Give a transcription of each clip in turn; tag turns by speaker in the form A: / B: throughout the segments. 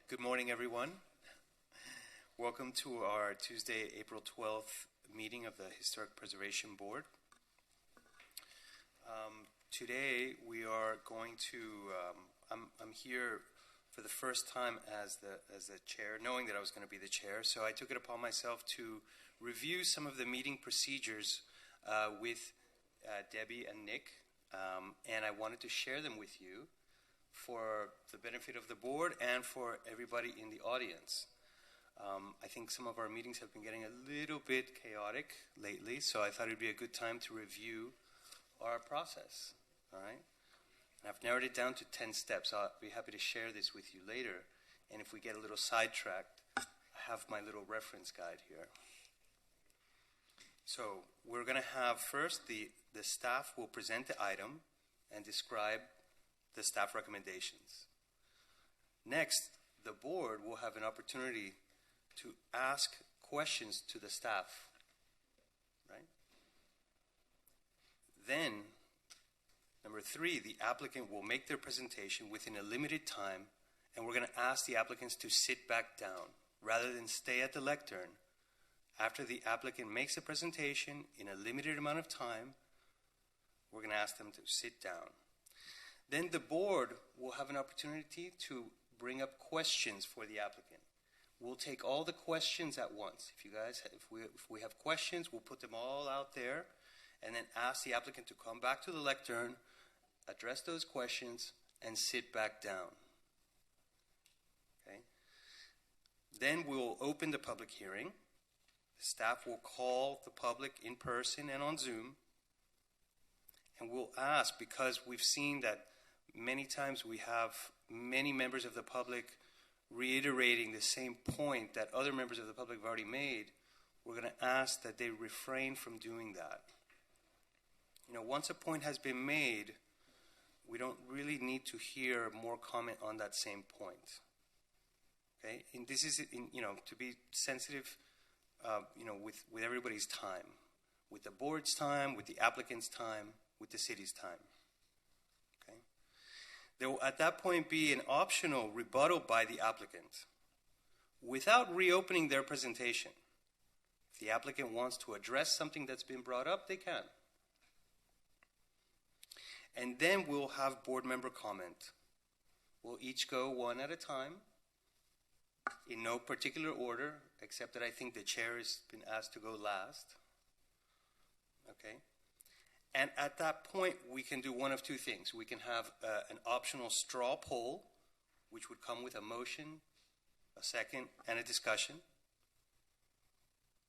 A: Good morning, everyone. Welcome to our Tuesday, April 12th meeting of the Historic Preservation Board. Today we are going to, I'm here for the first time as the chair, knowing that I was going to be the chair, so I took it upon myself to review some of the meeting procedures with Debbie and Nick, and I wanted to share them with you for the benefit of the board and for everybody in the audience. I think some of our meetings have been getting a little bit chaotic lately, so I thought it would be a good time to review our process, all right? And I've narrowed it down to 10 steps. I'll be happy to share this with you later, and if we get a little sidetracked, I have my little reference guide here. So we're going to have first the staff will present the item and describe the staff recommendations. Next, the board will have an opportunity to ask questions to the staff, right? Then, number 3, the applicant will make their presentation within a limited time, and we're going to ask the applicants to sit back down rather than stay at the lectern. After the applicant makes a presentation in a limited amount of time, we're going to ask them to sit down. Then the board will have an opportunity to bring up questions for the applicant. We'll take all the questions at once. If we have questions, we'll put them all out there and then ask the applicant to come back to the lectern, address those questions, and sit back down. Okay? Then we'll open the public hearing. The staff will call the public in person and on Zoom. And we'll ask, because we've seen that many times we have many members of the public reiterating the same point that other members of the public have already made, we're going to ask that they refrain from doing that. You know, once a point has been made, we don't really need to hear more comment on that same point. Okay? And this is, to be sensitive, with everybody's time, with the board's time, with the applicant's time, with the city's time. There will at that point be an optional rebuttal by the applicant without reopening their presentation. If the applicant wants to address something that's been brought up, they can. And then we'll have board member comment. We'll each go one at a time in no particular order, except that I think the chair has been asked to go last. Okay? And at that point, we can do one of two things. We can have an optional straw poll, which would come with a motion, a second, and a discussion.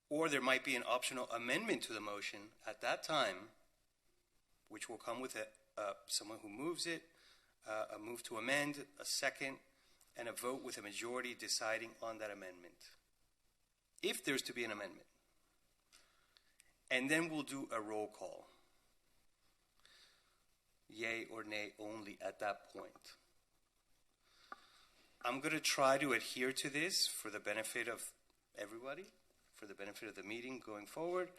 A: Or there might be an optional amendment to the motion at that time, which will come with someone who moves it, a move to amend, a second, and a vote with a majority deciding on that amendment, if there's to be an amendment. And then we'll do a roll call. Yay or nay only at that point. I'm going to try to adhere to this for the benefit of everybody, for the benefit of the meeting going forward.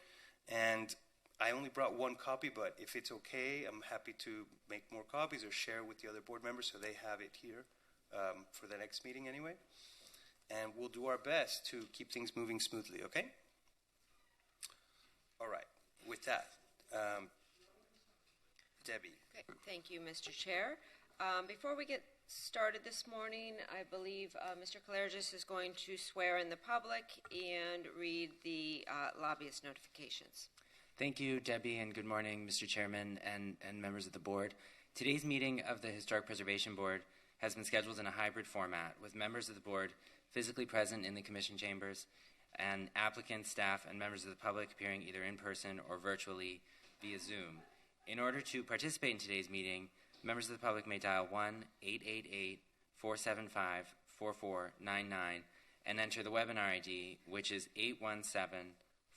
A: And I only brought one copy, but if it's okay, I'm happy to make more copies or share with the other board members so they have it here for the next meeting anyway. And we'll do our best to keep things moving smoothly, okay? All right. With that, Debbie.
B: Okay. Thank you, Mr. Chair. Before we get started this morning, I believe Mr. Kalergis is going to swear in the public and read the lobbyist notifications.
C: Thank you, Debbie, and good morning, Mr. Chairman and members of the board. Today's meeting of the Historic Preservation Board has been scheduled in a hybrid format, with members of the board physically present in the commission chambers and applicants, staff, and members of the public appearing either in person or virtually via Zoom. In order to participate in today's meeting, members of the public may dial 1-888-475-4499 and enter the webinar ID, which is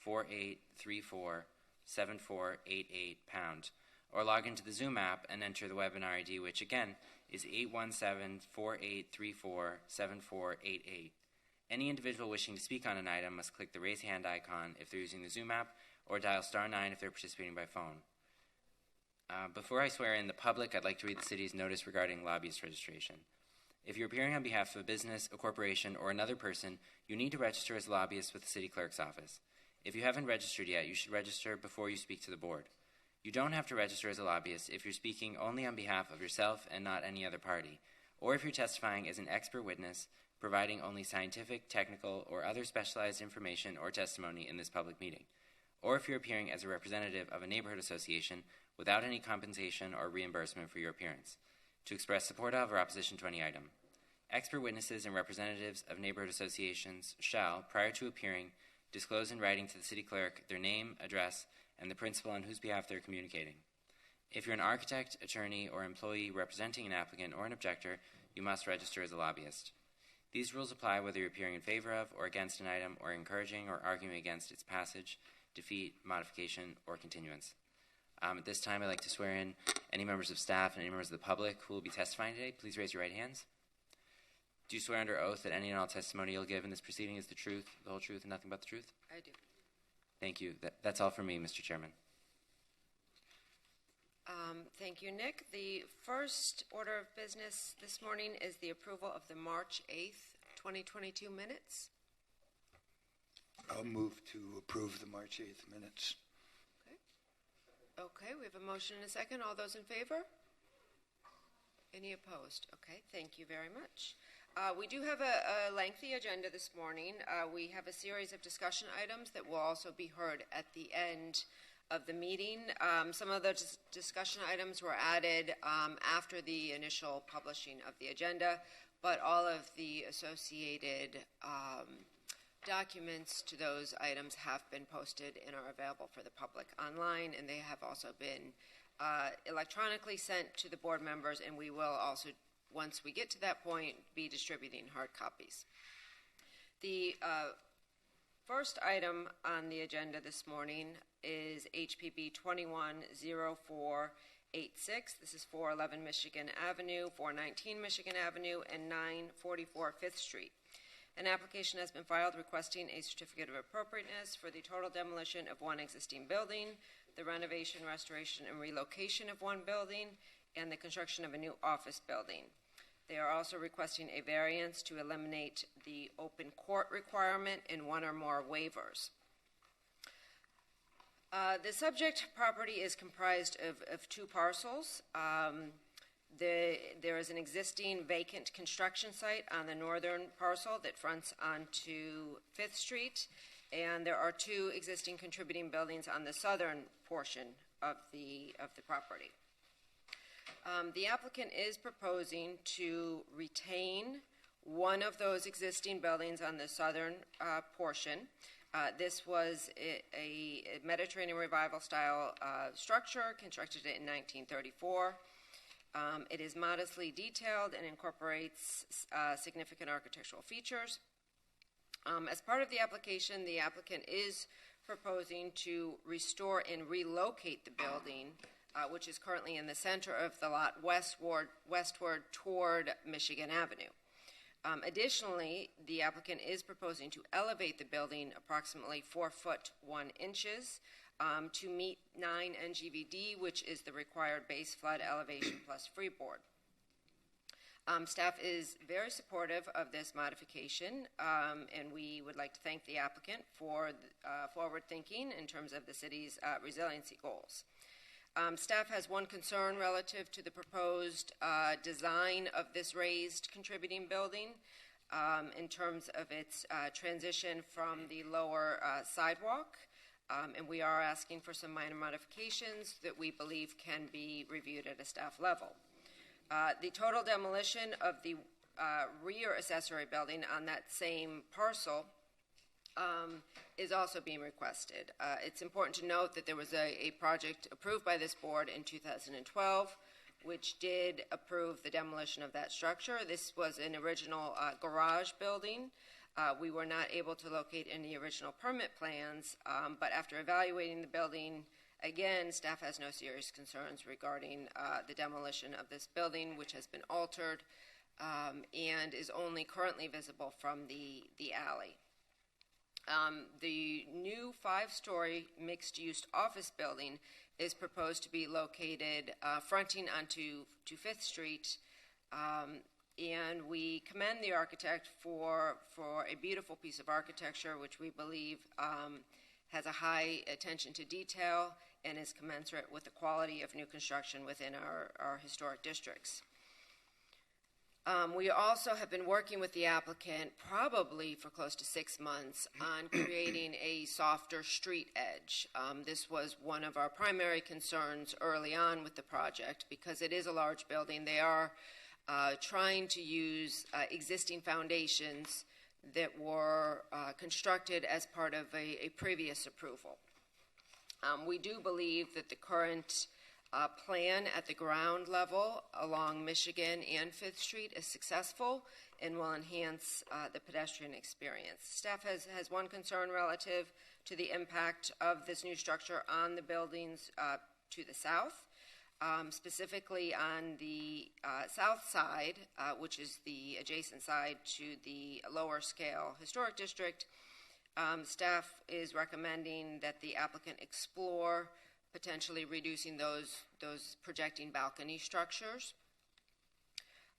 C: 817-4834-7488#, or log into the Zoom app and enter the webinar ID, which again is 817-4834-7488. Any individual wishing to speak on an item must click the raise hand icon if they're using the Zoom app, or dial *9 if they're participating by phone. Before I swear in the public, I'd like to read the city's notice regarding lobbyist registration. If you're appearing on behalf of a business, a corporation, or another person, you need to register as a lobbyist with the City Clerk's office. If you haven't registered yet, you should register before you speak to the board. You don't have to register as a lobbyist if you're speaking only on behalf of yourself and not any other party, or if you're testifying as an expert witness, providing only scientific, technical, or other specialized information or testimony in this public meeting, or if you're appearing as a representative of a neighborhood association without any compensation or reimbursement for your appearance, to express support of or opposition to any item. Expert witnesses and representatives of neighborhood associations shall, prior to appearing, disclose in writing to the City Clerk their name, address, and the principal on whose behalf they're communicating. If you're an architect, attorney, or employee representing an applicant or an objector, you must register as a lobbyist. These rules apply whether you're appearing in favor of or against an item, or encouraging or arguing against its passage, defeat, modification, or continuance. At this time, I'd like to swear in any members of staff and any members of the public who will be testifying today. Please raise your right hands. Do you swear under oath that any and all testimony you'll give in this proceeding is the truth, the whole truth, and nothing but the truth?
B: I do.
C: Thank you. That's all for me, Mr. Chairman.
B: Thank you, Nick. The first order of business this morning is the approval of the March 8th, 2022 minutes.
D: I'll move to approve the March 8th minutes.
B: Okay, we have a motion and a second. All those in favor? Any opposed? Okay, thank you very much. We do have a lengthy agenda this morning. We have a series of discussion items that will also be heard at the end of the meeting. Some of the discussion items were added after the initial publishing of the agenda, but all of the associated documents to those items have been posted and are available for the public online, and they have also been electronically sent to the board members, and we will also, once we get to that point, be distributing hard copies. The first item on the agenda this morning is HPB 210486. This is 411 Michigan Avenue, 419 Michigan Avenue, and 944 5th Street. An application has been filed requesting a certificate of appropriateness for the total demolition of one existing building, the renovation, restoration, and relocation of one building, and the construction of a new office building. They are also requesting a variance to eliminate the open court requirement and one or more waivers. The subject property is comprised of two parcels. There is an existing vacant construction site on the northern parcel that fronts onto 5th Street, and there are two existing contributing buildings on the southern portion of the property. The applicant is proposing to retain one of those existing buildings on the southern portion. This was a Mediterranean Revival style structure constructed in 1934. It is modestly detailed and incorporates significant architectural features. As part of the application, the applicant is proposing to restore and relocate the building, which is currently in the center of the lot westward toward Michigan Avenue. Additionally, the applicant is proposing to elevate the building approximately 4 foot 1 inches to meet 9 NGVD, which is the required base flood elevation plus freeboard. Staff is very supportive of this modification, and we would like to thank the applicant for forward thinking in terms of the city's resiliency goals. Staff has one concern relative to the proposed design of this raised contributing building in terms of its transition from the lower sidewalk, and we are asking for some minor modifications that we believe can be reviewed at a staff level. The total demolition of the rear accessory building on that same parcel is also being requested. It's important to note that there was a project approved by this board in 2012 which did approve the demolition of that structure. This was an original garage building. We were not able to locate any original permit plans, but after evaluating the building, again, staff has no serious concerns regarding the demolition of this building, which has been altered and is only currently visible from the alley. The new 5-story mixed-use office building is proposed to be located fronting onto 5th Street And we commend the architect for a beautiful piece of architecture, which we believe has a high attention to detail and is commensurate with the quality of new construction within our historic districts. We also have been working with the applicant probably for close to 6 months on creating a softer street edge. This was one of our primary concerns early on with the project because it is a large building. They are trying to use existing foundations that were constructed as part of a previous approval. We do believe that the current plan at the ground level along Michigan and 5th Street is successful and will enhance the pedestrian experience. Staff has one concern relative to the impact of this new structure on the buildings to the south. Specifically on the south side, which is the adjacent side to the lower scale historic district, staff is recommending that the applicant explore potentially reducing those projecting balcony structures.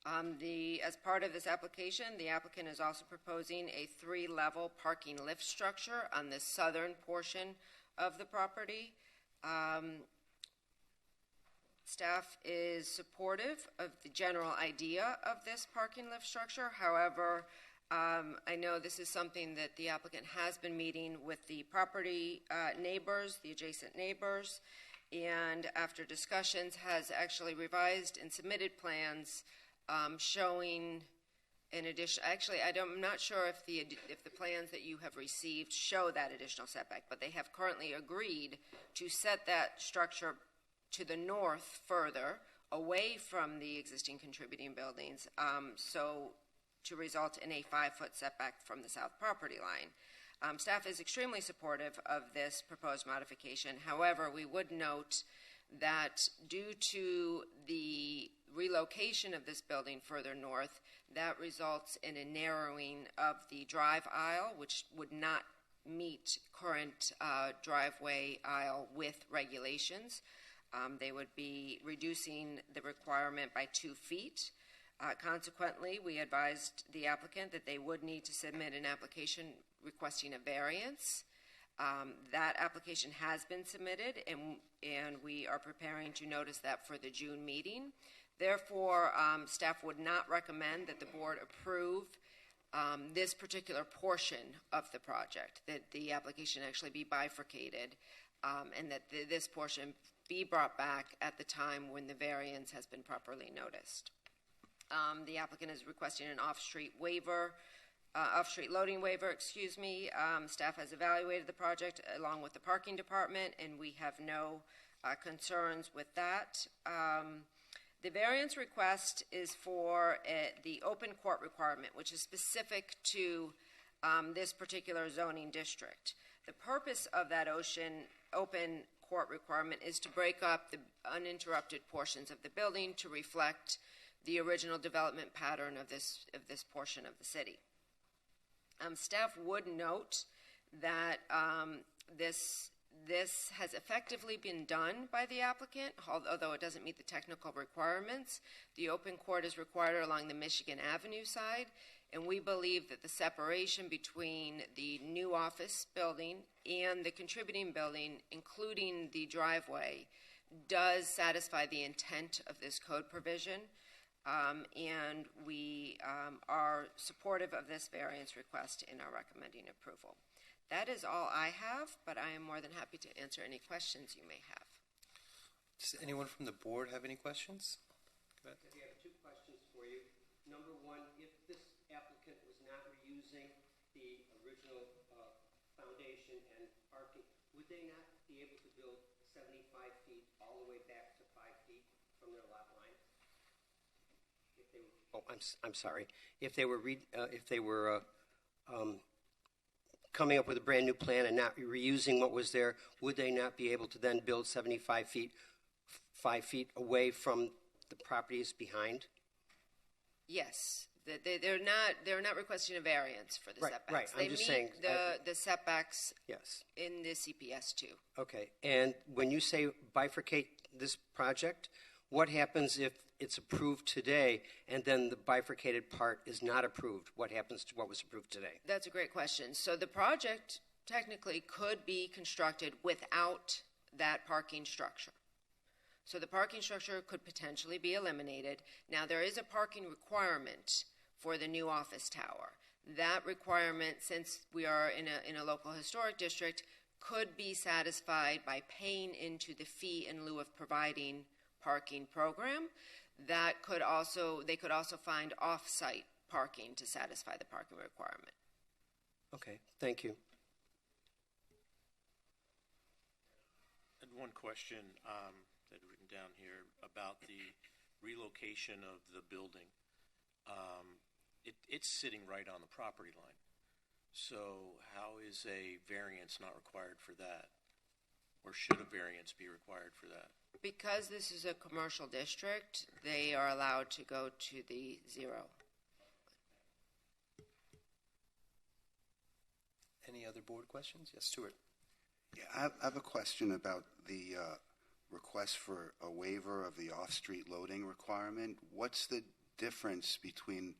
B: As part of this application, the applicant is also proposing a 3-level parking lift structure on the southern portion of the property. Staff is supportive of the general idea of this parking lift structure. However, I know this is something that the applicant has been meeting with the property neighbors, the adjacent neighbors, and after discussions has actually revised and submitted plans showing an addition. Actually, I'm not sure if the plans that you have received show that additional setback, but they have currently agreed to set that structure to the north further, away from the existing contributing buildings, so to result in a 5-foot setback from the south property line. Staff is extremely supportive of this proposed modification. However, we would note that due to the relocation of this building further north, that results in a narrowing of the drive aisle, which would not meet current driveway aisle width regulations. They would be reducing the requirement by 2 feet. Consequently, we advised the applicant that they would need to submit an application requesting a variance. That application has been submitted, and we are preparing to notice that for the June meeting. Therefore, staff would not recommend that the board approve this particular portion of the project, that the application actually be bifurcated, and that this portion be brought back at the time when the variance has been properly noticed. The applicant is requesting an off-street loading waiver, Staff has evaluated the project along with the parking department, and we have no concerns with that. The variance request is for the open court requirement, which is specific to this particular zoning district. The purpose of that open court requirement is to break up the uninterrupted portions of the building to reflect the original development pattern of this portion of the city. Staff would note that this has effectively been done by the applicant, although it doesn't meet the technical requirements. The open court is required along the Michigan Avenue side, and we believe that the separation between the new office building and the contributing building, including the driveway, does satisfy the intent of this code provision, and we are supportive of this variance request and are recommending approval. That is all I have, but I am more than happy to answer any questions you may have.
A: Does anyone from the board have any questions?
E: I have 2 questions for you. Number 1, if this applicant was not reusing the original foundation and parking, would they not be able to build 75 feet all the way back to 5 feet from their lot line? If they were, I'm sorry. If they were coming up with a brand new plan and not reusing what was there, would they not be able to then build 75 feet, 5 feet away from the properties behind?
B: Yes, they're not requesting a variance for the setbacks.
E: Right. I'm just saying
B: the setbacks.
E: Yes.
B: In the CPS 2.
E: Okay. And when you say bifurcate this project, What happens if it's approved today and then the bifurcated part is not approved? What happens to what was approved today?
B: That's a great question. So the project technically could be constructed without that parking structure. So the parking structure could potentially be eliminated. Now, there is a parking requirement for the new office tower. That requirement, since we are in a local historic district, could be satisfied by paying into the fee in lieu of providing parking program. They could also find off-site parking to satisfy the parking requirement.
E: Okay, thank you.
F: I had one question that I've written down here about the relocation of the building. It's sitting right on the property line. So how is a variance not required for that? Or should a variance be required for that?
B: Because this is a commercial district, they are allowed to go to the zero.
A: Any other board questions? Yes, Stuart.
G: Yeah, I have a question about the request for a waiver of the off-street loading requirement. What's the difference between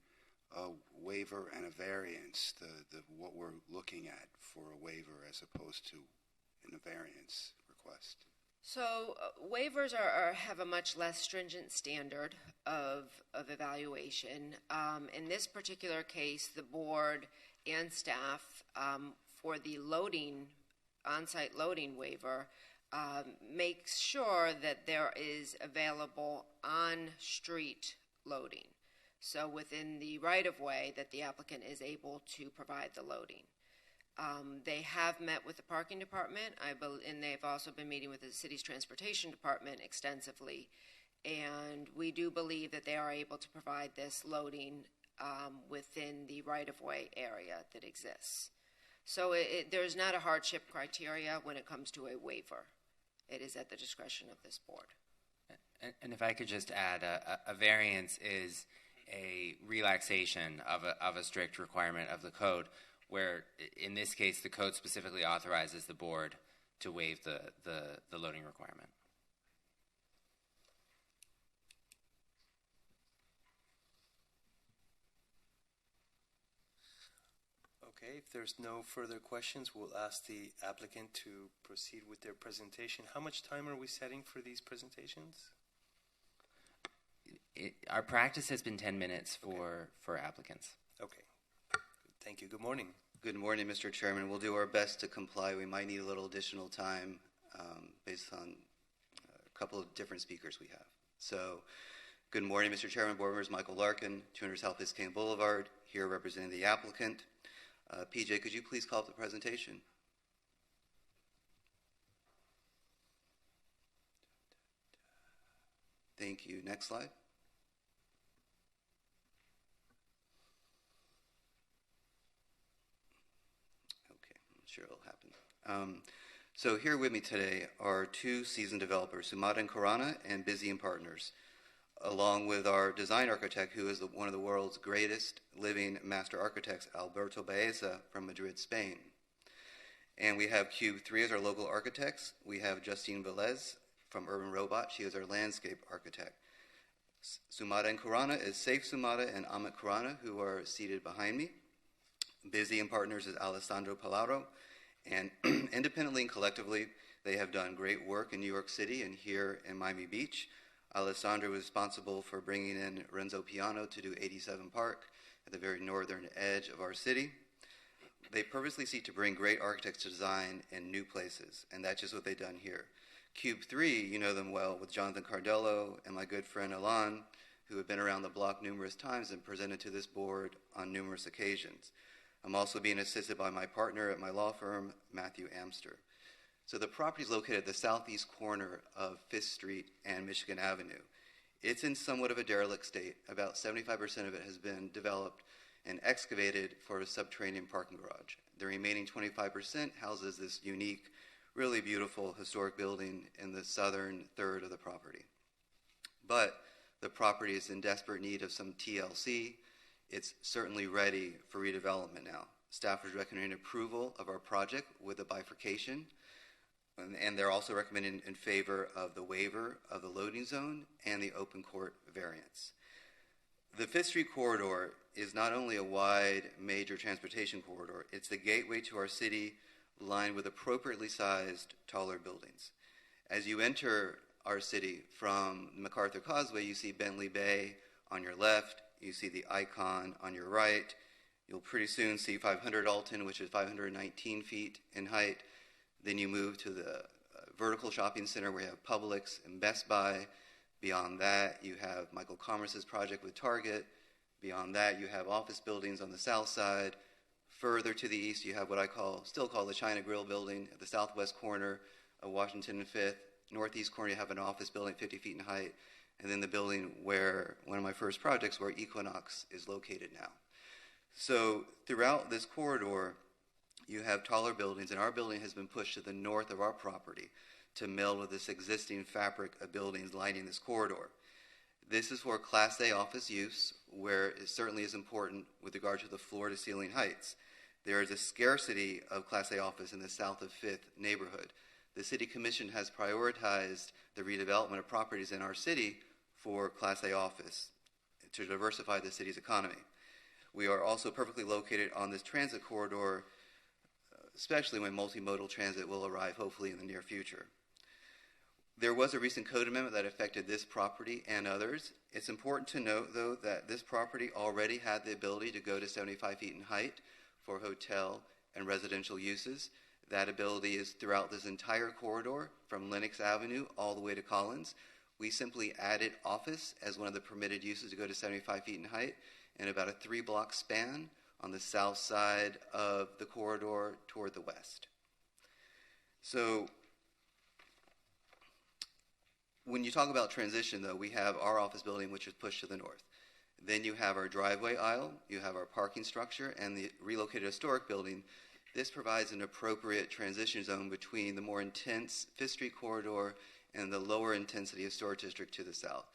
G: a waiver and a variance, what we're looking at for a waiver as opposed to in a variance request?
B: So waivers have a much less stringent standard of evaluation. In this particular case, the board and staff, for the on-site loading waiver, makes sure that there is available on-street loading. So within the right-of-way that the applicant is able to provide the loading. They have met with the parking department, and they've also been meeting with the city's transportation department extensively. And we do believe that they are able to provide this loading within the right-of-way area that exists. So there's not a hardship criteria when it comes to a waiver. It is at the discretion of this board.
C: And if I could just add, a variance is a relaxation of a strict requirement of the code, where in this case the code specifically authorizes the board to waive the loading requirement.
A: Okay, if there's no further questions, we'll ask the applicant to proceed with their presentation. How much time are we setting for these presentations?
C: Our practice has been 10 minutes for applicants.
A: Okay, thank you. Good morning.
H: Good morning, Mr. Chairman. We'll do our best to comply. We might need a little additional time based on a couple of different speakers we have. So, good morning, Mr. Chairman, board members. Michael Larkin, 200 South Biscayne Boulevard, here representing the applicant. PJ, could you please call up the presentation? Thank you. Next slide. Okay, I'm sure it'll happen. So here with me today are two seasoned developers, Sumada and Corona, and Busy and Partners, along with our design architect, who is one of the world's greatest living master architects, Alberto Baeza from Madrid, Spain. And we have Cube 3 as our local architects. We have Justine Velez from Urban Robot. She is our landscape architect. Sumada and Corona is Safe Sumada and Amit Corona, who are seated behind me. Busy and Partners is Alessandro Palaro. And independently and collectively, they have done great work in New York City and here in Miami Beach. Alessandro was responsible for bringing in Renzo Piano to do 87 Park at the very northern edge of our city. They purposely seek to bring great architects to design in new places, and that's just what they've done here. Cube 3, you know them well, with Jonathan Cardello and my good friend Alan, who have been around the block numerous times and presented to this board on numerous occasions. I'm also being assisted by my partner at my law firm, Matthew Amster. So the property is located at the southeast corner of 5th Street and Michigan Avenue. It's in somewhat of a derelict state. About 75% of it has been developed and excavated for a subterranean parking garage. The remaining 25% houses this unique, really beautiful historic building in the southern third of the property. But the property is in desperate need of some TLC. It's certainly ready for redevelopment now. Staff is recommending approval of our project with a bifurcation. and they're also recommending in favor of the waiver of the loading zone and the open court variance. The Fifth Street corridor is not only a wide major transportation corridor, it's the gateway to our city lined with appropriately sized, taller buildings. As you enter our city from MacArthur Causeway, you see Bentley Bay on your left, you see the Icon on your right. You'll pretty soon see 500 Alton, which is 519 feet in height. Then you move to the vertical shopping center where you have Publix and Best Buy. Beyond that, you have Michael Commerce's project with Target. Beyond that, you have office buildings on the south side. Further to the east, you have what I still call the China Grill building at the southwest corner of Washington and Fifth. Northeast corner, you have an office building 50 feet in height. And then the building where one of my first projects, where Equinox is located now. So throughout this corridor, you have taller buildings, and our building has been pushed to the north of our property to meld with this existing fabric of buildings lining this corridor. This is for Class A office use, where it certainly is important with regard to the floor-to-ceiling heights. There is a scarcity of Class A office in the south of Fifth neighborhood. The City Commission has prioritized the redevelopment of properties in our city for Class A office to diversify the city's economy. We are also perfectly located on this transit corridor, especially when multimodal transit will arrive hopefully in the near future. There was a recent code amendment that affected this property and others. It's important to note, though, that this property already had the ability to go to 75 feet in height for hotel and residential uses. That ability is throughout this entire corridor from Lenox Avenue all the way to Collins. We simply added office as one of the permitted uses to go to 75 feet in height in about a 3-block span on the south side of the corridor toward the west. So when you talk about transition, though, we have our office building, which is pushed to the north. Then you have our driveway aisle, you have our parking structure, and the relocated historic building. This provides an appropriate transition zone between the more intense Fifth Street corridor and the lower intensity historic district to the south.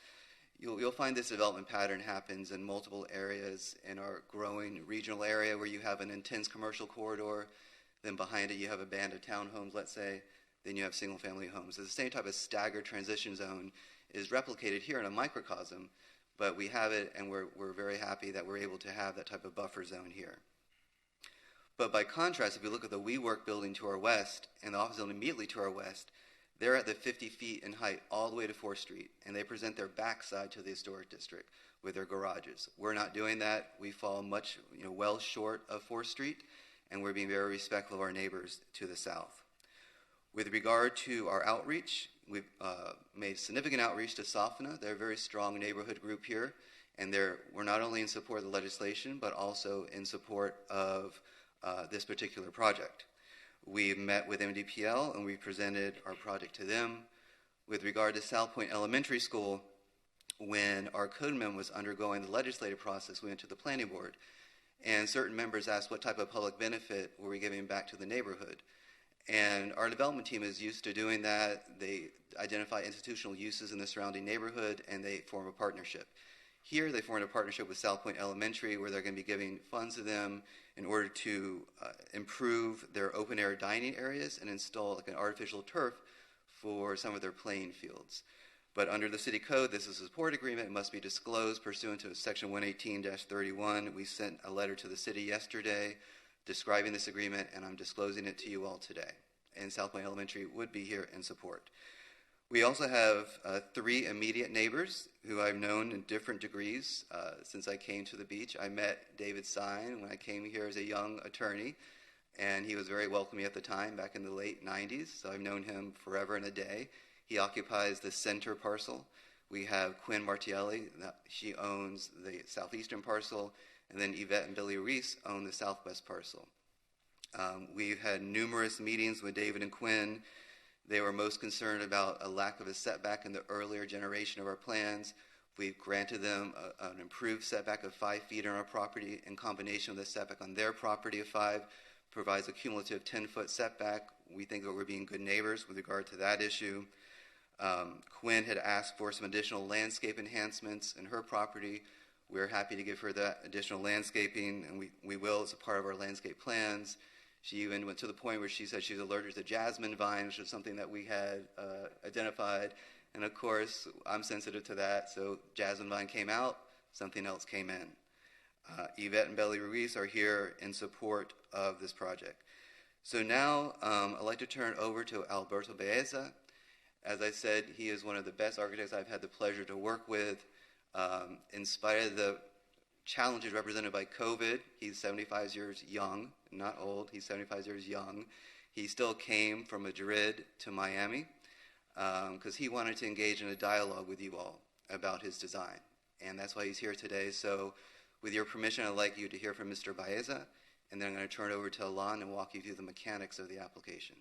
H: You'll find this development pattern happens in multiple areas in our growing regional area where you have an intense commercial corridor, then behind it you have a band of townhomes, let's say, then you have single-family homes. So the same type of staggered transition zone is replicated here in a microcosm, but we have it, and we're very happy that we're able to have that type of buffer zone here. But by contrast, if you look at the WeWork building to our west and the office building immediately to our west, they're at the 50 feet in height all the way to 4th Street, and they present their backside to the historic district with their garages. We're not doing that. We fall much, well short of 4th Street, and we're being very respectful of our neighbors to the south. With regard to our outreach, we've made significant outreach to SOFNA. They're a very strong neighborhood group here, and we're not only in support of the legislation, but also in support of this particular project. We've met with MDPL and we presented our project to them. With regard to South Point Elementary School, when our code amendment was undergoing the legislative process, we went to the planning board, and certain members asked what type of public benefit were we giving back to the neighborhood. And our development team is used to doing that. They identify institutional uses in the surrounding neighborhood, and they form a partnership. Here, they formed a partnership with South Point Elementary, where they're going to be giving funds to them in order to improve their open-air dining areas and install an artificial turf for some of their playing fields. But under the city code, this is a support agreement. It must be disclosed pursuant to Section 118-31. We sent a letter to the city yesterday describing this agreement, and I'm disclosing it to you all today. And South Point Elementary would be here in support. We also have 3 immediate neighbors who I've known in different degrees since I came to the beach. I met David Sine when I came here as a young attorney, and he was very welcoming at the time, back in the late 90s, so I've known him forever and a day. He occupies the center parcel. We have Quinn Martielli. She owns the southeastern parcel, and then Yvette and Billy Reese own the southwest parcel. We've had numerous meetings with David and Quinn. They were most concerned about a lack of a setback in the earlier generation of our plans. We've granted them an improved setback of 5 feet on our property in combination with a setback on their property of 5, provides a cumulative 10-foot setback. We think that we're being good neighbors with regard to that issue. Quinn had asked for some additional landscape enhancements in her property. We're happy to give her that additional landscaping, and we will as a part of our landscape plans. She even went to the point where she said she's allergic to jasmine vine, which was something that we had identified. And of course, I'm sensitive to that, so jasmine vine came out, something else came in. Yvette and Belly Ruiz are here in support of this project. So now I'd like to turn over to Alberto Baeza. As I said, he is one of the best architects I've had the pleasure to work with. In spite of the challenges represented by COVID, he's 75 years young, not old, he's 75 years young. He still came from Madrid to Miami because he wanted to engage in a dialogue with you all about his design. And that's why he's here today. So with your permission, I'd like you to hear from Mr. Baeza, and then I'm going to turn it over to Alon and walk you through the mechanics of the application.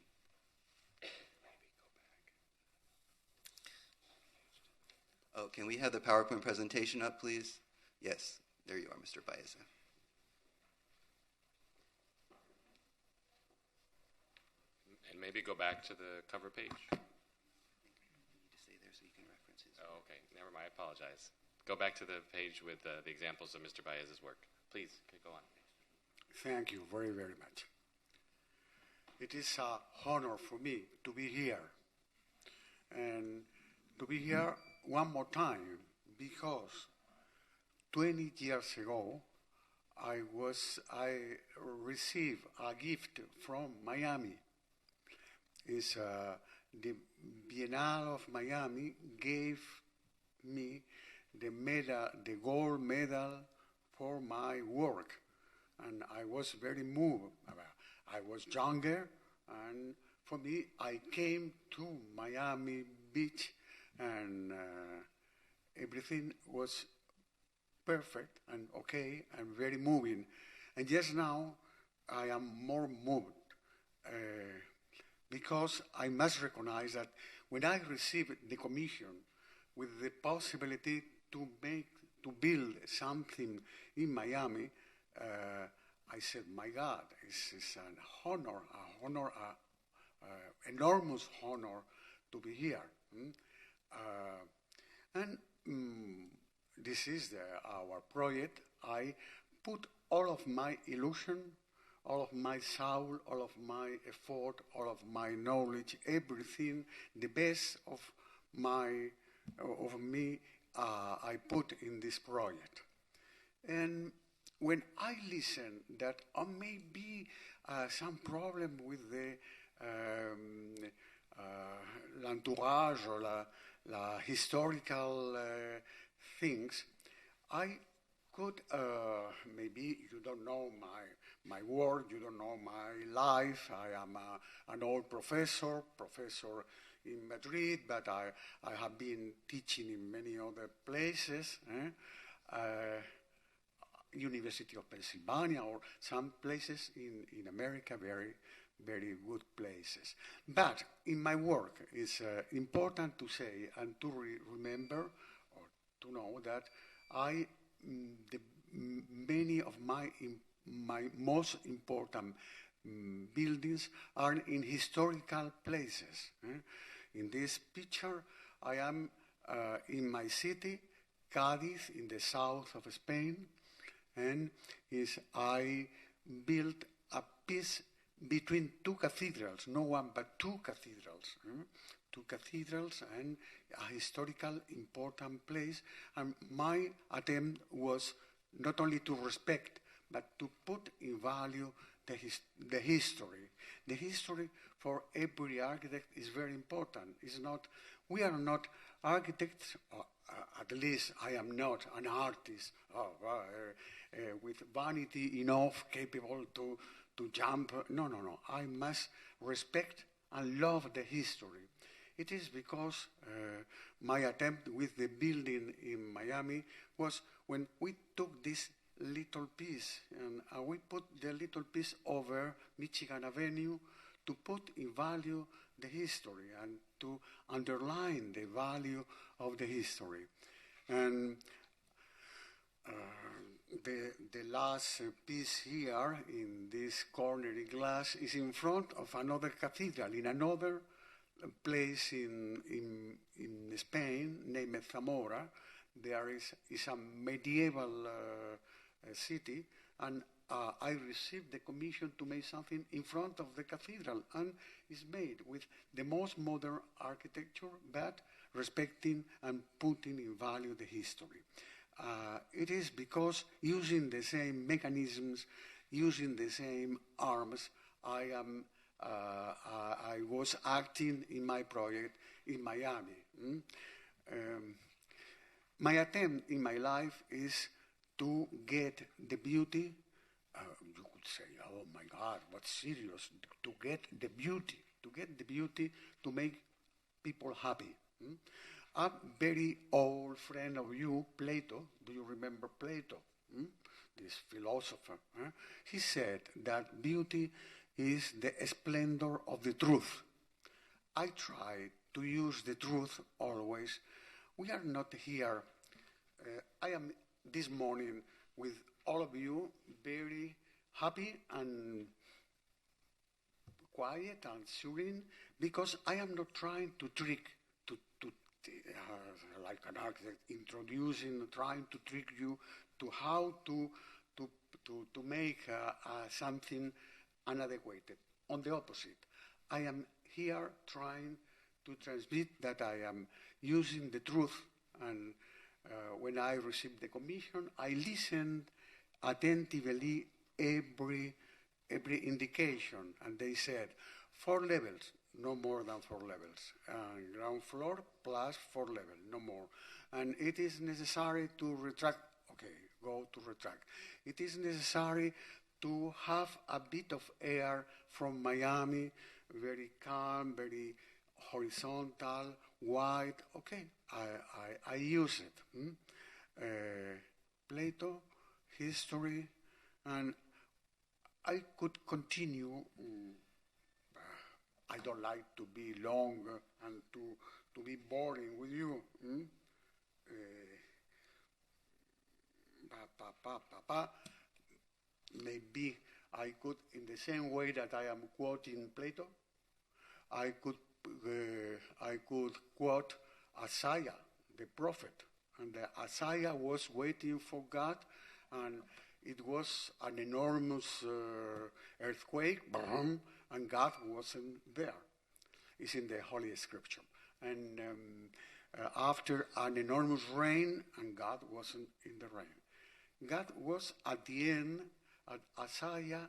H: Oh, can we have the PowerPoint presentation up, please? Yes, there you are, Mr. Baeza.
I: And maybe go back to the cover page.
H: You need to stay there so you can reference his.
I: Oh, okay. Never mind. I apologize. Go back to the page with the examples of Mr. Baez's work. Please, go on.
J: Thank you very, very much. It is an honor for me to be here and to be here one more time because 20 years ago I received a gift from Miami. It's the Biennale of Miami gave me the medal, the gold medal for my work, and I was very moved about it. I was younger, and for me, I came to Miami Beach, and everything was perfect and okay and very moving. And just now, I am more moved because I must recognize that when I received the commission with the possibility to build something in Miami, I said, my God, it's an honor, enormous honor to be here. This is our project. I put all of my illusion, all of my soul, all of my effort, all of my knowledge, everything, the best of me, I put in this project. And when I listen that may be some problem with the l'entourage or la historical things, I could, maybe you don't know my work, you don't know my life. I am an old professor in Madrid, but I have been teaching in many other places, University of Pennsylvania or some places in America, very, very good places. But in my work, it's important to say and to remember or to know that many of my most important buildings are in historical places. In this picture, I am in my city, Cádiz, in the south of Spain, and I built a piece between two cathedrals, no one but two cathedrals. Two cathedrals and a historical important place. And my attempt was not only to respect, but to put in value the history. The history for every architect is very important. We are not architects, at least I am not an artist with vanity enough capable to jump. No. I must respect and love the history. It is because my attempt with the building in Miami was when we took this little piece and we put the little piece over Michigan Avenue to put in value the history and to underline the value of the history. And the last piece here in this cornery glass is in front of another cathedral in another place in Spain named Zamora. There is a medieval city, and I received the commission to make something in front of the cathedral, and it's made with the most modern architecture, but respecting and putting in value the history. It is because using the same mechanisms, using the same arms, I was acting in my project in Miami. My attempt in my life is to get the beauty. You could say, "Oh my God, what's serious?" To get the beauty, to make people happy. A very old friend of you, Plato. Do you remember Plato? This philosopher. He said that beauty is the splendor of the truth. I try to use the truth always. We are not here. I am this morning with all of you very happy and quiet and serene because I am not trying to trick, like an architect, trying to trick you to how to make something inadequate. On the opposite, I am here trying to transmit that I am using the truth, and when I received the commission, I listened attentively every indication, and they said 4 levels, no more than 4 levels, ground floor plus 4 levels, no more, and it is necessary to retract. Okay, go to retract. It is necessary to have a bit of air from Miami, very calm, very horizontal, wide. Okay, I use it. Plato, history, and I could continue. I don't like to be long and to be boring with you. Maybe I could, in the same way that I am quoting Plato, I could quote Isaiah, the prophet. And Isaiah was waiting for God, and it was an enormous earthquake, and God wasn't there. It's in the Holy Scripture. And after an enormous rain, and God wasn't in the rain. God was at the end, and Isaiah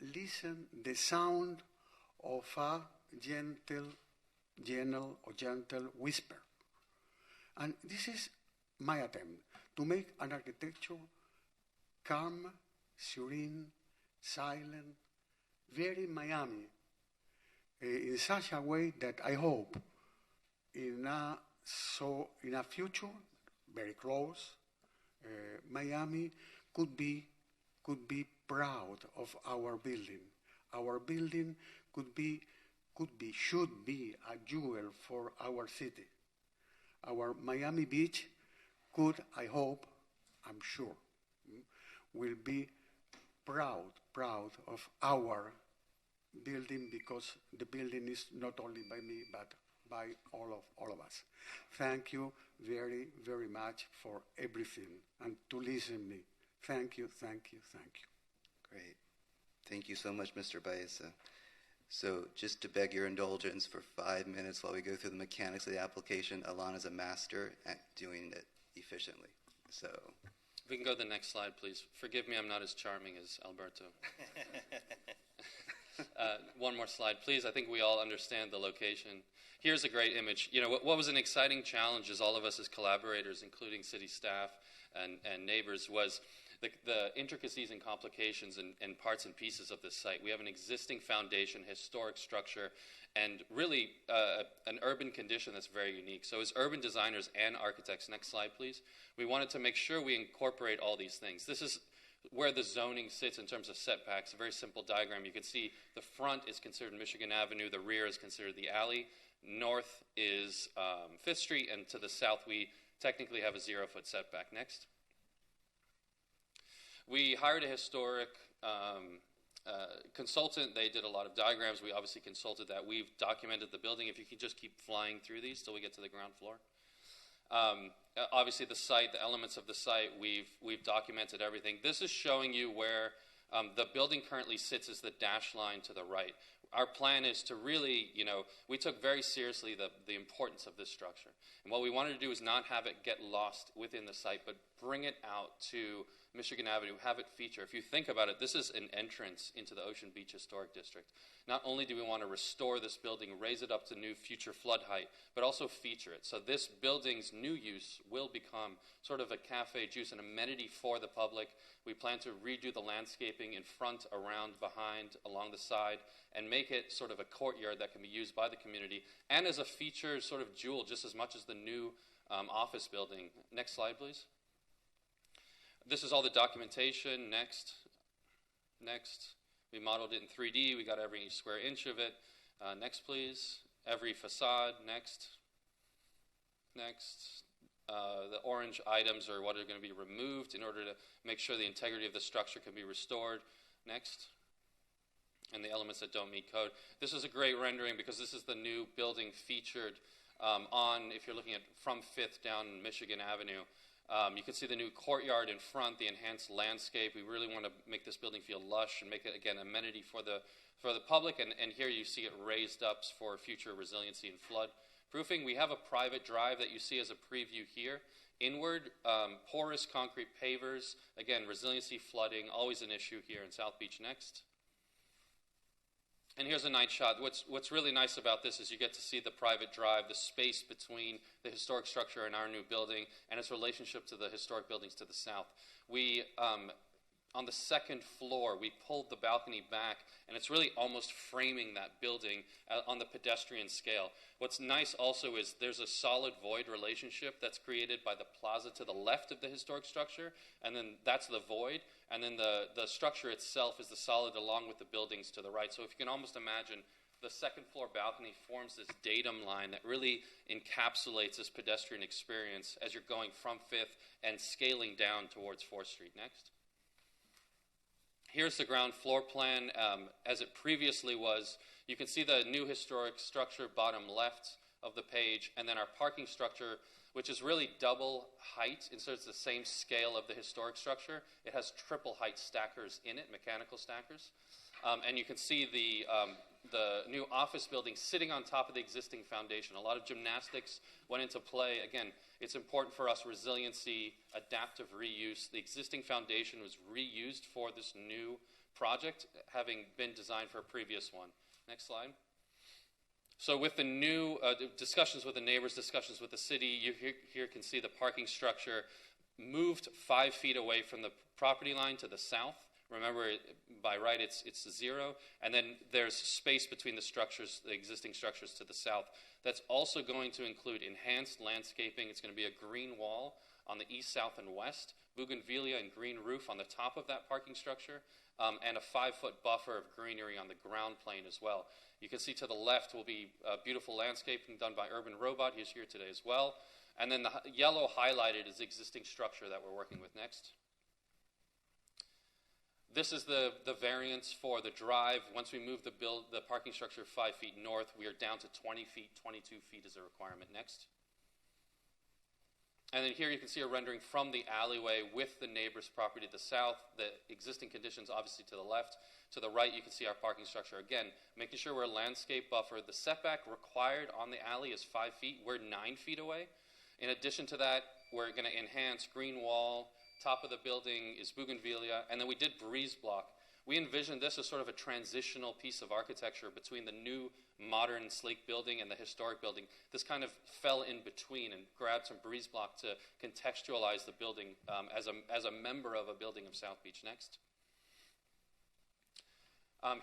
J: listened the sound of a gentle whisper. And this is my attempt to make an architecture calm, serene, silent, very Miami, in such a way that I hope in a future, very close, Miami could be proud of our building. Our building should be a jewel for our city. Our Miami Beach could, I hope, I'm sure, will be proud of our building, because the building is not only by me, but by all of us. Thank you very, very much for everything and to listen to me. Thank you.
H: Great. Thank you so much, Mr. Baeza. So just to beg your indulgence for 5 minutes while we go through the mechanics of the application, Alana's a master at doing it efficiently. So
I: If we can go to the next slide, please. Forgive me, I'm not as charming as Alberto. One more slide, please. I think we all understand the location. Here's a great image. You know, what was an exciting challenge as all of us as collaborators, including city staff and neighbors, was the intricacies and complications and parts and pieces of this site. We have an existing foundation, historic structure, and really an urban condition that's very unique. So as urban designers and architects, next slide, please, we wanted to make sure we incorporate all these things. This is where the zoning sits in terms of setbacks. A very simple diagram. You can see the front is considered Michigan Avenue, the rear is considered the alley, north is 5th Street, and to the south we technically have a 0-foot setback. Next. We hired a historic consultant. They did a lot of diagrams. We obviously consulted that. We've documented the building. If you could just keep flying through these till we get to the ground floor. Obviously the site, the elements of the site, we've documented everything. This is showing you where The building currently sits as the dash line to the right. Our plan is to really, we took very seriously the importance of this structure. And what we wanted to do is not have it get lost within the site, but bring it out to Michigan Avenue, have it feature. If you think about it, this is an entrance into the Ocean Beach Historic District. Not only do we want to restore this building, raise it up to new future flood height, but also feature it. So this building's new use will become sort of a cafe juice, an amenity for the public. We plan to redo the landscaping in front, around, behind, along the side, and make it sort of a courtyard that can be used by the community and as a feature sort of jewel just as much as the new office building. Next slide, please. This is all the documentation. Next. We modeled it in 3D. We got every square inch of it. Next, please. Every facade. Next. The orange items are what are going to be removed in order to make sure the integrity of the structure can be restored. Next. And the elements that don't meet code. This is a great rendering because this is the new building featured if you're looking at from 5th down Michigan Avenue. You can see the new courtyard in front, the enhanced landscape. We really want to make this building feel lush and make it, again, amenity for the public. And here you see it raised up for future resiliency and flood proofing. We have a private drive that you see as a preview here. Inward, porous concrete pavers. Again, resiliency, flooding, always an issue here in South Beach. Next. And here's a night shot. What's really nice about this is you get to see the private drive, the space between the historic structure and our new building, and its relationship to the historic buildings to the south. We, on the second floor, we pulled the balcony back, and it's really almost framing that building on the pedestrian scale. What's nice also is there's a solid void relationship that's created by the plaza to the left of the historic structure, and then that's the void, and then the structure itself is the solid along with the buildings to the right. So if you can almost imagine, the second floor balcony forms this datum line that really encapsulates this pedestrian experience as you're going from 5th and scaling down towards 4th Street. Next. Here's the ground floor plan as it previously was. You can see the new historic structure bottom left of the page, and then our parking structure, which is really double height instead of the same scale of the historic structure. It has triple height stackers in it, mechanical stackers. And you can see the new office building sitting on top of the existing foundation. A lot of gymnastics went into play. Again, it's important for us, resiliency, adaptive reuse. The existing foundation was reused for this new project, having been designed for a previous one. Next slide. So with the new discussions with the neighbors, discussions with the city, you here can see the parking structure moved 5 feet away from the property line to the south. Remember, by right, it's 0. And then there's space between the structures, the existing structures to the south. That's also going to include enhanced landscaping. It's going to be a green wall on the east, south, and west, bougainvillea and green roof on the top of that parking structure, and a 5-foot buffer of greenery on the ground plane as well. You can see to the left will be beautiful landscaping done by Urban Robot. He's here today as well. And then the yellow highlighted is the existing structure that we're working with. Next. This is the variance for the drive. Once we move the parking structure 5 feet north, we are down to 20 feet. 22 feet is a requirement. Next. And then here you can see a rendering from the alleyway with the neighbor's property to the south, the existing conditions obviously to the left. To the right, you can see our parking structure. Again, making sure we're a landscape buffer. The setback required on the alley is 5 feet. We're 9 feet away. In addition to that, we're going to enhance green wall. Top of the building is bougainvillea, and then we did breeze block. We envisioned this as sort of a transitional piece of architecture between the new modern sleek building and the historic building. This kind of fell in between and grabbed some breeze block to contextualize the building as a member of a building of South Beach. Next.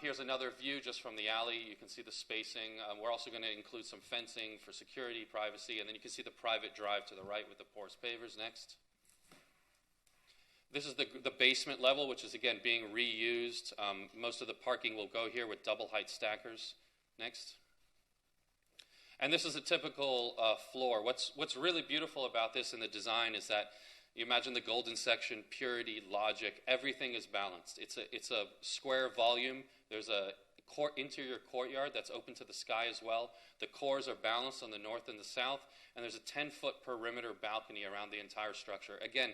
I: Here's another view just from the alley. You can see the spacing. We're also going to include some fencing for security, privacy, and then you can see the private drive to the right with the porous pavers. Next. This is the basement level, which is, again, being reused. Most of the parking will go here with double height stackers. Next. And this is a typical floor. What's really beautiful about this in the design is that you imagine the golden section, purity, logic, everything is balanced. It's a square volume. There's a interior courtyard that's open to the sky as well. The cores are balanced on the north and the south, and there's a 10-foot perimeter balcony around the entire structure. Again,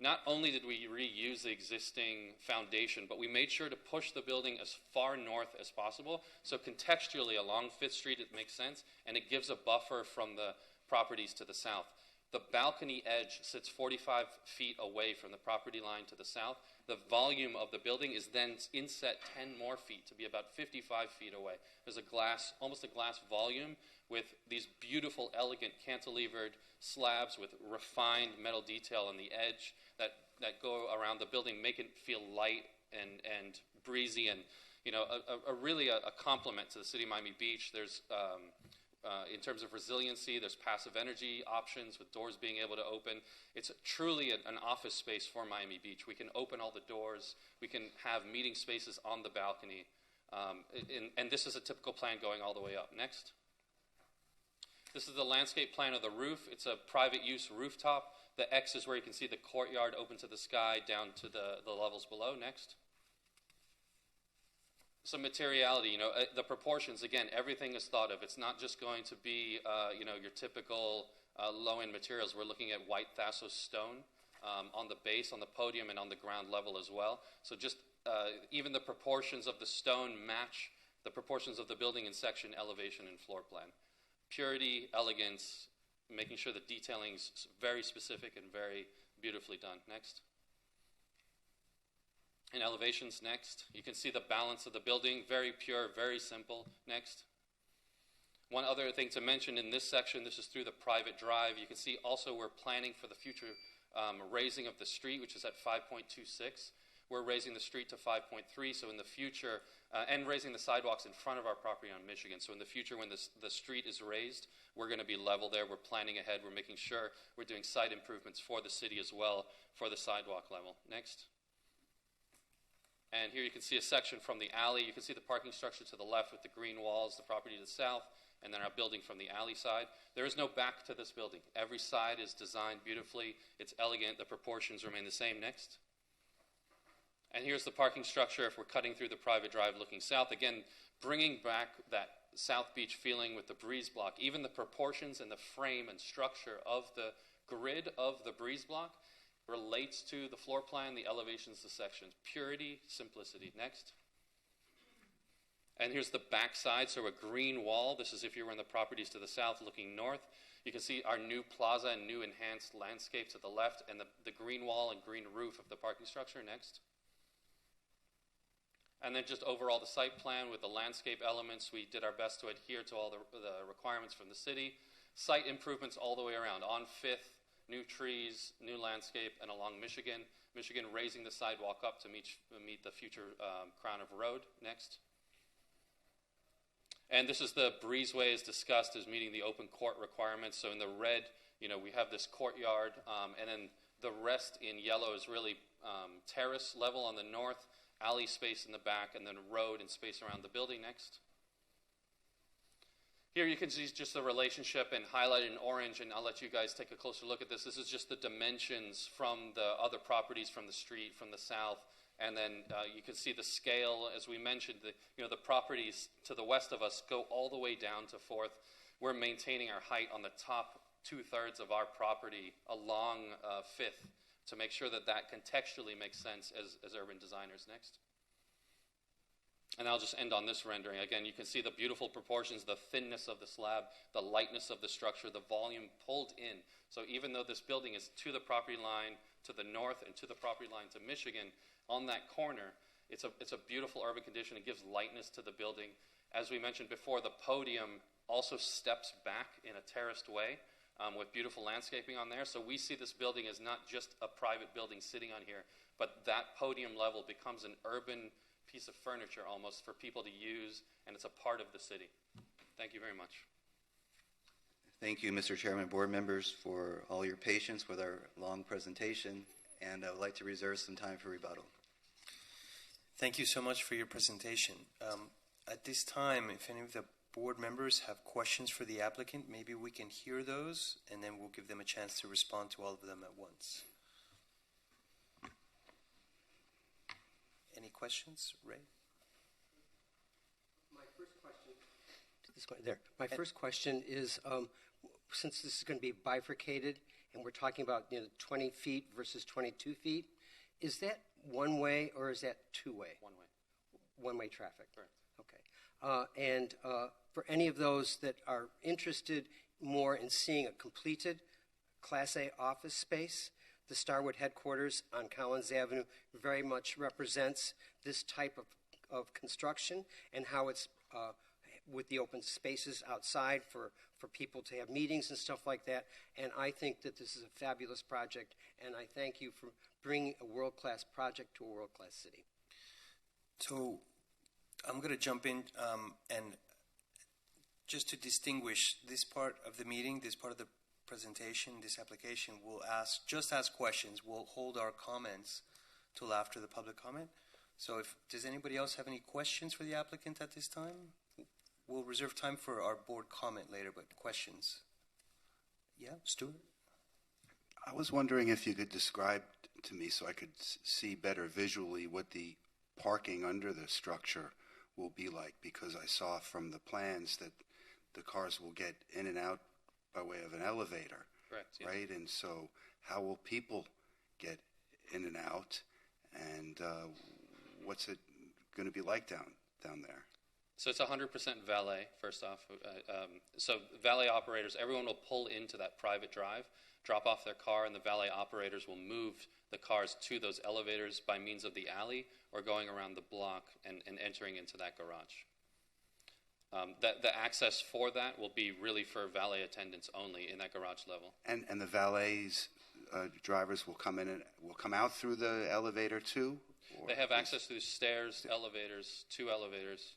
I: not only did we reuse the existing foundation, but we made sure to push the building as far north as possible. So contextually along 5th Street it makes sense, and it gives a buffer from the properties to the south. The balcony edge sits 45 feet away from the property line to the south. The volume of the building is then inset 10 more feet to be about 55 feet away. There's a glass, almost a glass volume with these beautiful, elegant cantilevered slabs with refined metal detail on the edge that go around the building, make it feel light and breezy, and really a compliment to the city of Miami Beach. There's in terms of resiliency, there's passive energy options with doors being able to open. It's truly an office space for Miami Beach. We can open all the doors. We can have meeting spaces on the balcony. And this is a typical plan going all the way up. Next. This is the landscape plan of the roof. It's a private use rooftop. The X is where you can see the courtyard open to the sky down to the levels below. Next. Some materiality, the proportions, again, everything is thought of. It's not just going to be, your typical low-end materials. We're looking at white Thassos stone on the base, on the podium, and on the ground level as well. So just even the proportions of the stone match the proportions of the building in section, elevation, and floor plan. Purity, elegance, making sure the detailing is very specific and very beautifully done. Next. In elevations, next. You can see the balance of the building, very pure, very simple. Next. One other thing to mention in this section, this is through the private drive. You can see also we're planning for the future raising of the street, which is at 5.26. We're raising the street to 5.3, so in the future, and raising the sidewalks in front of our property on Michigan. So in the future, when the street is raised, we're going to be level there. We're planning ahead. We're making sure we're doing site improvements for the city as well for the sidewalk level. Next. And here you can see a section from the alley. You can see the parking structure to the left with the green walls, the property to the south, and then our building from the alley side. There is no back to this building. Every side is designed beautifully. It's elegant. The proportions remain the same. Next. And here's the parking structure if we're cutting through the private drive looking south. Again, bringing back that South Beach feeling with the breeze block. Even the proportions and the frame and structure of the grid of the breeze block relates to the floor plan, the elevations, the sections. Purity, simplicity. Next. And here's the back side, so a green wall. This is if you were in the properties to the south looking north. You can see our new plaza and new enhanced landscape to the left, and the green wall and green roof of the parking structure. Next. And then just overall the site plan with the landscape elements. We did our best to adhere to all the requirements from the city. Site improvements all the way around. On 5th, new trees, new landscape, and along Michigan. Michigan raising the sidewalk up to meet the future crown of road. Next. And this is the breezeway as discussed as meeting the open court requirements. So in the red, we have this courtyard, and then the rest in yellow is really terrace level on the north, alley space in the back, and then road and space around the building. Next. Here you can see just the relationship and highlighted in orange, and I'll let you guys take a closer look at this. This is just the dimensions from the other properties from the street, from the south, and then you can see the scale. As we mentioned, the properties to the west of us go all the way down to 4th. We're maintaining our height on the top 2/3 of our property along 5th to make sure that contextually makes sense as urban designers. Next. And I'll just end on this rendering. Again, you can see the beautiful proportions, the thinness of the slab, the lightness of the structure, the volume pulled in. So even though this building is to the property line to the north and to the property line to Michigan, on that corner, it's a beautiful urban condition. It gives lightness to the building. As we mentioned before, the podium also steps back in a terraced way with beautiful landscaping on there. So we see this building as not just a private building sitting on here, but that podium level becomes an urban piece of furniture almost for people to use, and it's a part of the city. Thank you very much.
H: Thank you, Mr. Chairman, board members, for all your patience with our long presentation, and I would like to reserve some time for rebuttal.
A: Thank you so much for your presentation. At this time, if any of the board members have questions for the applicant, maybe we can hear those, and then we'll give them a chance to respond to all of them at once. Any questions, Ray?
E: My first question, My first question is, since this is going to be bifurcated and we're talking about 20 feet versus 22 feet. Is that one way or is that two way?
I: One way.
E: One way traffic.
I: Correct.
E: Okay. And for any of those that are interested more in seeing a completed Class A office space, the Starwood headquarters on Collins Avenue very much represents this type of construction and how it's with the open spaces outside for people to have meetings and stuff like that. And I think that this is a fabulous project, and I thank you for bringing a world-class project to a world-class city.
A: So I'm going to jump in and just to distinguish this part of the meeting, this part of the presentation, this application, we'll just ask questions. We'll hold our comments till after the public comment. So does anybody else have any questions for the applicant at this time? We'll reserve time for our board comment later, but questions? Yeah, Stuart?
G: I was wondering if you could describe to me so I could see better visually what the parking under the structure will be like, because I saw from the plans that the cars will get in and out by way of an elevator.
I: Correct. Yes.
G: Right? And so how will people get in and out, and what's it going to be like down there?
I: So it's 100% valet, first off. So valet operators, everyone will pull into that private drive, drop off their car, and the valet operators will move the cars to those elevators by means of the alley or going around the block and entering into that garage. The access for that will be really for valet attendants only in that garage level. And
G: the valets drivers will come in and will come out through the elevator too?
I: They have access through stairs, elevators, two elevators,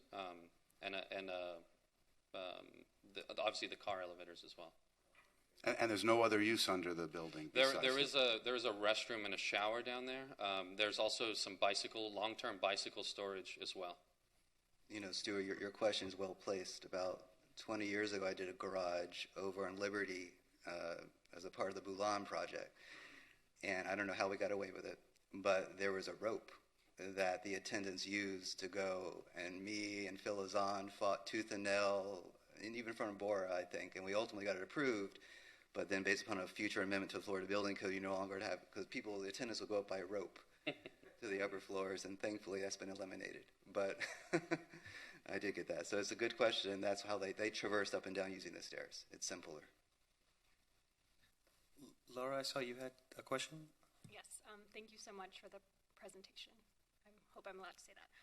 I: obviously the car elevators as well.
G: And there's no other use under the building?
I: There is a restroom and a shower down there. There's also some long-term bicycle storage as well.
H: You know, Stuart, your question is well placed. About 20 years ago, I did a garage over on Liberty as a part of the Boulan project. And I don't know how we got away with it, but there was a rope that the attendants used to go, and me and Phil Azan fought tooth and nail, and even in front of Bora, I think, and we ultimately got it approved. But then based upon a future amendment to the Florida Building Code, you no longer have, because the attendants will go up by a rope to the upper floors, and thankfully that's been eliminated. But I did get that. So it's a good question, and that's how they traversed up and down using the stairs. It's simpler.
A: Laura, I saw you had a question?
K: Yes, thank you so much for the presentation. I hope I'm allowed to say that.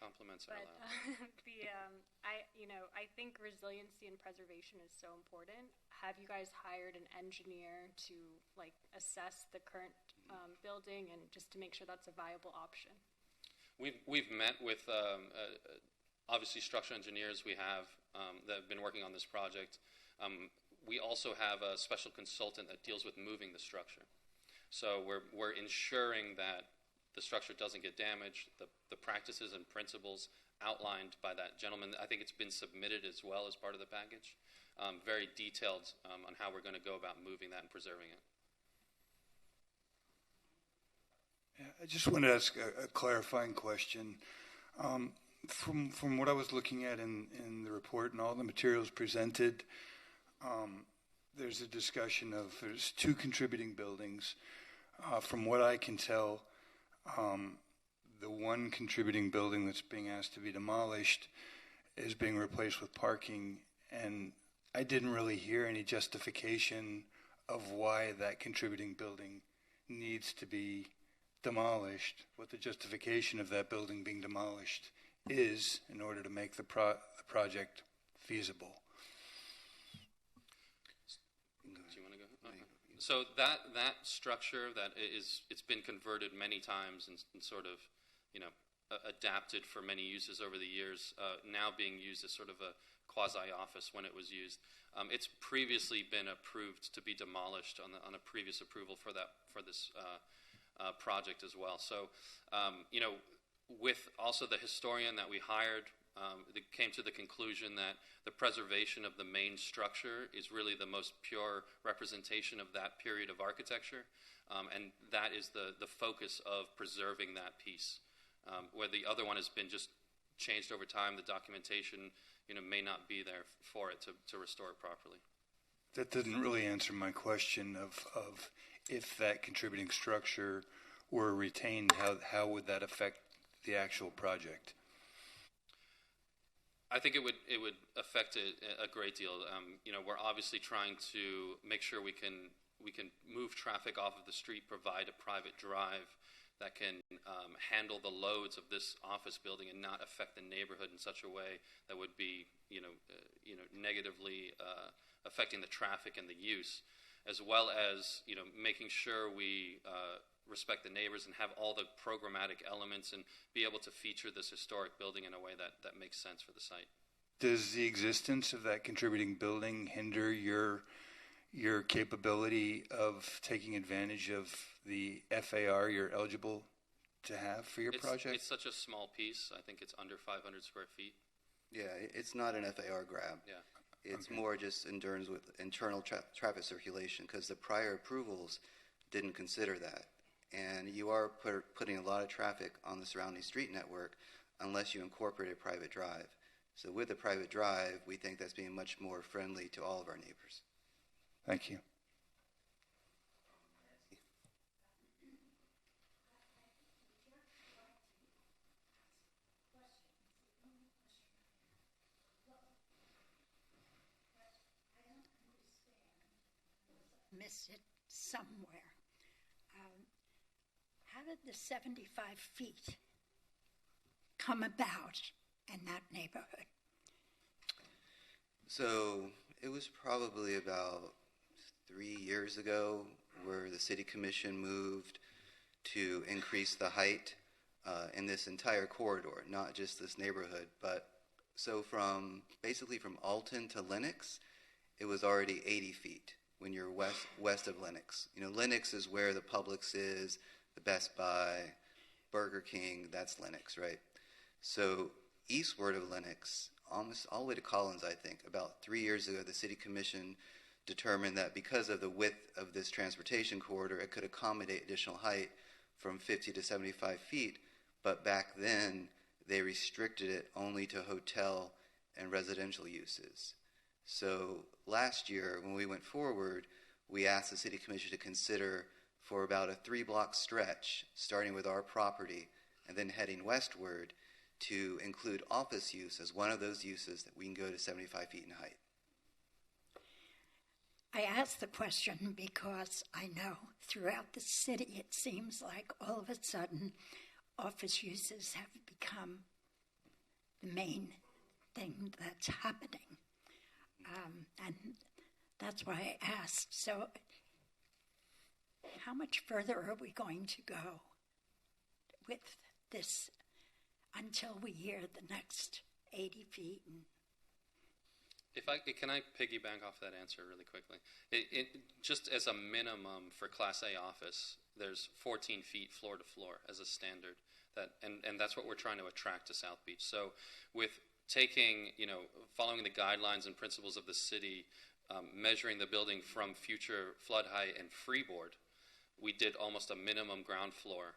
I: Compliments are allowed.
K: I think resiliency and preservation is so important. Have you guys hired an engineer to assess the current building and just to make sure that's a viable option?
I: We've met with obviously structural engineers we have that have been working on this project. We also have a special consultant that deals with moving the structure. So we're ensuring that the structure doesn't get damaged, the practices and principles outlined by that gentleman. I think it's been submitted as well as part of the package, very detailed on how we're going to go about moving that and preserving it.
D: Yeah, I just want to ask a clarifying question. From what I was looking at in the report and all the materials presented, there's a discussion of there's two contributing buildings. From what I can tell, the one contributing building that's being asked to be demolished is being replaced with parking, and I didn't really hear any justification of why that contributing building needs to be demolished, what the justification of that building being demolished is in order to make the project feasible.
I: So that structure it's been converted many times and sort of, adapted for many uses over the years, now being used as sort of a quasi-office when it was used. It's previously been approved to be demolished on a previous approval for this project as well. So, with also the historian that we hired, they came to the conclusion that the preservation of the main structure is really the most pure representation of that period of architecture, and that is the focus of preserving that piece. Where the other one has been just changed over time, the documentation may not be there for it to restore it properly.
D: That doesn't really answer my question of if that contributing structure were retained, how would that affect the actual project?
I: I think it would affect it a great deal. We're obviously trying to make sure we can move traffic off of the street, provide a private drive that can handle the loads of this office building and not affect the neighborhood in such a way that would be negatively affecting the traffic and the use, as well as making sure we respect the neighbors and have all the programmatic elements and be able to feature this historic building in a way that makes sense for the site.
D: Does the existence of that contributing building hinder your capability of taking advantage of the FAR you're eligible to have for your project?
I: It's such a small piece. I think it's under 500 square feet.
H: Yeah, it's not an FAR grab.
I: Yeah.
H: It's more just endurance with internal traffic circulation, because the prior approvals didn't consider that. And you are putting a lot of traffic on the surrounding street network unless you incorporate a private drive. So with the private drive, we think that's being much more friendly to all of our neighbors.
D: Thank you.
L: Miss it somewhere. How did the 75 feet come about in that neighborhood?
H: So it was probably about 3 years ago where the city commission moved to increase the height in this entire corridor, not just this neighborhood. But so basically from Alton to Lenox, it was already 80 feet when you're west of Lenox. Lenox is where the Publix is, the Best Buy, Burger King, that's Lenox, right? So eastward of Lenox, almost all the way to Collins, I think, about 3 years ago, the city commission determined that because of the width of this transportation corridor, it could accommodate additional height from 50 to 75 feet. But back then, they restricted it only to hotel and residential uses. So last year, when we went forward, we asked the city commission to consider for about a 3-block stretch, starting with our property and then heading westward, to include office use as one of those uses that we can go to 75 feet in height.
L: I asked the question because I know throughout the city it seems like all of a sudden office uses have become the main thing that's happening. And that's why I asked. So how much further are we going to go with this until we hear the next 80 feet?
I: Can I piggyback off that answer really quickly? Just as a minimum for Class A office, there's 14 feet floor to floor as a standard. And that's what we're trying to attract to South Beach. So with following the guidelines and principles of the city, measuring the building from future flood height and freeboard, we did almost a minimum ground floor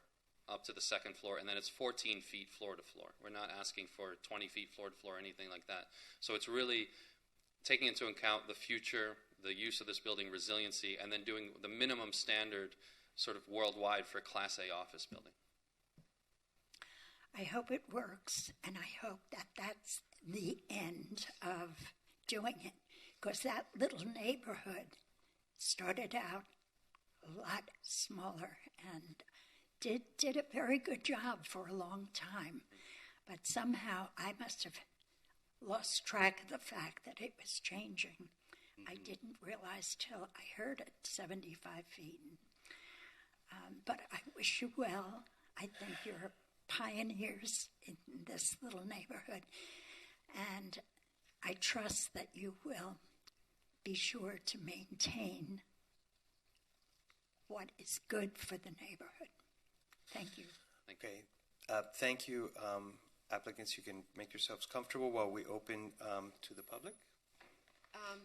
I: up to the second floor, and then it's 14 feet floor to floor. We're not asking for 20 feet floor to floor or anything like that. So it's really taking into account the future, the use of this building, resiliency, and then doing the minimum standard sort of worldwide for a Class A office building.
L: I hope it works, and I hope that that's the end of doing it, because that little neighborhood started out a lot smaller and did a very good job for a long time. But somehow I must have lost track of the fact that it was changing. I didn't realize till I heard it, 75 feet. But I wish you well. I think you're pioneers in this little neighborhood. And I trust that you will be sure to maintain what is good for the neighborhood. Thank you.
A: Okay. Thank you. Applicants, you can make yourselves comfortable while we open to the public.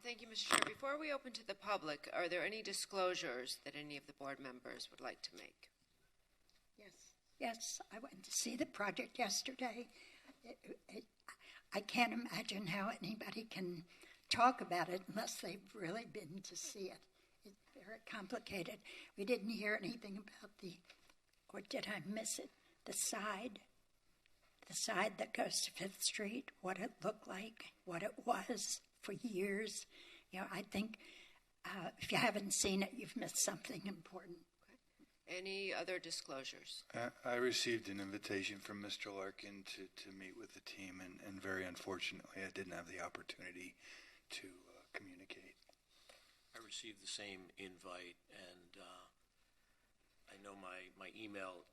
B: Thank you, Mr. Chair. Before we open to the public, are there any disclosures that any of the board members would like to make?
L: Yes, I went to see the project yesterday. I can't imagine how anybody can talk about it unless they've really been to see it. It's very complicated. We didn't hear anything about or did I miss it? The side that goes to Fifth Street, what it looked like, what it was for years. I think if you haven't seen it, you've missed something important.
B: Any other disclosures?
D: I received an invitation from Mr. Larkin to meet with the team, and very unfortunately, I didn't have the opportunity to communicate.
F: I received the same invite, and I know my email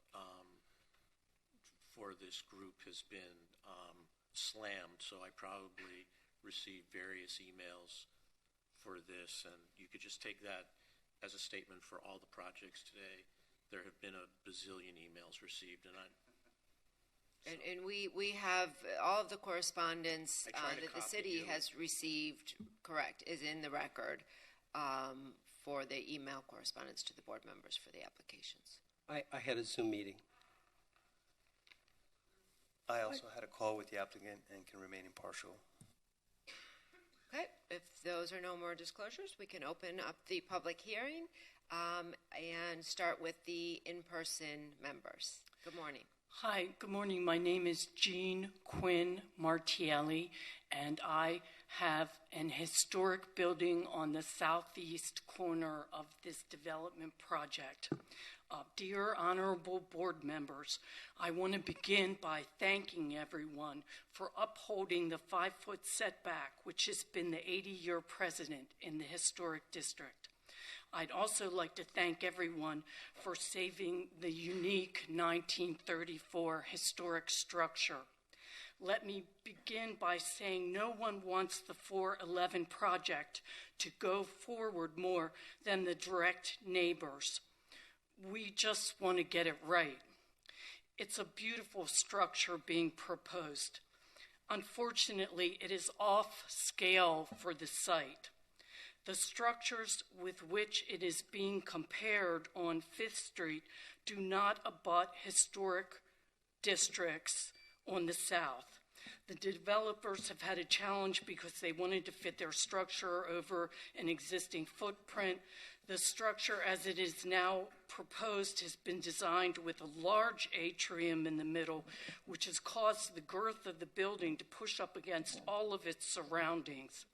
F: for this group has been slammed, so I probably received various emails for this, and you could just take that as a statement for all the projects today. There have been a bazillion emails received, and
B: we have all of the correspondence
F: I tried to
B: that the
F: copy
B: city
F: you.
B: has received, correct, is in the record for the email correspondence to the board members for the applications.
E: I had a Zoom meeting.
A: I also had a call with the applicant and can remain impartial.
B: Okay, if those are no more disclosures, we can open up the public hearing and start with the in-person members. Good morning.
M: Hi, good morning. My name is Jean Quinn Martielli, and I have an historic building on the southeast corner of this development project. Dear honorable board members, I want to begin by thanking everyone for upholding the 5-foot setback, which has been the 80-year precedent in the historic district. I'd also like to thank everyone for saving the unique 1934 historic structure. Let me begin by saying no one wants the 411 project to go forward more than the direct neighbors. We just want to get it right. It's a beautiful structure being proposed. Unfortunately, it is off scale for the site. The structures with which it is being compared on Fifth Street do not abut historic districts on the south. The developers have had a challenge because they wanted to fit their structure over an existing footprint. The structure as it is now proposed has been designed with a large atrium in the middle, which has caused the girth of the building to push up against all of its surroundings.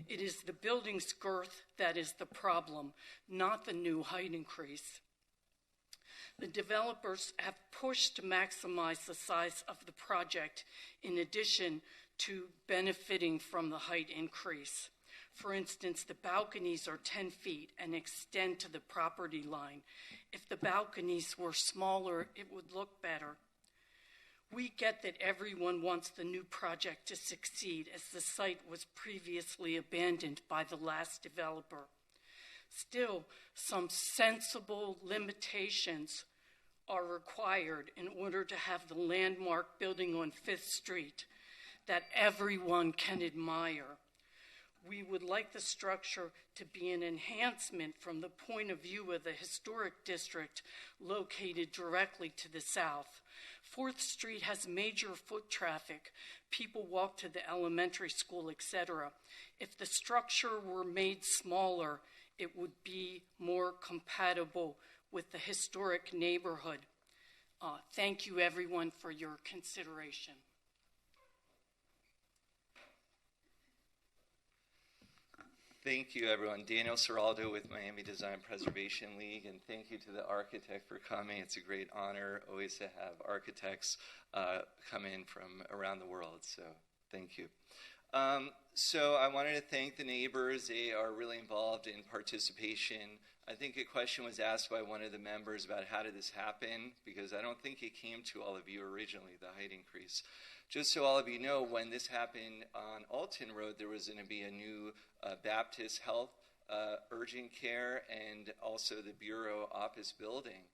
M: It is the building's girth that is the problem, not the new height increase. The developers have pushed to maximize the size of the project in addition to benefiting from the height increase. For instance, the balconies are 10 feet and extend to the property line. If the balconies were smaller, it would look better. We get that everyone wants the new project to succeed, as the site was previously abandoned by the last developer. Still, some sensible limitations are required in order to have the landmark building on Fifth Street that everyone can admire. We would like the structure to be an enhancement from the point of view of the historic district located directly to the south. 4th Street has major foot traffic. People walk to the elementary school, etc. If the structure were made smaller, it would be more compatible with the historic neighborhood. Thank you, everyone, for your consideration.
N: Thank you, everyone. Daniel Seraldo with Miami Design Preservation League, and thank you to the architect for coming. It's a great honor always to have architects come in from around the world, so thank you. So I wanted to thank the neighbors. They are really involved in participation. I think a question was asked by one of the members about how did this happen, because I don't think it came to all of you originally, the height increase. Just so all of you know, when this happened on Alton Road, there was going to be a new Baptist Health urgent care and also the Bureau office building.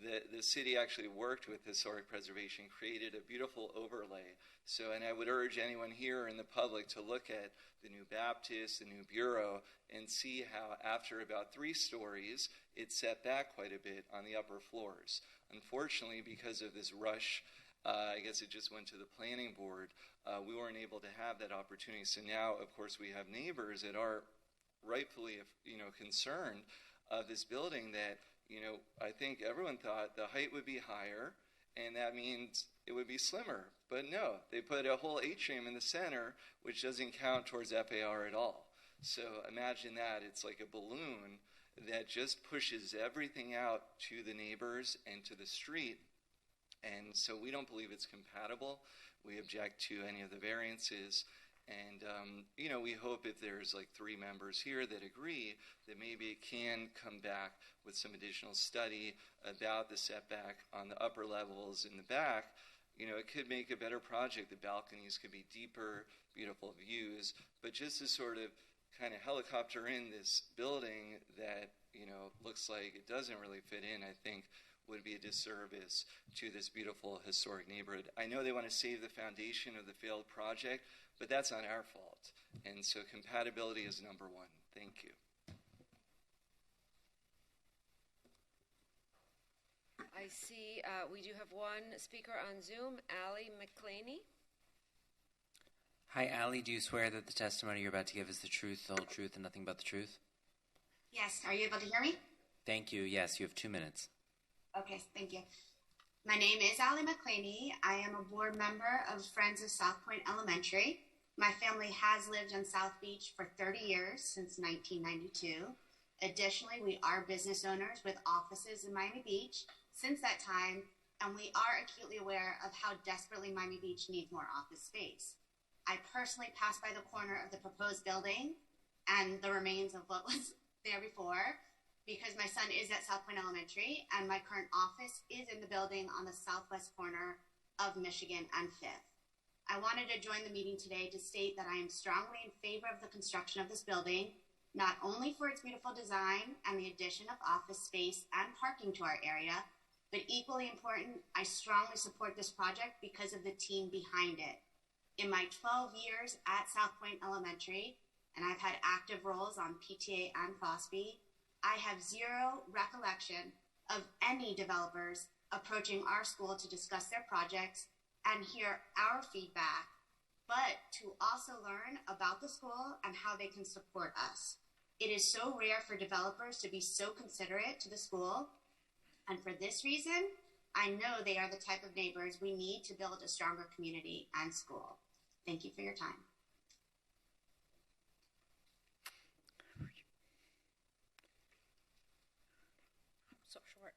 N: The city actually worked with Historic Preservation, created a beautiful overlay. So, and I would urge anyone here in the public to look at the new Baptist, the new Bureau, and see how after about 3 stories, it's set back quite a bit on the upper floors. Unfortunately, because of this rush I guess it just went to the planning board. We weren't able to have that opportunity. So now, of course, we have neighbors that are rightfully, concerned of this building that, I think everyone thought the height would be higher, and that means it would be slimmer. But no, they put a whole atrium in the center, which doesn't count towards FAR at all. So imagine that. It's like a balloon that just pushes everything out to the neighbors and to the street. And so we don't believe it's compatible. We object to any of the variances. And, we hope if there's like 3 members here that agree that maybe it can come back with some additional study about the setback on the upper levels in the back. It could make a better project. The balconies could be deeper, beautiful views. But just to sort of kind of helicopter in this building that, looks like it doesn't really fit in, I think would be a disservice to this beautiful historic neighborhood. I know they want to save the foundation of the failed project, but that's not our fault. And so compatibility is number 1. Thank you.
B: I see we do have one speaker on Zoom, Allie McClaney.
C: Hi, Allie. Do you swear that the testimony you're about to give is the truth, the whole truth, and nothing but the truth?
O: Yes. Are you able to hear me?
C: Thank you. Yes, you have 2 minutes.
O: Okay, thank you. My name is Allie McClaney. I am a board member of Friends of South Point Elementary. My family has lived on South Beach for 30 years, since 1992. Additionally, we are business owners with offices in Miami Beach since that time, and we are acutely aware of how desperately Miami Beach needs more office space. I personally passed by the corner of the proposed building and the remains of what was there before, because my son is at South Point Elementary and my current office is in the building on the southwest corner of Michigan and 5th. I wanted to join the meeting today to state that I am strongly in favor of the construction of this building, not only for its beautiful design and the addition of office space and parking to our area, but equally important, I strongly support this project because of the team behind it. In my 12 years at South Point Elementary, and I've had active roles on PTA and FOSB, I have zero recollection of any developers approaching our school to discuss their projects and hear our feedback, but to also learn about the school and how they can support us. It is so rare for developers to be so considerate to the school, and for this reason, I know they are the type of neighbors we need to build a stronger community and school. Thank you for your time.
P: So short.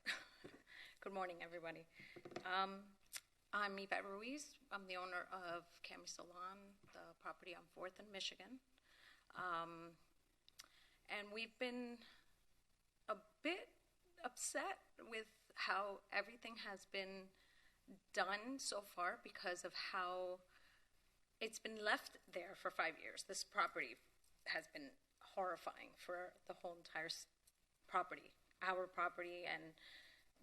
P: Good morning, everybody. I'm Yvette Ruiz. I'm the owner of Cami Salon, the property on 4th and Michigan. And we've been a bit upset with how everything has been done so far because of how it's been left there for 5 years. This property has been horrifying for the whole entire property, our property, and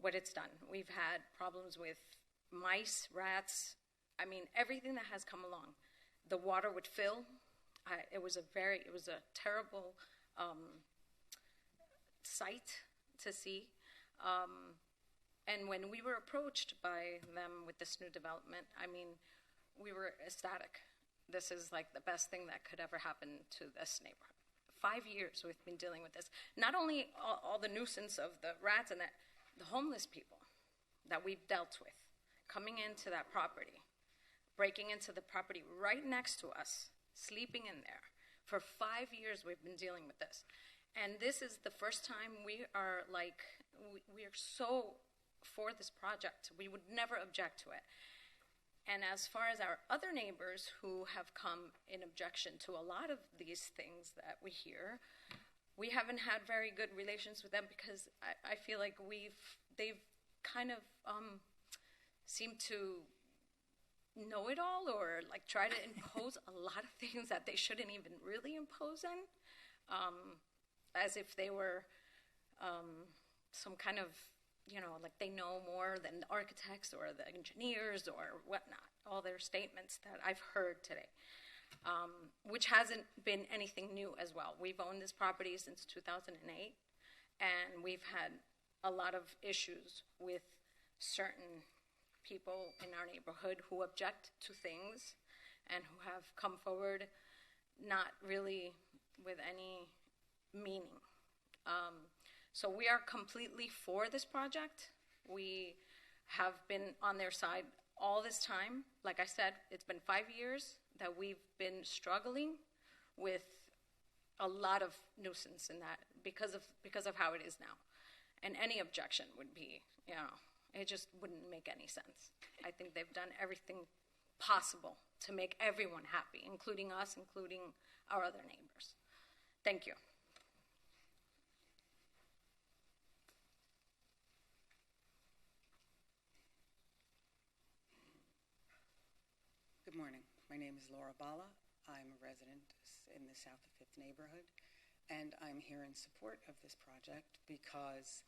P: what it's done. We've had problems with mice, rats, I mean, everything that has come along. The water would fill. It was a terrible sight to see. And when we were approached by them with this new development, I mean, we were ecstatic. This is like the best thing that could ever happen to this neighborhood. 5 years we've been dealing with this. Not only all the nuisance of the rats and the homeless people that we've dealt with coming into that property, breaking into the property right next to us, sleeping in there. For 5 years we've been dealing with this. And this is the first time we are so for this project. We would never object to it. And as far as our other neighbors who have come in objection to a lot of these things that we hear, we haven't had very good relations with them because I feel like they've kind of seemed to know it all, or like try to impose a lot of things that they shouldn't even really impose in, as if they were some kind of, like they know more than the architects or the engineers or whatnot, all their statements that I've heard today, which hasn't been anything new as well. We've owned this property since 2008, and we've had a lot of issues with certain people in our neighborhood who object to things and who have come forward not really with any meaning. So we are completely for this project. We have been on their side all this time. Like I said, it's been 5 years that we've been struggling with a lot of nuisance in that because of how it is now. And any objection would be, it just wouldn't make any sense. I think they've done everything possible to make everyone happy, including us, including our other neighbors. Thank you.
Q: Good morning. My name is Laura Bala. I'm a resident in the South of Fifth neighborhood, and I'm here in support of this project because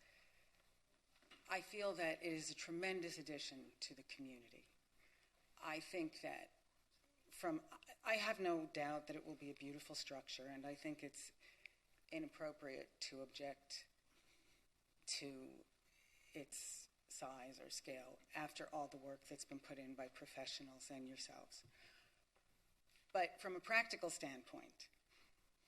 Q: I feel that it is a tremendous addition to the community. I think that I have no doubt that it will be a beautiful structure, and I think it's inappropriate to object to its size or scale after all the work that's been put in by professionals and yourselves. But from a practical standpoint,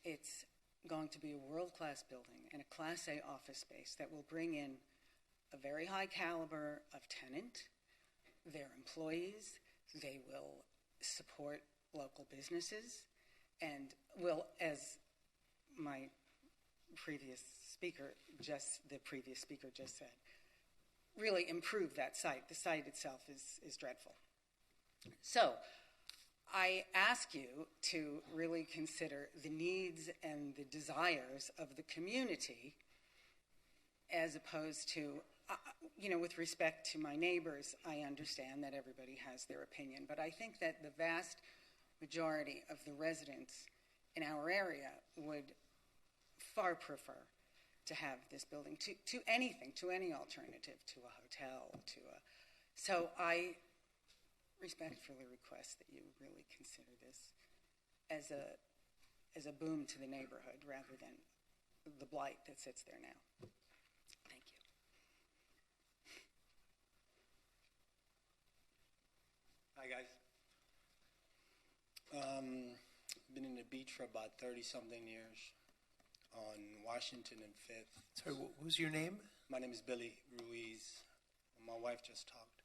Q: it's going to be a world-class building and a Class A office space that will bring in a very high caliber of tenant, their employees. They will support local businesses and will, as the previous speaker just said, really improve that site. The site itself is dreadful. So I ask you to really consider the needs and the desires of the community as opposed to, with respect to my neighbors, I understand that everybody has their opinion, but I think that the vast majority of the residents in our area would far prefer to have this building to anything, to any alternative, to a hotel, so I respectfully request that you really consider this as a boom to the neighborhood rather than the blight that sits there now. Thank you.
R: Hi guys. Been in the beach for about 30-something years on Washington and 5th.
A: Sorry, what was your name?
R: My name is Billy Ruiz. My wife just talked.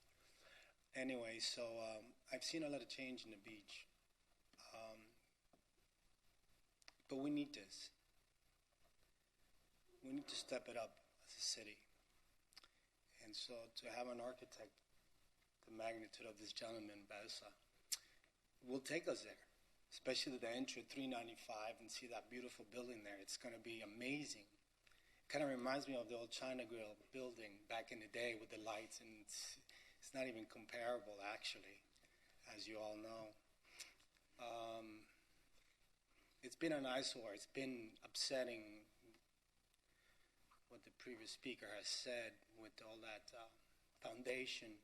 R: Anyway, so I've seen a lot of change in the beach. But we need this. We need to step it up as a city. And so to have an architect the magnitude of this gentleman, Besa, will take us there, especially to the entry at 395 and see that beautiful building there. It's going to be amazing. It kind of reminds me of the old China Grill building back in the day with the lights, and it's not even comparable, actually, as you all know. It's been an eyesore. It's been upsetting what the previous speaker has said with all that foundation,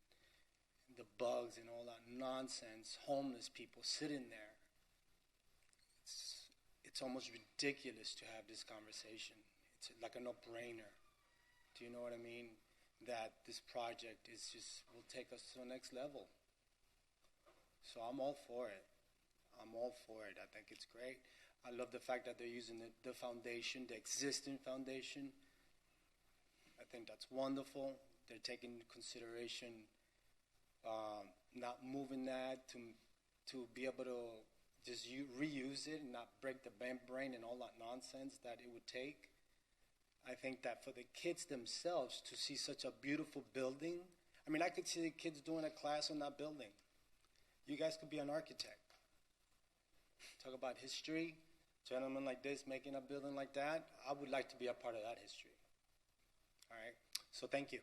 R: the bugs and all that nonsense, homeless people sitting there. It's almost ridiculous to have this conversation. It's like a no-brainer. Do you know what I mean? That this project will take us to the next level. So I'm all for it. I think it's great. I love the fact that they're using the foundation, the existing foundation. I think that's wonderful. They're taking into consideration not moving that to be able to just reuse it and not break the membrane and all that nonsense that it would take. I think that for the kids themselves to see such a beautiful building, I mean, I could see the kids doing a class on that building. You guys could be an architect. Talk about history, gentlemen like this making a building like that. I would like to be a part of that history. All right, so thank you.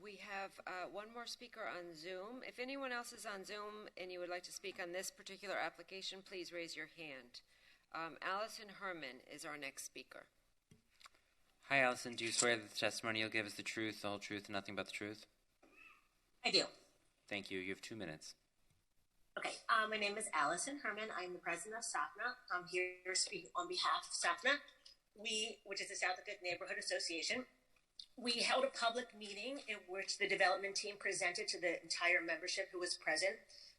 B: We have one more speaker on Zoom. If anyone else is on Zoom and you would like to speak on this particular application, please raise your hand. Allison Herman is our next speaker.
C: Hi, Allison. Do you swear that the testimony you'll give is the truth, the whole truth, and nothing but the truth?
S: I do.
C: Thank you. You have 2 minutes.
S: Okay. My name is Allison Herman. I'm the president of SAFNA. I'm here speaking on behalf of SAFNA, which is the South of Fifth Neighborhood Association. we held a public meeting in which the development team presented to the entire membership who was present.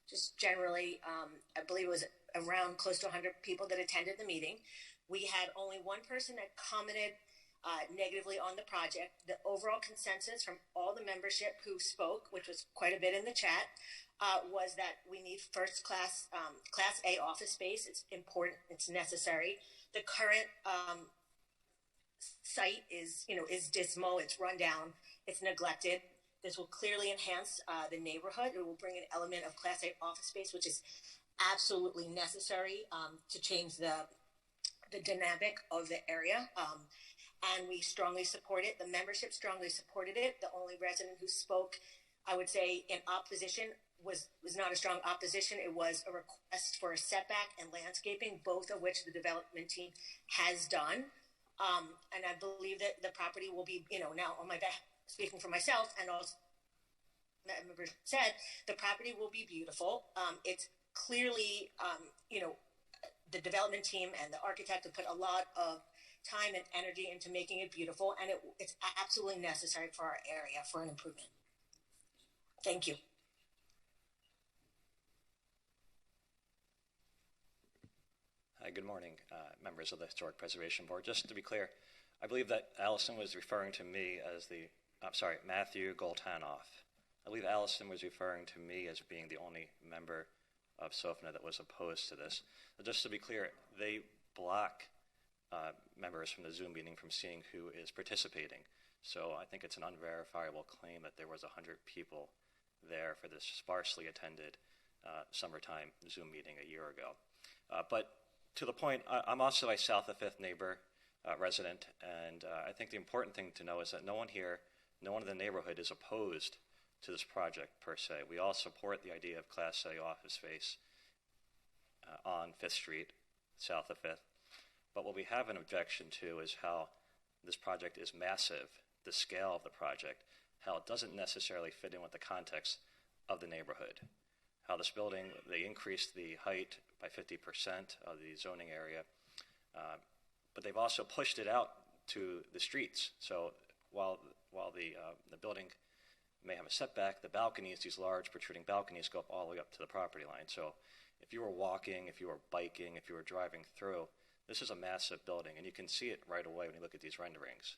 S: Just generally, I believe it was around close to 100 people that attended the meeting. We had only one person that commented negatively on the project. The overall consensus from all the membership who spoke, which was quite a bit in the chat, was that we need first class A office space. It's important. It's necessary. The current site is dismal. It's run down. It's neglected. This will clearly enhance the neighborhood. It will bring an element of Class A office space, which is absolutely necessary to change the dynamic of the area. And we strongly support it. The membership strongly supported it. The only resident who spoke, I would say, in opposition was not a strong opposition. It was a request for a setback and landscaping, both of which the development team has done. And I believe that the property will be, now on my back, speaking for myself and also that members said, the property will be beautiful. It's clearly, the development team and the architect have put a lot of time and energy into making it beautiful, and it's absolutely necessary for our area for an improvement. Thank you.
T: Hi, good morning, members of the Historic Preservation Board. Just to be clear, I believe that Allison was referring to me as Matthew Goltanoff. I believe Allison was referring to me as being the only member of SOFNA that was opposed to this. But just to be clear, they block members from the Zoom meeting from seeing who is participating. So I think it's an unverifiable claim that there was 100 people there for this sparsely attended summertime Zoom meeting a year ago. But to the point, I'm also a South of Fifth neighbor resident, and I think the important thing to know is that no one in the neighborhood is opposed to this project per se. We all support the idea of Class A office space on 5th Street, south of 5th. But what we have an objection to is how this project is massive, the scale of the project, how it doesn't necessarily fit in with the context of the neighborhood. How this building, they increased the height by 50% of the zoning area, but they've also pushed it out to the streets. So while the building may have a setback, the balconies, these large protruding balconies, go up all the way up to the property line. So if you were walking, if you were biking, if you were driving through, this is a massive building, and you can see it right away when you look at these renderings.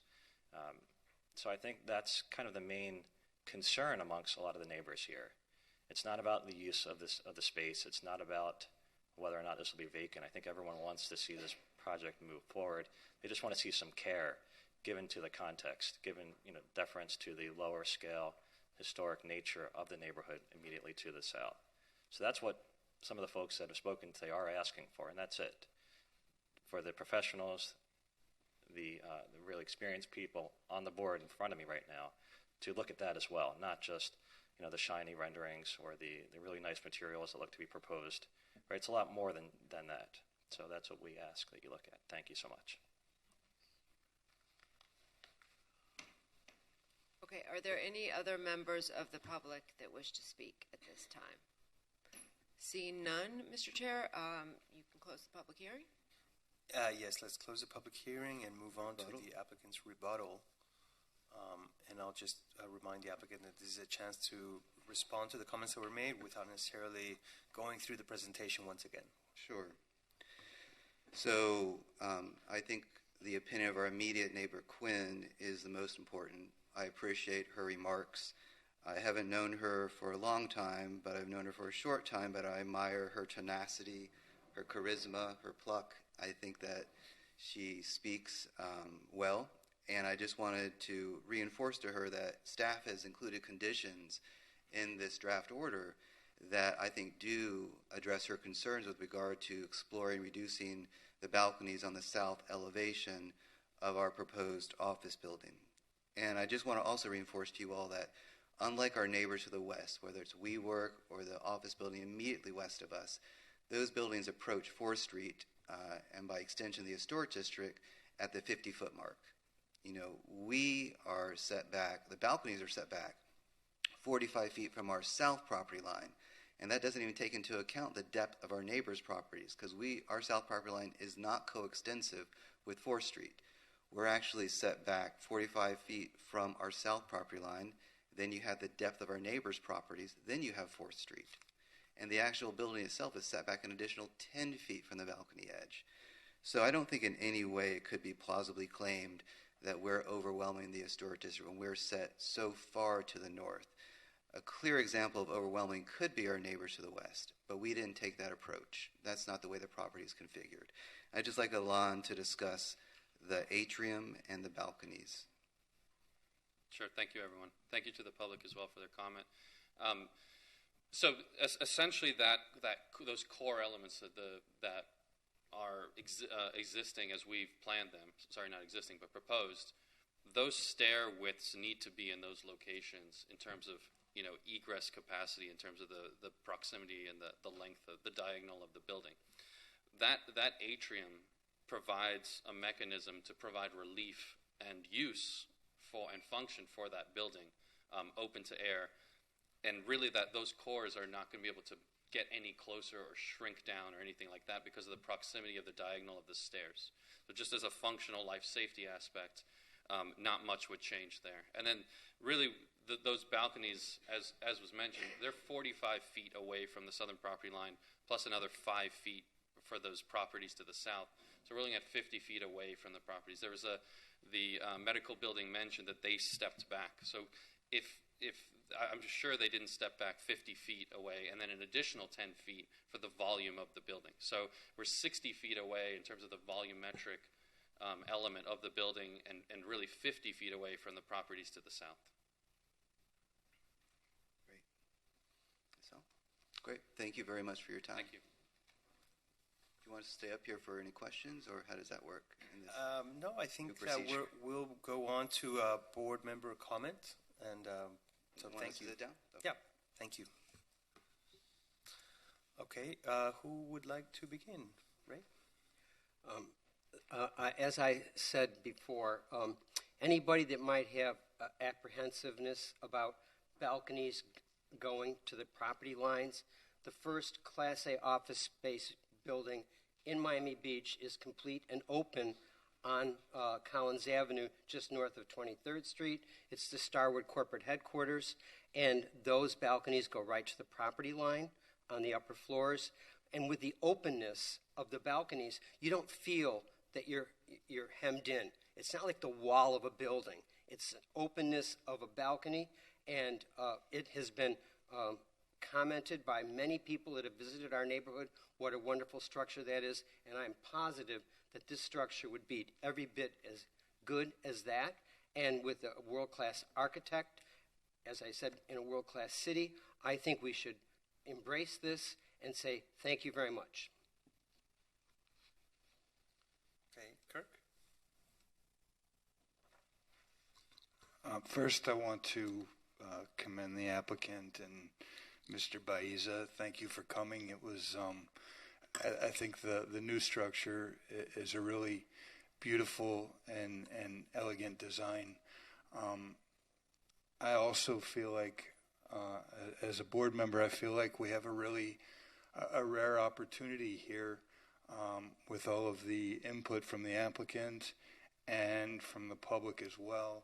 T: So I think that's kind of the main concern amongst a lot of the neighbors here. It's not about the use of the space. It's not about whether or not this will be vacant. I think everyone wants to see this project move forward. They just want to see some care given to the context, given deference to the lower scale historic nature of the neighborhood immediately to the south. So that's what some of the folks that have spoken today are asking for, and that's it. For the professionals, the really experienced people on the board in front of me right now, to look at that as well, not just the shiny renderings or the really nice materials that look to be proposed. Right? It's a lot more than that. So that's what we ask that you look at. Thank you so much.
B: Okay, are there any other members of the public that wish to speak at this time? Seeing none, Mr. Chair, you can close the public hearing.
A: Yes, let's close the public hearing and move on to the applicant's rebuttal. And I'll just remind the applicant that this is a chance to respond to the comments that were made without necessarily going through the presentation once again.
H: Sure. So I think the opinion of our immediate neighbor, Quinn, is the most important. I appreciate her remarks. I haven't known her for a long time, but I've known her for a short time, but I admire her tenacity, her charisma, her pluck. I think that she speaks well, and I just wanted to reinforce to her that staff has included conditions in this draft order that I think do address her concerns with regard to exploring reducing the balconies on the south elevation of our proposed office building. And I just want to also reinforce to you all that unlike our neighbors to the west, whether it's WeWork or the office building immediately west of us, those buildings approach 4th Street and by extension the historic district at the 50-foot mark. We are set back, the balconies are set back 45 feet from our south property line. And that doesn't even take into account the depth of our neighbors' properties because our south property line is not coextensive with 4th Street. we're actually set back 45 feet from our south property line. Then you have the depth of our neighbors' properties. Then you have 4th Street. And the actual building itself is set back an additional 10 feet from the balcony edge. So I don't think in any way it could be plausibly claimed that we're overwhelming the historic district when we're set so far to the north. A clear example of overwhelming could be our neighbors to the west, but we didn't take that approach. That's not the way the property is configured. I'd just like Alon to discuss the atrium and the balconies.
I: Sure. Thank you, everyone. Thank you to the public as well for their comment. So essentially, those core elements that are existing as we've planned them. Sorry, not existing, but proposed. Those stair widths need to be in those locations in terms of egress capacity, in terms of the proximity and the length of the diagonal of the building. That atrium provides a mechanism to provide relief and use for and function for that building, open to air, and really that those cores are not going to be able to get any closer or shrink down or anything like that because of the proximity of the diagonal of the stairs. So just as a functional life safety aspect, not much would change there. And then really those balconies, as was mentioned, they're 45 feet away from the southern property line, plus another 5 feet for those properties to the south. So we're looking at 50 feet away from the properties. There was the medical building mentioned that they stepped back. So if I'm sure they didn't step back 50 feet away and then an additional 10 feet for the volume of the building. So we're 60 feet away in terms of the volumetric element of the building and really 50 feet away from the properties to the south.
H: Great. So, great. Thank you very much for your time.
I: Thank you.
H: Do you want us to stay up here for any questions, or how does that work?
A: No, I think we'll go on to board member comment. And so thank you.
H: Sit down? Okay.
A: Yeah, thank you. Okay, who would like to begin? Ray?
E: As I said before, anybody that might have apprehensiveness about balconies going to the property lines, the first Class A office space building in Miami Beach is complete and open on Collins Avenue, just north of 23rd Street. It's the Starwood corporate headquarters, and those balconies go right to the property line on the upper floors. And with the openness of the balconies, you don't feel that you're hemmed in. It's not like the wall of a building. It's an openness of a balcony, and it has been commented by many people that have visited our neighborhood what a wonderful structure that is, and I'm positive that this structure would be every bit as good as that. And with a world-class architect, as I said, in a world-class city, I think we should embrace this and say thank you very much.
A: Okay, Kirk?
D: First, I want to commend the applicant and Mr. Baiza. Thank you for coming. It was, I think the new structure is a really beautiful and elegant design. I also feel like, as a board member, I feel like we have a rare opportunity here with all of the input from the applicant and from the public as well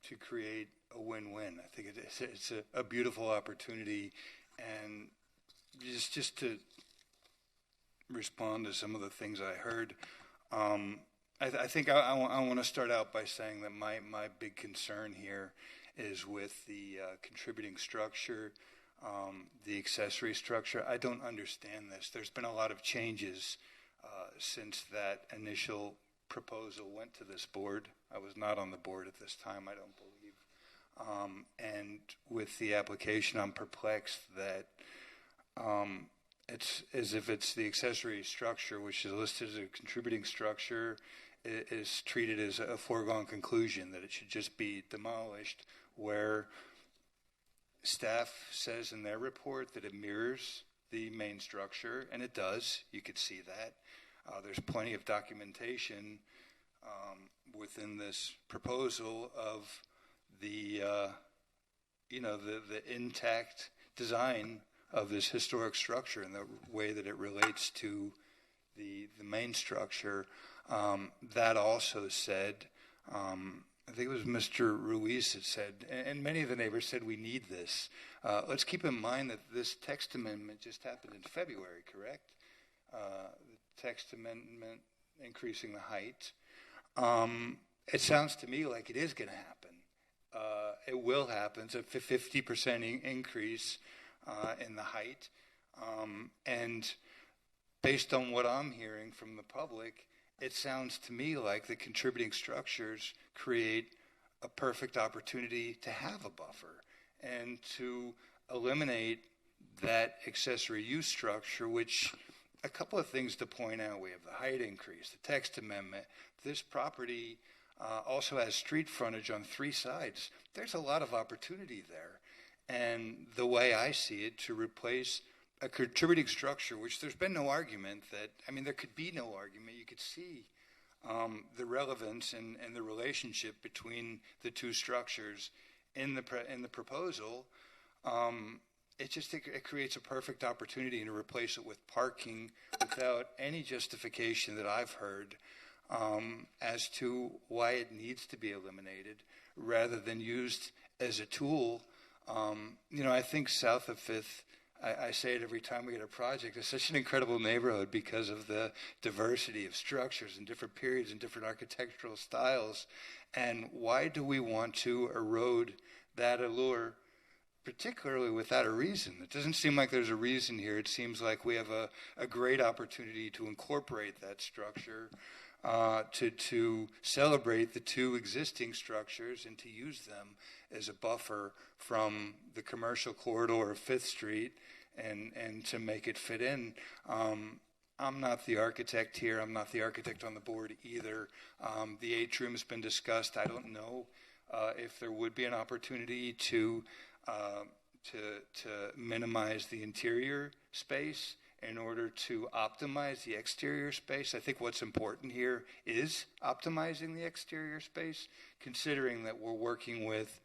D: to create a win-win. I think it's a beautiful opportunity, and just to respond to some of the things I heard, I think I want to start out by saying that my big concern here is with the contributing structure, the accessory structure. I don't understand this. There's been a lot of changes since that initial proposal went to this board. I was not on the board at this time, I don't believe. And with the application, I'm perplexed that it's as if it's the accessory structure, which is listed as a contributing structure, is treated as a foregone conclusion, that it should just be demolished, where staff says in their report that it mirrors the main structure, and it does. You could see that. There's plenty of documentation within this proposal of the intact design of this historic structure and the way that it relates to the main structure. That also said, I think it was Mr. Ruiz that said, and many of the neighbors said, we need this. Let's keep in mind that this text amendment just happened in February, correct? The text amendment increasing the height. It sounds to me like it is going to happen. It will happen. It's a 50% increase in the height. And based on what I'm hearing from the public, it sounds to me like the contributing structures create a perfect opportunity to have a buffer and to eliminate that accessory use structure, which a couple of things to point out. We have the height increase, the text amendment. This property also has street frontage on 3 sides. There's a lot of opportunity there. And the way I see it, to replace a contributing structure, which there's been no argument that, I mean, there could be no argument. You could see the relevance and the relationship between the two structures in the proposal. It creates a perfect opportunity to replace it with parking without any justification that I've heard as to why it needs to be eliminated rather than used as a tool. I think south of 5th, I say it every time we get a project, it's such an incredible neighborhood because of the diversity of structures and different periods and different architectural styles. And why do we want to erode that allure, particularly without a reason? It doesn't seem like there's a reason here. It seems like we have a great opportunity to incorporate that structure, to celebrate the 2 existing structures and to use them as a buffer from the commercial corridor of 5th Street and to make it fit in. I'm not the architect here. I'm not the architect on the board either. The atrium has been discussed. I don't know if there would be an opportunity to minimize the interior space in order to optimize the exterior space. I think what's important here is optimizing the exterior space, considering that we're working with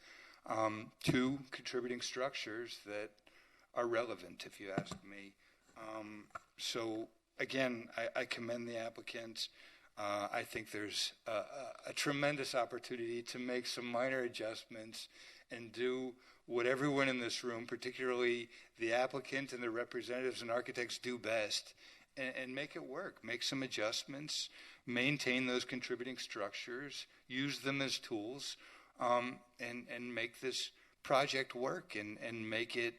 D: 2 contributing structures that are relevant, if you ask me. So again, I commend the applicants. I think there's a tremendous opportunity to make some minor adjustments and do what everyone in this room, particularly the applicant and the representatives and architects, do best, and make it work. Make some adjustments, maintain those contributing structures, use them as tools, and make this project work and make it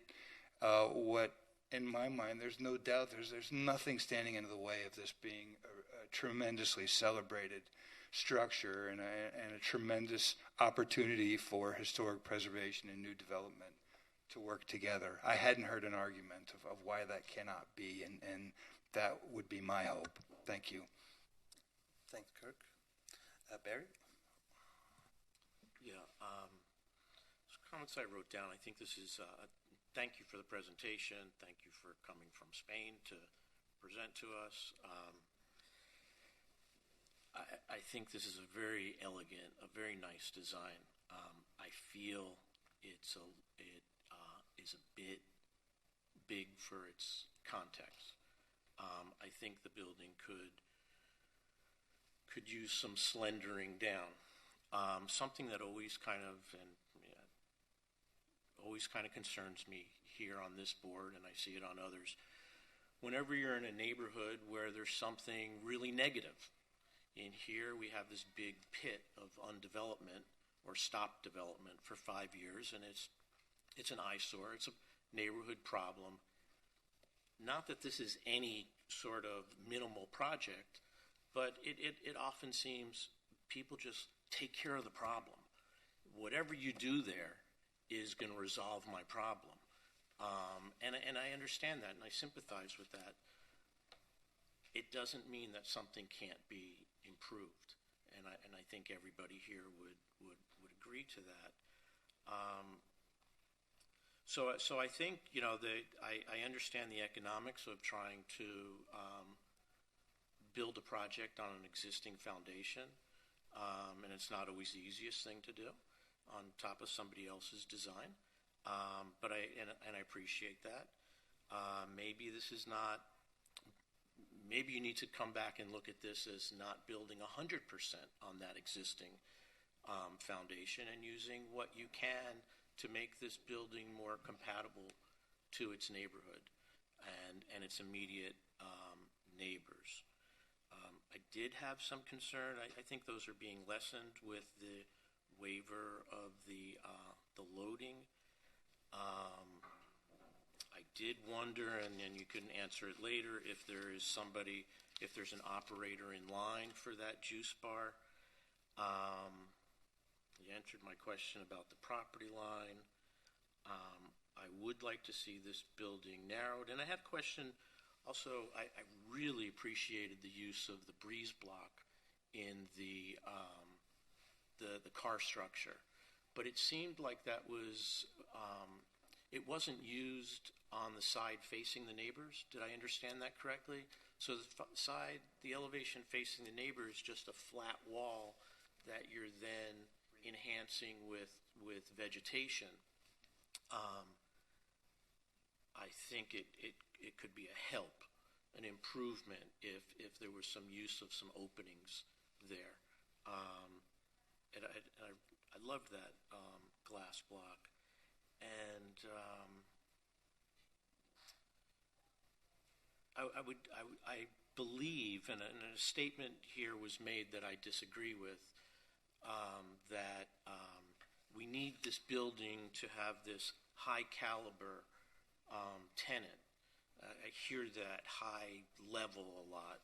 D: what, in my mind, there's no doubt, there's nothing standing in the way of this being a tremendously celebrated structure and a tremendous opportunity for historic preservation and new development to work together. I hadn't heard an argument of why that cannot be, and that would be my hope. Thank you.
A: Thanks, Kirk. Barry?
F: Yeah, comments I wrote down. I think this is, thank you for the presentation. Thank you for coming from Spain to present to us. I think this is a very elegant, a very nice design. I feel it is a bit big for its context. I think the building could use some slendering down. Something that always kind of concerns me here on this board, and I see it on others. Whenever you're in a neighborhood where there's something really negative, in here we have this big pit of undevelopment or stop development for 5 years, and it's an eyesore. It's a neighborhood problem. Not that this is any sort of minimal project, but it often seems people just take care of the problem. Whatever you do there is going to resolve my problem. And I understand that, and I sympathize with that. It doesn't mean that something can't be improved, and I think everybody here would agree to that. So I think, I understand the economics of trying to build a project on an existing foundation, and it's not always the easiest thing to do on top of somebody else's design. But I appreciate that. Maybe maybe you need to come back and look at this as not building 100% on that existing foundation and using what you can to make this building more compatible to its neighborhood and its immediate neighbors. I did have some concern. I think those are being lessened with the waiver of the loading. I did wonder, and you can answer it later, if there is somebody, if there's an operator in line for that juice bar. You answered my question about the property line. I would like to see this building narrowed. And I had a question also. I really appreciated the use of the breeze block in the car structure. But it seemed like that was, it wasn't used on the side facing the neighbors. Did I understand that correctly? So the elevation facing the neighbor is just a flat wall that you're then enhancing with vegetation. I think it could be a help, an improvement if there was some use of some openings there. And I loved that glass block. And I believe, and a statement here was made that I disagree with, that we need this building to have this high caliber tenant. I hear that high level a lot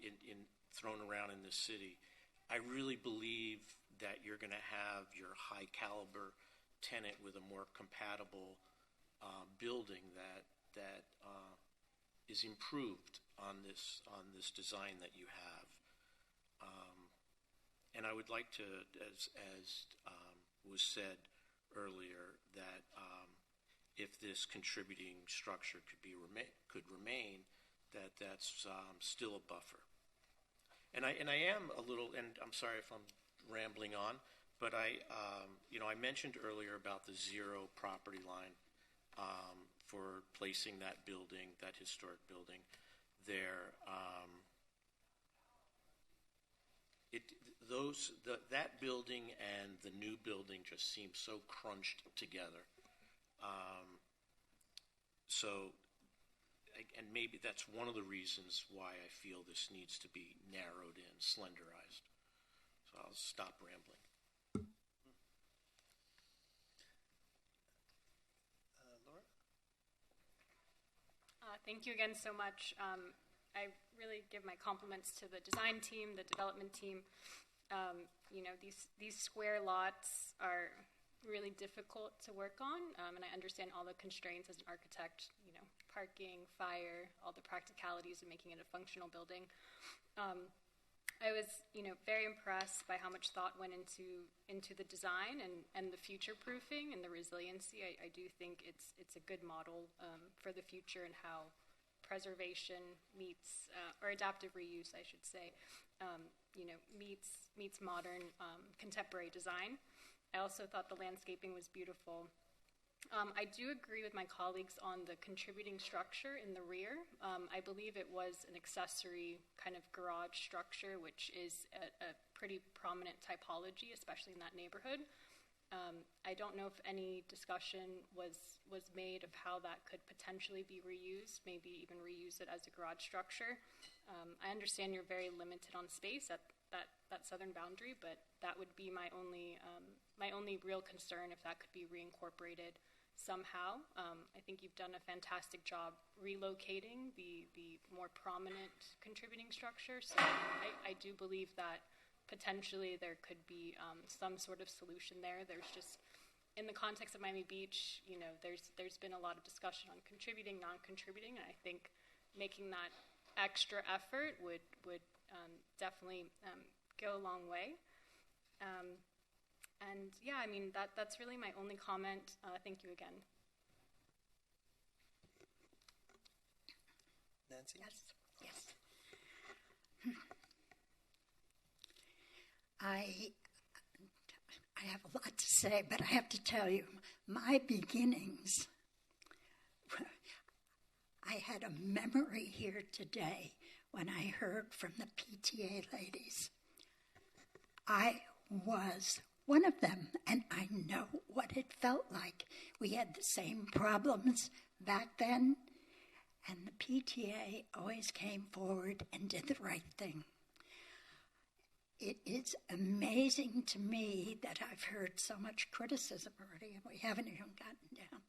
F: in thrown around in this city. I really believe that you're going to have your high caliber tenant with a more compatible building that is improved on this design that you have. And I would like to, as was said earlier, that if this contributing structure could remain, that's still a buffer. And I am a little, and I'm sorry if I'm rambling on, but I mentioned earlier about the zero property line for placing that building, that historic building there. That building and the new building just seem so crunched together. And maybe that's one of the reasons why I feel this needs to be narrowed in, slenderized. So I'll stop rambling.
A: Laura?
K: Thank you again so much. I really give my compliments to the design team, the development team. These square lots are really difficult to work on, and I understand all the constraints as an architect, parking, fire, all the practicalities of making it a functional building. I was, very impressed by how much thought went into the design and the future proofing and the resiliency. I do think it's a good model for the future and how preservation meets, or adaptive reuse, I should say, meets modern contemporary design. I also thought the landscaping was beautiful. I do agree with my colleagues on the contributing structure in the rear. I believe it was an accessory kind of garage structure, which is a pretty prominent typology, especially in that neighborhood. I don't know if any discussion was made of how that could potentially be reused, maybe even reuse it as a garage structure. I understand you're very limited on space at that southern boundary, but that would be my only real concern if that could be reincorporated somehow. I think you've done a fantastic job relocating the more prominent contributing structure, so I do believe that potentially there could be some sort of solution there. There's just, in the context of Miami Beach, there's been a lot of discussion on contributing, non-contributing, and I think making that extra effort would definitely go a long way. And yeah, I mean, that's really my only comment. Thank you again.
A: Nancy?
L: Yes. I have a lot to say, but I have to tell you, my beginnings, I I had a memory here today when I heard from the PTA ladies. I was one of them, and I know what it felt like. We had the same problems back then, and the PTA always came forward and did the right thing. It is amazing to me that I've heard so much criticism already, and we haven't even gotten down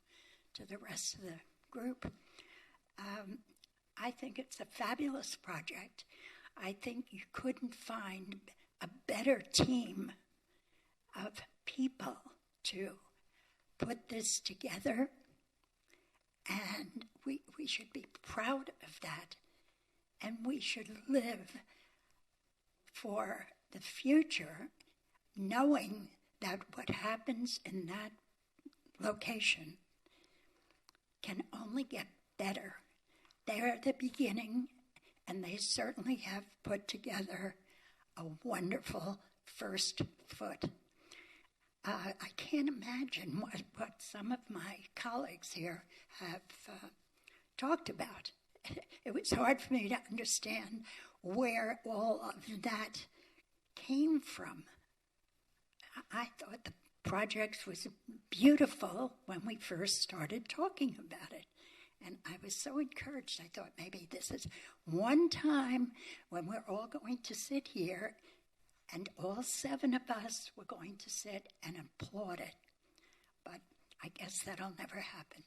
L: to the rest of the group. I think it's a fabulous project. I think you couldn't find a better team of people to put this together, and we should be proud of that, and we should live for the future knowing that what happens in that location can only get better. They're at the beginning, and they certainly have put together a wonderful first foot. I can't imagine what some of my colleagues here have talked about. It was hard for me to understand where all of that came from. I thought the project was beautiful when we first started talking about it. And I was so encouraged. I thought maybe this is one time when we're all going to sit here and all 7 of us were going to sit and applaud it. But I guess that'll never happen.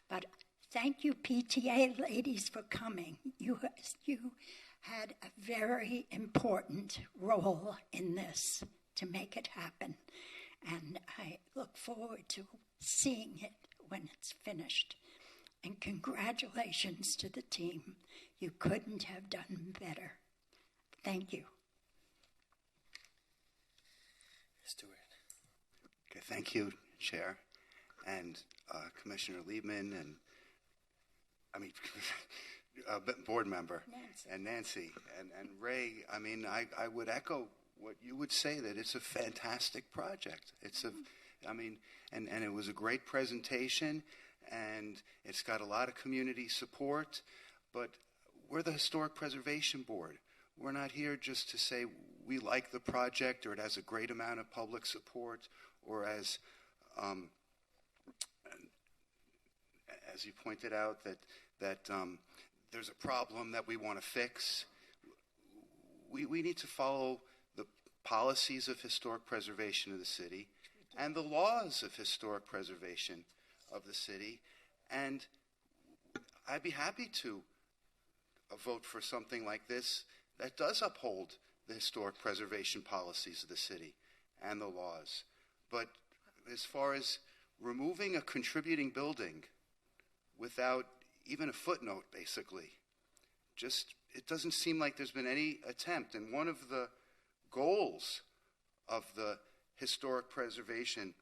L: But thank you, PTA ladies, for coming. You had a very important role in this to make it happen. And I look forward to seeing it when it's finished. And congratulations to the team. You couldn't have done better. Thank you.
A: Stuart.
G: Okay, thank you, Chair, and Commissioner Liebman, and board member,
L: Nancy.
G: and Nancy, and Ray. I mean, I would echo what you would say, that it's a fantastic project. And it was a great presentation, and it's got a lot of community support, but we're the Historic Preservation Board. We're not here just to say we like the project or it has a great amount of public support, or as you pointed out, that there's a problem that we want to fix. We need to follow the policies of historic preservation of the city and the laws of historic preservation of the city, and I'd be happy to vote for something like this that does uphold the historic preservation policies of the city and the laws. But as far as removing a contributing building without even a footnote, basically, it doesn't seem like there's been any attempt. And one of the goals of the historic preservation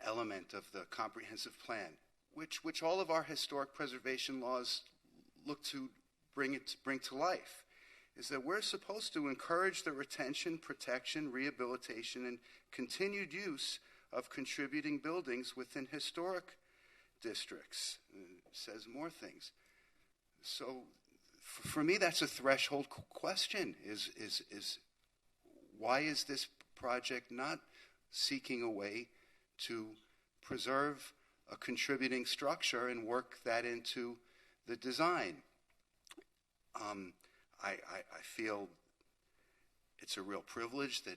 G: element of the comprehensive plan, which all of our historic preservation laws look to bring to life, is that we're supposed to encourage the retention, protection, rehabilitation, and continued use of contributing buildings within historic districts. It says more things. So for me, that's a threshold question, is why is this project not seeking a way to preserve a contributing structure and work that into the design? I feel it's a real privilege that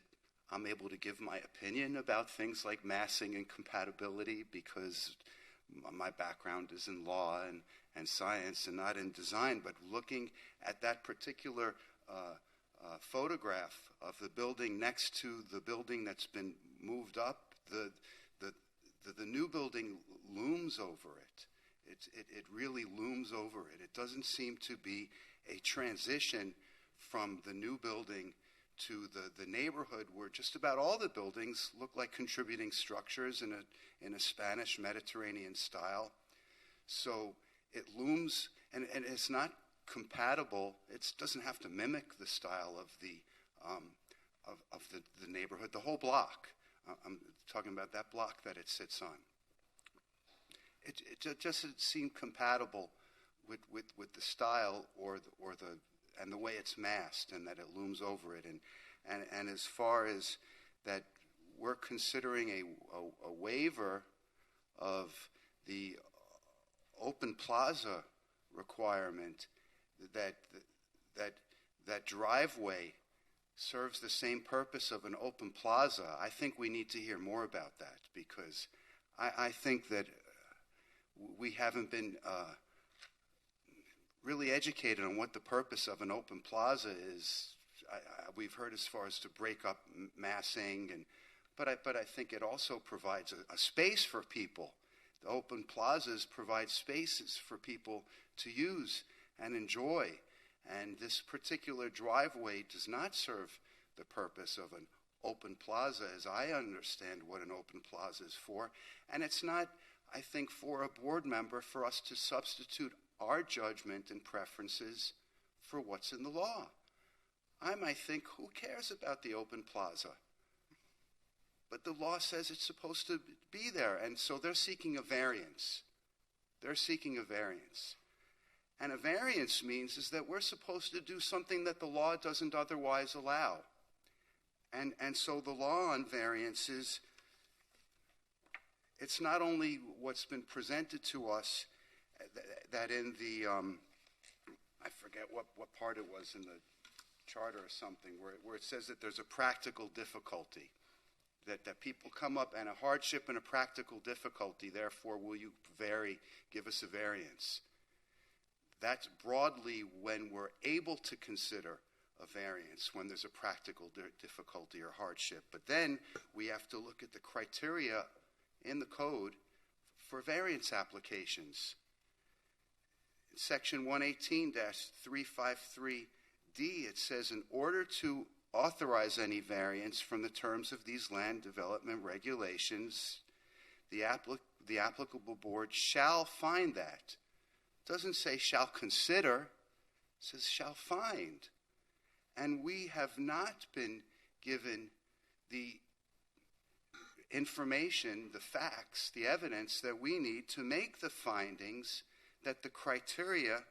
G: I'm able to give my opinion about things like massing and compatibility, because my background is in law and science and not in design. But looking at that particular photograph of the building next to the building that's been moved up, the new building looms over it. It really looms over it. It doesn't seem to be a transition from the new building to the neighborhood, where just about all the buildings look like contributing structures in a Spanish Mediterranean style. So it looms, and it's not compatible. It doesn't have to mimic the style of the neighborhood, the whole block. I'm talking about that block that it sits on. it just doesn't seem compatible with the style and the way it's masked and that it looms over it. And as far as that, we're considering a waiver of the open plaza requirement, that driveway serves the same purpose of an open plaza. I think we need to hear more about that, because I think that we haven't been really educated on what the purpose of an open plaza is. We've heard as far as to break up massing, but I think it also provides a space for people. The open plazas provide spaces for people to use and enjoy. And this particular driveway does not serve the purpose of an open plaza, as I understand what an open plaza is for. And it's not, I think, for a board member for us to substitute our judgment and preferences for what's in the law. I might think, who cares about the open plaza? But the law says it's supposed to be there, and so they're seeking a variance. They're seeking a variance. And a variance means is that we're supposed to do something that the law doesn't otherwise allow. And so the law on variances, it's not only what's been presented to us that in the, I forget what part it was in the charter or something, where it says that there's a practical difficulty. That people come up and a hardship and a practical difficulty, therefore will you give us a variance. That's broadly when we're able to consider a variance, when there's a practical difficulty or hardship. But then we have to look at the criteria in the code for variance applications. In section 118-353D, it says, in order to authorize any variance from the terms of these land development regulations, the applicable board shall find that. It doesn't say shall consider, it says shall find. And we have not been given the information, the facts, the evidence that we need to make the findings that the criteria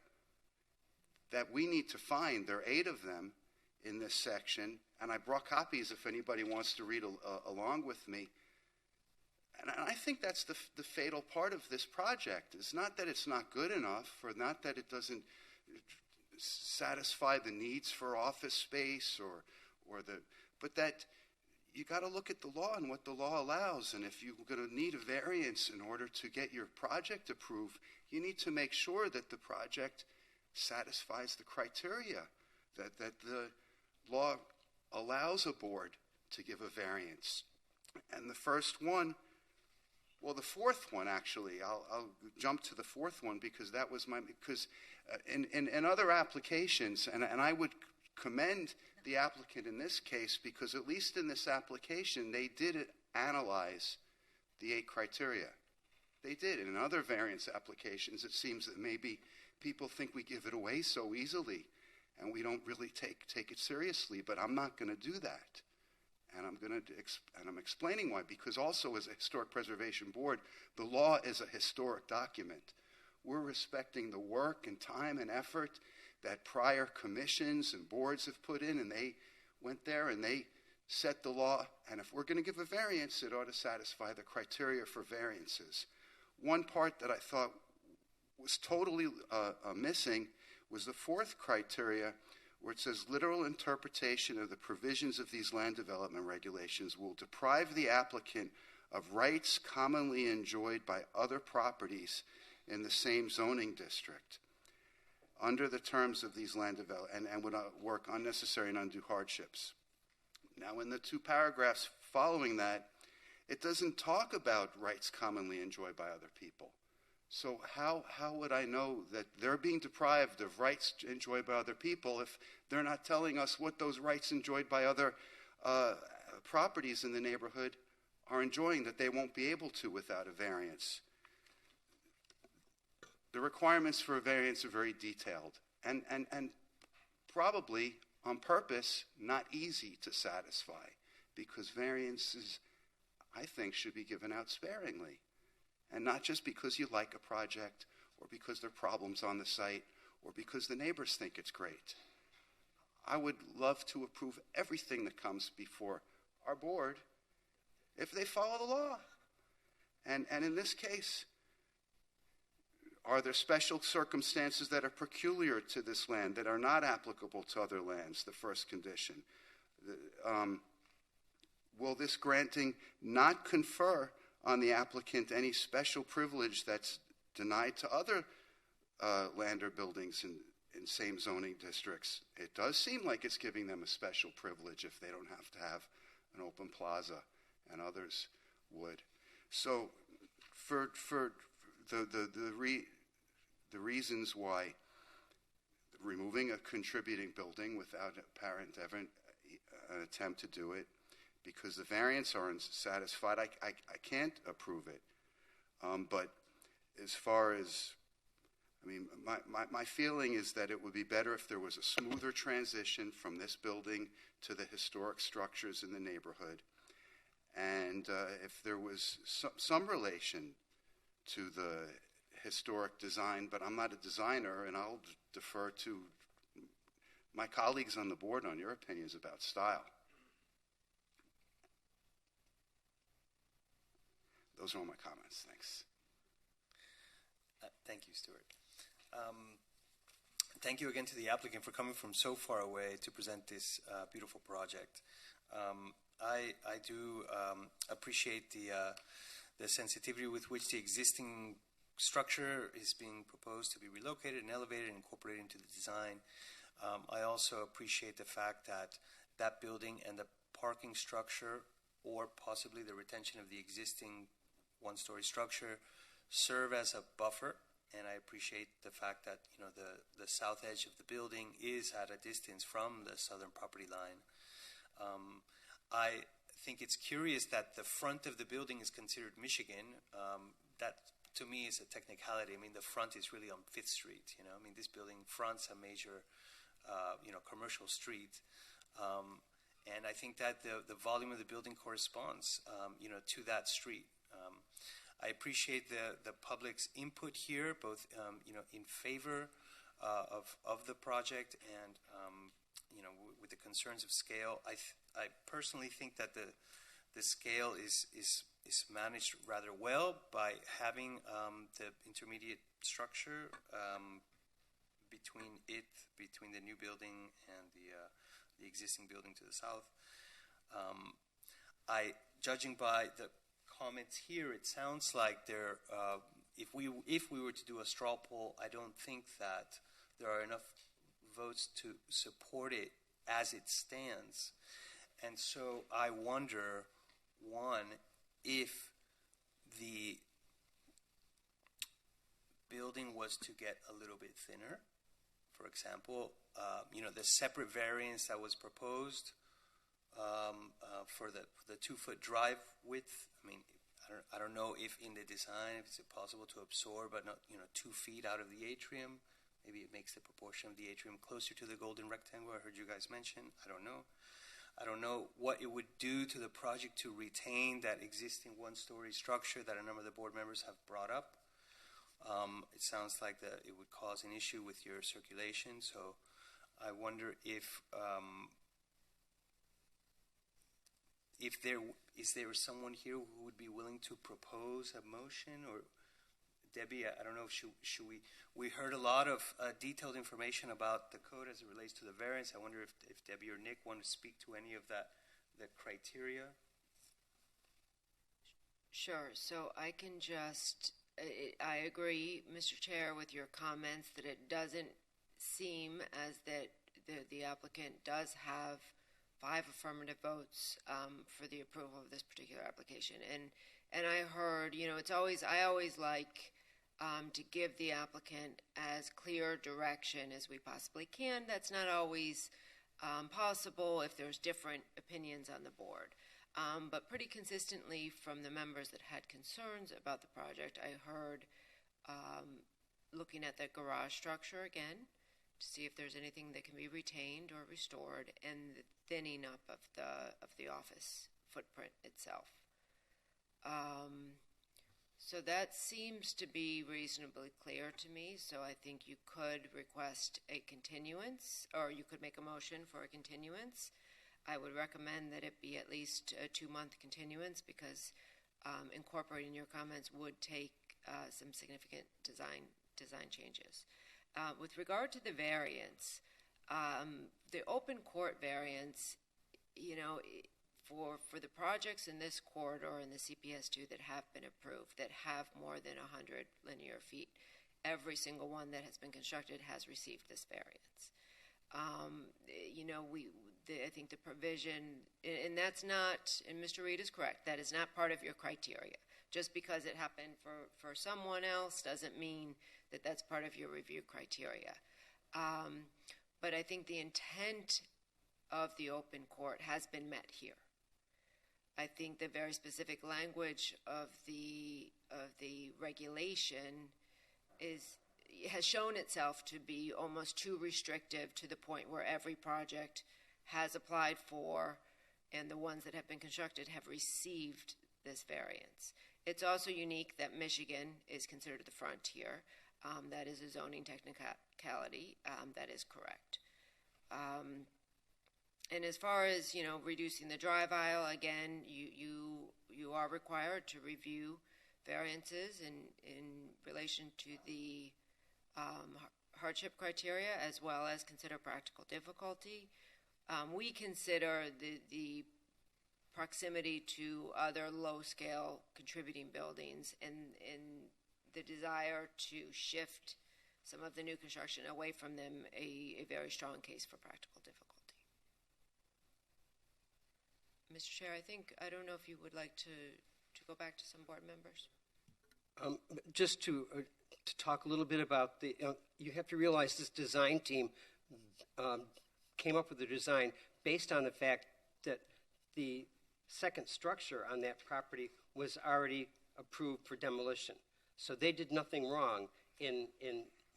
G: that we need to find, there are 8 of them in this section, and I brought copies if anybody wants to read along with me. And I think that's the fatal part of this project. It's not that it's not good enough, or not that it doesn't satisfy the needs for office space, but that you got to look at the law and what the law allows. And if you're going to need a variance in order to get your project approved, you need to make sure that the project satisfies the criteria, that the law allows a board to give a variance. And the first one, well, the fourth one, actually, I'll jump to the fourth one, because that was in other applications, and I would commend the applicant in this case, because at least in this application, they did analyze the 8 criteria. They did. In other variance applications, it seems that maybe people think we give it away so easily, and we don't really take it seriously. But I'm not going to do that, and I'm explaining why. Because also, as a historic preservation board, the law is a historic document. We're respecting the work and time and effort that prior commissions and boards have put in, and they went there and they set the law. And if we're going to give a variance, it ought to satisfy the criteria for variances. One part that I thought was totally missing was the 4th criteria, where it says literal interpretation of the provisions of these land development regulations will deprive the applicant of rights commonly enjoyed by other properties in the same zoning district under the terms of these land development, and would work unnecessary and undue hardships. Now, in the 2 paragraphs following that, it doesn't talk about rights commonly enjoyed by other people. So how would I know that they're being deprived of rights enjoyed by other people if they're not telling us what those rights enjoyed by other properties in the neighborhood are enjoying, that they won't be able to without a variance? The requirements for a variance are very detailed and probably on purpose not easy to satisfy, because variances, I think, should be given out sparingly. and not just because you like a project or because there are problems on the site or because the neighbors think it's great. I would love to approve everything that comes before our board if they follow the law. And in this case, are there special circumstances that are peculiar to this land that are not applicable to other lands? The first condition. Will this granting not confer on the applicant any special privilege that's denied to other land or buildings in same zoning districts? It does seem like it's giving them a special privilege if they don't have to have an open plaza, and others would. So for the reasons why removing a contributing building without apparent an attempt to do it, because the variants aren't satisfied, I can't approve it. But as far as, my feeling is that it would be better if there was a smoother transition from this building to the historic structures in the neighborhood, and if there was some relation to the historic design, but I'm not a designer, and I'll defer to my colleagues on the board on your opinions about style. Those are all my comments. Thanks.
A: Thank you, Stuart. Thank you again to the applicant for coming from so far away to present this beautiful project. I do appreciate the sensitivity with which the existing structure is being proposed to be relocated and elevated and incorporated into the design. I also appreciate the fact that that building and the parking structure, or possibly the retention of the existing one-story structure, serve as a buffer. And I appreciate the fact that the south edge of the building is at a distance from the southern property line. I think it's curious that the front of the building is considered Michigan. That to me is a technicality. The front is really on 5th Street. This building fronts a major, commercial street, and I think that the volume of the building corresponds, to that street. I appreciate the public's input here, both in favor of the project and with the concerns of scale. I personally think that the scale is managed rather well by having the intermediate structure between the new building and the existing building to the south. Judging by the comments here, it sounds like if we were to do a straw poll, I don't think that there are enough votes to support it as it stands. And so I wonder, one, if the building was to get a little bit thinner, for example, the separate variance that was proposed for the 2-foot drive width. I don't know if in the design, if it's possible to absorb, but not 2 feet out of the atrium. Maybe it makes the proportion of the atrium closer to the golden rectangle I heard you guys mention. I don't know. I don't know what it would do to the project to retain that existing one-story structure that a number of the board members have brought up. It sounds like it would cause an issue with your circulation, so I wonder if there someone here who would be willing to propose a motion, or Debbie, I don't know, should we heard a lot of detailed information about the code as it relates to the variance. I wonder if Debbie or Nick want to speak to any of the criteria.
B: Sure. So I can I agree, Mr. Chair, with your comments that it doesn't seem as that the applicant does have 5 affirmative votes for the approval of this particular application. And I heard, I always like to give the applicant as clear direction as we possibly can. That's not always possible if there's different opinions on the board. But pretty consistently from the members that had concerns about the project, I heard looking at the garage structure again to see if there's anything that can be retained or restored, and the thinning up of the office footprint itself. So that seems to be reasonably clear to me, so I think you could request a continuance, or you could make a motion for a continuance. I would recommend that it be at least a 2-month continuance, because incorporating your comments would take some significant design changes. With regard to the variance, the open court variance, for the projects in this corridor in the CPS2 that have been approved, that have more than 100 linear feet, every single one that has been constructed has received this variance. I think the provision, and that's not, and Mr. Reed is correct, that is not part of your criteria. Just because it happened for someone else doesn't mean that that's part of your review criteria. But I think the intent of the open court has been met here. I think the very specific language of the regulation has shown itself to be almost too restrictive, to the point where every project has applied for, and the ones that have been constructed have received this variance. It's also unique that Michigan is considered the frontier. That is a zoning technicality. That is correct. And as far as reducing the drive aisle, again, you are required to review variances in relation to the hardship criteria, as well as consider practical difficulty. We consider the proximity to other low-scale contributing buildings and the desire to shift some of the new construction away from them a very strong case for practical difficulty. Mr. Chair, I don't know if you would like to go back to some board members.
E: Just to talk a little bit about you have to realize this design team came up with the design based on the fact that the second structure on that property was already approved for demolition. So they did nothing wrong in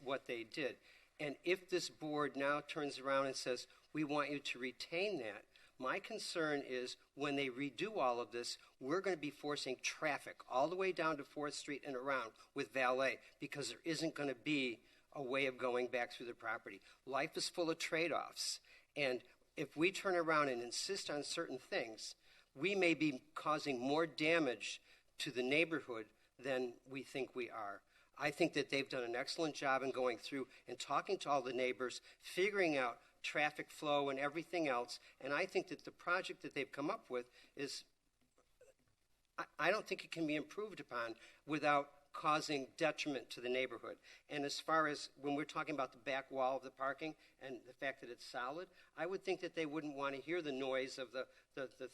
E: what they did. And if this board now turns around and says, we want you to retain that, my concern is when they redo all of this, we're going to be forcing traffic all the way down to 4th Street and around with valet, because there isn't going to be a way of going back through the property. Life is full of trade-offs. And if we turn around and insist on certain things, we may be causing more damage to the neighborhood than we think we are. I think that they've done an excellent job in going through and talking to all the neighbors, figuring out traffic flow and everything else. And I think that the project that they've come up with is, I don't think it can be improved upon without causing detriment to the neighborhood. And as far as when we're talking about the back wall of the parking and the fact that it's solid, I would think that they wouldn't want to hear the noise of the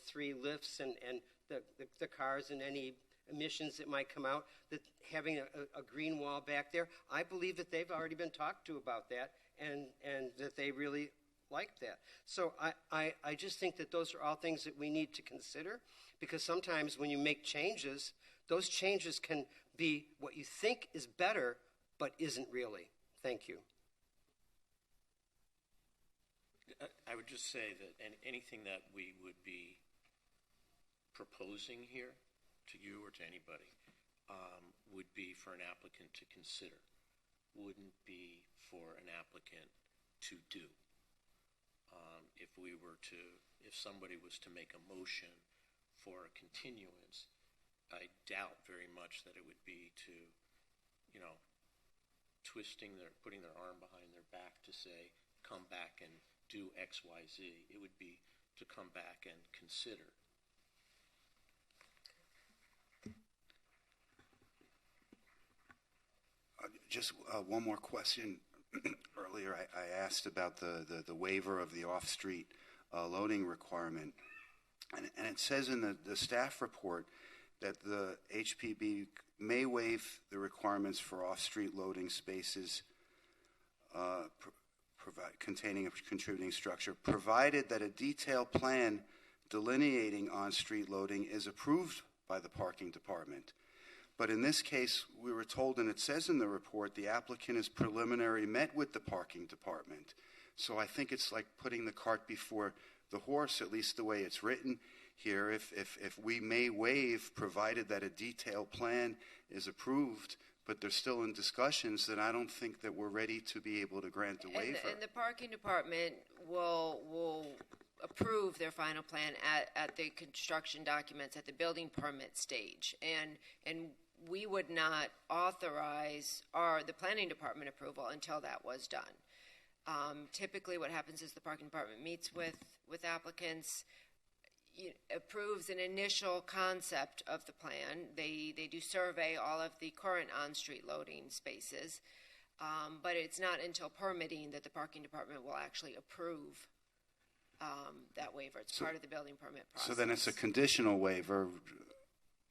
E: 3 lifts and the cars and any emissions that might come out. That having a green wall back there, I believe that they've already been talked to about that, and that they really like that. So I just think that those are all things that we need to consider, because sometimes when you make changes, those changes can be what you think is better, but isn't really. Thank you.
F: I would just say that anything that we would be proposing here to you or to anybody would be for an applicant to consider, wouldn't be for an applicant to do. If somebody was to make a motion for a continuance, I doubt very much that it would be to, putting their arm behind their back to say, come back and do X, Y, Z. It would be to come back and consider.
G: Just one more question. Earlier, I asked about the waiver of the off-street loading requirement. And it says in the staff report that the HPB may waive the requirements for off-street loading spaces containing a contributing structure, provided that a detailed plan delineating on-street loading is approved by the parking department. But in this case, we were told, and it says in the report, the applicant has preliminary met with the parking department. So I think it's like putting the cart before the horse, at least the way it's written. here. If we may waive, provided that a detailed plan is approved, but they're still in discussions, then I don't think that we're ready to be able to grant a waiver.
B: And the parking department will approve their final plan at the construction documents at the building permit stage, and we would not authorize the planning department approval until that was done. Typically, what happens is the parking department meets with applicants, approves an initial concept of the plan. They do survey all of the current on-street loading spaces, but it's not until permitting that the parking department will actually approve that waiver. It's part of the building permit process.
G: So then it's a conditional waiver.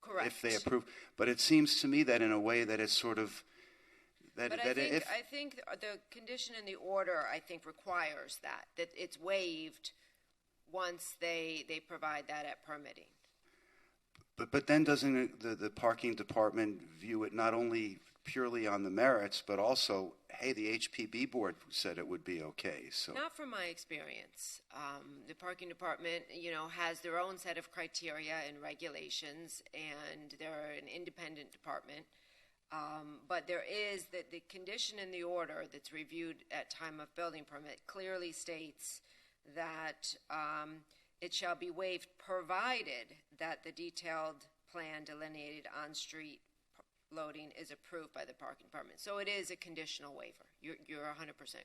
B: Correct.
G: If they approve. But it seems to me that in a way that it's sort of
B: But I think the condition in the order, I think, requires that it's waived once they provide that at permitting.
G: But then doesn't the parking department view it not only purely on the merits, but also, hey, the HPB board said it would be okay. So
B: not from my experience. The parking department, has their own set of criteria and regulations, and they're an independent department. But there is the condition in the order that's reviewed at time of building permit clearly states that it shall be waived provided that the detailed plan delineated on-street loading is approved by the parking department. So it is a conditional waiver. You're 100%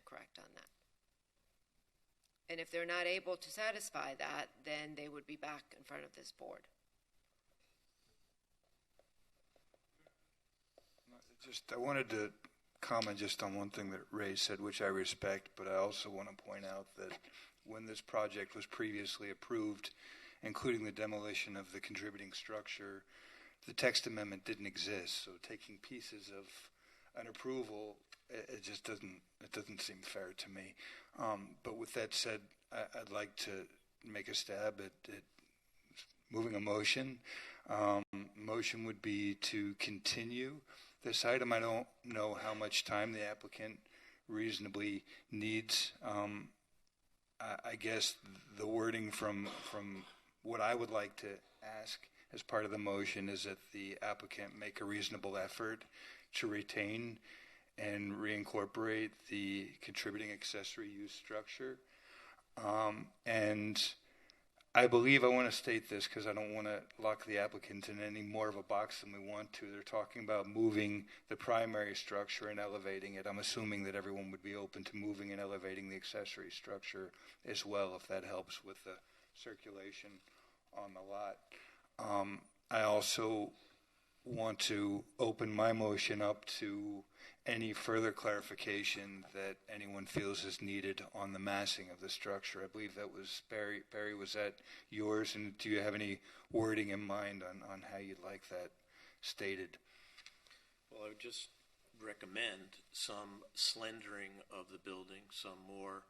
B: correct on that. And if they're not able to satisfy that, then they would be back in front of this board.
D: I wanted to comment just on one thing that Ray said, which I respect, but I also want to point out that when this project was previously approved, including the demolition of the contributing structure, the text amendment didn't exist. So taking pieces of an approval, it just doesn't seem fair to me. But with that said, I'd like to make a stab at moving a motion. Motion would be to continue this item. I don't know how much time the applicant reasonably needs. I guess the wording from what I would like to ask as part of the motion is that the applicant make a reasonable effort to retain and reincorporate the contributing accessory use structure. And I believe I want to state this because I don't want to lock the applicant in any more of a box than we want to. They're talking about moving the primary structure and elevating it. I'm assuming that everyone would be open to moving and elevating the accessory structure as well, if that helps with the circulation on the lot. I also want to open my motion up to any further clarification that anyone feels is needed on the massing of the structure. I believe that was Barry. Barry, was that yours? And do you have any wording in mind on how you'd like that stated?
F: Well, I would just recommend some slendering of the building, some more.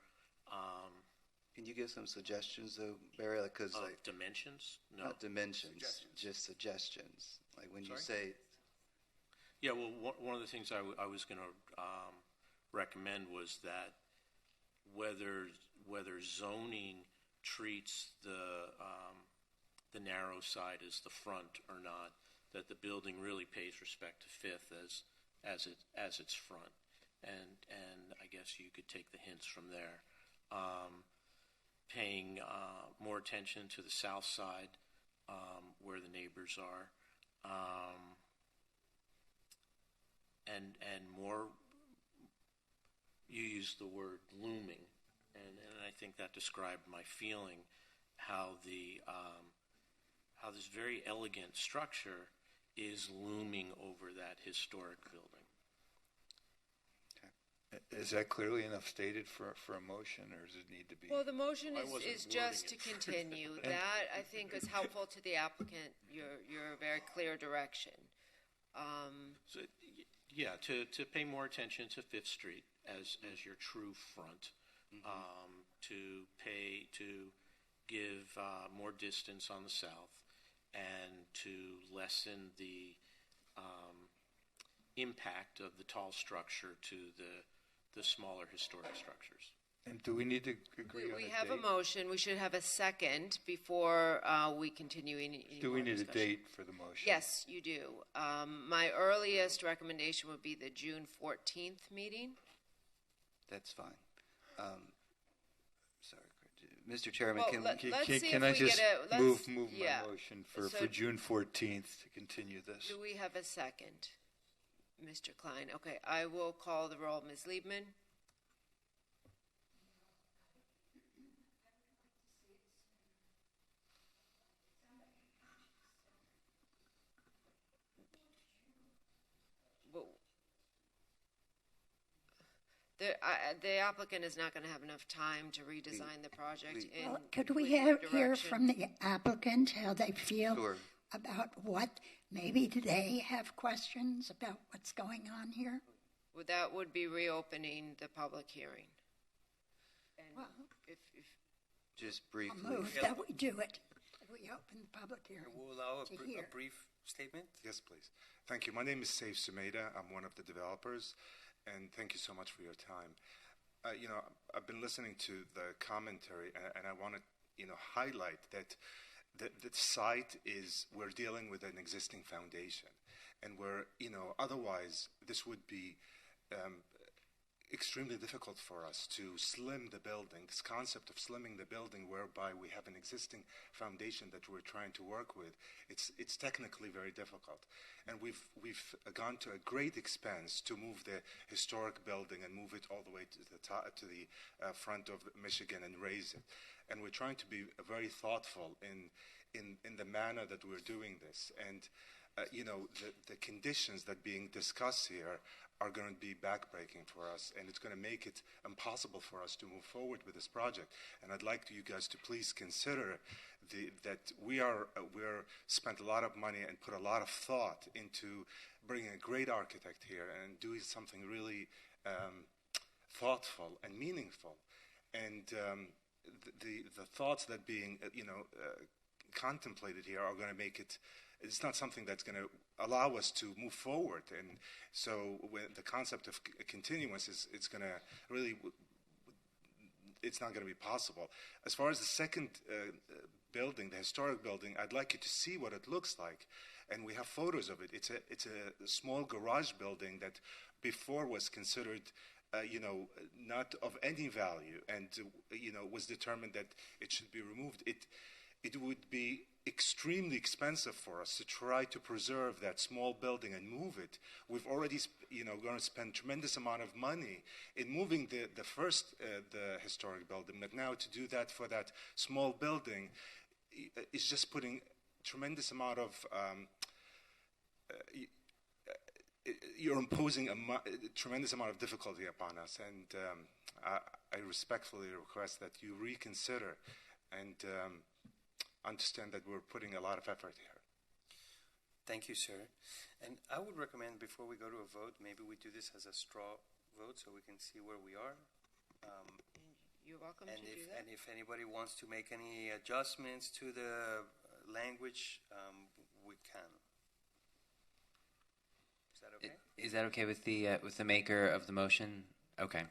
H: Can you give some suggestions, though, Barry? Because
F: dimensions? No.
H: Not dimensions, just suggestions. Like when you say.
F: Yeah, well, one of the things I was going to recommend was that whether zoning treats the narrow side as the front or not, that the building really pays respect to Fifth as its front, and I guess you could take the hints from there. Paying more attention to the south side where the neighbors are. And more, you used the word looming, and I think that described my feeling how this very elegant structure is looming over that historic building.
D: Okay. Is that clearly enough stated for a motion, or does it need to be?
B: Well, the motion is just to continue. That, I think, is helpful to the applicant, your very clear direction.
F: Yeah, to pay more attention to Fifth Street as your true front, to give more distance on the south, and to lessen the impact of the tall structure to the smaller historic structures.
D: And do we need to agree on
B: We
D: a
B: have a
D: date?
B: motion. We should have a second before we continue any
D: Do we
B: more
D: need a
B: discussion.
D: date for the motion?
B: Yes, you do. My earliest recommendation would be the June 14th meeting.
H: That's fine. Sorry, Mr. Chairman,
B: Well,
H: can
B: let-
H: we?
B: let's see
D: Can
B: if
D: I
B: we
D: just
B: get a- let's-
D: move
B: yeah.
D: my motion
B: So-
D: for June 14th to continue this?
B: Do we have a second? Mr. Klein. Okay, I will call the roll. Ms. Liebman? Well, the applicant is not going to have enough time to redesign the project.
L: Well, could we hear from the applicant how they feel
H: Sure.
L: about what? Maybe they have questions about what's going on here?
B: Well, that would be reopening the public hearing. And
L: Well,
B: if
H: Just
L: I'll
H: briefly.
L: move that we do it. That we open the public hearing
A: We'll allow
L: to
A: a
L: hear.
A: brief statement.
U: Yes, please. Thank you. My name is Saif Sumeda. I'm one of the developers, and thank you so much for your time. I've been listening to the commentary, and I want to, highlight that the site we're dealing with an existing foundation, and otherwise this would be extremely difficult for us to slim the building, this concept of slimming the building whereby we have an existing foundation that we're trying to work with. It's technically very difficult. And we've gone to a great expense to move the historic building and move it all the way to the top, to the front of Michigan and raise it. And we're trying to be very thoughtful in the manner that we're doing this. And the conditions that being discussed here are going to be backbreaking for us, and it's going to make it impossible for us to move forward with this project. And I'd like you guys to please consider that we're spent a lot of money and put a lot of thought into bringing a great architect here and doing something really thoughtful and meaningful. And the thoughts that being contemplated here are going to make it. It's not something that's going to allow us to move forward, and so when the concept of continuance it's going to really, it's not going to be possible. As far as the second building, the historic building, I'd like you to see what it looks like, and we have photos of it. It's a small garage building that before was considered not of any value, and was determined that it should be removed. It would be extremely expensive for us to try to preserve that small building and move it. We've already, going to spend tremendous amount of money in moving the first, the historic building. But now to do that for that small building is just putting tremendous amount of, you're imposing a tremendous amount of difficulty upon us. And I respectfully request that you reconsider and understand that we're putting a lot of effort here.
A: Thank you, sir. And I would recommend before we go to a vote, maybe we do this as a straw vote so we can see where we are.
B: You're welcome
A: And
B: to
A: if
B: do that.
A: and if anybody wants to make any adjustments to the language, we can. Is that okay?
C: Is that okay with the maker of the motion? Okay.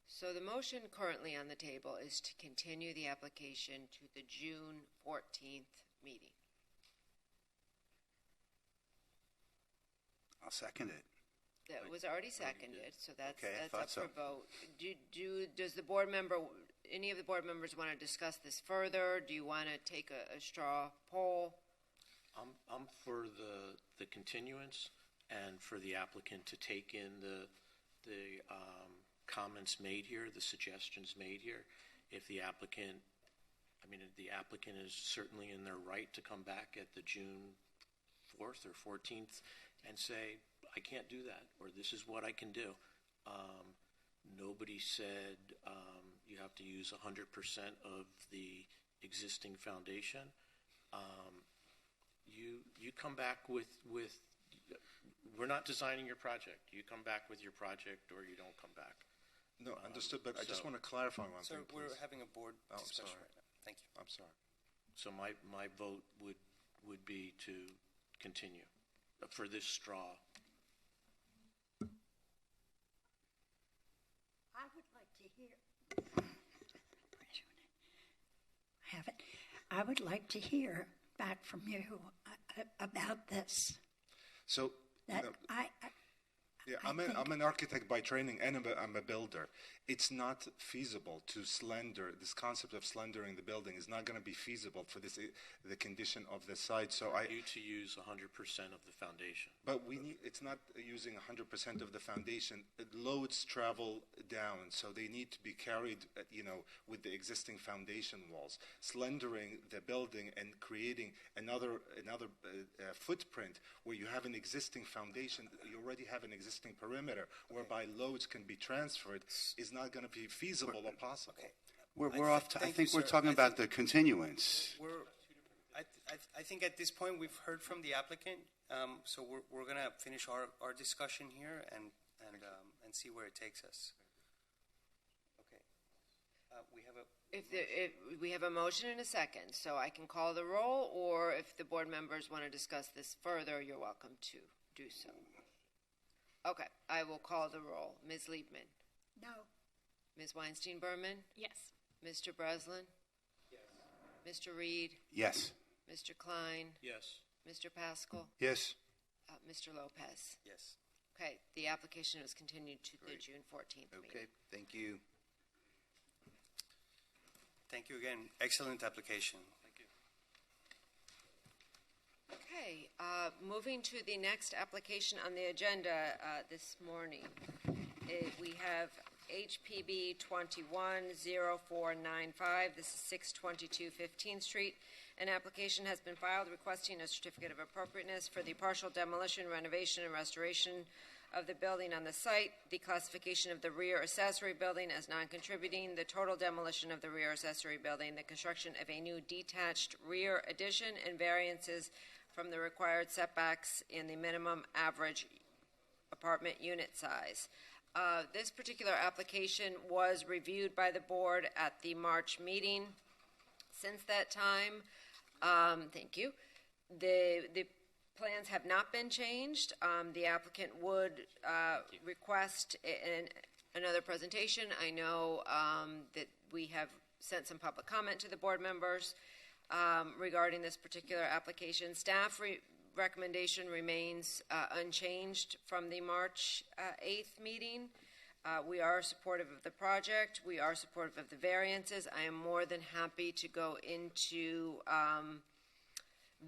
B: So the motion currently on the table is to continue the application to the June 14th meeting.
G: I'll second it.
B: That was already seconded, so that's
G: Okay, I
B: up
G: thought so.
B: for vote. Does the board member, any of the board members want to discuss this further? Do you want to take a straw poll?
F: I'm for the continuance and for the applicant to take in the comments made here, the suggestions made here. If the applicant is certainly in their right to come back at the June 4th or 14th and say, I can't do that, or this is what I can do. Nobody said you have to use 100% of the existing foundation. You come back with, we're not designing your project. You come back with your project or you don't come back.
U: No, understood, but I just want to clarify one
A: Sir,
U: thing,
A: we're
U: please.
A: having a board
U: I'm
A: discussion
U: sorry.
A: right now. Thank you.
U: I'm sorry.
F: So my vote would be to continue for this straw.
L: I would like to hear back from you about this.
U: So,
L: That
U: I'm an architect by training, and I'm a builder. It's not feasible to slender. This concept of slendering the building is not going to be feasible for the condition of the site. So I
F: you to use 100% of the foundation.
U: But it's not using 100% of the foundation. Loads travel down, so they need to be carried, with the existing foundation walls. Slendering the building and creating another footprint where you have an existing foundation, you already have an existing perimeter whereby loads can be transferred, is not going to be feasible or possible.
G: We're off. I think we're talking about the continuance.
A: I think at this point we've heard from the applicant, so we're going to finish our discussion here and see where it takes us. Okay.
B: We have a motion and a second, so I can call the roll, or if the board members want to discuss this further, you're welcome to do so. Okay, I will call the roll. Ms. Liebman?
L: No.
B: Ms. Weinstein-Berman?
K: Yes.
B: Mr. Breslin?
E: Yes.
B: Mr. Reed?
G: Yes.
B: Mr. Klein?
F: Yes.
B: Mr. Pascal?
D: Yes.
B: Mr. Lopez?
A: Yes.
B: Okay, the application is continued to the June 14th meeting.
H: Okay, thank you.
A: Thank you again. Excellent application.
I: Thank you.
B: Okay, moving to the next application on the agenda this morning. We have HPB 210495. This is 622 15th Street. An application has been filed requesting a certificate of appropriateness for the partial demolition, renovation, and restoration of the building on the site, the classification of the rear accessory building as non-contributing, the total demolition of the rear accessory building, the construction of a new detached rear addition, and variances from the required setbacks in the minimum average apartment unit size. This particular application was reviewed by the board at the March meeting. Since that time, thank you, the plans have not been changed. The applicant would request another presentation. I know that we have sent some public comment to the board members regarding this particular application. Staff recommendation remains unchanged from the March 8th meeting. We are supportive of the project. We are supportive of the variances. I am more than happy to go into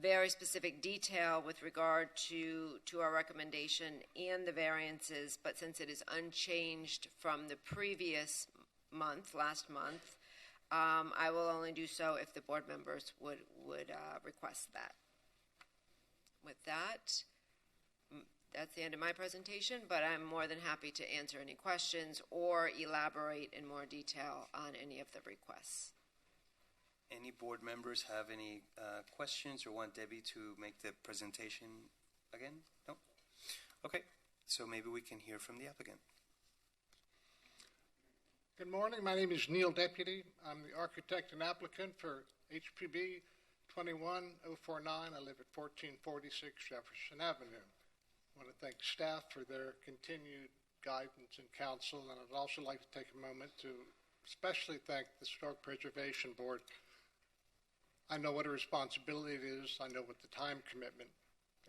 B: very specific detail with regard to our recommendation and the variances, but since it is unchanged from the previous month, last month, I will only do so if the board members would request that. With that, that's the end of my presentation, but I'm more than happy to answer any questions or elaborate in more detail on any of the requests.
A: Any board members have any questions or want Debbie to make the presentation again? No? Okay, so maybe we can hear from the applicant.
J: Good morning. My name is Neil Deputy. I'm the architect and applicant for HPB 21049. I live at 1446 Jefferson Avenue. I want to thank staff for their continued guidance and counsel, and I'd also like to take a moment to especially thank the Historic Preservation Board. I know what a responsibility it is. I know what the time commitment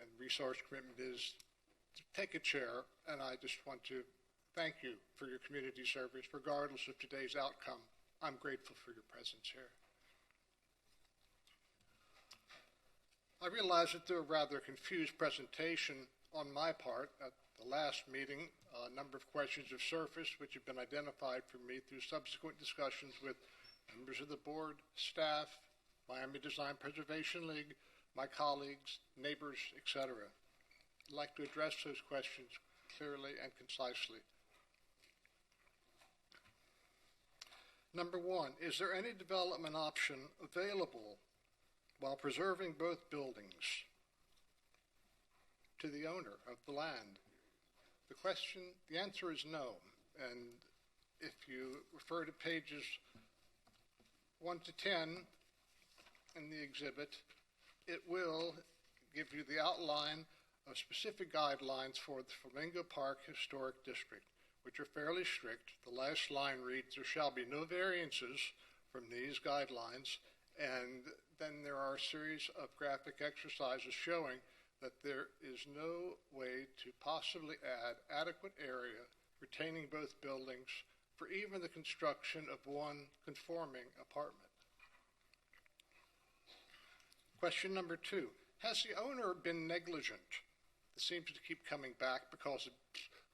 J: and resource commitment is to take a chair, and I just want to thank you for your community service, regardless of today's outcome. I'm grateful for your presence here. I realize that there was a rather confused presentation on my part at the last meeting. A number of questions have surfaced, which have been identified for me through subsequent discussions with members of the board, staff, Miami Design Preservation League, my colleagues, neighbors, etc. I'd like to address those questions clearly and concisely. Number one, is there any development option available while preserving both buildings to the owner of the land? The answer is no. And if you refer to pages 1 to 10 in the exhibit, it will give you the outline of specific guidelines for the Flamingo Park Historic District, which are fairly strict. The last line reads, "There shall be no variances from these guidelines," and then there are a series of graphic exercises showing that there is no way to possibly add adequate area retaining both buildings for even the construction of one conforming apartment. Question number 2. Has the owner been negligent? This seems to keep coming back because the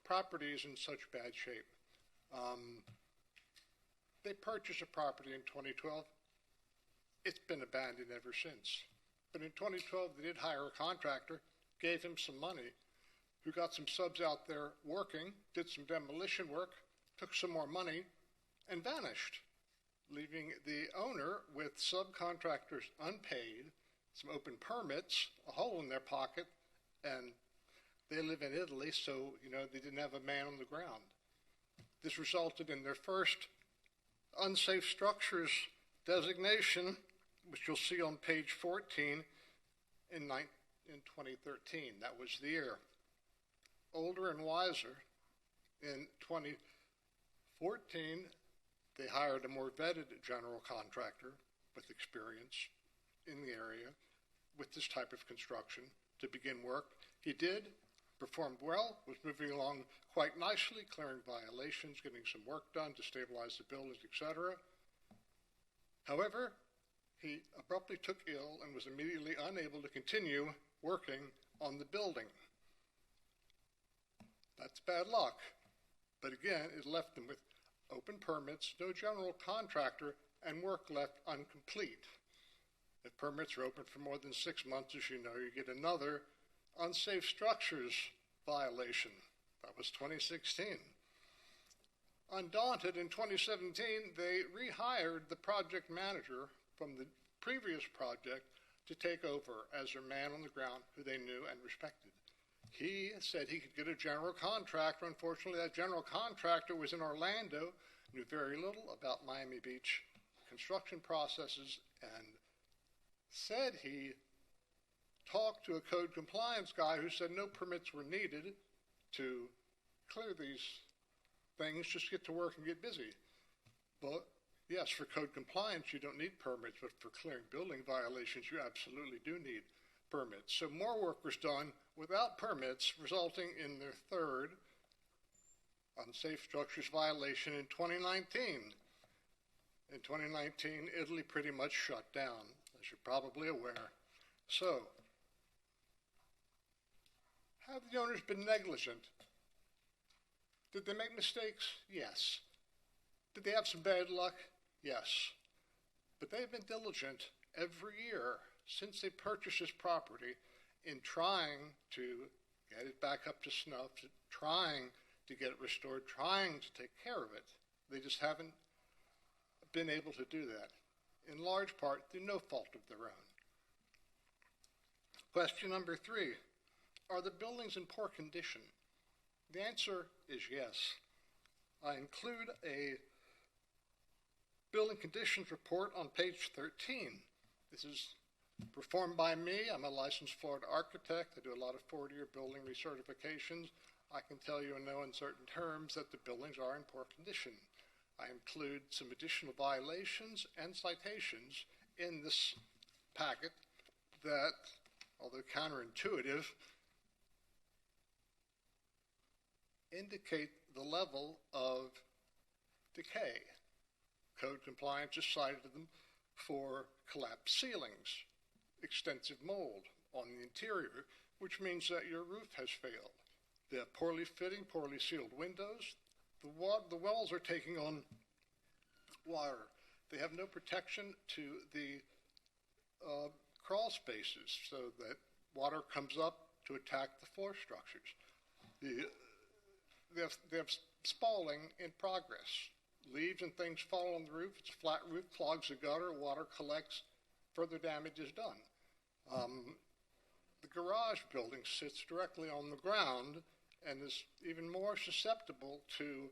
J: property is in such bad shape. They purchased a property in 2012. It's been abandoned ever since. But in 2012, they did hire a contractor, gave him some money, who got some subs out there working, did some demolition work, took some more money, and vanished, leaving the owner with subcontractors unpaid, some open permits, a hole in their pocket, and they live in Italy, so, they didn't have a man on the ground. This resulted in their first unsafe structures designation, which you'll see on page 14, in 2013. That was the year. Older and wiser, in 2014, they hired a more vetted general contractor with experience in the area with this type of construction to begin work. He did, performed well, was moving along quite nicely, clearing violations, getting some work done to stabilize the buildings, etc. However, he abruptly took ill and was immediately unable to continue working on the building. That's bad luck. But again, it left them with open permits, no general contractor, and work left incomplete. If permits are open for more than 6 months, as you know, you get another unsafe structures violation. That was 2016. Undaunted, in 2017, they rehired the project manager from the previous project to take over as their man on the ground who they knew and respected. He said he could get a general contractor. Unfortunately, that general contractor was in Orlando, knew very little about Miami Beach construction processes, and said he talked to a code compliance guy who said no permits were needed to clear these things, just get to work and get busy. But yes, for code compliance, you don't need permits, but for clearing building violations, you absolutely do need permits. So more work was done without permits, resulting in their third unsafe structures violation in 2019. In 2019, Italy pretty much shut down, as you're probably aware. So, have the owners been negligent? Did they make mistakes? Yes. Did they have some bad luck? Yes. But they've been diligent every year since they purchased this property in trying to get it back up to snuff, trying to get it restored, trying to take care of it. They just haven't been able to do that, in large part through no fault of their own. Question number 3, are the buildings in poor condition? The answer is yes. I include a building conditions report on page 13. This is performed by me. I'm a licensed Florida architect. I do a lot of 40-year building recertifications. I can tell you in no uncertain terms that the buildings are in poor condition. I include some additional violations and citations in this packet that, although counterintuitive, indicate the level of decay. Code compliance has cited them for collapsed ceilings, extensive mold on the interior, which means that your roof has failed. They have poorly fitting, poorly sealed windows. The walls are taking on water. They have no protection to the crawl spaces so that water comes up to attack the floor structures. They have spalling in progress. Leaves and things fall on the roof. It's a flat roof, clogs the gutter, water collects, further damage is done. The garage building sits directly on the ground and is even more susceptible to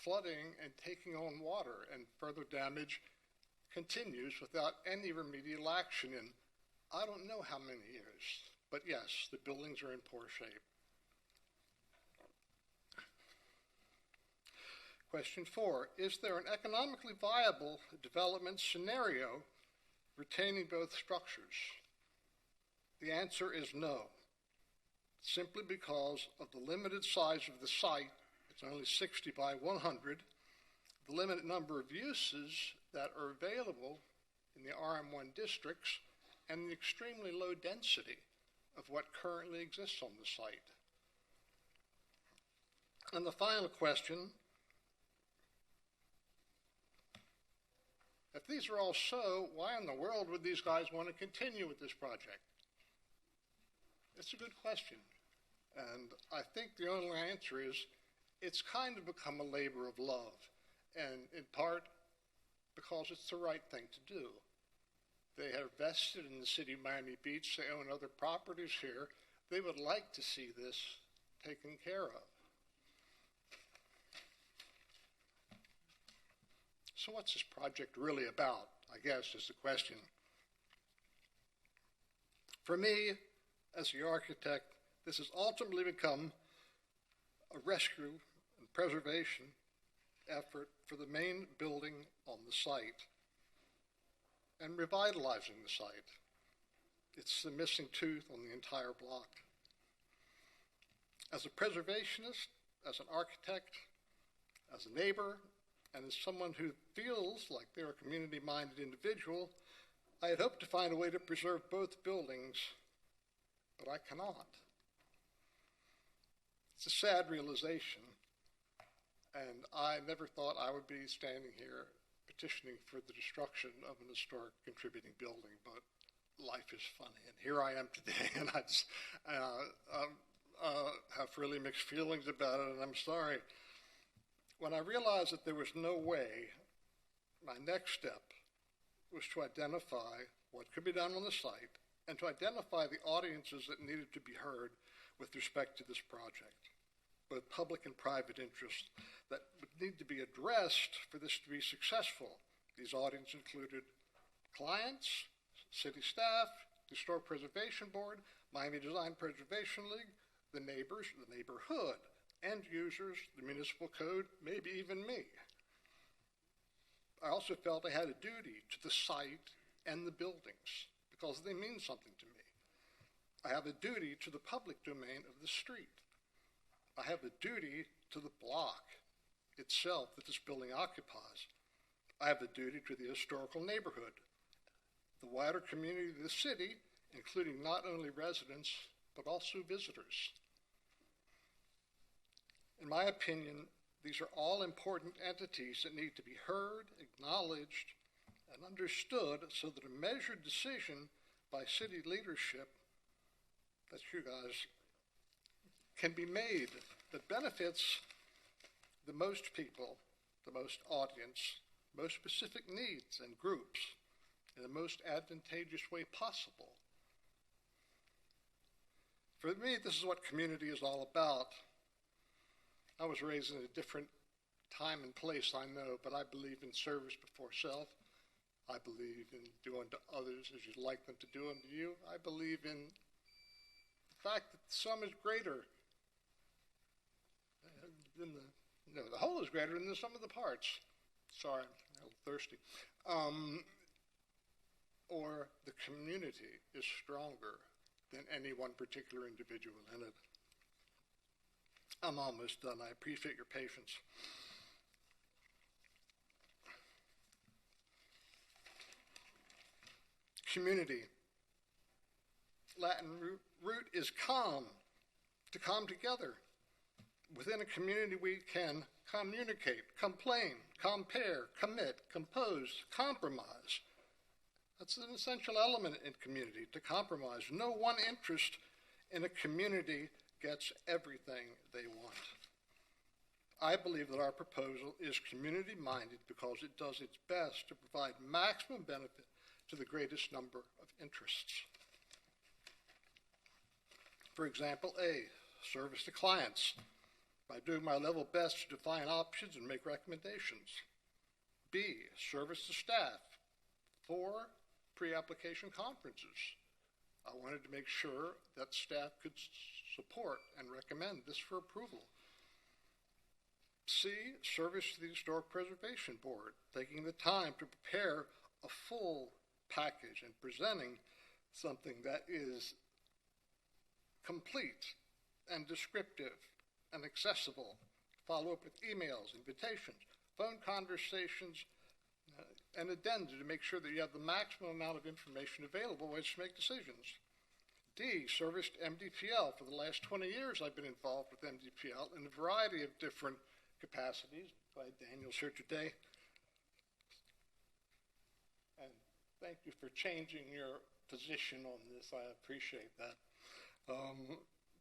J: flooding and taking on water, and further damage continues without any remedial action in I don't know how many years. But yes, the buildings are in poor shape. Question 4, is there an economically viable development scenario retaining both structures? The answer is no, simply because of the limited size of the site. It's only 60 by 100, the limited number of uses that are available in the RM1 districts, and the extremely low density of what currently exists on the site. And the final question, if these are all so, why in the world would these guys want to continue with this project? It's a good question. And I think the only answer is it's kind of become a labor of love, and in part because it's the right thing to do. They are vested in the city of Miami Beach. They own other properties here. They would like to see this taken care of. So what's this project really about, I guess, is the question. For me, as the architect, this has ultimately become a rescue and preservation effort for the main building on the site and revitalizing the site. It's the missing tooth on the entire block. As a preservationist, as an architect, as a neighbor, and as someone who feels like they're a community-minded individual, I had hoped to find a way to preserve both buildings, but I cannot. It's a sad realization, and I never thought I would be standing here petitioning for the destruction of an historic contributing building, but life is funny, and here I am today, and I just have really mixed feelings about it, and I'm sorry. When I realized that there was no way, my next step was to identify what could be done on the site and to identify the audiences that needed to be heard with respect to this project, both public and private interests that would need to be addressed for this to be successful. These audiences included clients, city staff, the Historic Preservation Board, Miami Design Preservation League, the neighbors, the neighborhood, end users, the municipal code, maybe even me. I also felt I had a duty to the site and the buildings because they mean something to me. I have a duty to the public domain of the street. I have a duty to the block itself that this building occupies. I have a duty to the historical neighborhood, the wider community of the city, including not only residents, but also visitors. In my opinion, these are all important entities that need to be heard, acknowledged, and understood so that a measured decision by city leadership, that's you guys, can be made that benefits the most people, the most audience, most specific needs and groups in the most advantageous way possible. For me, this is what community is all about. I was raised in a different time and place, I know, but I believe in service before self. I believe in doing to others as you'd like them to do unto you. I believe in the fact that the sum is greater than the whole is greater than the sum of the parts. Sorry, I'm a little thirsty. Or the community is stronger than any one particular individual in it. I'm almost done. I appreciate your patience. Community. Latin root is calm, to calm together. Within a community we can communicate, complain, compare, commit, compose, compromise. That's an essential element in community, to compromise. No one interest in a community gets everything they want. I believe that our proposal is community-minded because it does its best to provide maximum benefit to the greatest number of interests. For example, A, service to clients, by doing my level best to define options and make recommendations. B, service to staff, 4, pre-application conferences. I wanted to make sure that staff could support and recommend this for approval. C, service to the Historic Preservation Board, taking the time to prepare a full package and presenting something that is complete and descriptive and accessible. Follow up with emails, invitations, phone conversations, and addenda to make sure that you have the maximum amount of information available as you make decisions. D, serviced MDPL. For the last 20 years, I've been involved with MDPL in a variety of different capacities. Glad Daniel's here today. And thank you for changing your position on this. I appreciate that.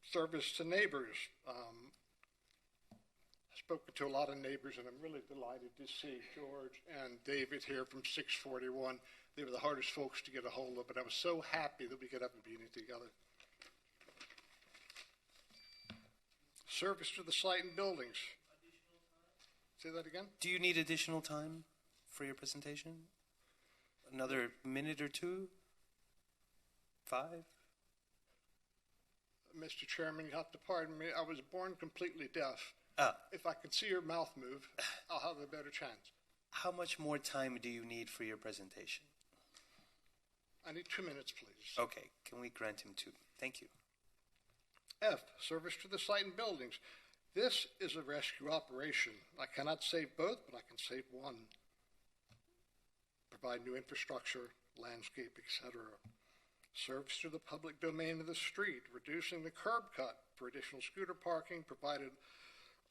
J: Service to neighbors. I've spoken to a lot of neighbors, and I'm really delighted to see George and David here from 641. They were the hardest folks to get a hold of, but I was so happy that we could have a meeting together. Service to the site and buildings. Say that again?
A: Do you need additional time for your presentation? Another minute or two? 5?
J: Mr. Chairman, you have to pardon me. I was born completely deaf. If I can see your mouth move, I'll have a better chance.
A: How much more time do you need for your presentation?
J: I need 2 minutes, please.
A: Okay, can we grant him 2? Thank you.
J: F, service to the site and buildings. This is a rescue operation. I cannot save both, but I can save one. Provide new infrastructure, landscape, etc. Service to the public domain of the street, reducing the curb cut for additional scooter parking, provided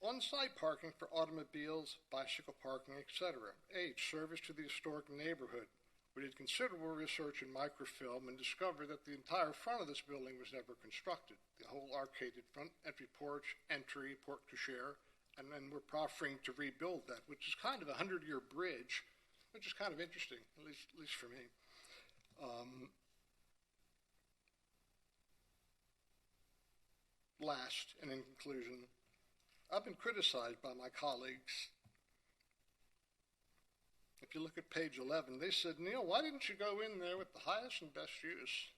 J: on-site parking for automobiles, bicycle parking, etc. H, service to the historic neighborhood. We did considerable research in microfilm and discovered that the entire front of this building was never constructed. The whole arcaded front, entry porch, entry, porte cochere, and then we're proffering to rebuild that, which is kind of a 100-year bridge, which is kind of interesting, at least for me. Last, and in conclusion, I've been criticized by my colleagues. If you look at page 11, they said, Neil, why didn't you go in there with the highest and best use?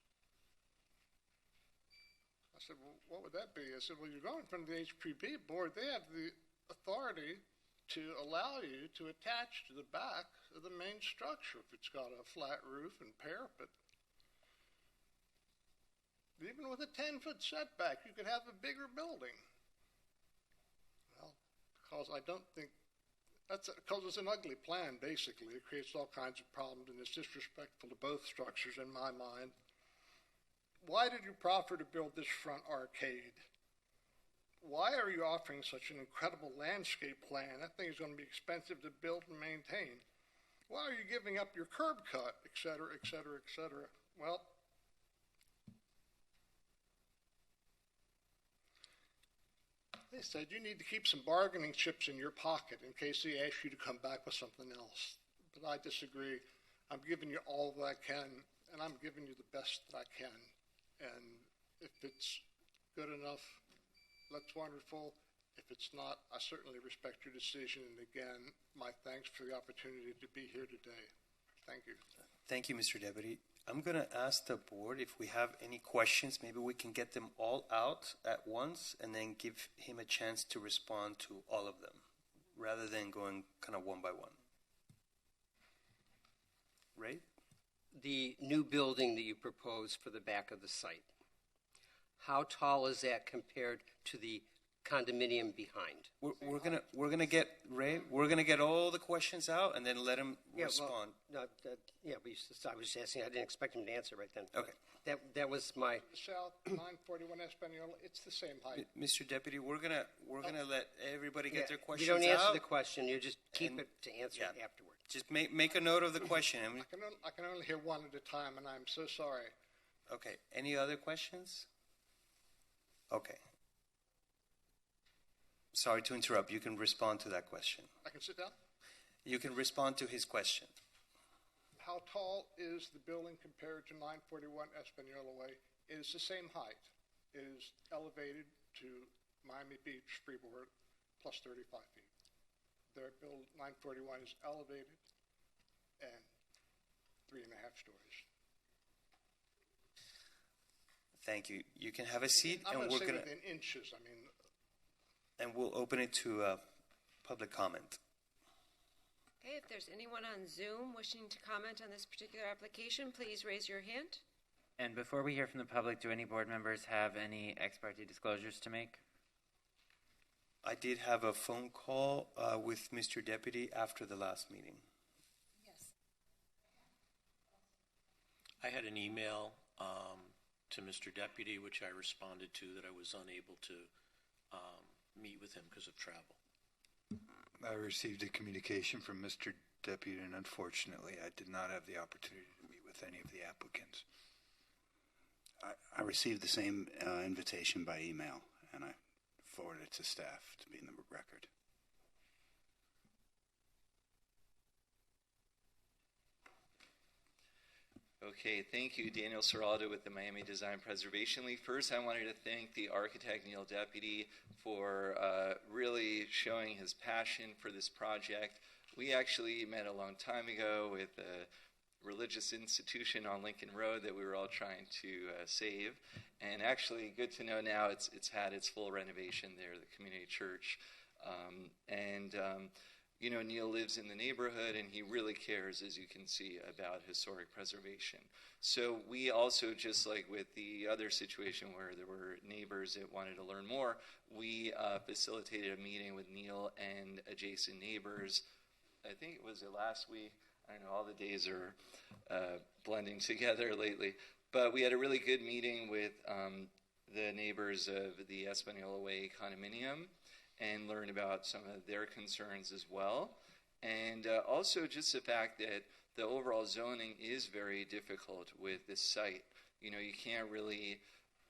J: I said, well, what would that be? I said, well, you're going in front of the HPB board. They have the authority to allow you to attach to the back of the main structure if it's got a flat roof and parapet. Even with a 10-foot setback, you could have a bigger building. Well, because I don't think because it's an ugly plan, basically. It creates all kinds of problems and is disrespectful to both structures in my mind. Why did you proffer to build this front arcade? Why are you offering such an incredible landscape plan? That thing is going to be expensive to build and maintain. Why are you giving up your curb cut, et cetera, et cetera, et cetera? Well, they said you need to keep some bargaining chips in your pocket in case they ask you to come back with something else. But I disagree. I'm giving you all that I can, and I'm giving you the best that I can. And if it's good enough, that's wonderful. If it's not, I certainly respect your decision. And again, my thanks for the opportunity to be here today. Thank you.
A: Thank you, Mr. Deputy. I'm going to ask the board if we have any questions. Maybe we can get them all out at once and then give him a chance to respond to all of them rather than going kind of one by one. Ray?
E: The new building that you propose for the back of the site, how tall is that compared to the condominium behind?
A: We're gonna get Ray. We're gonna get all the questions out and then let him respond.
E: Well, I was just asking. I didn't expect him to answer right then.
A: Okay.
E: That was my.
J: South 941 Espanola. It's the same height.
A: Mr. Deputy, we're gonna let everybody get their questions
E: You don't answer
A: out.
E: the question. You just keep it to answer it afterward.
A: Just make a note of the question.
J: I can only hear one at a time, and I'm so sorry.
A: Okay. Any other questions? Okay. Sorry to interrupt. You can respond to that question.
J: I can sit down?
A: You can respond to his question.
J: How tall is the building compared to 941 Espanola Way? It is the same height. It is elevated to Miami Beach freeboard plus 35 feet. Their build 941 is elevated and 3.5 stories.
A: Thank you. You can have a seat,
J: I'm
A: and
J: going to
A: we're
J: say
A: gonna.
J: within inches. I mean.
A: And we'll open it to public comment.
B: Okay, if there's anyone on Zoom wishing to comment on this particular application, please raise your hand.
C: And before we hear from the public, do any board members have any ex parte disclosures to make?
A: I did have a phone call with Mr. Deputy after the last meeting.
L: Yes.
F: I had an email to Mr. Deputy, which I responded to that I was unable to meet with him because of travel.
D: I received a communication from Mr. Deputy, and unfortunately, I did not have the opportunity to meet with any of the applicants.
G: I received the same invitation by email, and I forwarded it to staff to be in the record.
N: Okay, thank you, Daniel Serraldo with the Miami Design Preservation League. First, I wanted to thank the architect, Neil Deputy, for really showing his passion for this project. We actually met a long time ago with a religious institution on Lincoln Road that we were all trying to save. And actually, good to know now it's had its full renovation there, the community church. You know, Neil lives in the neighborhood, and he really cares, as you can see, about historic preservation. So we also, just like with the other situation where there were neighbors that wanted to learn more, we facilitated a meeting with Neil and adjacent neighbors. I think it was last week. I don't know, all the days are blending together lately. But we had a really good meeting with the neighbors of the Espanola Way condominium, and learn about some of their concerns as well. And also just the fact that the overall zoning is very difficult with this site. You know, you can't really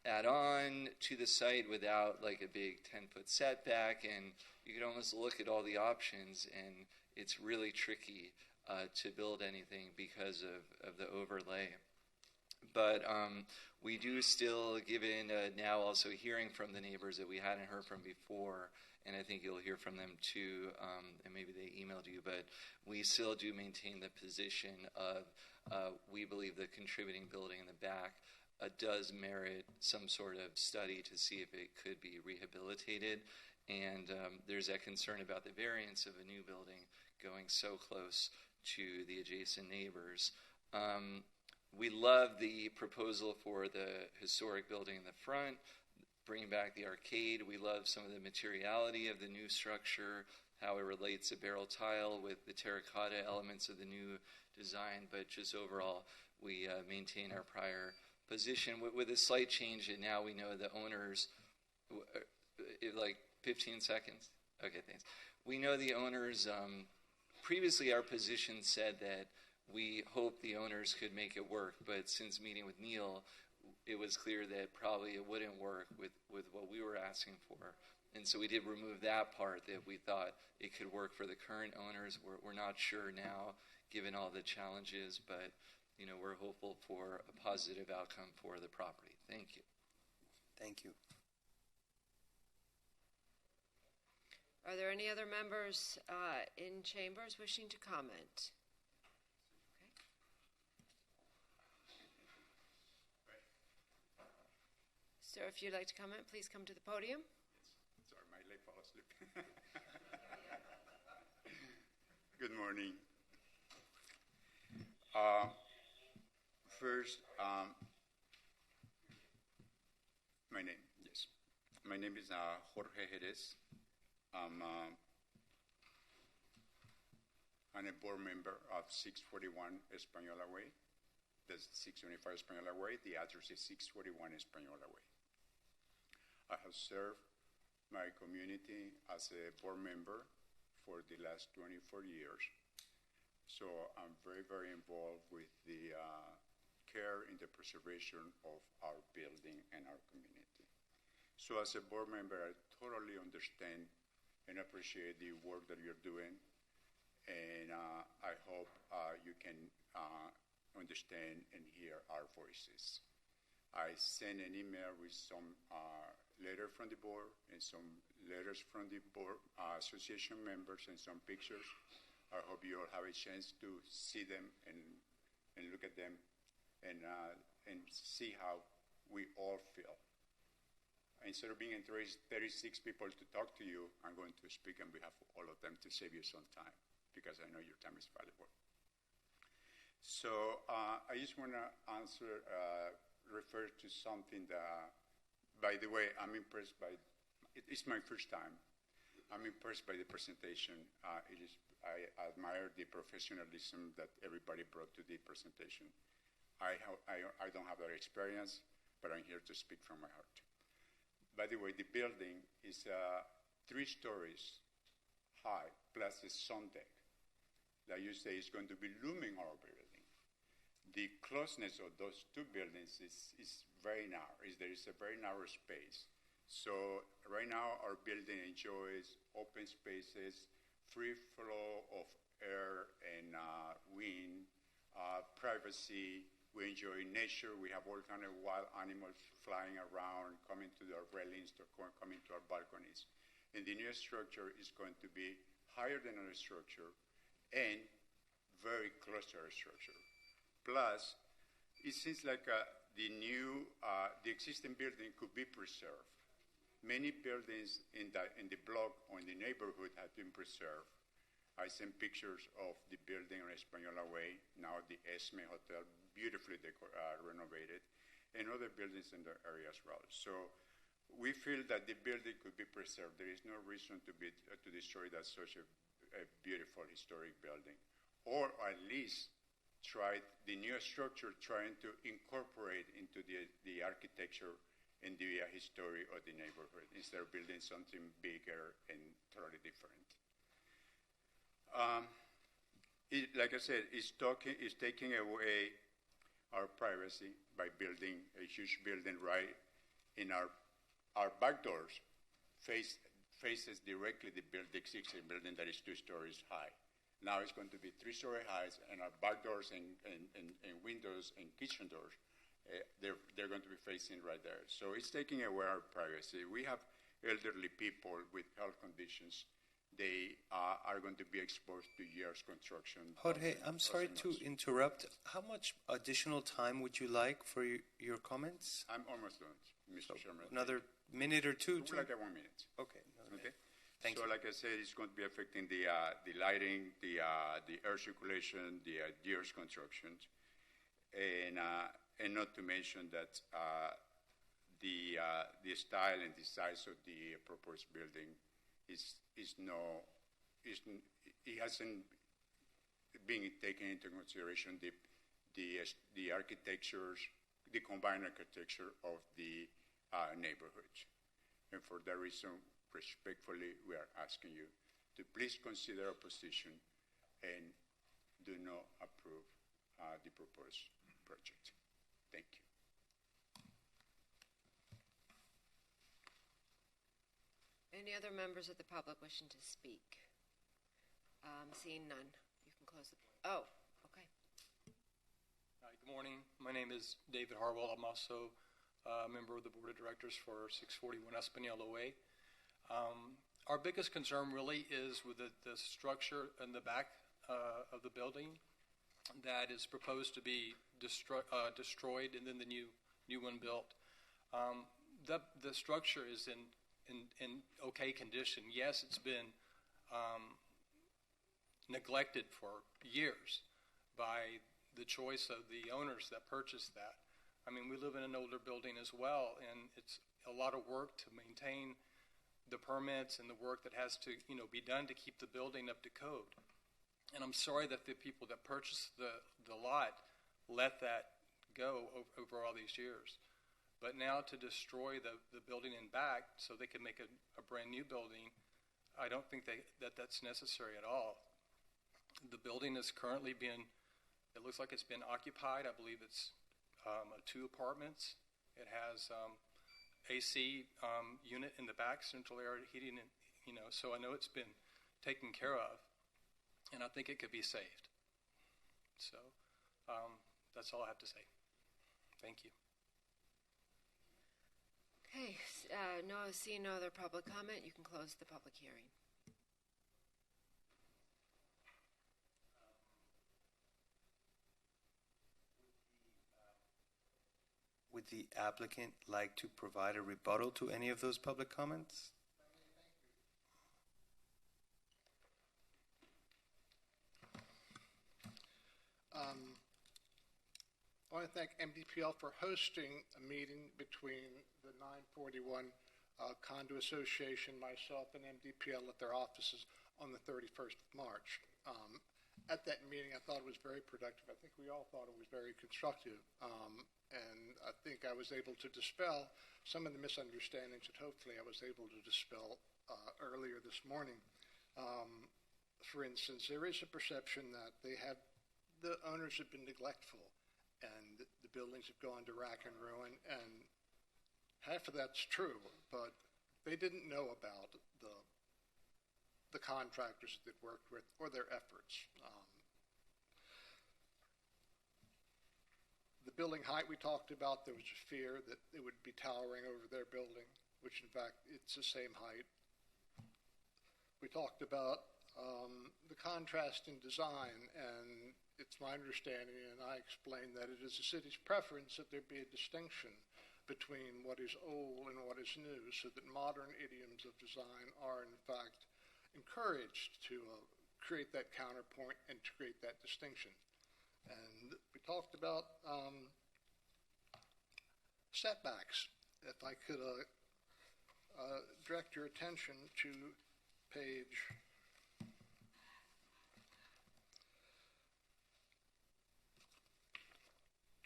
N: add on to the site without like a big 10-foot setback, and you could almost look at all the options, and it's really tricky to build anything because of the overlay. But we do still, given now also hearing from the neighbors that we hadn't heard from before, and I think you'll hear from them too, and maybe they emailed you, but we still do maintain the position of we believe the contributing building in the back does merit some sort of study to see if it could be rehabilitated. And there's that concern about the variance of a new building going so close to the adjacent neighbors. We love the proposal for the historic building in the front, bringing back the arcade. We love some of the materiality of the new structure, how it relates to barrel tile with the terracotta elements of the new design. But just overall, we maintain our prior position with a slight change. And now we know the owners, like 15 seconds. Okay, thanks. We know the owners, previously our position said that we hoped the owners could make it work, but since meeting with Neil, it was clear that probably it wouldn't work with what we were asking for. And so we did remove that part, that we thought it could work for the current owners. We're not sure now, given all the challenges, but you know, we're hopeful for a positive outcome for the property. Thank you.
A: Thank you.
B: Are there any other members in chambers wishing to comment? Sir, if you'd like to comment, please come to the podium.
M: Sorry, my leg fell asleep. Good morning. First, my name is Jorge Jerez. I'm a board member of 641 Española Way. That's 625 Española Way. The address is 641 Española Way. I have served my community as a board member for the last 24 years. So I'm very, very involved with the care and the preservation of our building and our community. So as a board member, I totally understand and appreciate the work that you're doing. And I hope you can understand and hear our voices. I sent an email with some letter from the board and some letters from the board association members and some pictures. I hope you all have a chance to see them and look at them and see how we all feel. Instead of being 36 people to talk to you, I'm going to speak on behalf of all of them to save you some time, because I know your time is valuable. So I just want to refer to something that, by the way, I'm impressed by. It's my first time. I'm impressed by the presentation. I admire the professionalism that everybody brought to the presentation. I don't have that experience, but I'm here to speak from my heart. By the way, the building is 3 stories high, plus a sun deck that you say is going to be looming our building. The closeness of those 2 buildings is very narrow. There is a very narrow space. So right now our building enjoys open spaces, free flow of air and wind, privacy. We enjoy nature. We have all kind of wild animals flying around, coming to our railings, coming to our balconies. And the new structure is going to be higher than our structure and very close to our structure. Plus, it seems like the existing building could be preserved. Many buildings in the block or in the neighborhood have been preserved. I sent pictures of the building on Española Way, now the Esme Hotel, beautifully renovated, and other buildings in the area as well. So we feel that the building could be preserved. There is no reason to destroy that such a beautiful historic building, or at least try the new structure trying to incorporate into the architecture and the history of the neighborhood instead of building something bigger and totally different. Like I said, it's taking away our privacy by building a huge building right in our back doors faces directly the existing building that is 2 stories high. Now it's going to be 3-story highs, and our back doors and windows and kitchen doors, they're going to be facing right there. So it's taking away our privacy. We have elderly people with health conditions. They are going to be exposed to years construction.
A: Jorge, I'm sorry to interrupt. How much additional time would you like for your comments?
M: I'm almost done, Mr. Chairman.
A: Another minute or two?
M: Like 1 minute.
A: Okay.
M: Okay.
A: Thank you.
M: So, like I said, it's going to be affecting the lighting, the air circulation, the years construction, and not to mention that the style and the size of the proposed building it hasn't been taken into consideration the architectures, the combined architecture of the neighborhood. And for that reason, respectfully, we are asking you to please consider our position and do not approve the proposed project. Thank you.
B: Any other members of the public wishing to speak? Seeing none, you can close the. Oh, okay.
O: Hi, good morning. My name is David Harwell. I'm also a member of the board of directors for 641 Española Way. Our biggest concern really is with the structure in the back of the building that is proposed to be destroyed and then the new one built. The structure is in okay condition. Yes, it's been neglected for years by the choice of the owners that purchased that. I mean, we live in an older building as well, and it's a lot of work to maintain the permits and the work that has to, be done to keep the building up to code. And I'm sorry that the people that purchased the lot let that go over all these years. But now to destroy the building in back so they can make a brand new building, I don't think that's necessary at all. The building is currently it looks like it's been occupied. I believe it's 2 apartments. It has AC unit in the back, central air heating, so I know it's been taken care of, and I think it could be saved. So that's all I have to say. Thank you.
B: Okay, seeing no other public comment, you can close the public hearing.
A: Would the applicant like to provide a rebuttal to any of those public comments?
J: I want to thank MDPL for hosting a meeting between the 941 Condo Association, myself, and MDPL at their offices on the 31st of March. At that meeting, I thought it was very productive. I think we all thought it was very constructive. And I think I was able to dispel some of the misunderstandings that hopefully I was able to dispel earlier this morning. For instance, there is a perception that the owners have been neglectful and the buildings have gone to rack and ruin, and half of that's true, but they didn't know about the contractors that they'd worked with or their efforts. The building height we talked about, there was a fear that it would be towering over their building, which in fact it's the same height. We talked about the contrast in design, and it's my understanding, and I explained that it is the city's preference that there be a distinction between what is old and what is new, so that modern idioms of design are in fact encouraged to create that counterpoint and to create that distinction. And we talked about setbacks. If I could direct your attention to page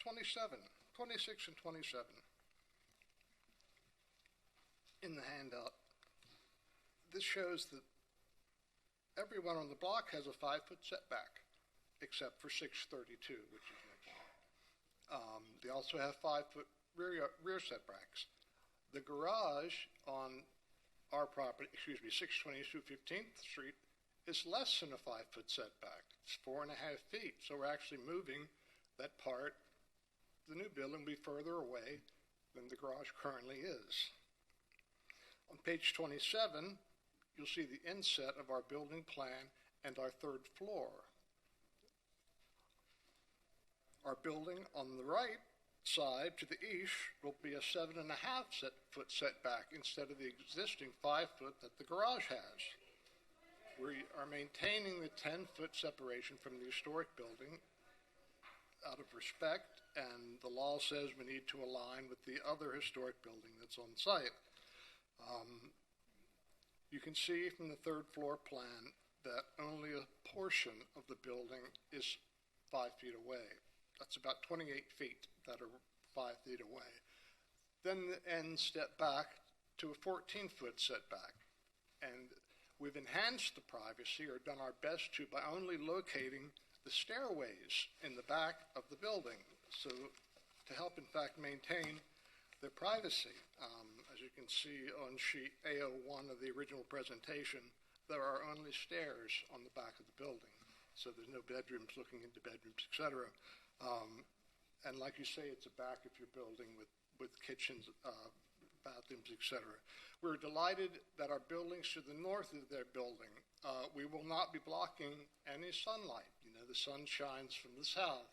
J: 26 and 27 in the handout. This shows that everyone on the block has a 5-foot setback, except for 632, which is next. They also have 5-foot rear setbacks. The garage on our property, 622 15th Street, is less than a 5-foot setback. It's 4.5 feet. So we're actually moving that part, the new building, will be further away than the garage currently is. On page 27, you'll see the inset of our building plan and our third floor. Our building on the right side to the east will be a 7.5-foot setback instead of the existing 5-foot that the garage has. We are maintaining the 10-foot separation from the historic building out of respect, and the law says we need to align with the other historic building that's on site. You can see from the third floor plan that only a portion of the building is 5 feet away. That's about 28 feet that are 5 feet away. Then the end step back to a 14-foot setback. And we've enhanced the privacy, or done our best to, by only locating the stairways in the back of the building, so to help, in fact, maintain their privacy. As you can see on sheet A01 of the original presentation, there are only stairs on the back of the building, so there's no bedrooms looking into bedrooms, etc. And like you say, it's a back of your building with kitchens, bathrooms, etc. We're delighted that our buildings to the north of their building, we will not be blocking any sunlight. You know, the sun shines from the south.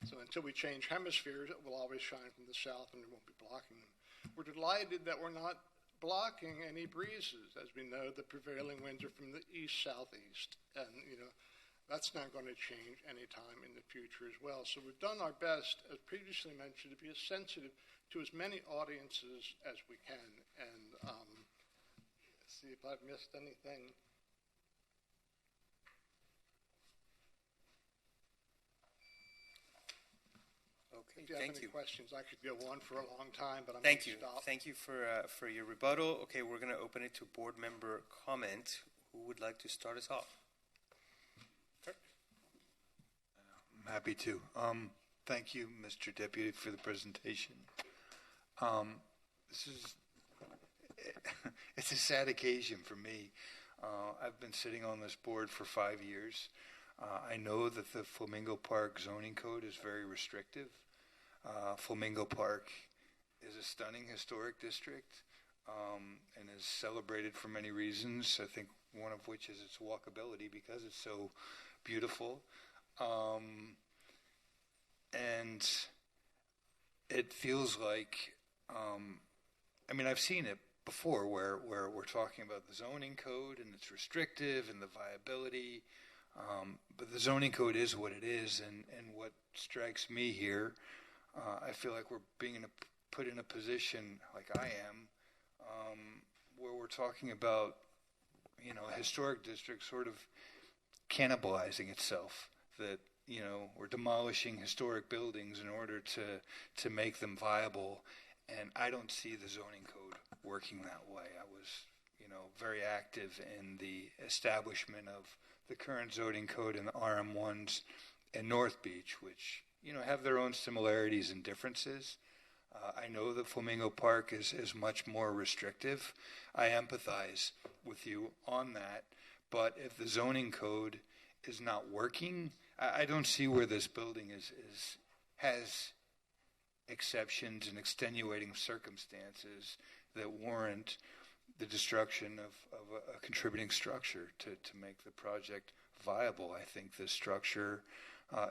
J: So until we change hemispheres, it will always shine from the south and it won't be blocking them. We're delighted that we're not blocking any breezes. As we know, the prevailing winds are from the east-southeast. And, you know, that's not going to change anytime in the future as well. So we've done our best, as previously mentioned, to be as sensitive to as many audiences as we can. And see if I've missed anything.
A: Okay,
J: if you have
A: thank
J: any
A: you.
J: questions, I could go on for a long time, but I'm
A: Thank
J: going
A: you.
J: to stop.
A: Thank you for your rebuttal. Okay, we're going to open it to board member comment. Who would like to start us off?
D: I'm happy to. Thank you, Mr. Deputy, for the presentation. It's a sad occasion for me. I've been sitting on this board for 5 years. I know that the Flamingo Park zoning code is very restrictive. Flamingo Park is a stunning historic district and is celebrated for many reasons, I think one of which is its walkability because it's so beautiful. And it feels like, I mean, I've seen it before where we're talking about the zoning code and it's restrictive and the viability. But the zoning code is what it is, and what strikes me here, I feel like we're being put in a position, like I am, where we're talking about, a historic district sort of cannibalizing itself, that, we're demolishing historic buildings in order to make them viable, and I don't see the zoning code working that way. I was, very active in the establishment of the current zoning code in the RM1s in North Beach, which, have their own similarities and differences. I know that Flamingo Park is much more restrictive. I empathize with you on that, but if the zoning code is not working, I don't see where this building has exceptions and extenuating circumstances that warrant the destruction of a contributing structure to make the project viable. I think this structure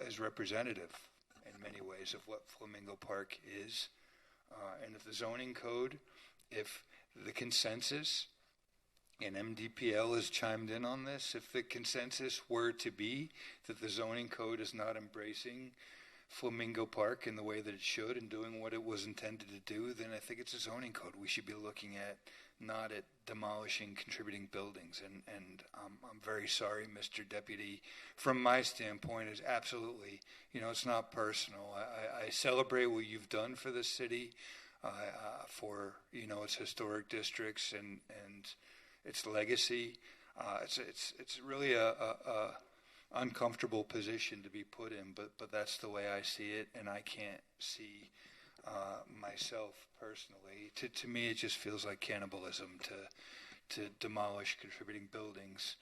D: is representative in many ways of what Flamingo Park is. And if the zoning code, if the consensus, and MDPL has chimed in on this, if the consensus were to be that the zoning code is not embracing Flamingo Park in the way that it should and doing what it was intended to do, then I think it's a zoning code we should be looking at, not at demolishing contributing buildings. And I'm very sorry, Mr. Deputy. From my standpoint, is absolutely, it's not personal. I celebrate what you've done for the city, for, its historic districts and its legacy. It's really a uncomfortable position to be put in, but that's the way I see it, and I can't see myself personally. To me, it just feels like cannibalism to demolish contributing buildings.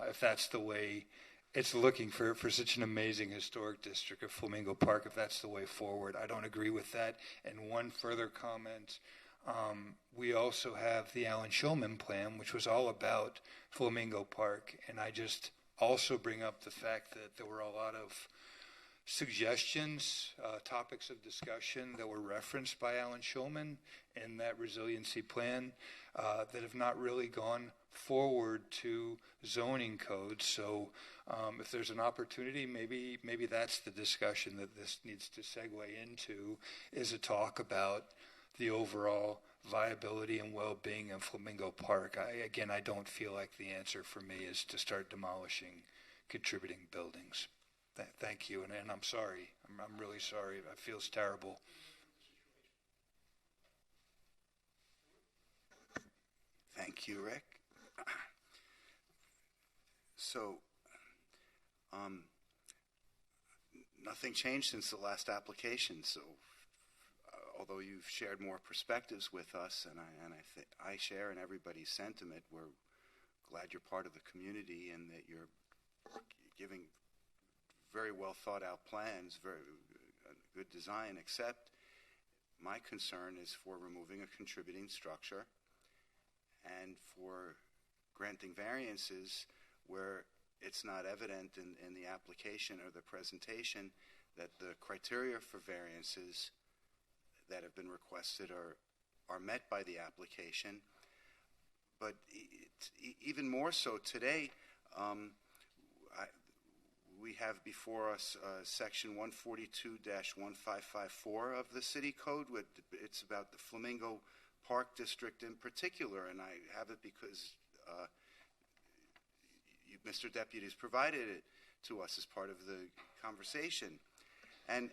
D: If that's the way it's looking for such an amazing historic district of Flamingo Park, if that's the way forward, I don't agree with that. And one further comment, we also have the Alan Shulman plan, which was all about Flamingo Park, and I just also bring up the fact that there were a lot of suggestions, topics of discussion that were referenced by Alan Shulman in that resiliency plan that have not really gone forward to zoning codes. So if there's an opportunity, maybe that's the discussion that this needs to segue into, is a talk about the overall viability and well-being of Flamingo Park. I don't feel like the answer for me is to start demolishing contributing buildings. Thank you, and I'm sorry. I'm really sorry. It feels terrible.
G: Thank you, Rick. So, nothing changed since the last application. So, although you've shared more perspectives with us, and I share in everybody's sentiment, we're glad you're part of the community and that you're giving very well thought out plans, very good design, except my concern is for removing a contributing structure and for granting variances where it's not evident in the application or the presentation that the criteria for variances that have been requested are met by the application. But even more so today, we have before us section 142-1554 of the city code. It's about the Flamingo Park District in particular, and I have it because Mr. Deputy has provided it to us as part of the conversation. And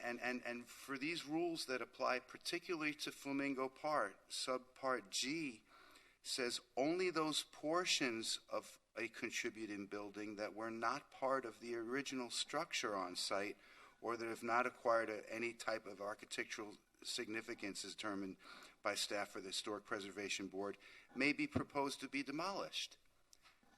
G: for these rules that apply particularly to Flamingo Park, subpart G says only those portions of a contributing building that were not part of the original structure on site or that have not acquired any type of architectural significance as determined by staff or the Historic Preservation Board may be proposed to be demolished.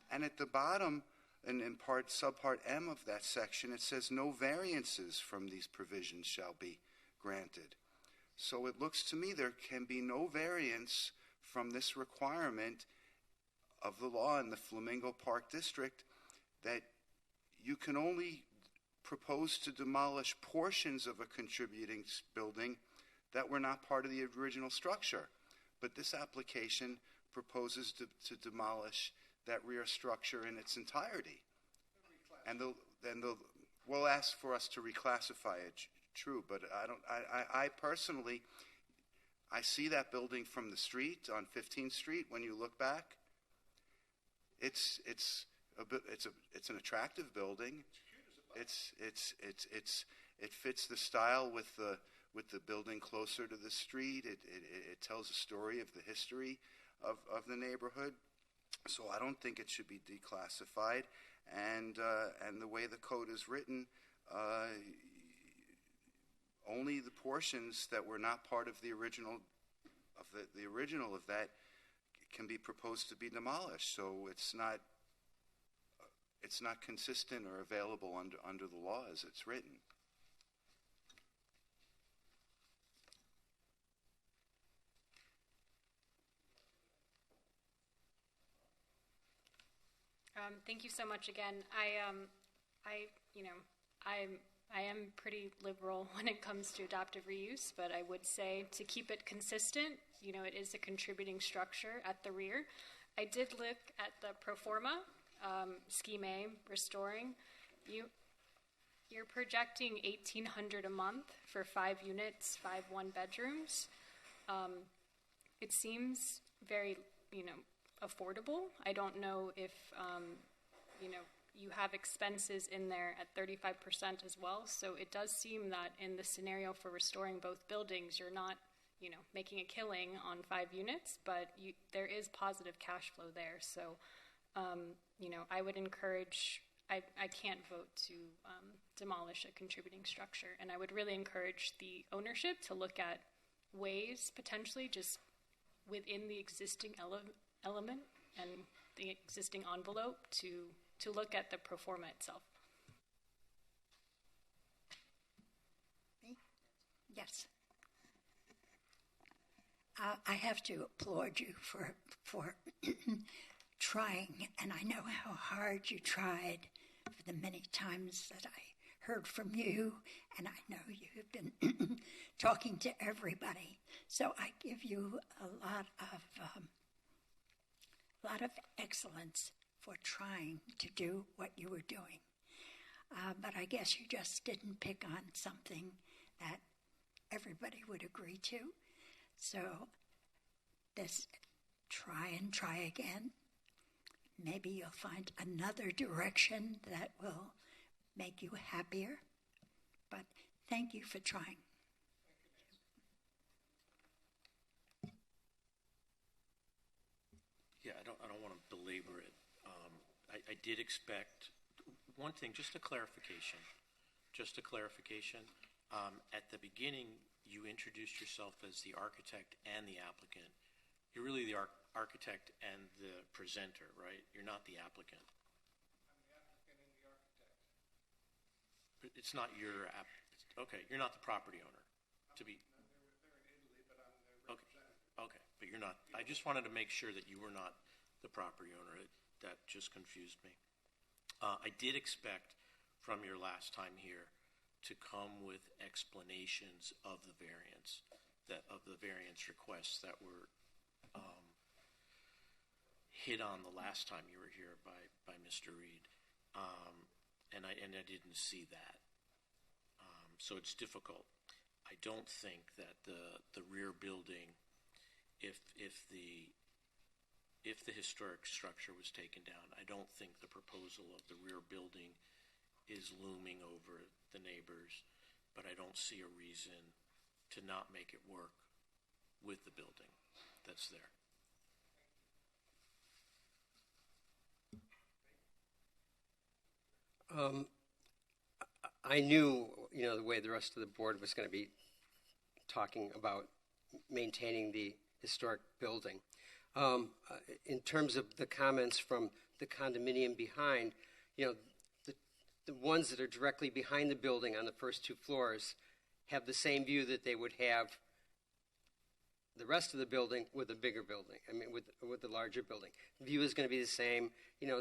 G: And at the bottom, in subpart M of that section, it says no variances from these provisions shall be granted. So it looks to me there can be no variance from this requirement of the law in the Flamingo Park District that you can only propose to demolish portions of a contributing building that were not part of the original structure. But this application proposes to demolish that rear structure in its entirety. and we'll ask for us to reclassify it. True, but I personally, I see that building from the street on 15th Street. When you look back, it's an attractive building. It fits the style with the building closer to the street. It tells a story of the history of the neighborhood. So I don't think it should be declassified. And the way the code is written, only the portions that were not part of the original of that can be proposed to be demolished. So it's not consistent or available under the law as it's written.
K: Thank you so much again. I am pretty liberal when it comes to adaptive reuse, but I would say to keep it consistent, it is a contributing structure at the rear. I did look at the pro forma, Scheme A, restoring. You're projecting $1,800 a month for 5 units, 5 one-bedrooms. It seems very, affordable. I don't know if, you have expenses in there at 35% as well. So it does seem that in the scenario for restoring both buildings, you're not, making a killing on 5 units, but there is positive cash flow there. So, I would encourage, I can't vote to demolish a contributing structure. And I would really encourage the ownership to look at ways potentially just within the existing element and the existing envelope to look at the pro forma itself.
L: Me? Yes. I have to applaud you for trying, and I know how hard you tried for the many times that I heard from you, and I know you've been talking to everybody. So I give you a lot of excellence for trying to do what you were doing. But I guess you just didn't pick on something that everybody would agree to. So this try and try again. Maybe you'll find another direction that will make you happier. But thank you for trying.
F: Yeah, I don't want to belabor it. I did expect one thing, just a clarification. At the beginning, you introduced yourself as the architect and the applicant. You're really the architect and the presenter, right? You're not the applicant.
J: I'm the applicant and the architect.
F: But it's not your okay, you're not the property owner. They're in Italy, but I'm the representative. Okay, but you're not. I just wanted to make sure that you were not the property owner. That just confused me. I did expect from your last time here to come with explanations of the variance, requests that were hit on the last time you were here by Mr. Reed, and I didn't see that. So it's difficult. I don't think that the rear building, if the historic structure was taken down, I don't think the proposal of the rear building is looming over the neighbors, but I don't see a reason to not make it work with the building that's there.
E: I knew, the way the rest of the board was going to be talking about maintaining the historic building. In terms of the comments from the condominium behind, the ones that are directly behind the building on the first 2 floors have the same view that they would have the rest of the building with a bigger building, with the larger building. The view is going to be the same,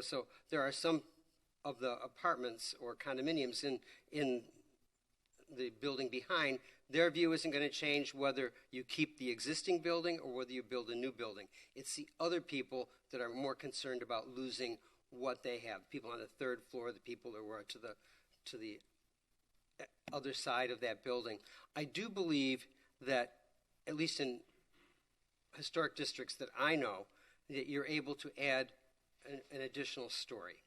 E: so there are some of the apartments or condominiums in the building behind. Their view isn't going to change whether you keep the existing building or whether you build a new building. It's the other people that are more concerned about losing what they have. People on the third floor, the people who are to the other side of that building. I do believe that, at least in historic districts that I know, that you're able to add an additional story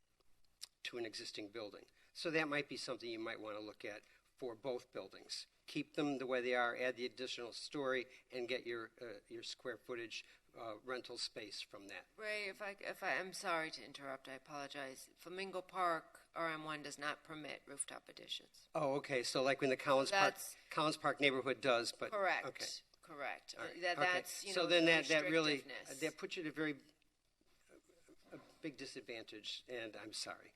E: to an existing building. So that might be something you might want to look at for both buildings. Keep them the way they are, add the additional story, and get your square footage rental space from that.
B: Ray, I'm sorry to interrupt, I apologize. Flamingo Park RM1 does not permit rooftop additions.
E: Oh, okay. So like when the Collins Park neighborhood does, but
B: correct.
E: Okay.
B: Correct.
E: All right.
B: That's
E: so then
B: the
E: that really
B: restrictiveness.
E: that puts you at a big disadvantage, and I'm sorry.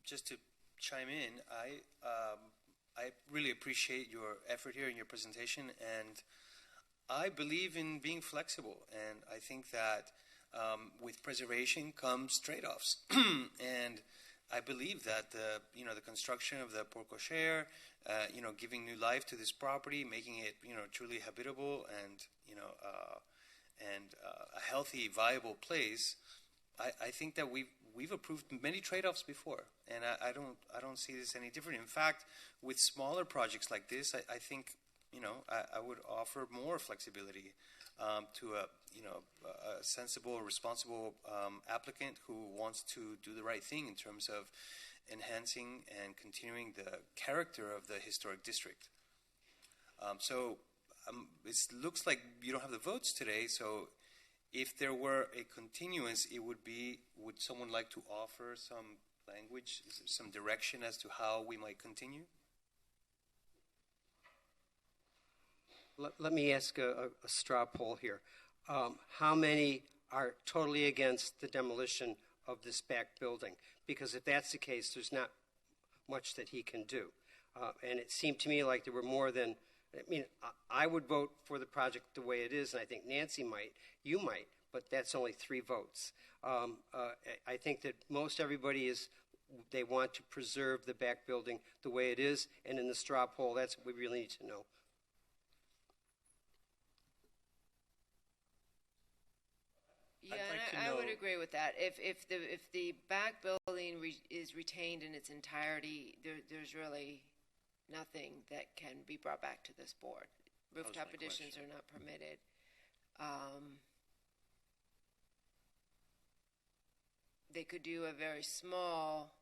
A: Just to chime in, I really appreciate your effort here in your presentation, and I believe in being flexible, and I think that with preservation comes trade-offs, and I believe that the construction of the Port Cocher, giving new life to this property, making it truly habitable and a healthy, viable place. I think that we've approved many trade-offs before, and I don't see this any different. In fact, with smaller projects like this, I think I would offer more flexibility to a sensible, responsible applicant who wants to do the right thing in terms of enhancing and continuing the character of the historic district. It looks like you don't have the votes today, so if there were a continuance, would someone like to offer some language, some direction as to how we might continue?
E: Let me ask a straw poll here. How many are totally against the demolition of this back building? Because if that's the case, there's not much that he can do. And it seemed to me like there were more than, I would vote for the project the way it is, and I think Nancy might, you might, but that's only 3 votes. I think that most everybody they want to preserve the back building the way it is, and in the straw poll, that's what we really need to know.
B: Yeah, I would agree with that. If the back building is retained in its entirety, there's really nothing that can be brought back to this board. Rooftop additions are not permitted. They could do a very small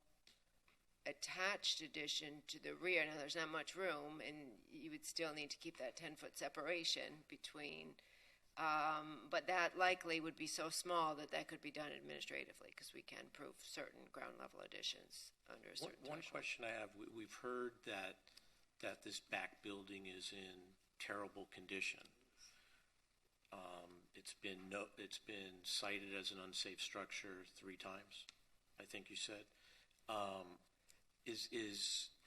B: attached addition to the rear. Now, there's not much room, and you would still need to keep that 10-foot separation between. But that likely would be so small that could be done administratively, because we can prove certain ground level additions under a certain
F: One question I have, we've heard that this back building is in terrible condition. It's been cited as an unsafe structure 3 times, I think you said. Is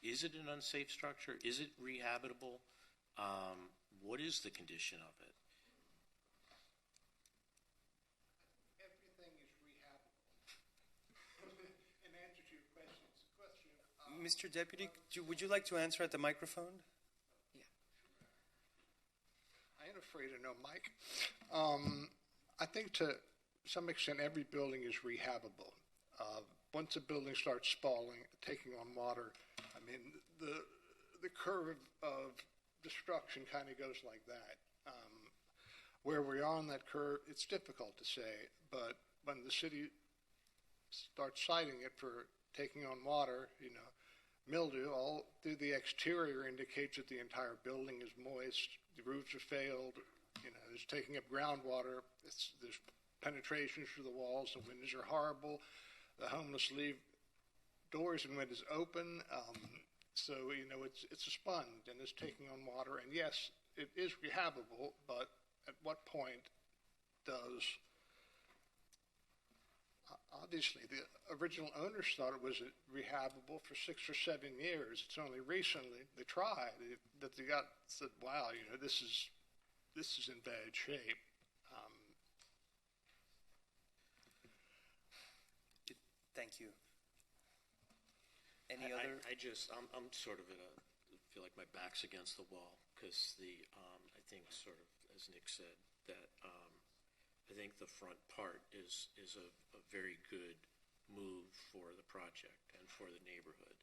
F: it an unsafe structure? Is it rehabitable? What is the condition of it?
A: Mr. Deputy, would you like to answer at the microphone?
J: Yeah. I ain't afraid of no mic. I think to some extent every building is rehabable. Once a building starts spalling, taking on water, the curve of destruction kind of goes like that. Where we are on that curve, it's difficult to say, but when the city starts citing it for taking on water, mildew all through the exterior indicates that the entire building is moist, the roofs are failed, it's taking up groundwater, there's penetrations through the walls, the windows are horrible, the homeless leave doors and windows open, so it's a sponge and it's taking on water, and yes, it is rehabable, but at what point does obviously, the original owners thought it was rehabable for 6 or 7 years. It's only recently they tried that they said, "Wow, this is in bad shape."
A: Thank you. Any other?
F: I'm sort of in a feel like my back's against the wall because I think sort of, as Nick said, that I think the front part is a very good move for the project and for the neighborhood.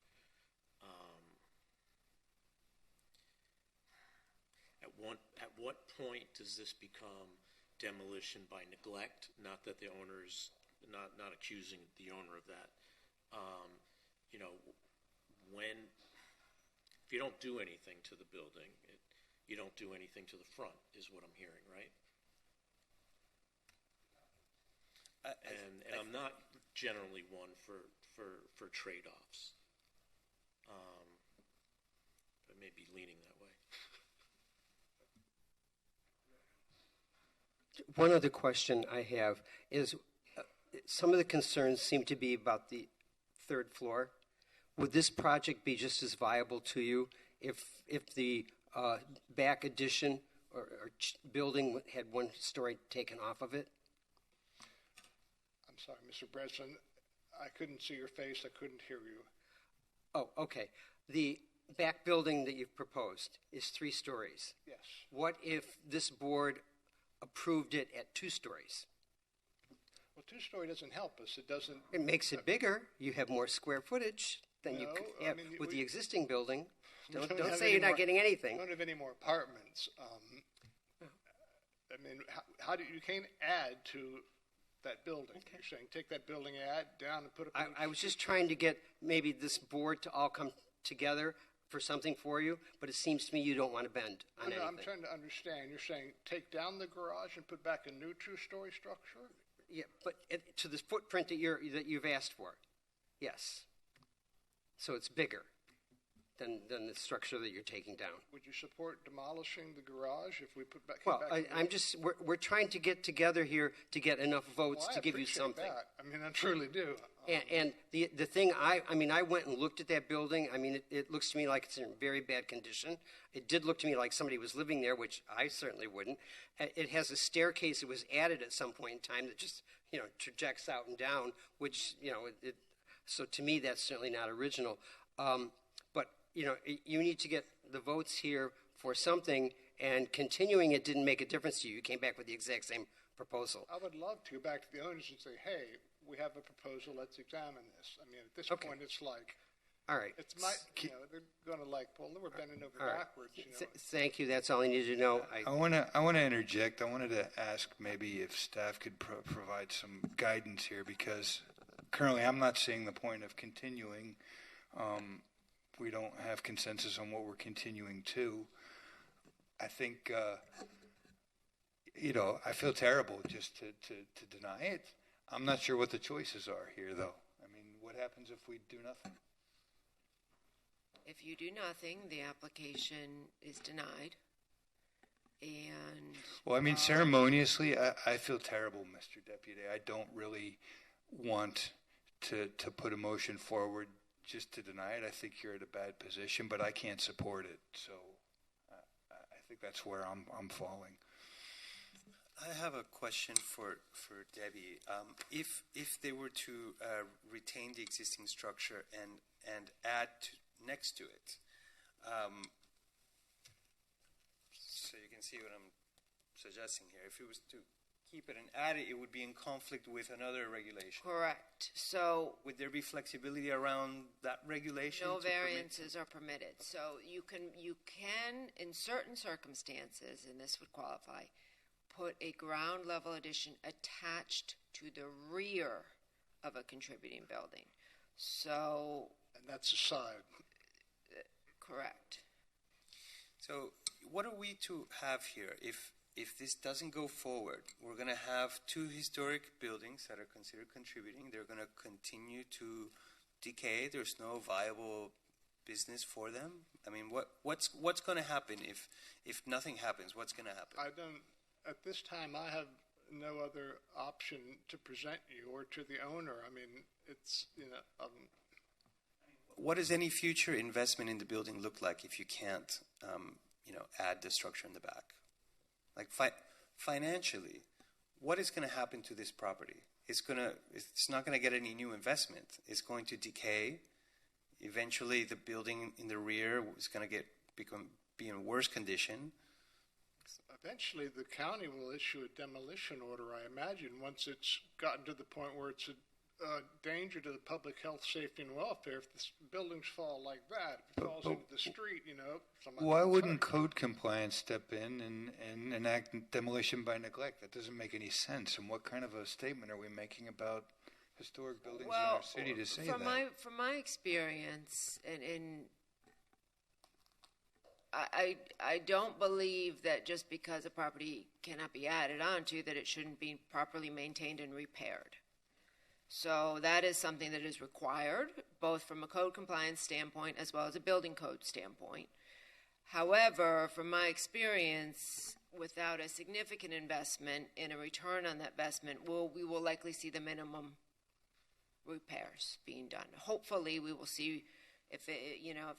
F: At what point does this become demolition by neglect? Not that the owner's not accusing the owner of that. You know, when if you don't do anything to the building, you don't do anything to the front, is what I'm hearing, right? And I'm not generally one for trade-offs. I may be leaning that way.
E: One other question I have is some of the concerns seem to be about the third floor. Would this project be just as viable to you if the back addition or building had one story taken off of it?
J: I'm sorry, Mr. Breslin. I couldn't see your face. I couldn't hear you.
E: Oh, okay. The back building that you've proposed is 3 stories.
J: Yes.
E: What if this board approved it at 2 stories?
J: Well, 2-story doesn't help us. It doesn't.
E: It makes it bigger. You have more square footage than you could have with the existing building. Don't say you're not getting anything.
J: We don't have any more apartments. I mean, how do you can't add to that building? Okay. You're saying take that building, add down, and put up.
E: I was just trying to get maybe this board to all come together for something for you, but it seems to me you don't want to bend on anything.
J: I'm trying to understand. You're saying take down the garage and put back a new 2-story structure?
E: Yeah, but to the footprint that you've asked for, yes. So it's bigger than the structure that you're taking down.
J: Would you support demolishing the garage if we put back?
E: Well, we're trying to get together here to get enough votes to give you something.
J: That. I mean, I truly do.
E: And the thing, I went and looked at that building. I mean, it looks to me like it's in very bad condition. It did look to me like somebody was living there, which I certainly wouldn't. It has a staircase that was added at some point in time that just, trajects out and down, which, so to me, that's certainly not original. But, you need to get the votes here for something, and continuing it didn't make a difference to you. You came back with the exact same proposal.
J: I would love to go back to the owners and say, hey, we have a proposal, let's examine this. I mean, at this point, it's like,
E: all right.
J: It's they're going to we're bending over backwards.
E: Thank you. That's all I needed to know.
D: I want to interject. I wanted to ask maybe if staff could provide some guidance here, because currently I'm not seeing the point of continuing. We don't have consensus on what we're continuing to. I think, I feel terrible just to deny it. I'm not sure what the choices are here, though. I mean, what happens if we do nothing?
B: If you do nothing, the application is denied. And
D: well, I mean, ceremoniously, I feel terrible, Mr. Deputy. I don't really want to put a motion forward just to deny it. I think you're at a bad position, but I can't support it. So I think that's where I'm falling.
A: I have a question for Debbie. If they were to retain the existing structure and add next to it, so you can see what I'm suggesting here. If it was to keep it and add it, it would be in conflict with another regulation.
B: Correct. So
A: would there be flexibility around that regulation?
B: No variances are permitted. So you can, in certain circumstances, and this would qualify, put a ground level addition attached to the rear of a contributing building. So.
J: And that's a side.
B: Correct.
A: So what are we to have here? If this doesn't go forward, we're going to have 2 historic buildings that are considered contributing. They're going to continue to decay. There's no viable business for them. I mean, what's going to happen if nothing happens? What's going to happen?
J: At this time, I have no other option to present you or to the owner. I mean, it's,
A: what does any future investment in the building look like if you can't, add the structure in the back? Like financially, what is going to happen to this property? It's not going to get any new investment. It's going to decay. Eventually, the building in the rear is going to get be in worse condition.
J: Eventually, the county will issue a demolition order, I imagine, once it's gotten to the point where it's a danger to the public health, safety, and welfare. If the buildings fall like that, if it falls into the street,
D: Why wouldn't code compliance step in and enact demolition by neglect? That doesn't make any sense. And what kind of a statement are we making about historic buildings in our city to say that?
B: From my experience, and I don't believe that just because a property cannot be added onto, that it shouldn't be properly maintained and repaired. So that is something that is required, both from a code compliance standpoint as well as a building code standpoint. However, from my experience, without a significant investment in a return on that investment, we will likely see the minimum repairs being done. Hopefully, we will see if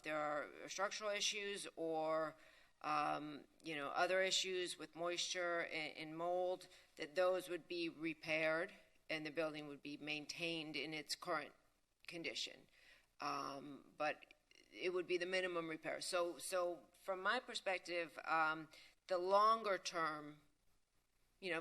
B: there are structural issues or other issues with moisture and mold, that those would be repaired and the building would be maintained in its current condition. But it would be the minimum repair. So from my perspective, the longer term,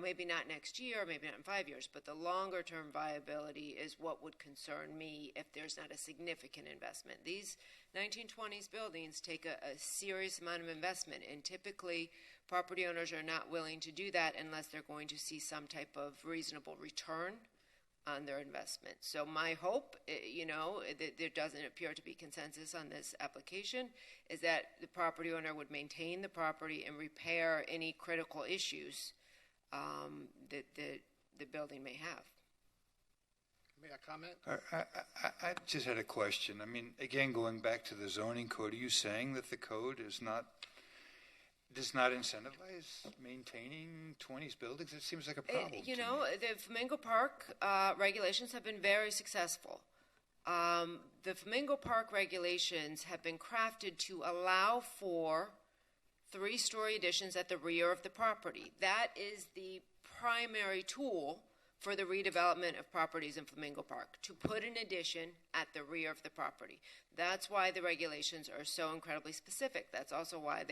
B: maybe not next year, maybe not in 5 years, but the longer term viability is what would concern me if there's not a significant investment. These 1920s buildings take a serious amount of investment, and typically property owners are not willing to do that unless they're going to see some type of reasonable return on their investment. So my hope, that there doesn't appear to be consensus on this application, is that the property owner would maintain the property and repair any critical issues that the building may have.
J: May I comment?
D: I just had a question. I mean, again, going back to the zoning code, are you saying that the code does not incentivize maintaining 20s buildings? It seems like a problem.
B: The Flamingo Park regulations have been very successful. The Flamingo Park regulations have been crafted to allow for 3-story additions at the rear of the property. That is the primary tool for the redevelopment of properties in Flamingo Park, to put an addition at the rear of the property. That's why the regulations are so incredibly specific. That's also why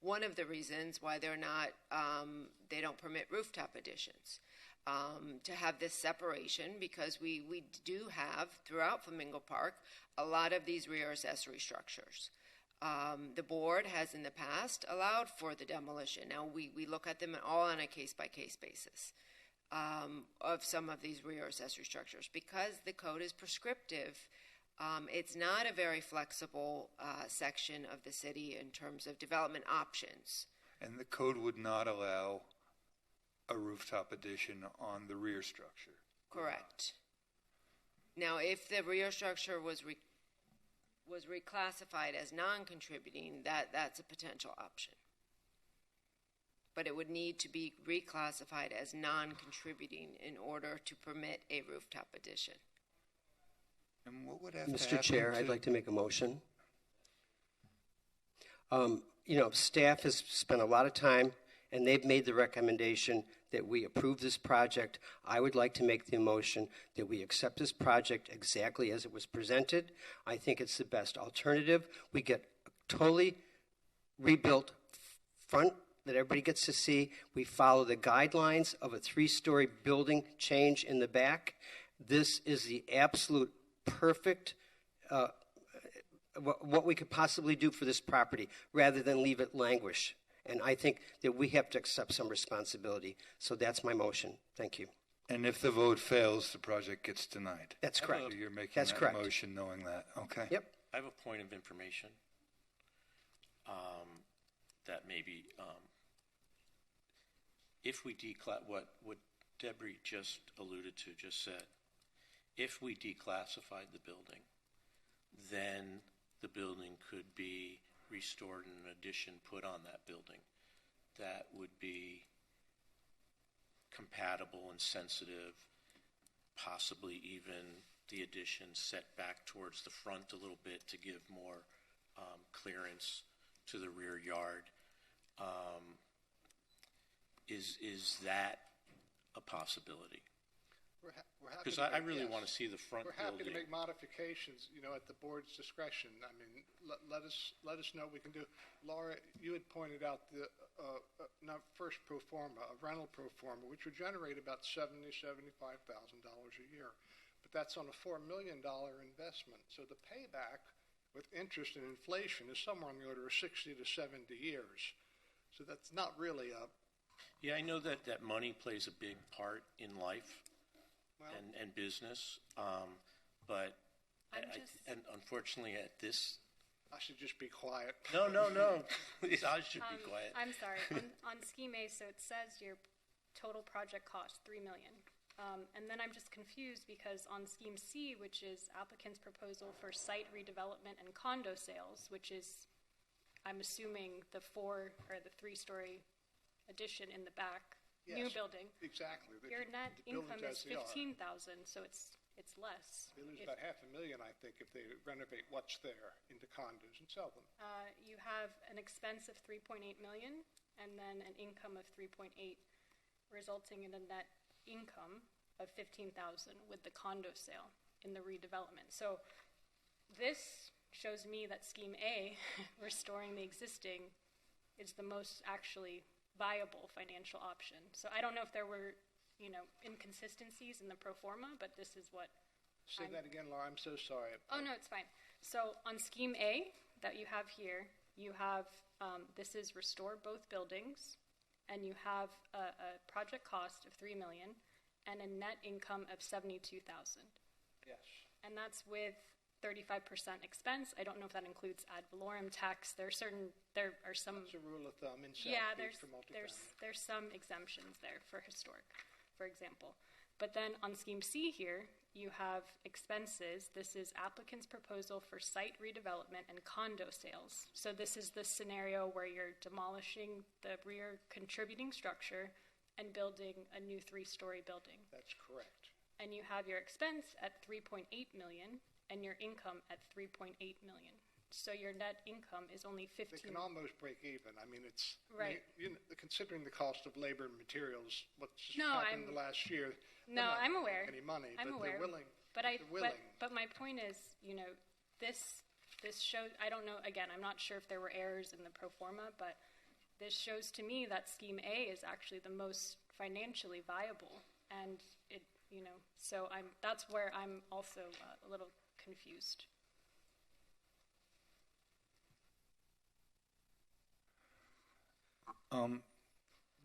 B: one of the reasons why they're not, they don't permit rooftop additions. To have this separation, because we do have, throughout Flamingo Park, a lot of these rear accessory structures. The board has in the past allowed for the demolition. Now, we look at them all on a case-by-case basis of some of these rear accessory structures. Because the code is prescriptive, it's not a very flexible section of the city in terms of development options.
D: And the code would not allow a rooftop addition on the rear structure?
B: Correct. Now, if the rear structure was reclassified as non-contributing, that's a potential option. But it would need to be reclassified as non-contributing in order to permit a rooftop addition.
D: And what would have to
E: Mr.
D: happen
E: Chair, I'd like to make a motion. Staff has spent a lot of time, and they've made the recommendation that we approve this project. I would like to make the motion that we accept this project exactly as it was presented. I think it's the best alternative. We get a totally rebuilt front that everybody gets to see. We follow the guidelines of a 3-story building change in the back. This is the absolute perfect what we could possibly do for this property rather than leave it languish. And I think that we have to accept some responsibility. So that's my motion. Thank you.
D: And if the vote fails, the project gets denied?
E: That's correct.
D: So you're making
E: That's
D: that
E: correct.
D: motion knowing that. Okay.
E: Yep.
F: I have a point of information that maybe if we what Debris just alluded to, just said, if we declassified the building, then the building could be restored and an addition put on that building that would be compatible and sensitive, possibly even the addition set back towards the front a little bit to give more clearance to the rear yard. Is that a possibility?
J: We're happy
F: Because
J: to
F: I
J: make-
F: really
J: yes.
F: want to see the front
J: We're happy to
F: building.
J: make modifications, at the board's discretion. I mean, let us know what we can do. Laura, you had pointed out the first pro forma, a rental pro forma, which would generate about $75,000 a year. But that's on a $4 million investment. So the payback with interest and inflation is somewhere on the order of 60 to 70 years. So that's not really a...
F: Yeah, I know that money plays a big part in life
J: Well-
F: and business, but and unfortunately at this...
J: I should just be quiet.
F: No. Please, I should be quiet.
K: I'm sorry. On Scheme A, so it says your total project cost, $3 million. And then I'm just confused because on Scheme C, which is applicant's proposal for site redevelopment and condo sales, which is, I'm assuming, the 3-story addition in the back, new
J: Yes,
K: building.
J: Exactly.
K: Your net
J: The buildings
K: income is
J: as they are.
K: $15,000, so it's less.
J: They lose
K: If-
J: about $500,000, I think, if they renovate what's there into condos and sell them.
K: You have an expense of $3.8 million and then an income of $3.8, resulting in a net income of $15,000 with the condo sale in the redevelopment. So this shows me that Scheme A, restoring the existing, is the most actually viable financial option. So I don't know if there were, inconsistencies in the pro forma, but this is what
J: Say that again, Laura. I'm so sorry.
K: Oh, no, it's fine. So on Scheme A that you have here, you have, this is restore both buildings, and you have a project cost of $3 million and a net income of $72,000.
J: Yes.
K: And that's with 35% expense. I don't know if that includes ad valorem tax. There are some.
J: That's a rule of thumb in South
K: Yeah,
J: Beach for multifamily.
K: there's some exemptions there for historic, for example. But then on Scheme C here, you have expenses. This is applicant's proposal for site redevelopment and condo sales. So this is the scenario where you're demolishing the rear contributing structure and building a new 3-story building.
J: That's correct.
K: And you have your expense at $3.8 million and your income at $3.8 million. So your net income is only
J: They
K: 15.
J: can almost break even. I mean, it's
K: Right.
J: Considering the cost of labor and materials, what's just
K: No,
J: happened the last year.
K: No,
J: they're not
K: I'm aware.
J: Any money,
K: I'm
J: but
K: aware.
J: they're willing.
K: But
J: they're willing.
K: but my point is, this shows. I don't know. Again, I'm not sure if there were errors in the pro forma, but this shows to me that Scheme A is actually the most financially viable, and it. So that's where I'm also a little confused.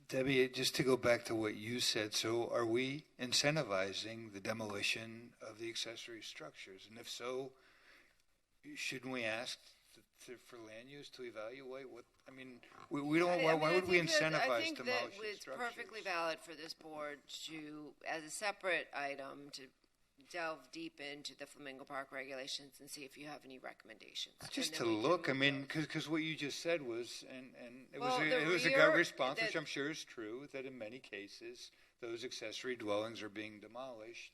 D: Debbie, just to go back to what you said, so are we incentivizing the demolition of the accessory structures? And if so, shouldn't we ask for land use to evaluate what, we don't, why would we incentivize demolition
B: I think that it's
D: structures?
B: perfectly valid for this board to, as a separate item, to delve deep into the Flamingo Park regulations and see if you have any recommendations.
D: Just
B: And
D: to
B: then we can
D: look,
B: move
D: because what you just said was, and it
B: Well,
D: was
B: the
D: a
B: rear-
D: gut response, which
B: the-
D: I'm sure is true, that in many cases, those accessory dwellings are being demolished.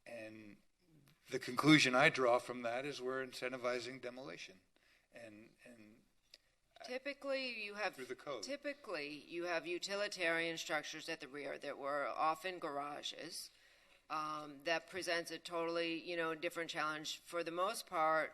D: And the conclusion I draw from that is we're incentivizing demolition. And
B: Typically, you have
D: Through the code.
B: Typically, you have utilitarian structures at the rear that were often garages. That presents a totally, different challenge. For the most part,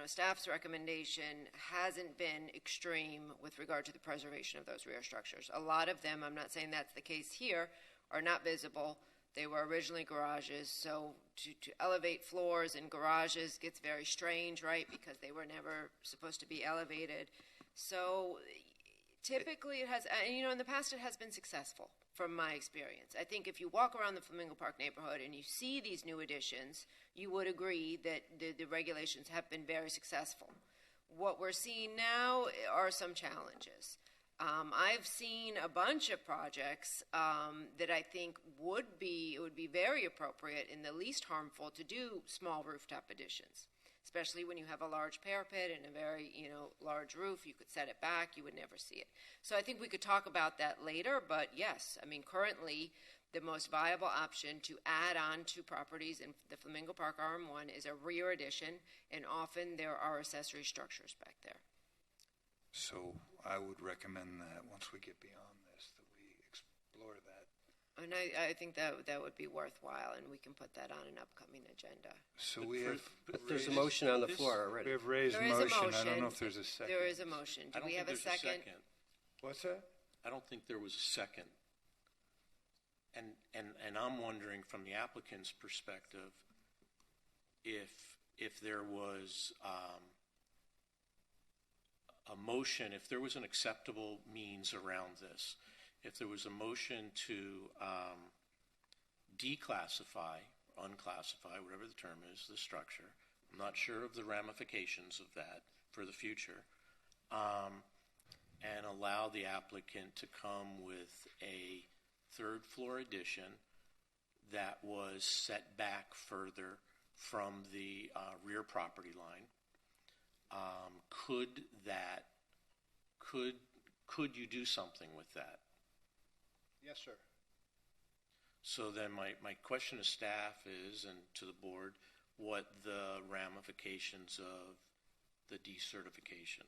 B: staff's recommendation hasn't been extreme with regard to the preservation of those rear structures. A lot of them, I'm not saying that's the case here, are not visible. They were originally garages, so to elevate floors in garages gets very strange, right? Because they were never supposed to be elevated. So typically it has, and in the past it has been successful from my experience. I think if you walk around the Flamingo Park neighborhood and you see these new additions, you would agree that the regulations have been very successful. What we're seeing now are some challenges. I've seen a bunch of projects that I think it would be very appropriate and the least harmful to do small rooftop additions, especially when you have a large parapet and a very large roof. You could set it back, you would never see it. So I think we could talk about that later, but yes, currently the most viable option to add on to properties in the Flamingo Park RM1 is a rear addition, and often there are accessory structures back there.
D: so I would recommend that once we get beyond this, that we explore that.
B: And I think that would be worthwhile, and we can put that on an upcoming agenda.
D: So we have.
E: But there's a motion on the floor already.
D: We have raised
B: There is a
D: motion. I
B: motion.
D: don't know if there's a second.
B: There is a motion. Do we have a second?
D: What's that?
F: I don't think there was a second. And I'm wondering from the applicant's perspective, if there was a motion, if there was an acceptable means around this, if there was a motion to declassify, unclassify, whatever the term is, the structure. I'm not sure of the ramifications of that for the future, and allow the applicant to come with a third floor addition that was set back further from the rear property line. Could you do something with that?
J: Yes, sir.
F: So then my question to staff is, and to the board, what the ramifications of the decertification,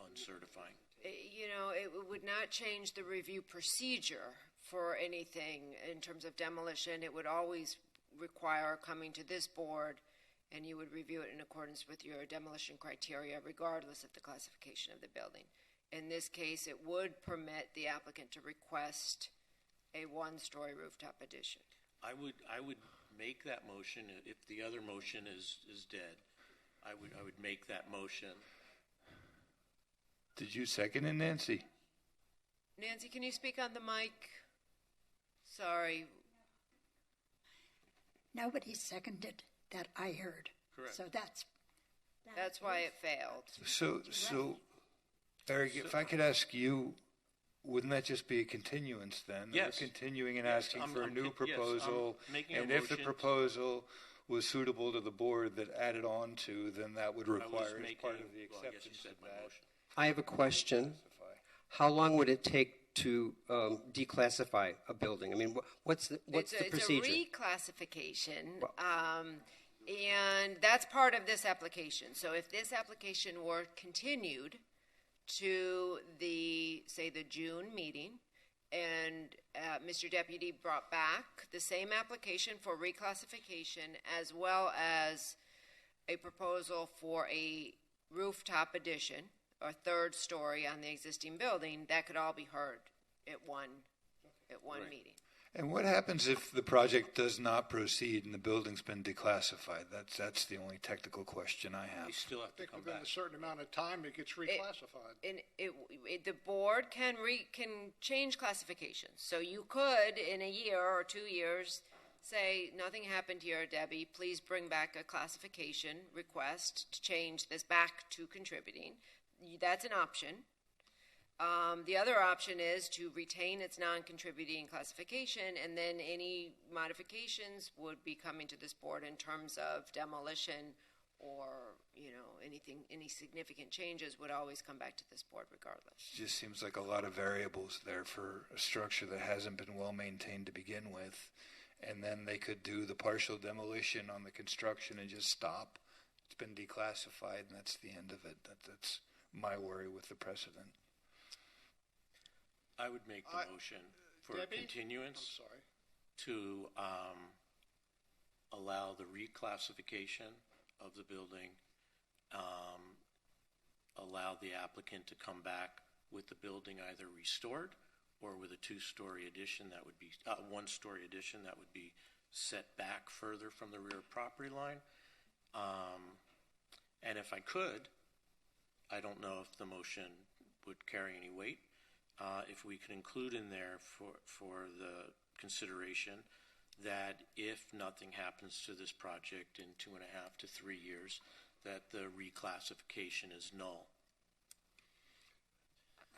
F: uncertifying?
B: It would not change the review procedure for anything in terms of demolition. It would always require coming to this board, and you would review it in accordance with your demolition criteria, regardless of the classification of the building. In this case, it would permit the applicant to request a one-story rooftop addition.
F: I would make that motion if the other motion is dead. I would make that motion.
D: Did you second it, Nancy?
B: Nancy, can you speak on the mic? Sorry.
L: Nobody seconded that I heard.
F: Correct.
L: So
B: that's why it failed.
D: So, Eric, if I could ask you, wouldn't that just be a continuance then?
F: Yes.
D: We're continuing and
F: Yes,
D: asking
F: I'm-
D: for a
F: I'm
D: new
F: con- yes,
D: proposal,
F: I'm making a
D: and if the
F: motion.
D: proposal was suitable to the board that added on to, then that would
F: I was
D: require as
F: making,
D: part of the
F: well, I guess you
D: acceptance
F: said
D: of
F: my
D: that.
F: motion.
E: I have a question. How long would it take to declassify a building? I mean, what's the procedure?
B: It's a reclassification, and that's part of this application. So if this application were continued to the June meeting, and Mr. Deputy brought back the same application for reclassification as well as a proposal for a rooftop addition or third story on the existing building, that could all be heard at one meeting.
D: And what happens if the project does not proceed and the building's been declassified? That's the only technical question I have.
F: You still have
J: I
F: to
J: think
F: come
J: within
F: back.
J: a certain amount of time, it gets reclassified.
B: The board can change classifications. So you could, in a year or 2 years, say, nothing happened here, Debbie, please bring back a classification request to change this back to contributing. That's an option. The other option is to retain its non-contributing classification, and then any modifications would be coming to this board in terms of demolition or, any significant changes would always come back to this board regardless.
D: It just seems like a lot of variables there for a structure that hasn't been well maintained to begin with. And then they could do the partial demolition on the construction and just stop. It's been declassified, and that's the end of it. That's my worry with the precedent.
F: I would make the motion for
J: Debbie?
F: continuance
J: I'm sorry.
F: to allow the reclassification of the building, allow the applicant to come back with the building either restored or with a two-story addition that would be, one-story addition that would be set back further from the rear property line. And if I could, I don't know if the motion would carry any weight, if we could include in there for the consideration that if nothing happens to this project in 2.5 to 3 years, that the reclassification is null.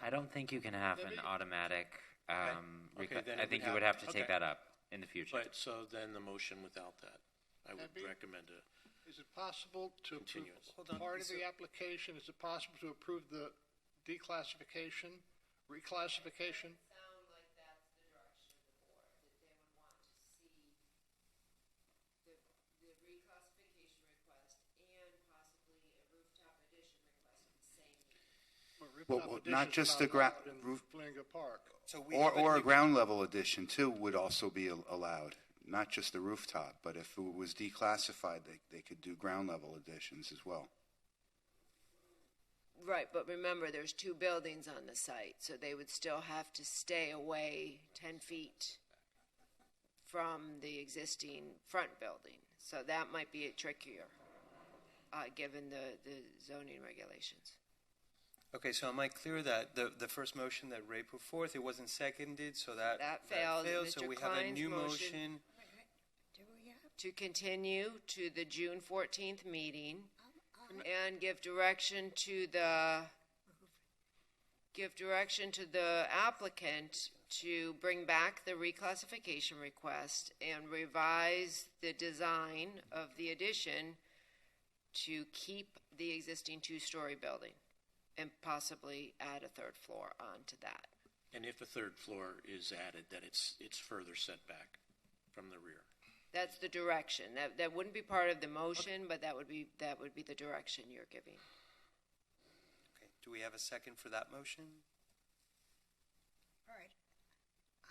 C: I don't think you can have an automatic.
F: then
C: I
F: it
C: think
F: would
C: you would
F: have-
C: have to take
F: okay.
C: that up in the future.
F: But so then the motion without that, I would
J: Debbie?
F: recommend a
J: Is it possible to approve
F: continuance.
J: part of the application? Is it possible to approve the declassification, reclassification?
B: Sound like that's the direction of the board, that they would want to see the reclassification request and possibly a rooftop addition request at the same meeting.
J: But Rooftop
G: not
J: additions
G: just
J: are
G: the
J: allowed in
G: roof,
J: Flamingo Park.
A: So
G: or a ground level addition too would also be allowed. Not just the rooftop, but if it was declassified, they could do ground level additions as well.
B: Right, but remember, there's two buildings on the site, so they would still have to stay away 10 feet from the existing front building. So that might be trickier, given the zoning regulations.
A: Okay, so am I clear that the first motion that Ray put forth, it wasn't seconded, so that
B: failed.
A: So
B: Mr.
A: we have a
B: Klein's
A: new
B: motion.
A: motion.
B: To continue to the June 14th meeting and give direction to the applicant to bring back the reclassification request and revise the design of the addition to keep the existing two-story building and possibly add a third floor onto that.
F: And if a third floor is added, that it's further set back from the rear.
B: That's the direction. That wouldn't be part of the motion, but that would be the direction you're giving.
A: Okay, do we have a second for that motion?
L: All right.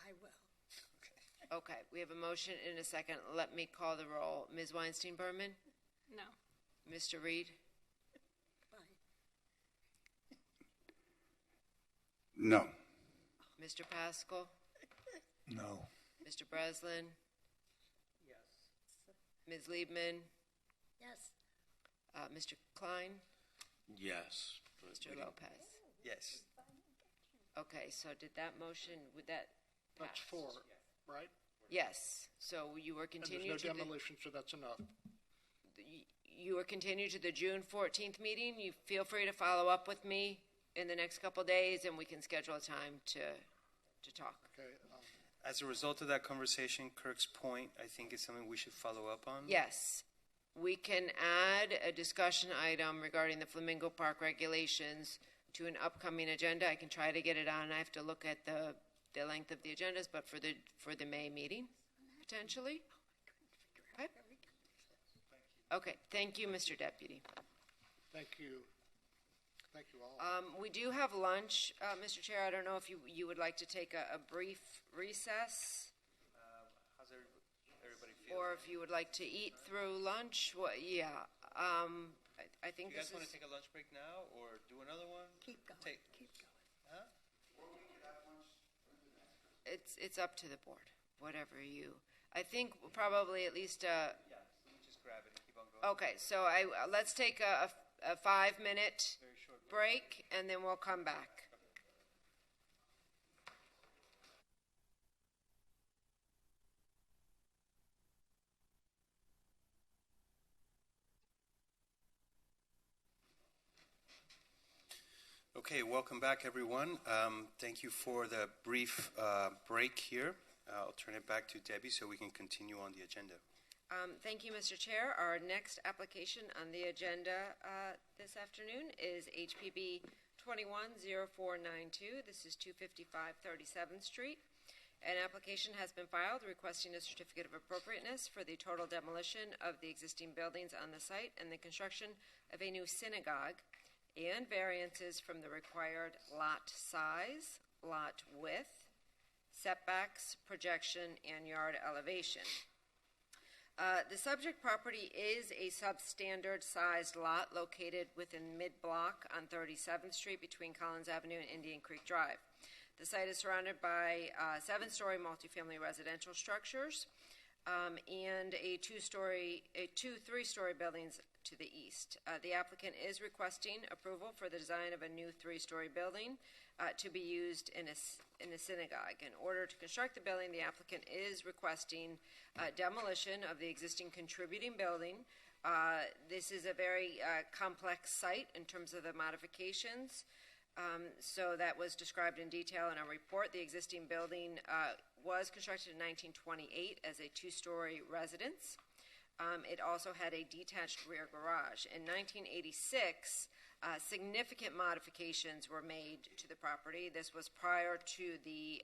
L: I will.
B: Okay, we have a motion and a second. Let me call the roll. Ms. Weinstein-Berman?
K: No.
B: Mr. Reed?
G: No.
B: Mr. Pascal?
D: No.
B: Mr. Breslin? Ms. Liebman?
L: Yes.
B: Mr. Klein?
F: Yes. but
B: Mr.
F: we didn't-
B: Lopez?
A: Yes.
B: Okay, so did that motion, would that
J: That's
B: pass?
J: 4, right?
B: Yes, so you were
J: And
B: continued
J: there's
B: to
J: no
B: the,
J: demolition, so that's enough.
B: you were continued to the June 14th meeting. You feel free to follow up with me in the next couple days, and we can schedule a time to talk.
J: Okay.
A: As a result of that conversation, Kirk's point, I think, is something we should follow up on.
B: Yes, we can add a discussion item regarding the Flamingo Park regulations to an upcoming agenda. I can try to get it on. I have to look at the length of the agendas, but for the May meeting, potentially. Okay. Okay. Thank you, Mr. Deputy.
J: Thank you. Thank you all.
B: We do have lunch, Mr. Chair. I don't know if you would like to take a brief recess,
A: How's everybody feel?
B: or if you would like to eat through lunch. Well, yeah. I think
A: Do you guys
B: this
A: want
B: is.
A: to take a lunch break now, or do another one?
L: Keep going. Keep going.
A: Huh?
B: It's up to the board. Whatever you. I think probably at least.
A: Yeah, let me just grab it and keep on going.
B: Okay, so let's take a 5-minute break, and then we'll come back.
A: Okay, welcome back, everyone. Thank you for the brief break here. I'll turn it back to Debbie so we can continue on the agenda.
B: Thank you, Mr. Chair. Our next application on the agenda this afternoon is HPB 210492. This is 255 37th Street. An application has been filed requesting a certificate of appropriateness for the total demolition of the existing buildings on the site and the construction of a new synagogue, and variances from the required lot size, lot width, setbacks, projection, and yard elevation. The subject property is a substandard sized lot located within mid-block on 37th Street between Collins Avenue and Indian Creek Drive. The site is surrounded by 7-story multifamily residential structures and two 3-story buildings to the east. The applicant is requesting approval for the design of a new 3-story building to be used in a synagogue. In order to construct the building, the applicant is requesting demolition of the existing contributing building. This is a very complex site in terms of the modifications. So that was described in detail in our report. The existing building was constructed in 1928 as a 2-story residence. It also had a detached rear garage. In 1986, significant modifications were made to the property. This was prior to the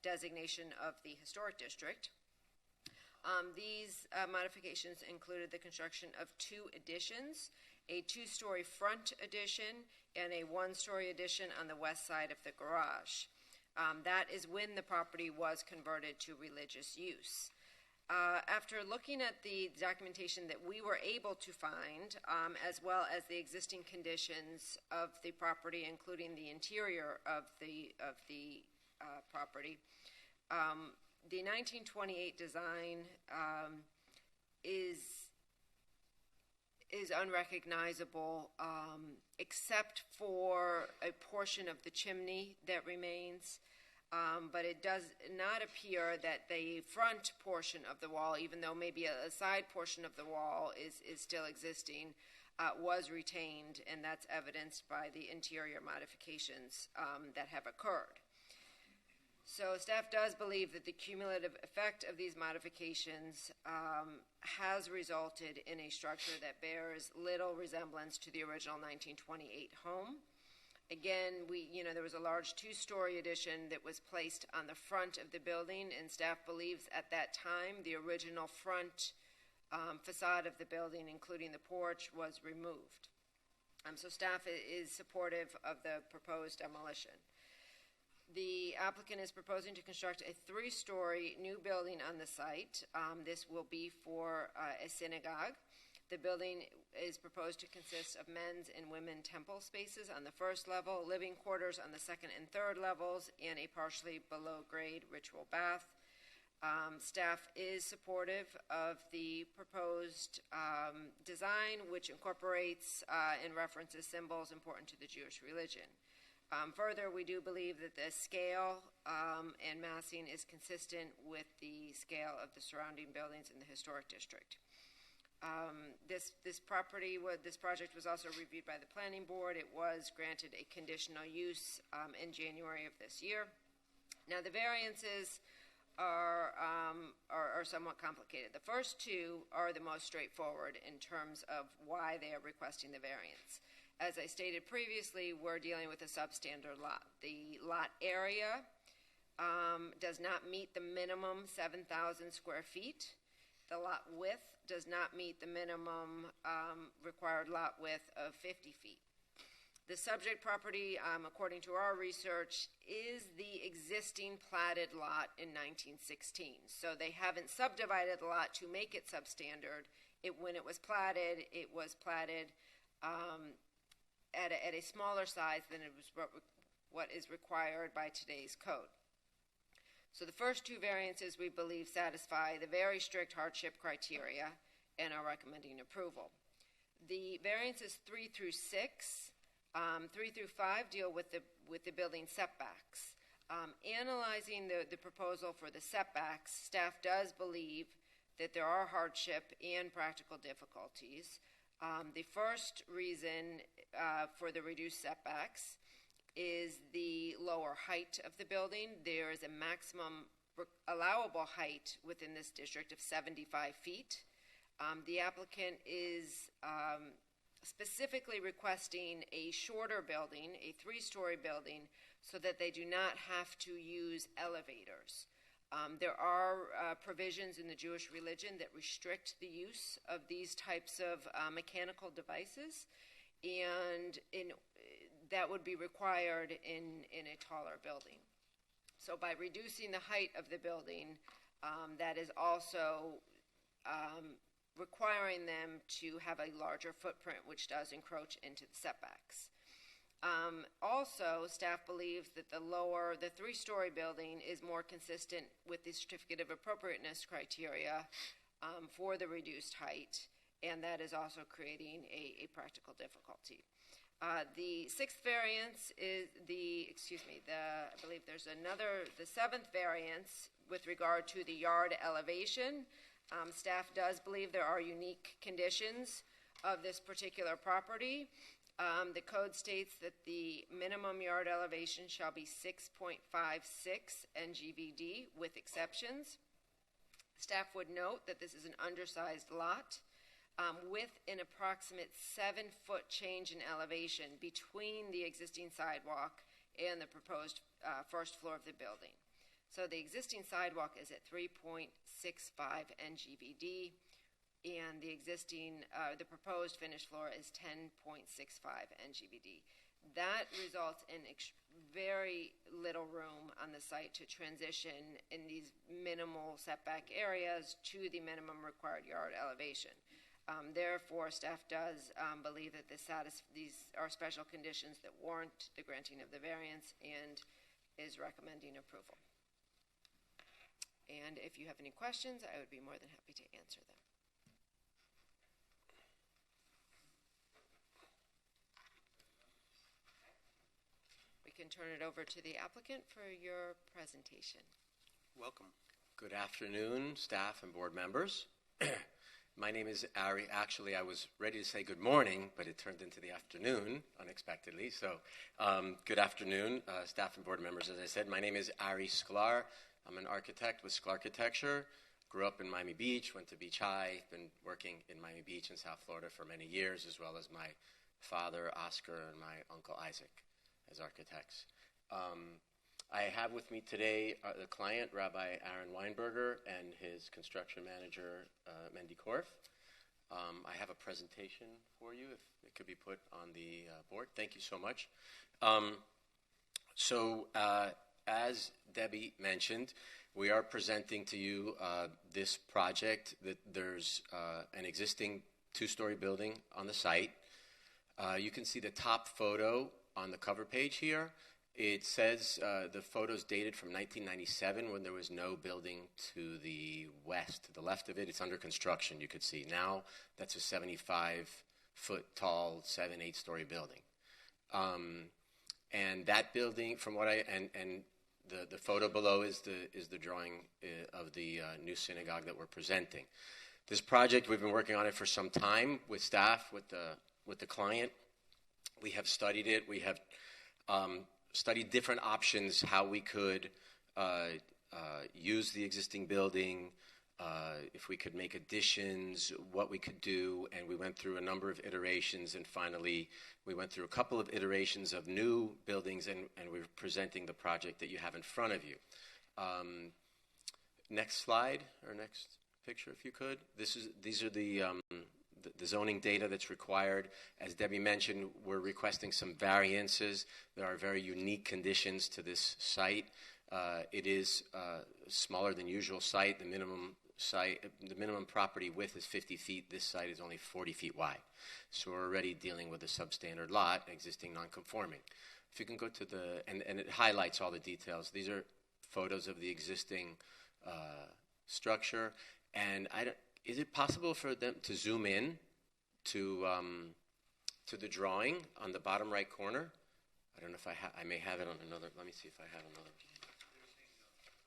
B: designation of the historic district. These modifications included the construction of 2 additions a two-story front addition, and a one-story addition on the west side of the garage. That is when the property was converted to religious use. After looking at the documentation that we were able to find, as well as the existing conditions of the property, including the interior of the property, the 1928 design is unrecognizable, except for a portion of the chimney that remains. But it does not appear that the front portion of the wall, even though maybe a side portion of the wall is still existing, was retained, and that's evidenced by the interior modifications that have occurred. So staff does believe that the cumulative effect of these modifications has resulted in a structure that bears little resemblance to the original 1928 home. Again, there was a large two-story addition that was placed on the front of the building, and staff believes at that time the original front facade of the building, including the porch, was removed. So staff is supportive of the proposed demolition. The applicant is proposing to construct a three-story new building on the site. This will be for a synagogue. The building is proposed to consist of men's and women temple spaces on the first level, living quarters on the second and third levels, and a partially below-grade ritual bath. Staff is supportive of the proposed design, which incorporates and references symbols important to the Jewish religion. Further, we do believe that the scale and massing is consistent with the scale of the surrounding buildings in the historic district. This project was also reviewed by the planning board. It was granted a conditional use in January of this year. Now, the variances are somewhat complicated. The first two are the most straightforward in terms of why they are requesting the variance. As I stated previously, we're dealing with a substandard lot. The lot area does not meet the minimum 7,000 square feet. The lot width does not meet the minimum required lot width of 50 feet. The subject property, according to our research, is the existing platted lot in 1916. So they haven't subdivided the lot to make it substandard. When it was platted at a smaller size than it was what is required by today's code. So the first two variances, we believe, satisfy the very strict hardship criteria and are recommending approval. The variances 3 through 6, 3 through 5 deal with the building setbacks. Analyzing the proposal for the setbacks, staff does believe that there are hardship and practical difficulties. The first reason for the reduced setbacks is the lower height of the building. There is a maximum allowable height within this district of 75 feet. The applicant is specifically requesting a shorter building, a three-story building, so that they do not have to use elevators. There are provisions in the Jewish religion that restrict the use of these types of mechanical devices, and that would be required in a taller building. So by reducing the height of the building, that is also requiring them to have a larger footprint, which does encroach into the setbacks. Also, staff believes that the three-story building is more consistent with the certificate of appropriateness criteria for the reduced height, and that is also creating a practical difficulty. The sixth variance is I believe there's the seventh variance with regard to the yard elevation. Staff does believe there are unique conditions of this particular property. The code states that the minimum yard elevation shall be 6.56 NGVD with exceptions. Staff would note that this is an undersized lot with an approximate 7-foot change in elevation between the existing sidewalk and the proposed first floor of the building. So the existing sidewalk is at 3.65 NGVD. and the the proposed finished floor is 10.65 NGBD. That results in very little room on the site to transition in these minimal setback areas to the minimum required yard elevation. Therefore, staff does believe that these are special conditions that warrant the granting of the variance and is recommending approval. And if you have any questions, I would be more than happy to answer them. We can turn it over to the applicant for your presentation.
A: Welcome.
P: Good afternoon, staff and board members. My name is Ari. Actually, I was ready to say good morning, but it turned into the afternoon unexpectedly. So, good afternoon, staff and board members. As I said, my name is Ari Sklar. I'm an architect with Sklar Architecture. Grew up in Miami Beach, went to Beach High, been working in Miami Beach in South Florida for many years, as well as my father, Oscar, and my uncle, Isaac, as architects. I have with me today the client, Rabbi Aaron Weinberger, and his construction manager, Mendy Korf. I have a presentation for you, if it could be put on the board. Thank you so much. As Debbie mentioned, we are presenting to you this project. That there's an existing two-story building on the site. You can see the top photo on the cover page here. It says the photo's dated from 1997 when there was no building to the west. To the left of it, it's under construction, you could see. Now that's a 75-foot tall, 7-8-story building. And that building, from what the photo below is the drawing of the new synagogue that we're presenting. This project, we've been working on it for some time with staff, with the client. We have studied it. We have studied different options, how we could use the existing building, if we could make additions, what we could do, and we went through a number of iterations, and finally we went through a couple of iterations of new buildings, and we're presenting the project that you have in front of you. Next slide, or next picture, if you could. These are the zoning data that's required. As Debbie mentioned, we're requesting some variances. There are very unique conditions to this site. It is a smaller than usual site. The minimum property width is 50 feet. This site is only 40 feet wide. So we're already dealing with a substandard lot, existing non-conforming. If you can go to and it highlights all the details. These are photos of the existing structure. And is it possible for them to zoom in to the drawing on the bottom right corner? I don't know if I may have it on another. Let me see if I have another.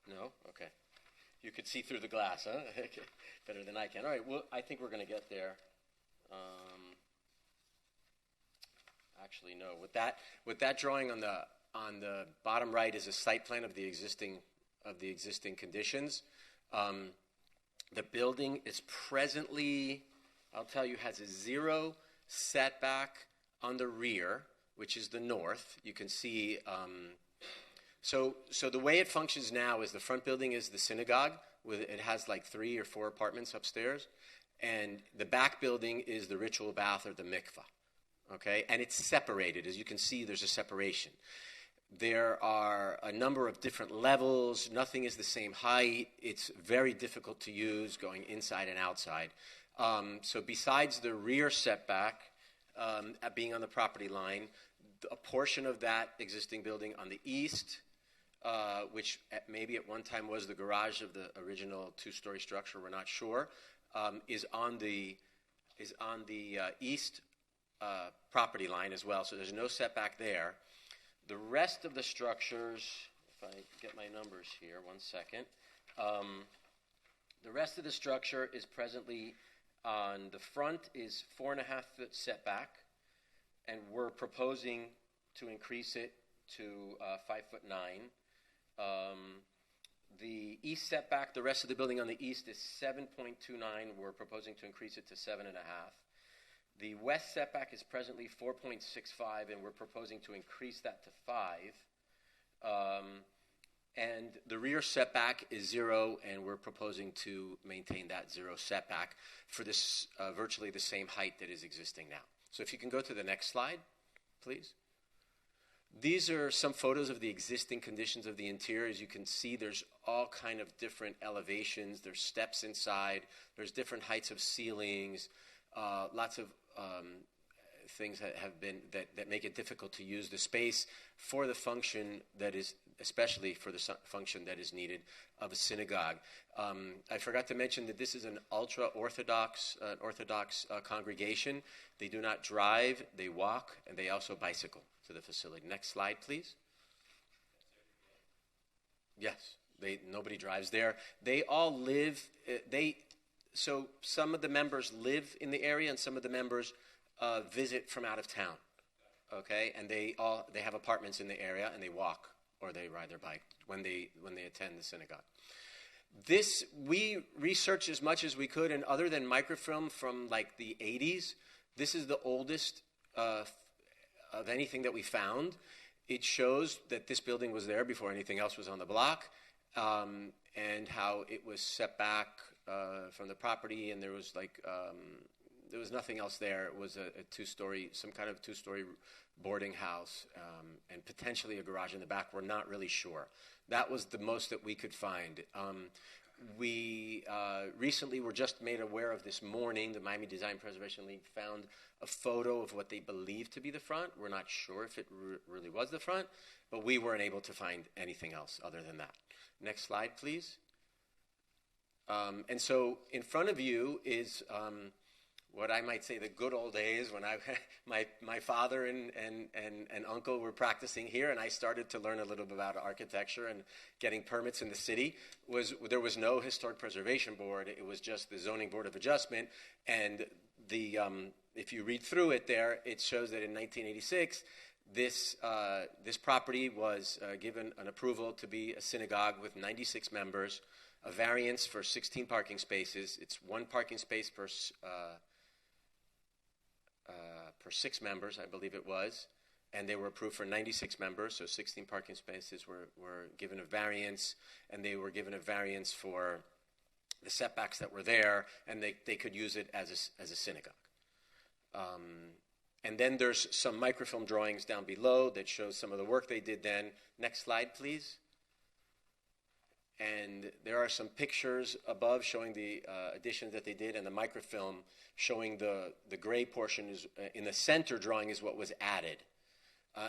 P: No? Okay. You could see through the glass, huh? Okay. Better than I can. All right. Well, I think we're going to get there. Actually, no. With that drawing on the bottom right is a site plan of the existing conditions. The building is presently, I'll tell you, has a 0 setback on the rear, which is the north. You can see. So the way it functions now is the front building is the synagogue. It has like 3 or 4 apartments upstairs. And the back building is the ritual bath or the mikvah. Okay? And it's separated. As you can see, there's a separation. There are a number of different levels. Nothing is the same height. It's very difficult to use going inside and outside. So besides the rear setback being on the property line, a portion of that existing building on the east, which maybe at one time was the garage of the original 2-story structure, we're not sure, is on the east property line as well. So there's no setback there. The rest of the structures, if I get my numbers here, 1 second. The rest of the structure is presently on the front is 4.5-foot setback, and we're proposing to increase it to 5'9". The east setback, the rest of the building on the east is 7.29. We're proposing to increase it to 7.5. The west setback is presently 4.65, and we're proposing to increase that to 5. And the rear setback is 0, and we're proposing to maintain that 0 setback for this virtually the same height that is existing now. So if you can go to the next slide, please. These are some photos of the existing conditions of the interior. As you can see, there's all kind of different elevations. There's steps inside. There's different heights of ceilings. Lots of things that have been that make it difficult to use the space for the function that is, especially for the function that is needed of a synagogue. I forgot to mention that this is an ultra-Orthodox congregation. They do not drive, they walk, and they also bicycle to the facility. Next slide, please. Yes, nobody drives there. They all live, so some of the members live in the area and some of the members visit from out of town, okay? And they have apartments in the area and they walk or they ride their bike when they attend the synagogue. We researched as much as we could, and other than microfilm from like the 80s, this is the oldest of anything that we found. It shows that this building was there before anything else was on the block, and how it was set back from the property, and there was nothing else there. It was a two-story, some kind of two-story boarding house, and potentially a garage in the back. We're not really sure. That was the most that we could find. We recently were just made aware of this morning. The Miami Design Preservation League found a photo of what they believe to be the front. We're not sure if it really was the front, but we weren't able to find anything else other than that. Next slide, please. And so in front of you is what I might say the good old days when my father and uncle were practicing here, and I started to learn a little bit about architecture and getting permits in the city. There was no Historic Preservation Board. It was just the Zoning Board of Adjustment. And if you read through it there, it shows that in 1986, this property was given an approval to be a synagogue with 96 members, a variance for 16 parking spaces. It's 1 parking space per 6 members, I believe it was, and they were approved for 96 members, so 16 parking spaces were given a variance, and they were given a variance for the setbacks that were there, and they could use it as a synagogue. And then there's some microfilm drawings down below that show some of the work they did then. Next slide, please. And there are some pictures above showing the additions that they did, and the microfilm showing the gray portion is in the center drawing is what was added.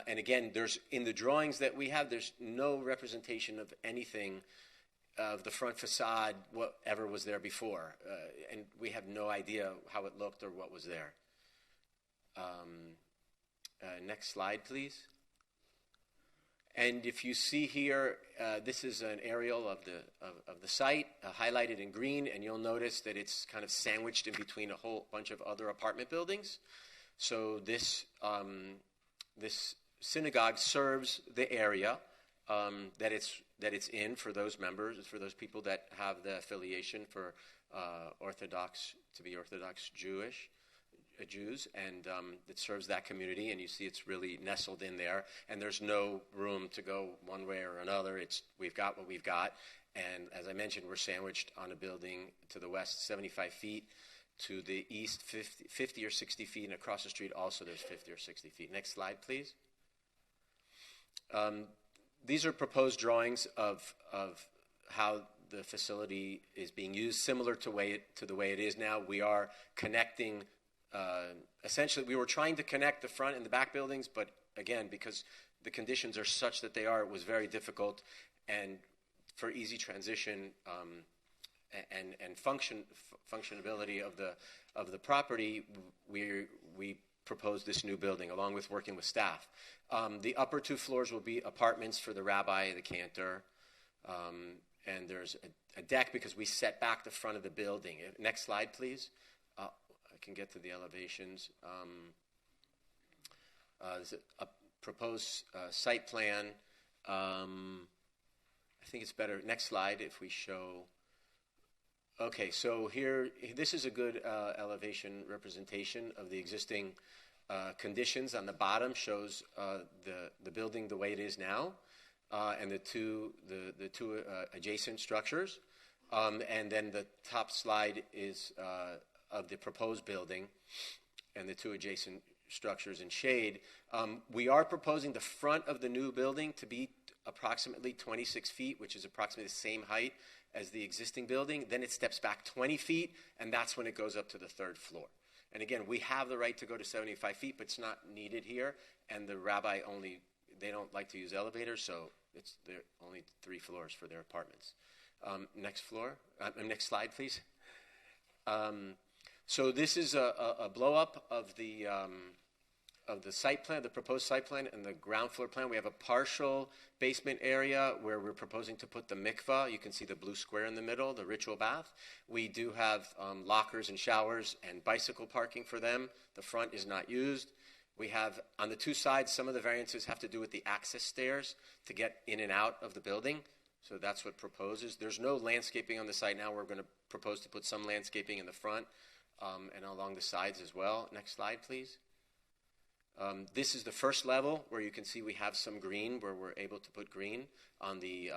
P: And again, in the drawings that we have, there's no representation of anything of the front facade, whatever was there before. And we have no idea how it looked or what was there. Next slide, please. And if you see here, this is an aerial of the site, highlighted in green, and you'll notice that it's kind of sandwiched in between a whole bunch of other apartment buildings. So this synagogue serves the area that it's in for those members, for those people that have the affiliation for Orthodox Jews, and it serves that community, and you see it's really nestled in there, and there's no room to go one way or another. We've got what we've got, and as I mentioned, we're sandwiched on a building to the west 75 feet, to the east 50 or 60 feet, and across the street also there's 50 or 60 feet. Next slide, please. These are proposed drawings of how the facility is being used, similar to the way it is now. We are connecting. Essentially, we were trying to connect the front and the back buildings, but again, because the conditions are such that they are, it was very difficult. And for easy transition and functionability of the property, we proposed this new building along with working with staff. The upper 2 floors will be apartments for the rabbi, the cantor, and there's a deck because we set back the front of the building. Next slide, please. I can get to the elevations. There's a proposed site plan. I think it's better. Next slide, if we show. Okay, so here, this is a good elevation representation of the existing conditions. On the bottom shows the building the way it is now. and the two adjacent structures. And then the top slide is of the proposed building and the two adjacent structures in shade. We are proposing the front of the new building to be approximately 26 feet, which is approximately the same height as the existing building. Then it steps back 20 feet, and that's when it goes up to the third floor. And again, we have the right to go to 75 feet, but it's not needed here. And the rabbi they don't like to use elevators, so they're only 3 floors for their apartments. Next slide, please. So this is a blow-up of the site plan, the proposed site plan, and the ground floor plan. We have a partial basement area where we're proposing to put the mikvah. You can see the blue square in the middle, the ritual bath. We do have lockers and showers and bicycle parking for them. The front is not used. We have, on the 2 sides, some of the variances have to do with the access stairs to get in and out of the building. So that's what proposes. There's no landscaping on the site now. We're going to propose to put some landscaping in the front and along the sides as well. Next slide, please. This is the first level where you can see we have some green, where we're able to put green on the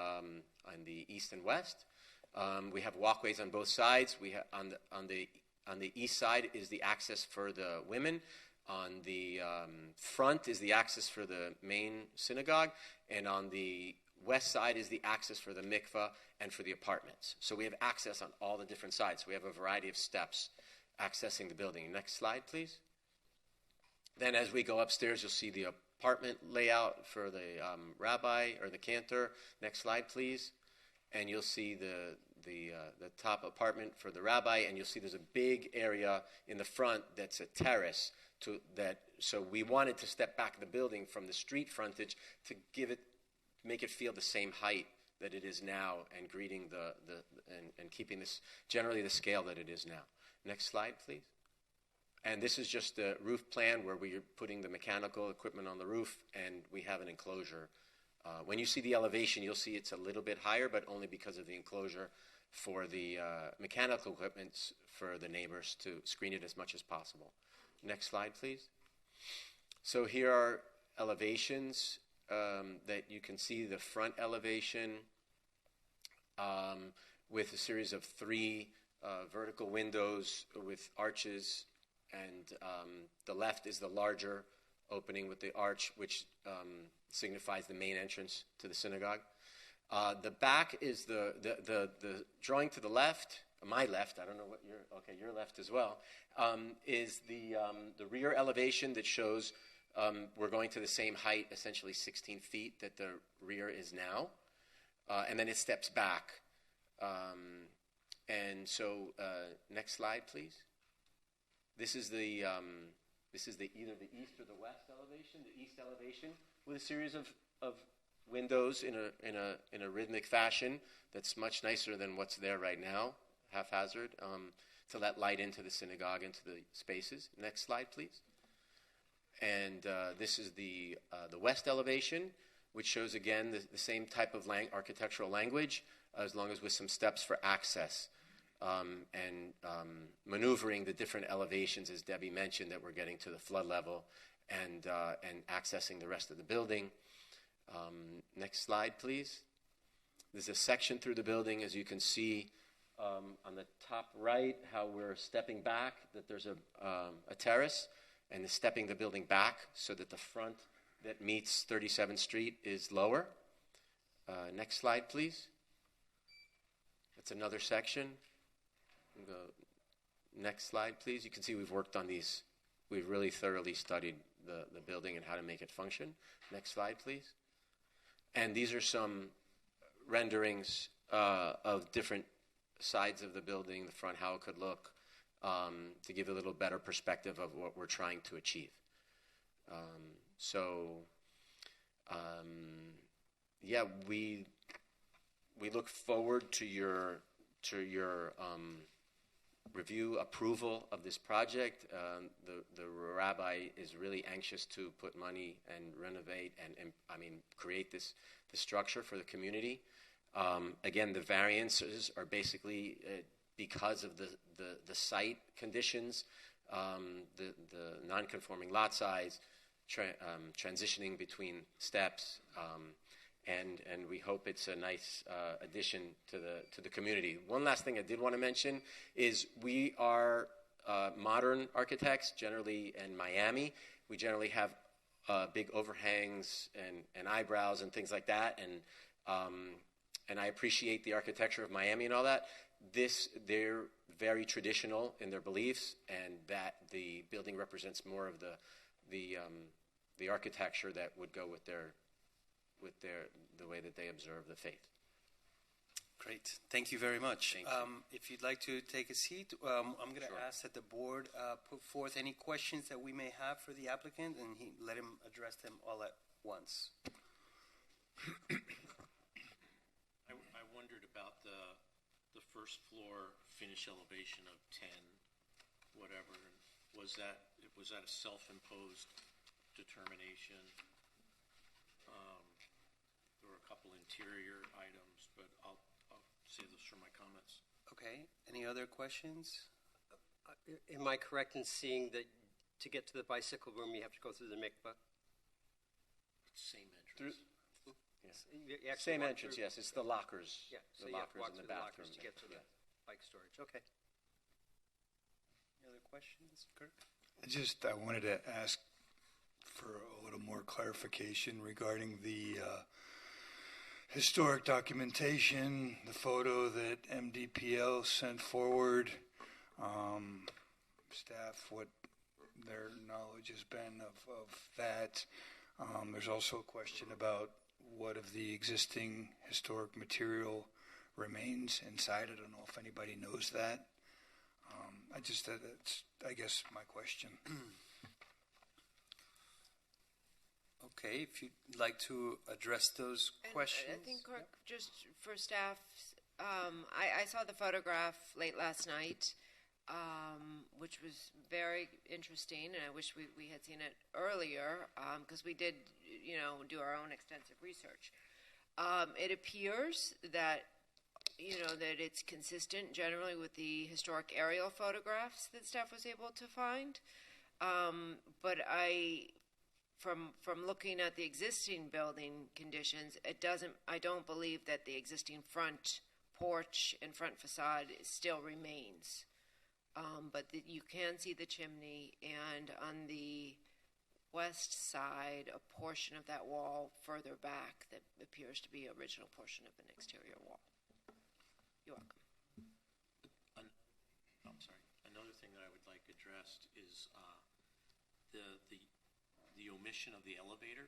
P: east and west. We have walkways on both sides. We have on the east side is the access for the women. On the front is the access for the main synagogue, and on the west side is the access for the mikvah and for the apartments. So we have access on all the different sides. We have a variety of steps accessing the building. Next slide, please. Then as we go upstairs, you'll see the apartment layout for the rabbi or the cantor. Next slide, please. And you'll see the top apartment for the rabbi, and you'll see there's a big area in the front that's a terrace. So we wanted to step back the building from the street frontage to make it feel the same height that it is now, and greeting and keeping this generally the scale that it is now. Next slide, please. And this is just the roof plan where we're putting the mechanical equipment on the roof, and we have an enclosure. When you see the elevation, you'll see it's a little bit higher, but only because of the enclosure for the mechanical equipment for the neighbors to screen it as much as possible. Next slide, please. So here are elevations that you can see. The front elevation with a series of 3 vertical windows with arches, and the left is the larger opening with the arch, which signifies the main entrance to the synagogue. The back is the drawing to the left. My left, I don't know what your left as well, is the rear elevation that shows we're going to the same height, essentially 16 feet that the rear is now, and then it steps back. And so, next slide, please. This is either the east or the west elevation. The east elevation with a series of windows in a rhythmic fashion that's much nicer than what's there right now, haphazard, to let light into the synagogue, into the spaces. Next slide, please. And this is the west elevation, which shows again the same type of architectural language, as long as with some steps for access. And maneuvering the different elevations, as Debbie mentioned, that we're getting to the flood level and accessing the rest of the building. Next slide, please. There's a section through the building, as you can see on the top right, how we're stepping back, that there's a terrace, and stepping the building back so that the front that meets 37th Street is lower. Next slide, please. That's another section. Go. Next slide, please. You can see we've worked on these. We've really thoroughly studied the building and how to make it function. Next slide, please. And these are some renderings of different sides of the building, the front, how it could look, to give a little better perspective of what we're trying to achieve. We look forward to your review, approval of this project. The rabbi is really anxious to put money and renovate and create this structure for the community. Again, the variances are basically because of the site conditions, the non-conforming lot size, transitioning between steps, and we hope it's a nice addition to the community. One last thing I did want to mention is we are modern architects, generally in Miami. We generally have big overhangs and eyebrows and things like that, and I appreciate the architecture of Miami and all that. They're very traditional in their beliefs, and that the building represents more of the architecture that would go with the way that they observe the faith.
A: Great. Thank you very much.
P: Thank you.
A: If you'd like to take a seat, I'm going to ask that the board put forth any questions that we may have for the applicant, and let him address them all at once.
F: I wondered about the first floor finish elevation of 10, whatever. Was that a self-imposed determination? There were a couple interior items, but I'll save those for my comments.
A: Okay. Any other questions?
E: Am I correct in seeing that to get to the bicycle room, you have to go through the mikvah?
F: Same entrance.
P: Yes. Same entrance, yes. It's the lockers.
E: Yeah, so
P: the
E: you have to
P: lockers
E: walk
P: in the
E: through the
P: bathroom.
E: lockers to get to the bike storage. Okay.
A: Any other questions, Kirk?
D: I wanted to ask for a little more clarification regarding the historic documentation, the photo that MDPL sent forward, staff, what their knowledge has been of that. There's also a question about what of the existing historic material remains inside. I don't know if anybody knows that. That's, I guess, my question.
A: Okay, if you'd like to address those questions.
B: I think, Kirk, just for staff, I saw the photograph late last night, which was very interesting, and I wish we had seen it earlier, because we did, do our own extensive research. It appears that, that it's consistent generally with the historic aerial photographs that staff was able to find. But from looking at the existing building conditions, I don't believe that the existing front porch and front facade still remains. But you can see the chimney, and on the west side, a portion of that wall further back that appears to be the original portion of an exterior wall. You're welcome.
F: I'm sorry. Another thing that I would like addressed is the omission of the elevator.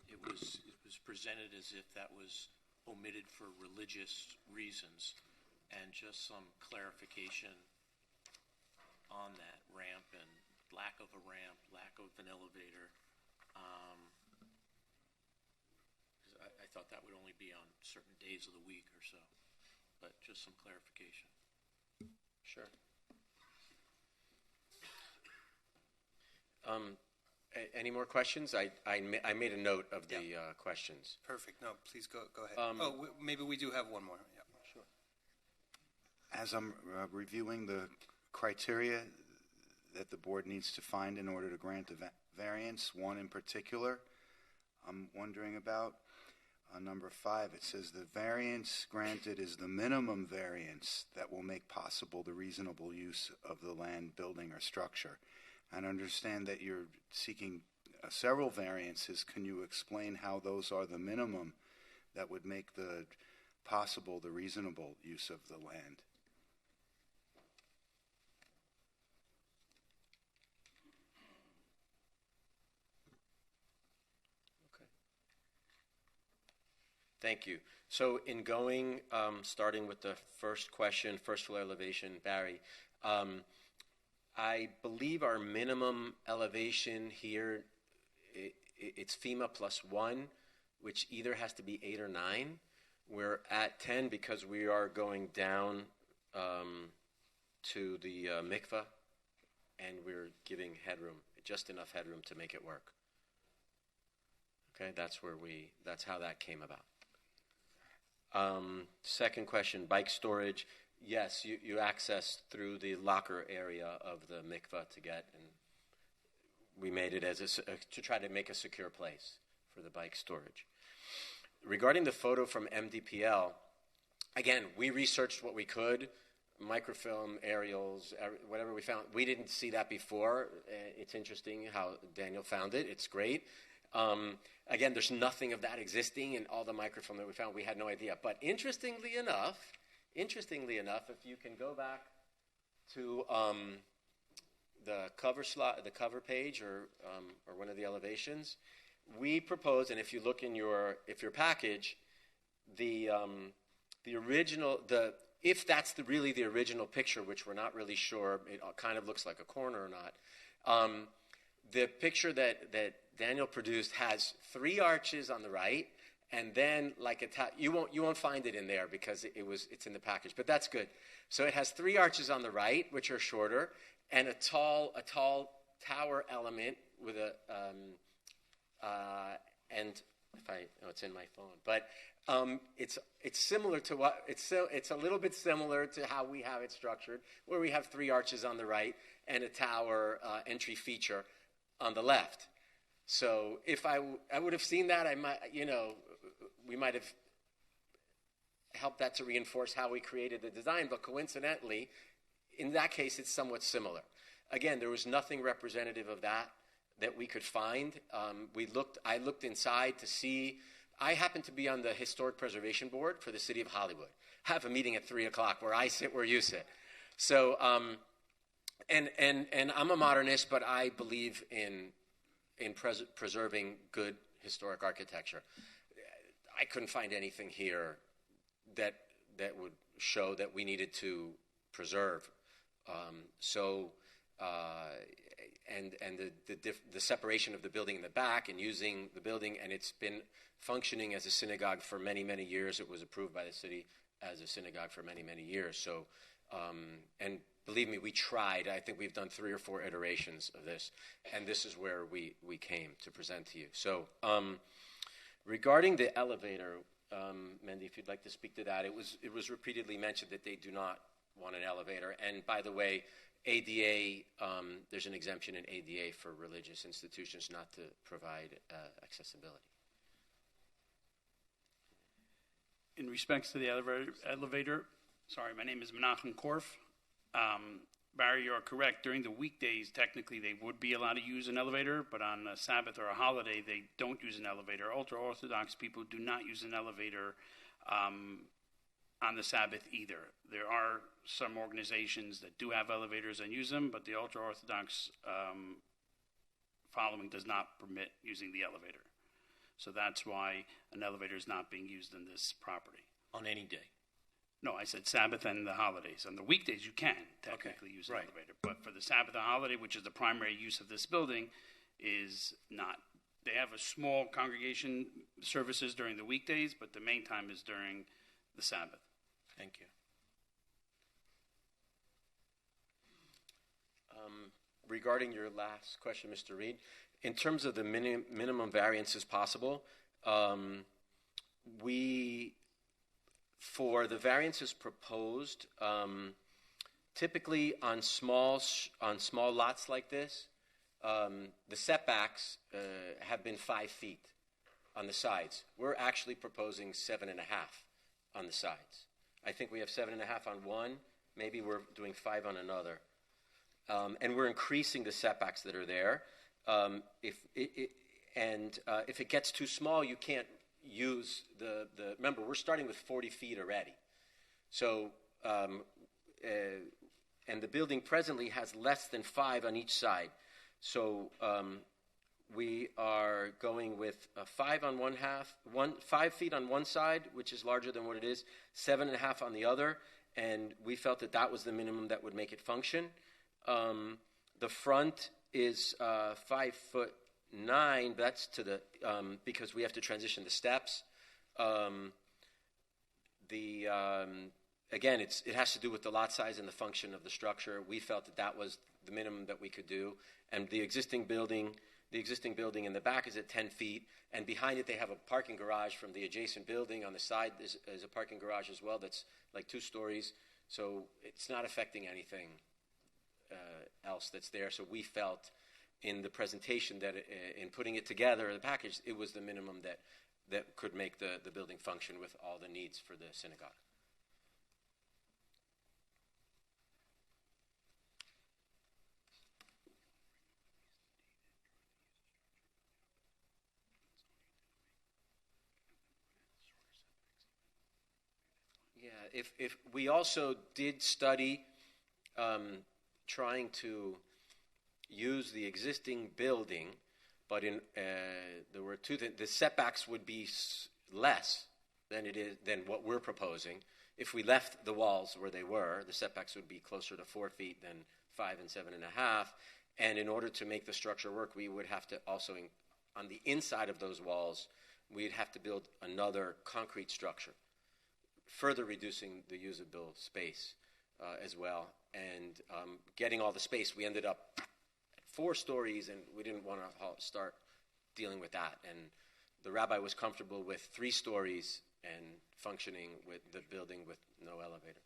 F: It was presented as if that was omitted for religious reasons, and just some clarification on that ramp and lack of a ramp, lack of an elevator. I thought that would only be on certain days of the week or so, but just some clarification.
P: Sure. Any more questions? I made a note of the questions.
A: Perfect. No, please go ahead. Maybe we do have one more. Yeah, sure.
G: As I'm reviewing the criteria that the board needs to find in order to grant a variance, one in particular I'm wondering about, number 5, it says the variance granted is the minimum variance that will make possible the reasonable use of the land, building, or structure. And understand that you're seeking several variances. Can you explain how those are the minimum that would make the reasonable use of the land?
P: Thank you. So in going, starting with the first question, first floor elevation, Barry, I believe our minimum elevation here, it's FEMA +1, which either has to be 8 or 9. We're at 10 because we are going down to the mikveh, and we're giving headroom, just enough headroom to make it work. Okay, that's how that came about. Second question, bike storage. Yes, you access through the locker area of the mikveh to get, and we made it as to try to make a secure place for the bike storage. Regarding the photo from MDPL, again, we researched what we could, microfilm, aerials, whatever we found. We didn't see that before. It's interesting how Daniel found it. It's great. Again, there's nothing of that existing in all the microfilm that we found. We had no idea. But interestingly enough, if you can go back to the cover page or one of the elevations, we propose, and if you look in your package, the original, if that's really the original picture, which we're not really sure, it kind of looks like a corner or not. The picture that Daniel produced has 3 arches on the right, and then you won't find it in there because it's in the package, but that's good. So it has 3 arches on the right, which are shorter, and a tall tower element with it's in my phone, but it's similar to it's a little bit similar to how we have it structured, where we have 3 arches on the right and a tower entry feature on the left. So if I would have seen that, we might have helped that to reinforce how we created the design, but coincidentally, in that case, it's somewhat similar. Again, there was nothing representative of that we could find. I looked inside to see. I happen to be on the Historic Preservation Board for the City of Hollywood. I have a meeting at 3 o'clock where I sit where you sit. So, and I'm a modernist, but I believe in preserving good historic architecture. I couldn't find anything here that would show that we needed to preserve. And the separation of the building in the back and using the building, and it's been functioning as a synagogue for many, many years. It was approved by the city as a synagogue for many, many years. So, and believe me, we tried. I think we've done 3 or 4 iterations of this, and this is where we came to present to you. So, regarding the elevator, Mendy, if you'd like to speak to that, it was repeatedly mentioned that they do not want an elevator. And by the way, ADA, there's an exemption in ADA for religious institutions not to provide accessibility.
Q: In respects to the elevator, sorry, my name is Menachem Korf. Barry, you're correct. During the weekdays, technically, they would be allowed to use an elevator, but on a Sabbath or a holiday, they don't use an elevator. Ultra-Orthodox people do not use an elevator on the Sabbath either. There are some organizations that do have elevators and use them, but the ultra-Orthodox following does not permit using the elevator. So that's why an elevator is not being used in this property.
F: On any day?
Q: No, I said Sabbath and the holidays. On the weekdays, you can technically use an elevator. But for the Sabbath and holiday, which is the primary use of this building, is not. They have a small congregation services during the weekdays, but the main time is during the Sabbath.
F: Thank you.
P: Regarding your last question, Mr. Reed, in terms of the minimum variances possible, for the variances proposed, typically on small lots like this, the setbacks have been 5 feet on the sides. We're actually proposing 7.5 on the sides. I think we have 7.5 on one. Maybe we're doing 5 on another. And we're increasing the setbacks that are there. If it gets too small, you can't use remember, we're starting with 40 feet already. So, and the building presently has less than 5 on each side. So we are going with 5 feet on one side, which is larger than what it is, 7.5 on the other, and we felt that was the minimum that would make it function. The front is 5'9", but that's to the because we have to transition the steps. Again, it has to do with the lot size and the function of the structure. We felt that was the minimum that we could do, and the existing building in the back is at 10 feet, and behind it they have a parking garage from the adjacent building. On the side is a parking garage as well that's like 2 stories, so it's not affecting anything else that's there. So we felt in the presentation that in putting it together, the package, it was the minimum that could make the building function with all the needs for the synagogue. Yeah, if we also did study trying to use the existing building, but there were two things. The setbacks would be less than what we're proposing. If we left the walls where they were, the setbacks would be closer to 4 feet than 5 and 7.5. And in order to make the structure work, we would have to also, on the inside of those walls, we'd have to build another concrete structure, further reducing the usable space as well. And getting all the space, we ended up at 4 stories, and we didn't want to start dealing with that. And the rabbi was comfortable with 3 stories and functioning with the building with no elevator,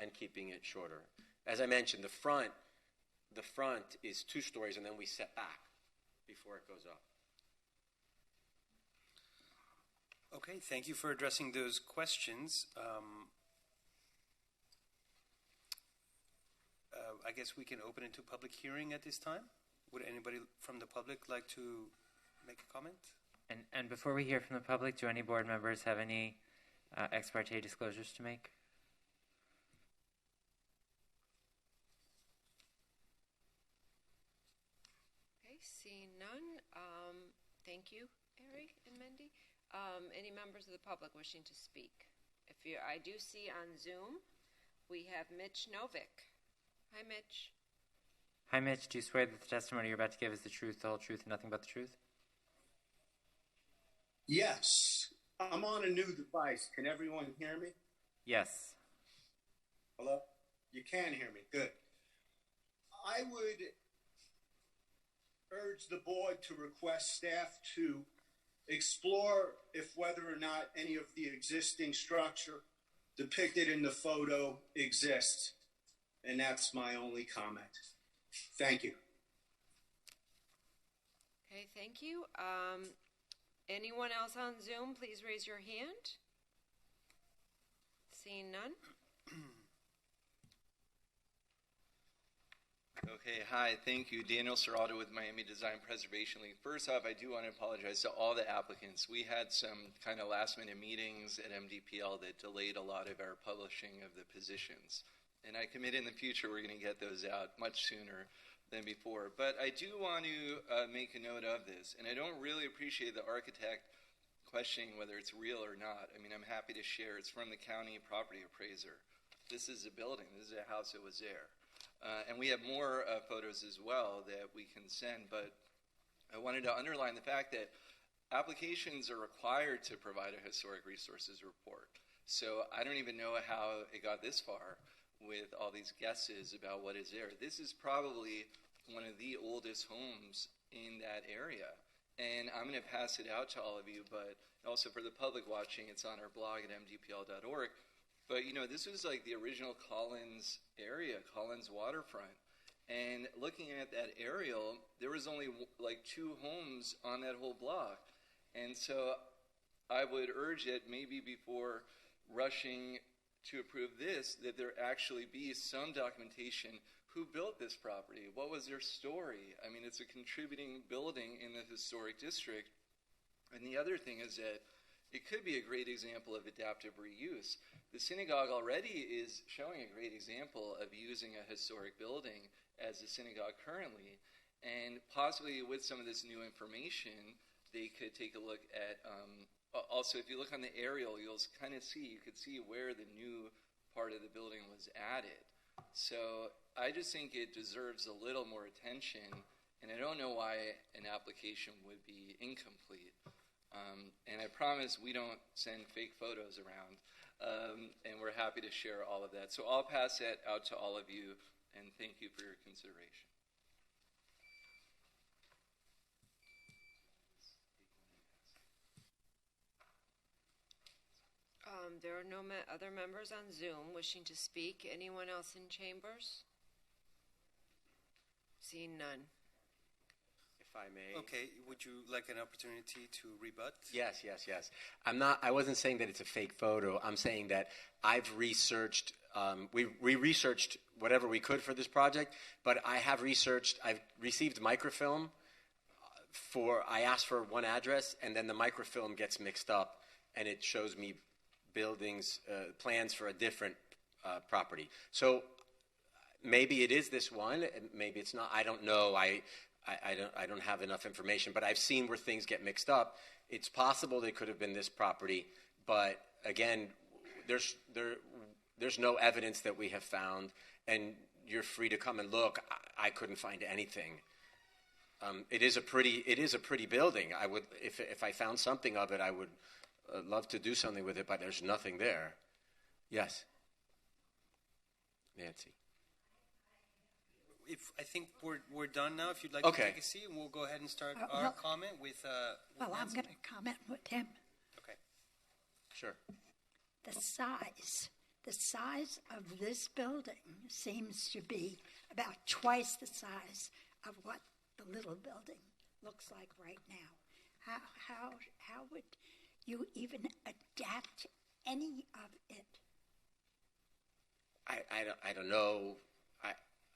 P: and keeping it shorter. As I mentioned, the front is 2 stories, and then we set back before it goes up.
A: Okay, thank you for addressing those questions. I guess we can open into public hearing at this time. Would anybody from the public like to make a comment?
C: And before we hear from the public, do any board members have any ex parte disclosures to make?
B: Okay, seeing none. Thank you, Ari and Mendy. Any members of the public wishing to speak? I do see on Zoom, we have Mitch Novick. Hi, Mitch.
C: Hi, Mitch. Do you swear that the testimony you're about to give is the truth, the whole truth, and nothing but the truth?
R: Yes. I'm on a new device. Can everyone hear me?
C: Yes.
R: Hello? You can hear me. Good. I would urge the board to request staff to explore if whether or not any of the existing structure depicted in the photo exists. And that's my only comment. Thank you.
B: Okay, thank you. Anyone else on Zoom, please raise your hand. Seeing none.
N: Okay, hi, thank you. Daniel Serrato with Miami Design Preservation League. First off, I do want to apologize to all the applicants. We had some kind of last-minute meetings at MDPL that delayed a lot of our publishing of the positions. And I commit in the future we're going to get those out much sooner than before. But I do want to make a note of this, and I don't really appreciate the architect questioning whether it's real or not. I mean, I'm happy to share. It's from the county property appraiser. This is a building. This is a house that was there. And we have more photos as well that we can send, but I wanted to underline the fact that applications are required to provide a historic resources report. So I don't even know how it got this far with all these guesses about what is there. This is probably one of the oldest homes in that area. And I'm going to pass it out to all of you, but also for the public watching, it's on our blog at mdpl.org. But, you know, this is like the original Collins area, Collins waterfront. And looking at that aerial, there was only like 2 homes on that whole block. And so I would urge that maybe before rushing to approve this, that there actually be some documentation. Who built this property? What was their story? I mean, it's a contributing building in the historic district. And the other thing is that it could be a great example of adaptive reuse. The synagogue already is showing a great example of using a historic building as a synagogue currently. And possibly with some of this new information, they could take a look at also, if you look on the aerial, you could see where the new part of the building was added. So I just think it deserves a little more attention, and I don't know why an application would be incomplete. And I promise we don't send fake photos around, and we're happy to share all of that. So I'll pass that out to all of you, and thank you for your consideration.
B: There are no other members on Zoom wishing to speak. Anyone else in chambers? Seeing none.
P: if I may.
A: Okay, would you like an opportunity to rebut?
P: Yes. I wasn't saying that it's a fake photo. I'm saying that I've researched, we researched whatever we could for this project, but I've received microfilm I asked for one address, and then the microfilm gets mixed up, and it shows me buildings, plans for a different property. So maybe it is this one, and maybe it's not. I don't know. I don't have enough information, but I've seen where things get mixed up. It's possible they could have been this property, but again, there's no evidence that we have found, and you're free to come and look. I couldn't find anything. It is a pretty building. I would, if I found something of it, I would love to do something with it, but there's nothing there. Yes, Nancy.
A: I think we're done now. If you'd like
P: Okay.
A: to take a seat, and we'll go ahead and start our comment with.
L: Well, I'm
A: Nancy.
L: going to comment with him.
A: Okay.
P: Sure.
L: The size of this building seems to be about twice the size of what the little building looks like right now. How would you even adapt any of it?
P: I don't know.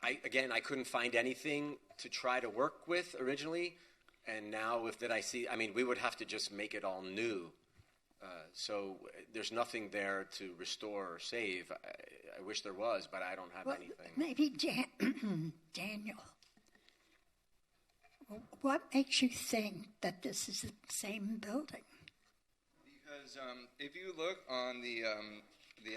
P: I couldn't find anything to try to work with originally, and now we would have to just make it all new. So there's nothing there to restore or save. I wish there was, but I don't have anything.
L: Maybe Daniel, what makes you think that this is the same building?
S: Because if you look on the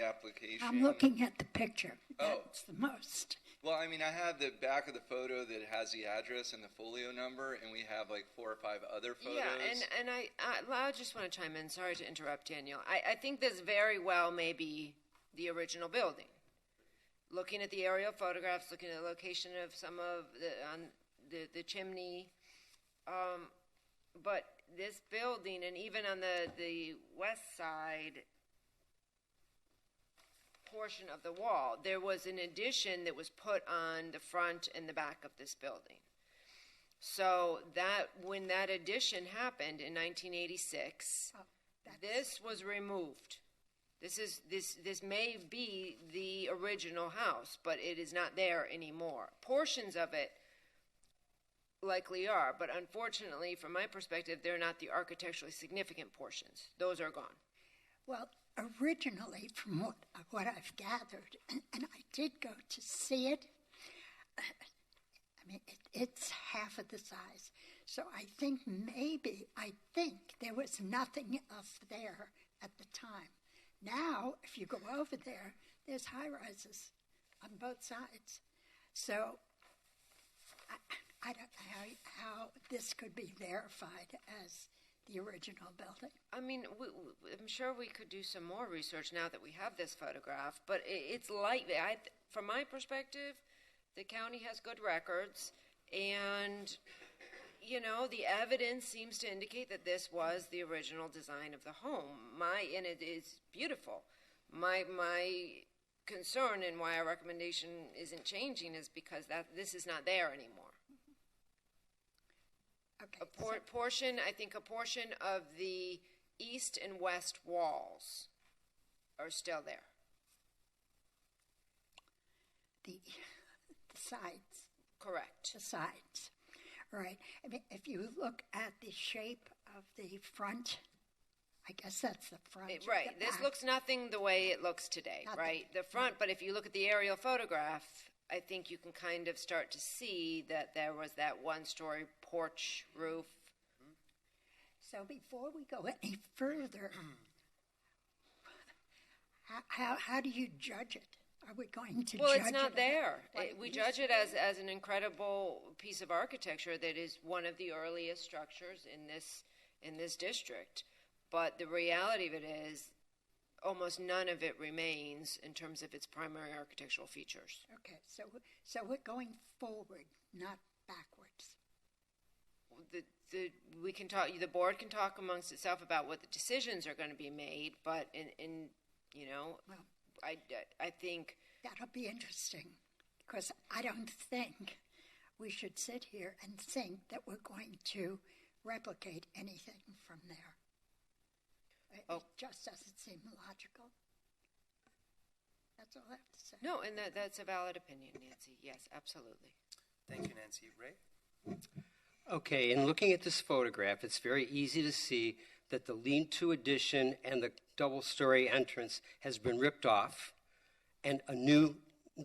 S: application,
L: I'm looking at the picture.
S: Oh.
L: That's the most.
S: Well, I mean, I have the back of the photo that has the address and the folio number, and we have like 4 or 5 other photos.
B: Yeah, and I just want to chime in. Sorry to interrupt, Daniel. I think this very well may be the original building. Looking at the aerial photographs, looking at the location of some of the chimney, but this building, and even on the west side portion of the wall, there was an addition that was put on the front and the back of this building. So that when that addition happened in 1986, this was removed. This may be the original house, but it is not there anymore. Portions of it likely are, but unfortunately, from my perspective, they're not the architecturally significant portions. Those are gone.
L: Well, originally, from what I've gathered, and I did go to see it, I mean, it's half of the size. So I think there was nothing else there at the time. Now, if you go over there, there's high-rises on both sides. So I don't know how this could be verified as the original building.
B: I mean, I'm sure we could do some more research now that we have this photograph, but it's likely, from my perspective, the county has good records, and, the evidence seems to indicate that this was the original design of the home. And it is beautiful. My concern and why our recommendation isn't changing is because this is not there anymore.
L: Okay.
B: A portion of the east and west walls are still there.
L: The sides.
B: Correct.
L: The sides. Right. I mean, if you look at the shape of the front, I guess that's the front.
B: Right. This looks nothing the way it looks today, right? The front, but if you look at the aerial photograph, I think you can kind of start to see that there was that one-story porch roof.
L: So before we go any further, how do you judge it? Are we going to
B: Well,
L: judge
B: it's not
L: it?
B: there. We judge it as an incredible piece of architecture that is one of the earliest structures in this district. But the reality of it is almost none of it remains in terms of its primary architectural features.
L: Okay, so we're going forward, not backwards.
B: We can talk. The board can talk amongst itself about what the decisions are going to be made, but I think
L: that'll be interesting because I don't think we should sit here and think that we're going to replicate anything from there. It just doesn't seem logical. That's all I have to say.
B: No, and that's a valid opinion, Nancy. Yes, absolutely.
A: Thank you, Nancy. Ray?
E: Okay, in looking at this photograph, it's very easy to see that the lean-to addition and the double-story entrance has been ripped off, and a new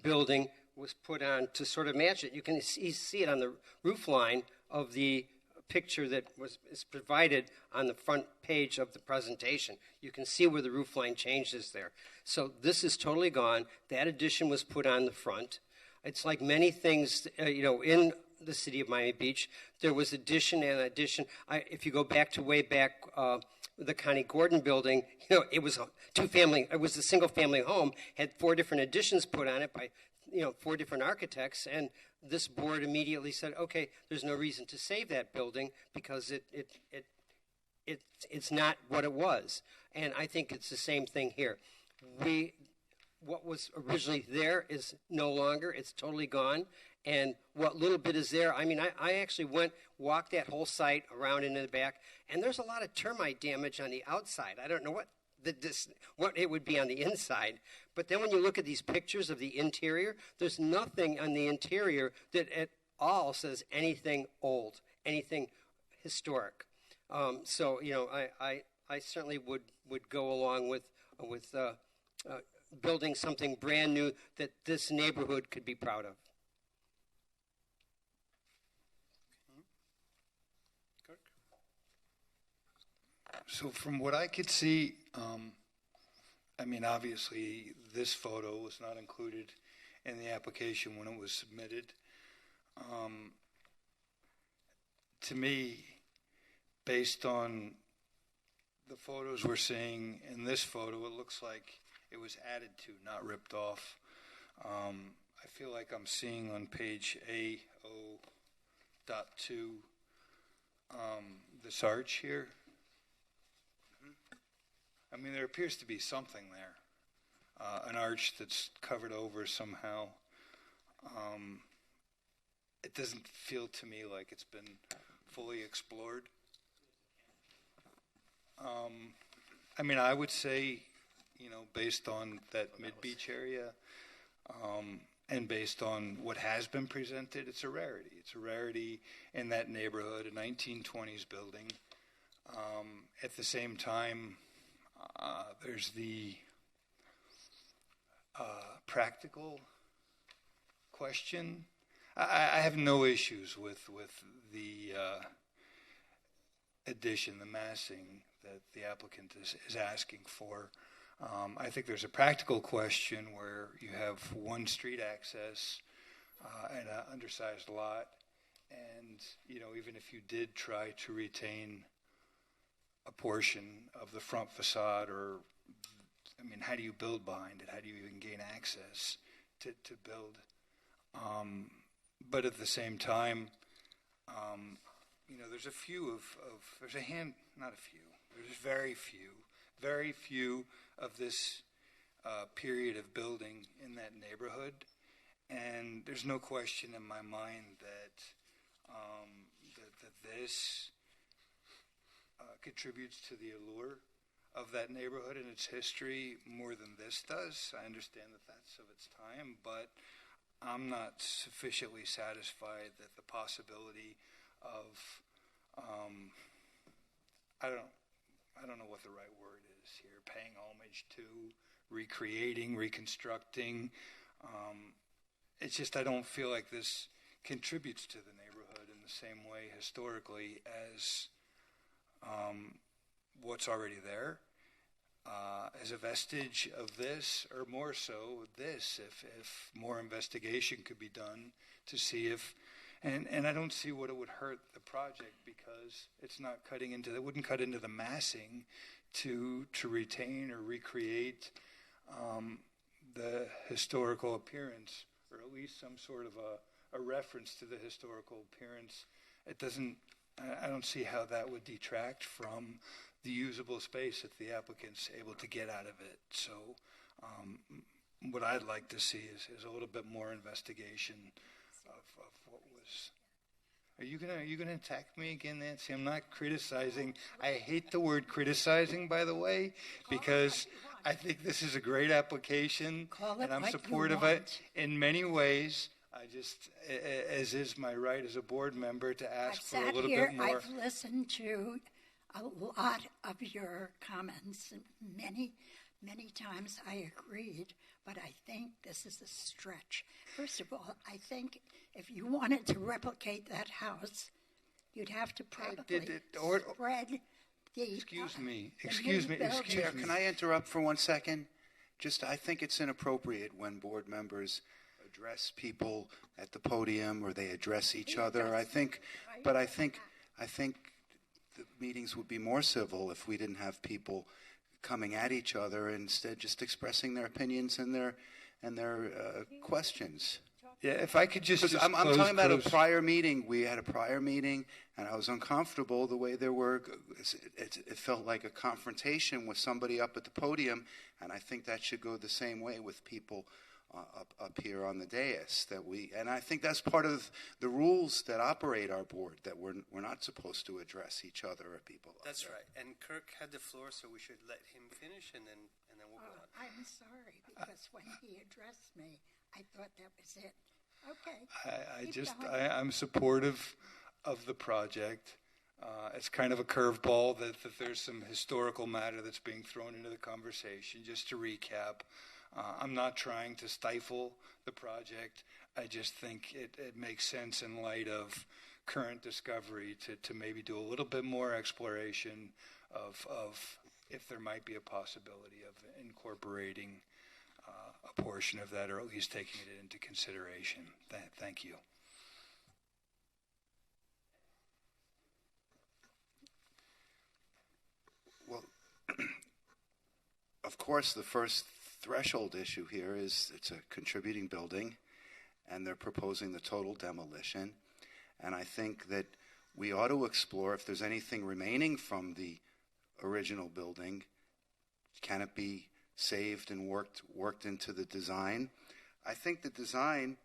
E: building was put on to sort of match it. You can see it on the roof line of the picture that is provided on the front page of the presentation. You can see where the roof line changes there. So this is totally gone. That addition was put on the front. It's like many things, in the city of Miami Beach, there was addition and addition. If you go back to way back, the Connie Gordon building, it was a single-family home, had 4 different additions put on it by 4 different architects, and this board immediately said, okay, there's no reason to save that building because it's not what it was. And I think it's the same thing here. What was originally there is no longer. It's totally gone. And what little bit is there, I actually walked that whole site around into the back, and there's a lot of termite damage on the outside. I don't know what it would be on the inside. But then when you look at these pictures of the interior, there's nothing on the interior that at all says anything old, anything historic. So I certainly would go along with building something brand new that this neighborhood could be proud of.
D: So from what I could see, obviously this photo was not included in the application when it was submitted. To me, based on the photos we're seeing in this photo, it looks like it was added to, not ripped off. I feel like I'm seeing on page A0.2 this arch here. There appears to be something there, an arch that's covered over somehow. It doesn't feel to me like it's been fully explored. I would say, based on that mid-beach area, and based on what has been presented, it's a rarity. It's a rarity in that neighborhood, a 1920s building. At the same time, there's the practical question. I have no issues with the addition, the massing that the applicant is asking for. I think there's a practical question where you have one street access and an undersized lot, and even if you did try to retain a portion of the front facade, or how do you build behind it? How do you even gain access to build? But at the same time, there's very few of this period of building in that neighborhood, and there's no question in my mind that this contributes to the allure of that neighborhood and its history more than this does. I understand that that's of its time, but I'm not sufficiently satisfied that the possibility of I don't know what the right word is here, paying homage to, recreating, reconstructing. It's just I don't feel like this contributes to the neighborhood in the same way historically as what's already there, as a vestige of this, or more so this, if more investigation could be done to see if, and I don't see what it would hurt the project, because it's not it wouldn't cut into the massing to retain or recreate the historical appearance, or at least some sort of a reference to the historical appearance. I don't see how that would detract from the usable space that the applicant's able to get out of it. So what I'd like to see is a little bit more investigation of what was. Are you gonna attack me again, Nancy? I'm not criticizing. I hate the word criticizing, by the way, because I think this is a great application, and I'm supportive of it in many ways. I just, as is my right as a board member, to ask for a little bit more.
L: I've listened to a lot of your comments. Many times I agreed, but I think this is a stretch. First of all, I think if you wanted to replicate that house, you'd have to probably spread the...
G: Excuse me. Chair, can I interrupt for 1 second? I think it's inappropriate when board members address people at the podium or they address each other. I think the meetings would be more civil if we didn't have people coming at each other, instead just expressing their opinions and their questions.
D: Yeah, if I could just
G: I'm talking about a prior meeting. We had a prior meeting, and I was uncomfortable the way there were. It felt like a confrontation with somebody up at the podium, and I think that should go the same way with people up here on the dais. And I think that's part of the rules that operate our board, that we're not supposed to address each other or people.
A: That's right. And Kirk had the floor, so we should let him finish, and then we'll go on.
L: I'm sorry, because when he addressed me, I thought that was it. Okay.
D: I'm supportive of the project. It's kind of a curveball that there's some historical matter that's being thrown into the conversation. Just to recap, I'm not trying to stifle the project. I just think it makes sense in light of current discovery to maybe do a little bit more exploration of if there might be a possibility of incorporating a portion of that, or at least taking it into consideration. Thank you.
G: Well, of course, the first threshold issue here is it's a contributing building, and they're proposing the total demolition. And I think that we ought to explore if there's anything remaining from the original building. Can it be saved and worked into the design? I think the design,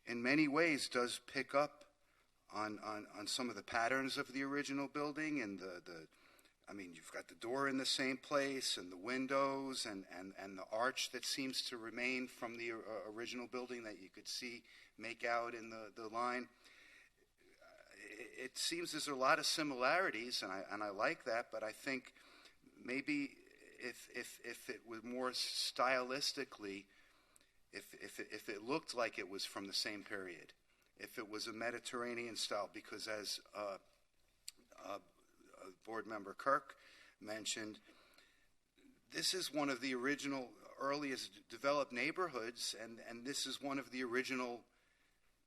G: in many ways, does pick up on some of the patterns of the original building, and you've got the door in the same place, and the windows, and the arch that seems to remain from the original building that you could see make out in the line. It seems there's a lot of similarities, and I like that, but I think maybe if it was more stylistically, if it looked like it was from the same period, if it was a Mediterranean style, because as board member Kirk mentioned, this is one of the original earliest developed neighborhoods, and this is one of the original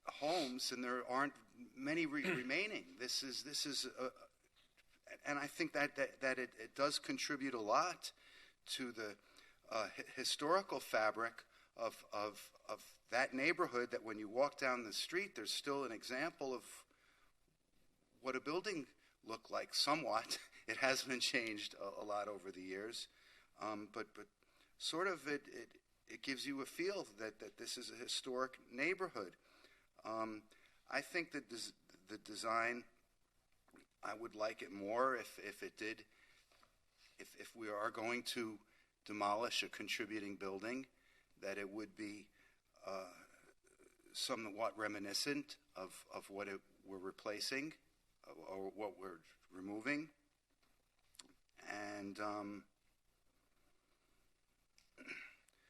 G: homes, and there aren't many remaining. This is and I think that it does contribute a lot to the historical fabric of that neighborhood, that when you walk down the street, there's still an example of what a building looked like somewhat. It has been changed a lot over the years, but sort of it gives you a feel that this is a historic neighborhood. I think that the design, I would like it more if it did, if we are going to demolish a contributing building, that it would be somewhat reminiscent of what we're replacing or what we're removing. And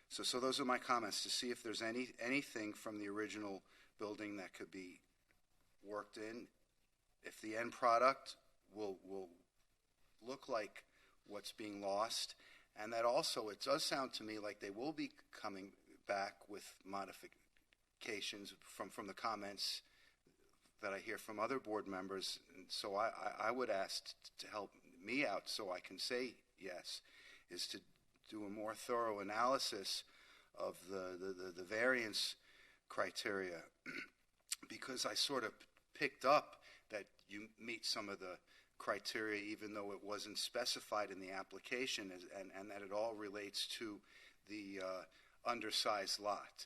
G: so those are my comments, to see if there's anything from the original building that could be worked in, if the end product will look like what's being lost, and that also, it does sound to me like they will be coming back with modifications from the comments that I hear from other board members. And so I would ask to help me out so I can say yes, is to do a more thorough analysis of the variance criteria, because I sort of picked up that you meet some of the criteria even though it wasn't specified in the application, and that it all relates to the undersized lot.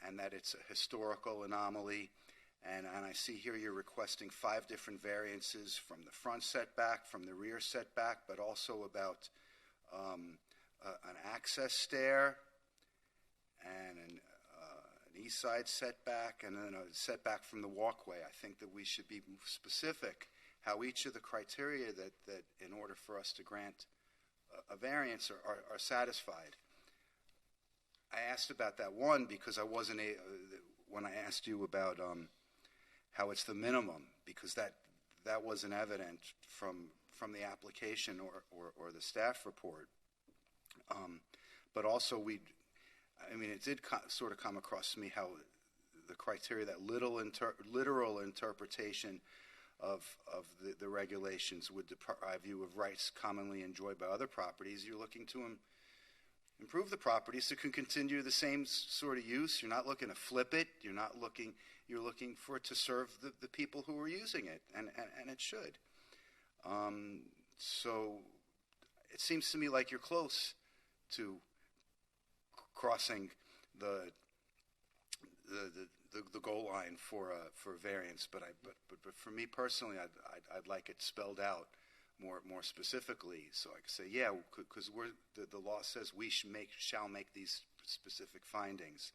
G: and that it's a historical anomaly. And I see here you're requesting 5 different variances from the front setback, from the rear setback, but also about an access stair and an east side setback, and then a setback from the walkway. I think that we should be specific how each of the criteria that in order for us to grant a variance are satisfied. I asked about that one because I wasn't when I asked you about how it's the minimum, because that wasn't evident from the application or the staff report. But also it did sort of come across to me how the criteria, that literal interpretation of the regulations would deprive you of rights commonly enjoyed by other properties. You're looking to improve the property so it can continue the same sort of use. You're not looking to flip it. You're looking for it to serve the people who are using it, and it should. So it seems to me like you're close to crossing the goal line for a variance, but for me personally, I'd like it spelled out more specifically, so I can say, yeah, because the law says we shall make these specific findings.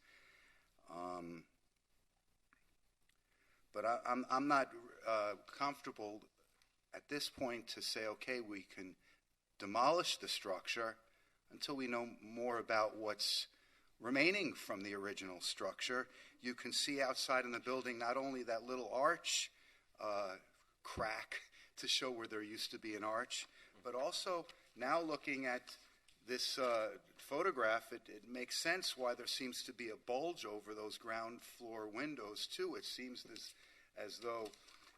G: But I'm not comfortable at this point to say, okay, we can demolish the structure until we know more about what's remaining from the original structure. You can see outside in the building not only that little arch crack to show where there used to be an arch, but also now looking at this photograph, it makes sense why there seems to be a bulge over those ground floor windows too. It seems as though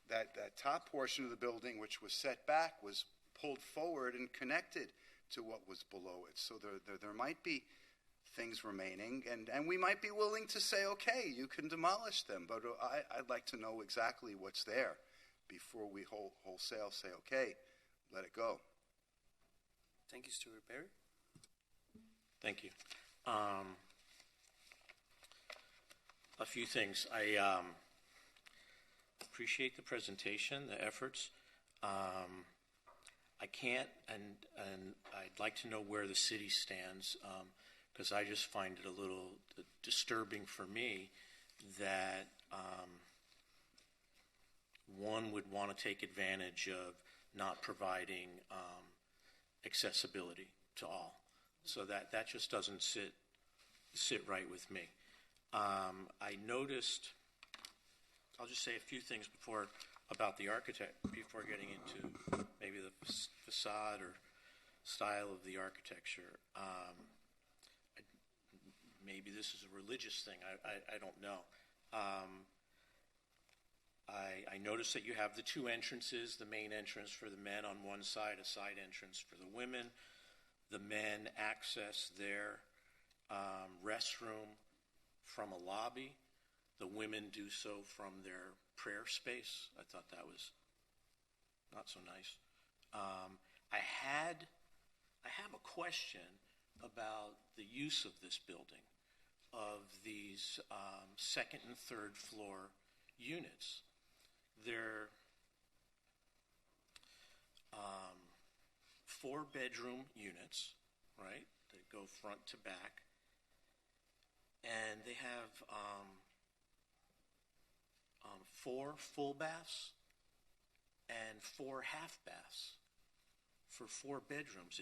G: that top portion of the building, which was set back, was pulled forward and connected to what was below it. So there might be things remaining, and we might be willing to say, okay, you can demolish them, but I'd like to know exactly what's there before we wholesale say, okay, let it go.
A: Thank you, Stuart. Barry?
F: Thank you. A few things. I appreciate the presentation, the efforts. I can't, and I'd like to know where the city stands, because I just find it a little disturbing for me that one would want to take advantage of not providing accessibility to all. So that just doesn't sit right with me. I noticed, I'll just say a few things about the architect before getting into maybe the facade or style of the architecture. Maybe this is a religious thing. I don't know. I noticed that you have the 2 entrances, the main entrance for the men on one side, a side entrance for the women. The men access their restroom from a lobby. The women do so from their prayer space. I thought that was not so nice. I have a question about the use of this building, of these second and third floor units. They're 4-bedroom units, right? They go front to back. And they have 4 full baths and 4 half baths for 4 bedrooms.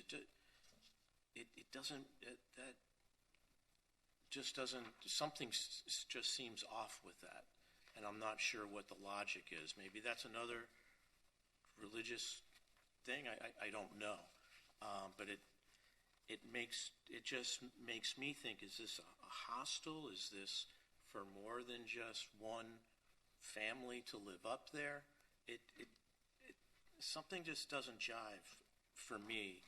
F: Something just seems off with that. And I'm not sure what the logic is. Maybe that's another religious thing. I don't know. But it just makes me think, is this a hostel? Is this for more than just one family to live up there? Something just doesn't jive for me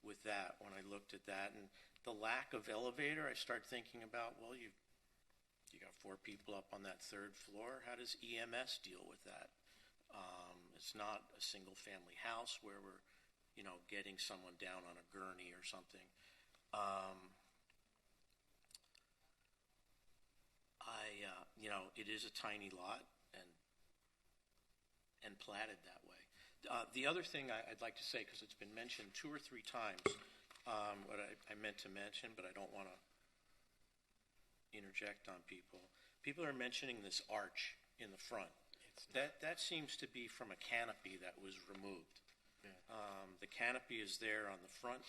F: with that when I looked at that. And the lack of elevator, I start thinking about, well, you got 4 people up on that 3rd floor. How does EMS deal with that? It's not a single family house where we're, getting someone down on a gurney or something. It is a tiny lot and platted that way. The other thing I'd like to say, because it's been mentioned 2 or 3 times, what I meant to mention, but I don't want to interject on people. People are mentioning this arch in the front. That seems to be from a canopy that was removed. The canopy is there on the front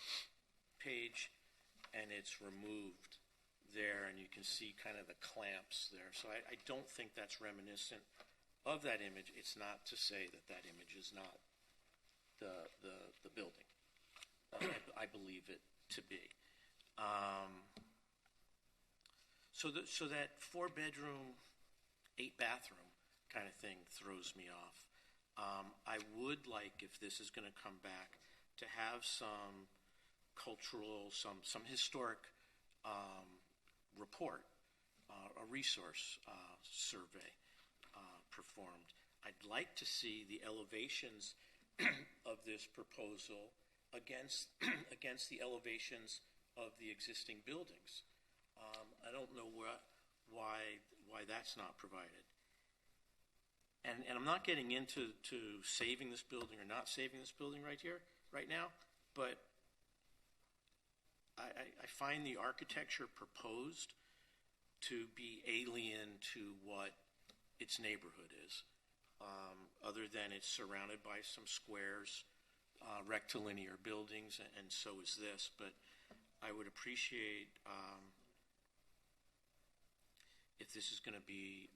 F: page, and it's removed there, and you can see kind of the clamps there. So I don't think that's reminiscent of that image. It's not to say that that image is not the building. I believe it to be. So that 4-bedroom, 8-bathroom kind of thing throws me off. I would like, if this is going to come back, to have some cultural, some historic report, a resource survey performed. I'd like to see the elevations of this proposal against the elevations of the existing buildings. I don't know why that's not provided. And I'm not getting into saving this building or not saving this building right now, but I find the architecture proposed to be alien to what its neighborhood is, other than it's surrounded by some squares, rectilinear buildings, and so is this. But I would appreciate if this is going to be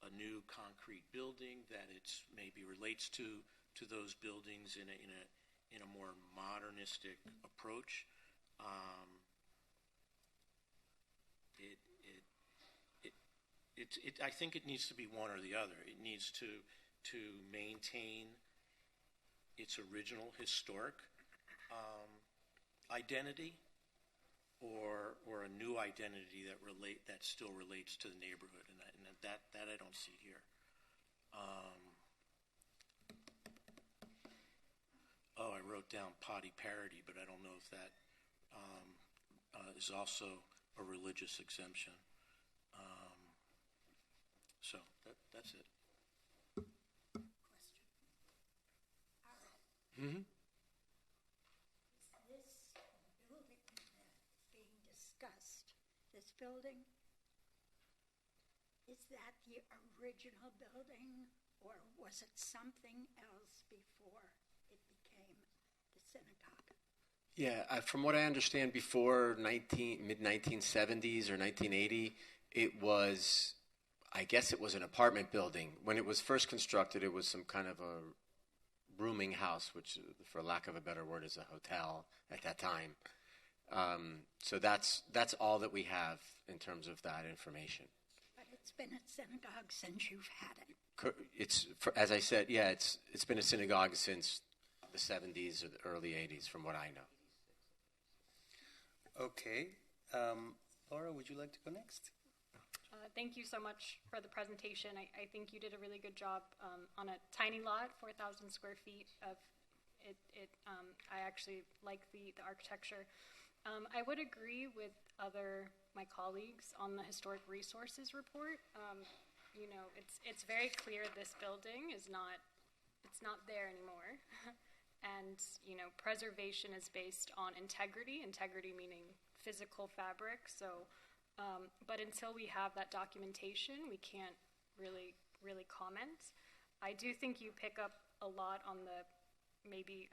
F: a new concrete building, that it's maybe relates to those buildings in a more modernistic approach. I think it needs to be one or the other. It needs to maintain its original historic identity, or a new identity that still relates to the neighborhood, and that I don't see here. I wrote down potty parody, but I don't know if that is also a religious exemption. So that's it.
L: Mm-hmm. Is this building that's being discussed, this building, is that the original building, or was it something else before it became the synagogue?
P: Yeah, from what I understand, before mid-1970s or 1980, it was, I guess it was an apartment building. When it was first constructed, it was some kind of a rooming house, which, for lack of a better word, is a hotel at that time. So that's all that we have in terms of that information.
L: But it's been a synagogue since you've had it.
P: It's, as I said, yeah, it's been a synagogue since the 70s or the early 80s, from what I know.
A: Okay. Laura, would you like to go next?
K: Thank you so much for the presentation. I think you did a really good job on a tiny lot, 4,000 square feet of it. I actually like the architecture. I would agree with my colleagues on the historic resources report. It's very clear this building is not there anymore. And, preservation is based on integrity meaning physical fabric. So, but until we have that documentation, we can't really comment. I do think you pick up a lot on the, maybe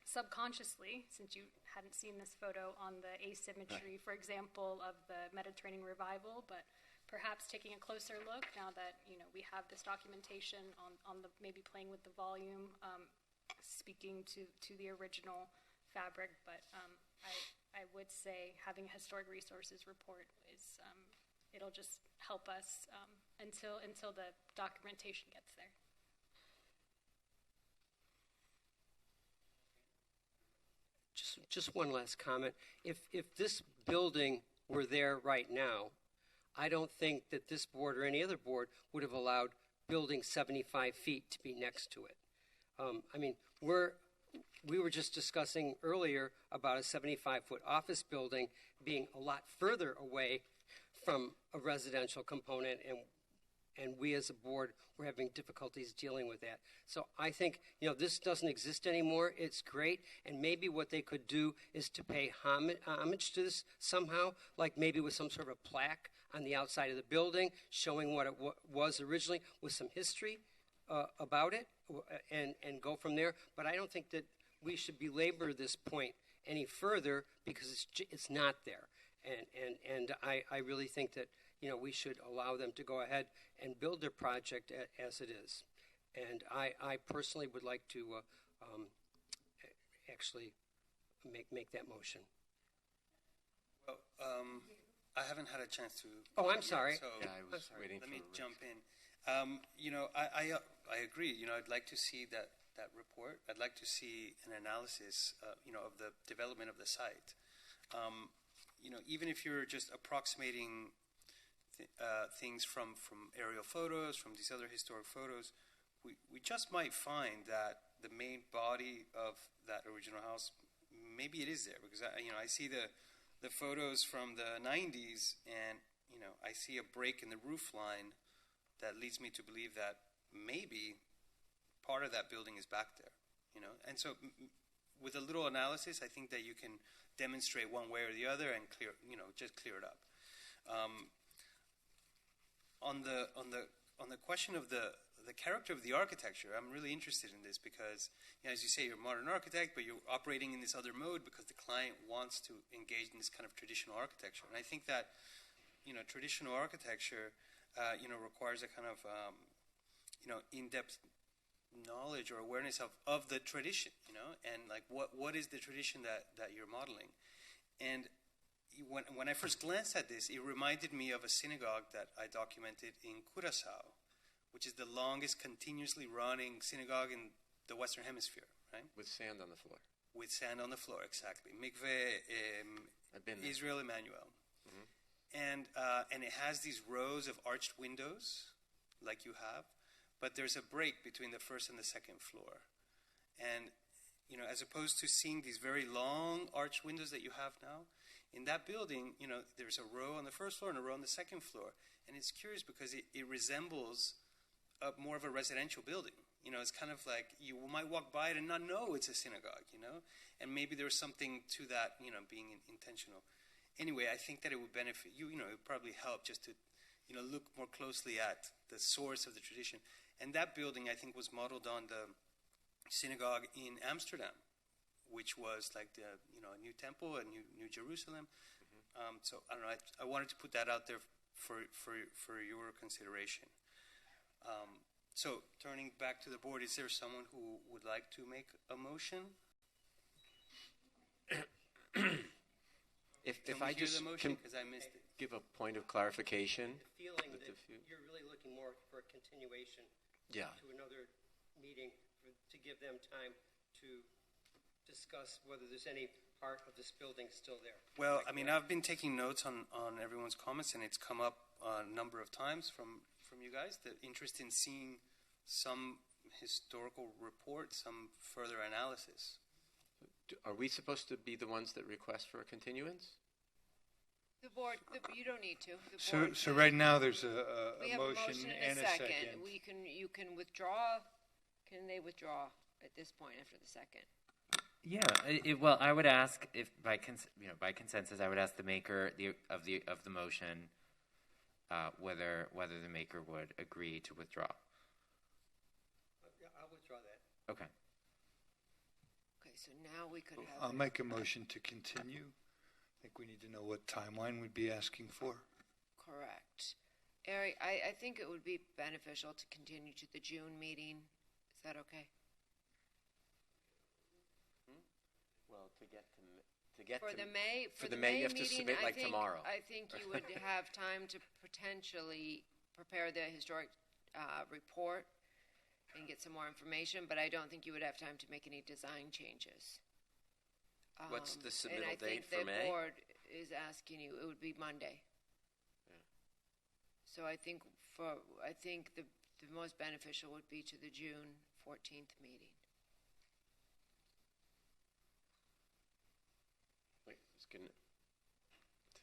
K: subconsciously, since you hadn't seen this photo, on the asymmetry, for example, of the Mediterranean revival, but perhaps taking a closer look now that, we have this documentation on the, maybe playing with the volume, speaking to the original fabric, but I would say having a historic resources report is it'll just help us until the documentation gets there.
E: Just one last comment. If this building were there right now, I don't think that this board or any other board would have allowed building 75 feet to be next to it. We were just discussing earlier about a 75-foot office building being a lot further away from a residential component, and we as a board were having difficulties dealing with that. So I think, this doesn't exist anymore. It's great, and maybe what they could do is to pay homage to this somehow, like maybe with some sort of plaque on the outside of the building showing what it was originally with some history about it, and go from there. But I don't think that we should belabor this point any further because it's not there. And I really think that we should allow them to go ahead and build their project as it is. And I personally would like to actually make that motion.
A: Well, I haven't had a chance to.
E: Oh, I'm sorry.
A: So
P: Yeah, I was waiting
A: let
P: for
A: me
P: Rich.
A: jump in. I agree. I'd like to see that report. I'd like to see an analysis, of the development of the site. Even if you're just approximating things from aerial photos, from these other historic photos, we just might find that the main body of that original house, maybe it is there, because I see the photos from the 90s, and I see a break in the roof line that leads me to believe that maybe part of that building is back there, and so with a little analysis, I think that you can demonstrate one way or the other and just clear it up. On the question of the character of the architecture, I'm really interested in this because, as you say, you're a modern architect, but you're operating in this other mode because the client wants to engage in this kind of traditional architecture. And I think that, traditional architecture, requires a kind of, in-depth knowledge or awareness of the tradition, and like what is the tradition that you're modeling. And when I first glanced at this, it reminded me of a synagogue that I documented in Curaçao, which is the longest continuously running synagogue in the Western Hemisphere, right?
P: With sand on the floor.
A: With sand on the floor, exactly. Mikveh Israel Emmanuel. Mm-hmm. And it has these rows of arched windows, like you have, but there's a break between the first and the second floor. And, as opposed to seeing these very long arched windows that you have now, in that building, there's a row on the first floor and a row on the second floor. And it's curious because it resembles more of a residential building. It's kind of like you might walk by it and not know it's a synagogue, and maybe there's something to that, being intentional. Anyway, I think that it would benefit you, it would probably help just to, look more closely at the source of the tradition. And that building, I think, was modeled on the synagogue in Amsterdam, which was like the, a new temple, a new Jerusalem. Mm-hmm. So I don't know. I wanted to put that out there for your consideration. So turning back to the board, is there someone who would like to make a motion?
P: If I just
A: can because I missed it.
P: Give a point of clarification.
E: The feeling that you're really looking more for a continuation to another meeting to give them time to discuss whether there's any part of this building still there.
A: Well, I mean, I've been taking notes on everyone's comments, and it's come up a number of times from you guys, the interest in seeing some historical report, some further analysis.
P: Are we supposed to be the ones that request for a continuance?
B: The board, you don't need to.
D: So right now there's a
B: motion
D: and a second.
B: You can withdraw. Can they withdraw at this point after the second?
C: Yeah. Well, I would ask if by consensus, I would ask the maker of the motion whether the maker would agree to withdraw.
E: Yeah, I'll withdraw that.
C: Okay.
B: Okay, so now we could have.
D: I'll make a motion to continue. I think we need to know what timeline we'd be asking for.
B: Correct. Eric, I think it would be beneficial to continue to the June meeting. Is that okay?
P: Well, to get
B: for
P: to
B: the May
P: you have
B: meeting,
P: to submit
B: tomorrow.
P: tomorrow.
B: I think you would have time to potentially prepare the historic report and get some more information, but I don't think you would have time to make any design changes.
P: What's the submittal
B: and I
P: date
B: think
P: for
B: the
P: May?
B: board is asking you. It would be Monday.
P: Yeah.
B: So I think the most beneficial would be to the June 14th meeting.
P: Wait, I was going to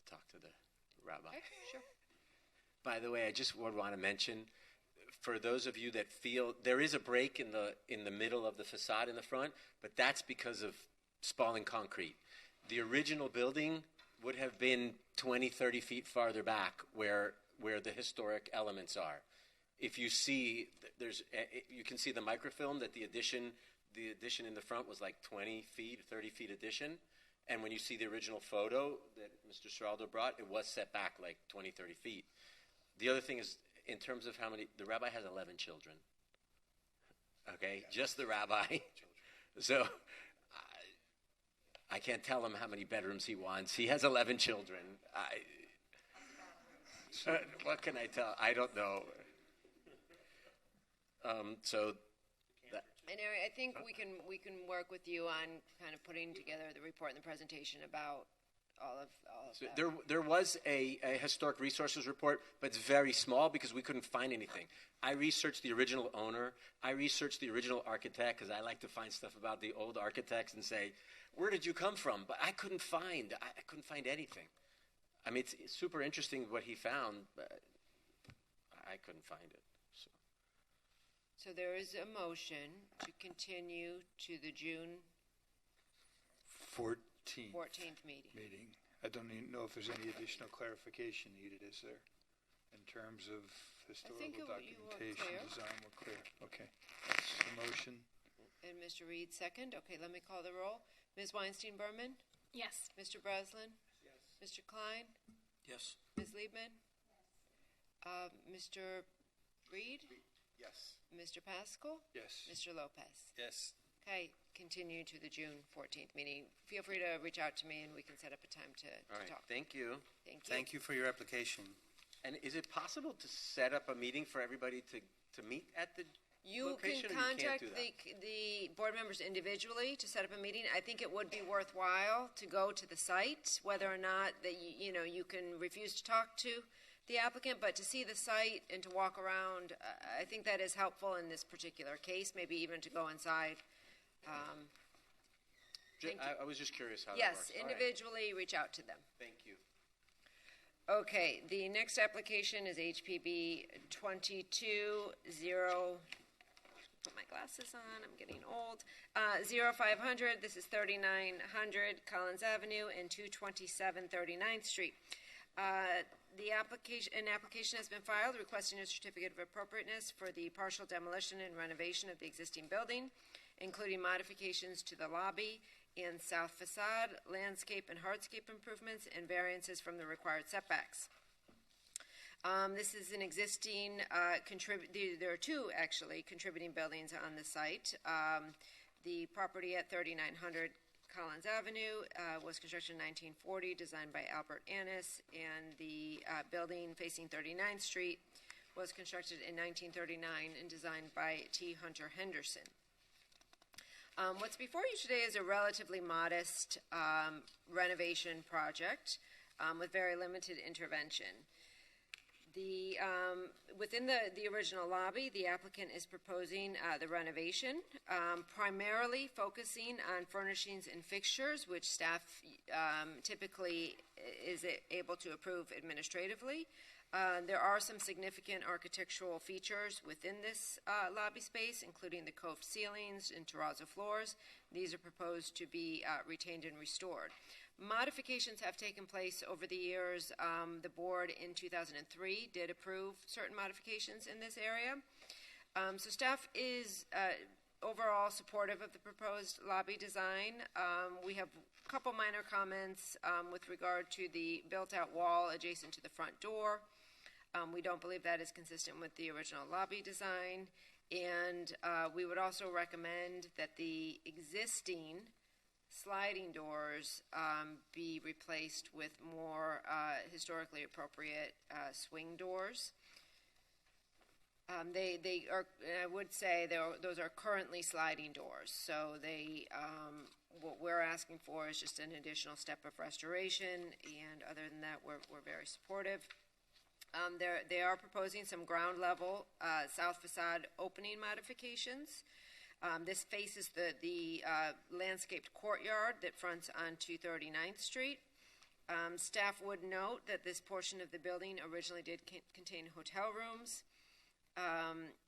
P: talk to the Rabbi.
B: Okay, sure.
P: By the way, I just would want to mention, for those of you that feel there is a break in the middle of the facade in the front, but that's because of spalling concrete. The original building would have been 20, 30 feet farther back where the historic elements are. If you see, you can see the microfilm that the addition in the front was like 20 feet, 30 feet addition. And when you see the original photo that Mr. Seraldo brought, it was set back like 20, 30 feet. The other thing is, in terms of how many, the rabbi has 11 children. Okay, just the rabbi. So I can't tell him how many bedrooms he wants. He has 11 children. What can I tell? I don't know.
B: And Ari, I think we can work with you on kind of putting together the report and the presentation about all of
P: So
B: that.
P: there was a historic resources report, but it's very small because we couldn't find anything. I researched the original owner. I researched the original architect because I like to find stuff about the old architects and say, where did you come from? But I couldn't find anything. I mean, it's super interesting what he found, but I couldn't find it.
B: So there is a motion to continue to the June 14th meeting.
D: I don't even know if there's any additional clarification needed, is there? In terms of historical documentation, design, we're clear. Okay, that's the motion.
B: And Mr. Reed, second. Okay, let me call the roll. Ms. Weinstein-Berman?
K: Yes.
B: Mr. Breslin? Yes. Mr. Klein?
F: Yes.
B: Ms. Liebman? Yes. Mr. Reed?
M: Yes.
B: Mr. Pascal?
D: Yes.
B: Mr. Lopez?
A: Yes.
B: Okay, continue to the June 14th meeting. Feel free to reach out to me and we can set up a time to
P: All right.
B: talk.
P: Thank you.
B: Thank you.
A: Thank you for your application.
P: And is it possible to set up a meeting for everybody to meet at the
B: You
P: location?
B: can
P: or
B: contact
P: you can't do that?
B: the board members individually to set up a meeting. I think it would be worthwhile to go to the site, whether or not that you can refuse to talk to the applicant, but to see the site and to walk around, I think that is helpful in this particular case. Maybe even to go inside.
P: I was just curious how that
B: Yes,
P: works. All right.
B: individually reach out to them.
P: Thank you.
B: Okay, the next application is HPB 22-0. Put my glasses on, I'm getting old. 0500, this is 3900 Collins Avenue and 227 39th Street. An application has been filed requesting a certificate of appropriateness for the partial demolition and renovation of the existing building, including modifications to the lobby and south facade, landscape and hardscape improvements, and variances from the required setbacks. This is an existing, there are two actually contributing buildings on the site. The property at 3900 Collins Avenue was constructed in 1940, designed by Albert Annis, and the building facing 39th Street was constructed in 1939 and designed by T. Hunter Henderson. What's before you today is a relatively modest renovation project with very limited intervention. Within the original lobby, the applicant is proposing the renovation, primarily focusing on furnishings and fixtures, which staff typically is able to approve administratively. There are some significant architectural features within this lobby space, including the coved ceilings and terrazzo floors. These are proposed to be retained and restored. Modifications have taken place over the years. The board in 2003 did approve certain modifications in this area. So staff is overall supportive of the proposed lobby design. We have a couple minor comments with regard to the built-out wall adjacent to the front door. We don't believe that is consistent with the original lobby design. And we would also recommend that the existing sliding doors be replaced with more historically appropriate swing doors. They are, I would say, those are currently sliding doors. So what we're asking for is just an additional step of restoration, and other than that, we're very supportive. They are proposing some ground level south facade opening modifications. This faces the landscaped courtyard that fronts onto 39th Street. Staff would note that this portion of the building originally did contain hotel rooms.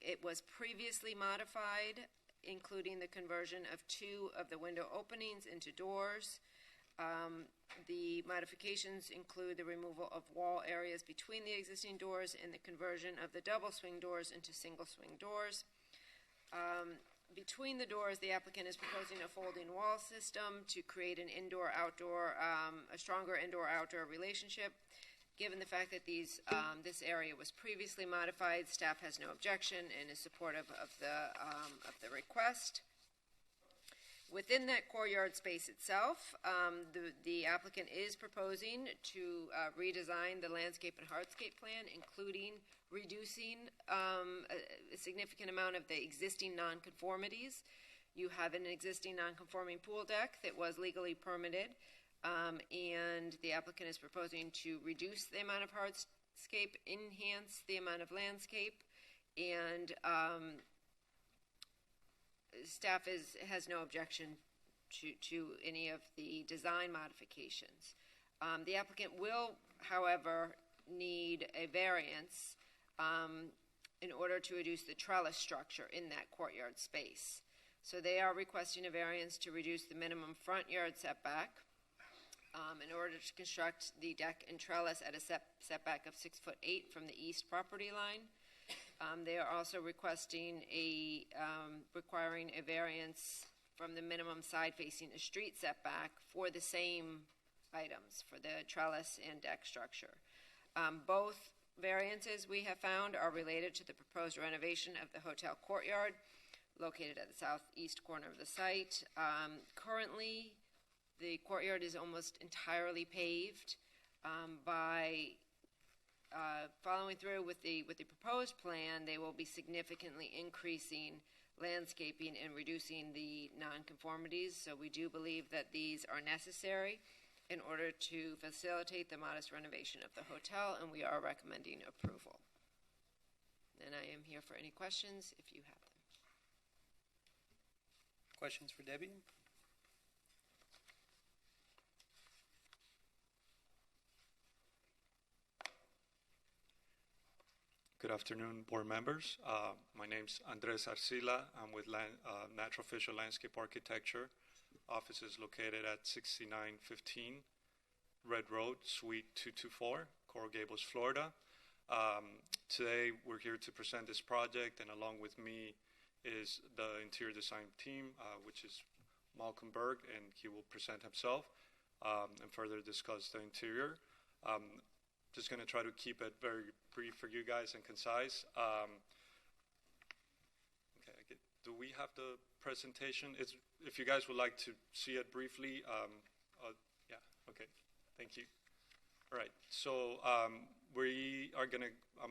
B: It was previously modified, including the conversion of 2 of the window openings into doors. The modifications include the removal of wall areas between the existing doors and the conversion of the double swing doors into single swing doors. Between the doors, the applicant is proposing a folding wall system to create an indoor-outdoor, a stronger indoor-outdoor relationship. Given the fact that this area was previously modified, staff has no objection and is supportive of the request. Within that courtyard space itself, the applicant is proposing to redesign the landscape and hardscape plan, including reducing a significant amount of the existing nonconformities. You have an existing nonconforming pool deck that was legally permitted, and the applicant is proposing to reduce the amount of hardscape, enhance the amount of landscape, and staff has no objection to any of the design modifications. The applicant will, however, need a variance in order to reduce the trellis structure in that courtyard space. So they are requesting a variance to reduce the minimum front yard setback in order to construct the deck and trellis at a setback of 6'8" from the east property line. They are also requesting requiring a variance from the minimum side-facing a street setback for the same items, for the trellis and deck structure. Both variances we have found are related to the proposed renovation of the hotel courtyard located at the southeast corner of the site. Currently, the courtyard is almost entirely paved. By following through with the proposed plan, they will be significantly increasing landscaping and reducing the nonconformities. So we do believe that these are necessary in order to facilitate the modest renovation of the hotel, and we are recommending approval. And I am here for any questions if you have them.
A: Questions for Debbie?
T: Good afternoon, board members. My name's Andres Arcila. I'm with Natural Fisher Landscape Architecture. Office is located at 6915 Red Road, Suite 224, Coral Gables, Florida. Today, we're here to present this project, and along with me is the interior design team, which is Malcolm Berg, and he will present himself and further discuss the interior. Just going to try to keep it very brief for you guys and concise. Okay, do we have the presentation? If you guys would like to see it briefly, yeah, okay, thank you. All right, so I'm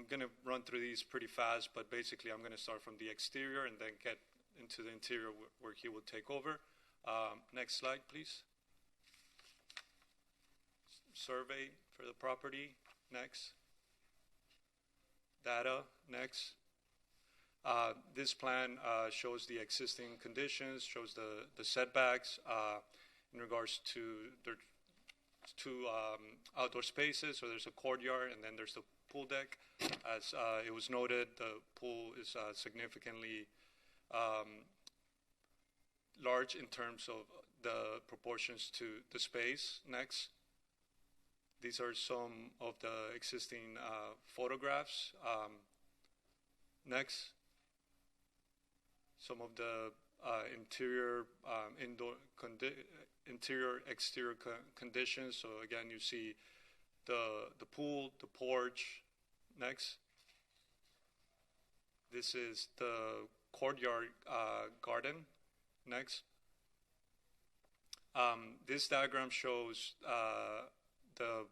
T: gonna run through these pretty fast, but basically I'm gonna start from the exterior and then get into the interior where he will take over. Next slide, please. Survey for the property. Next. Data, next. This plan shows the existing conditions, shows the setbacks in regards to there's 2 outdoor spaces, so there's a courtyard and then there's the pool deck. As it was noted, the pool is significantly large in terms of the proportions to the space. Next. These are some of the existing photographs. Next, some of the interior, exterior conditions. So again, you see the pool, the porch. Next, this is the courtyard garden. Next, this diagram shows the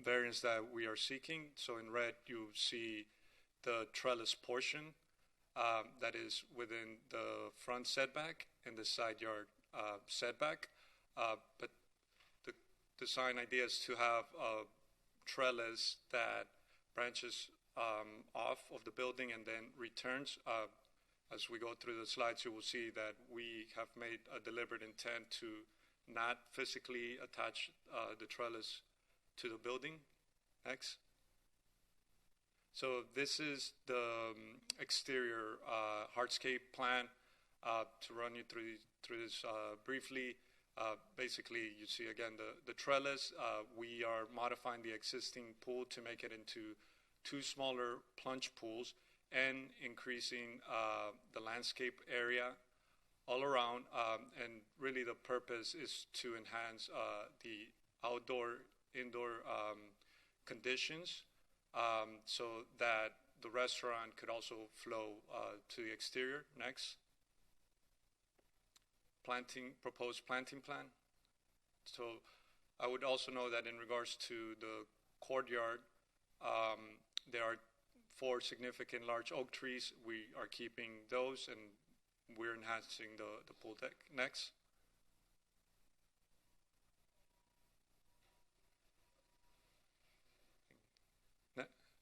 T: variance that we are seeking. So in red, you see the trellis portion that is within the front setback and the side yard setback. But the design idea is to have a trellis that branches off of the building and then returns. As we go through the slides, you will see that we have made a deliberate intent to not physically attach the trellis to the building. Next. So this is the exterior hardscape plan. To run you through this briefly, basically you see again the trellis. We are modifying the existing pool to make it into 2 smaller plunge pools and increasing the landscape area all around. And really the purpose is to enhance the indoor conditions so that the restaurant could also flow to the exterior. Next. Proposed planting plan. So I would also know that in regards to the courtyard, there are 4 significant large oak trees. We are keeping those, and we're enhancing the pool deck. Next.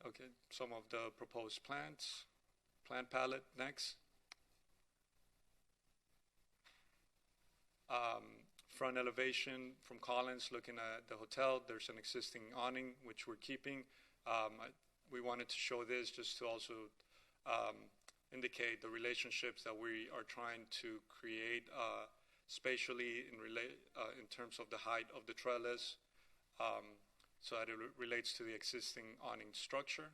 T: Okay, some of the proposed plants. Plant palette. Next. Front elevation from Collins, looking at the hotel. There's an existing awning which we're keeping. We wanted to show this just to also indicate the relationships that we are trying to create spatially in terms of the height of the trellis, so that it relates to the existing awning structure.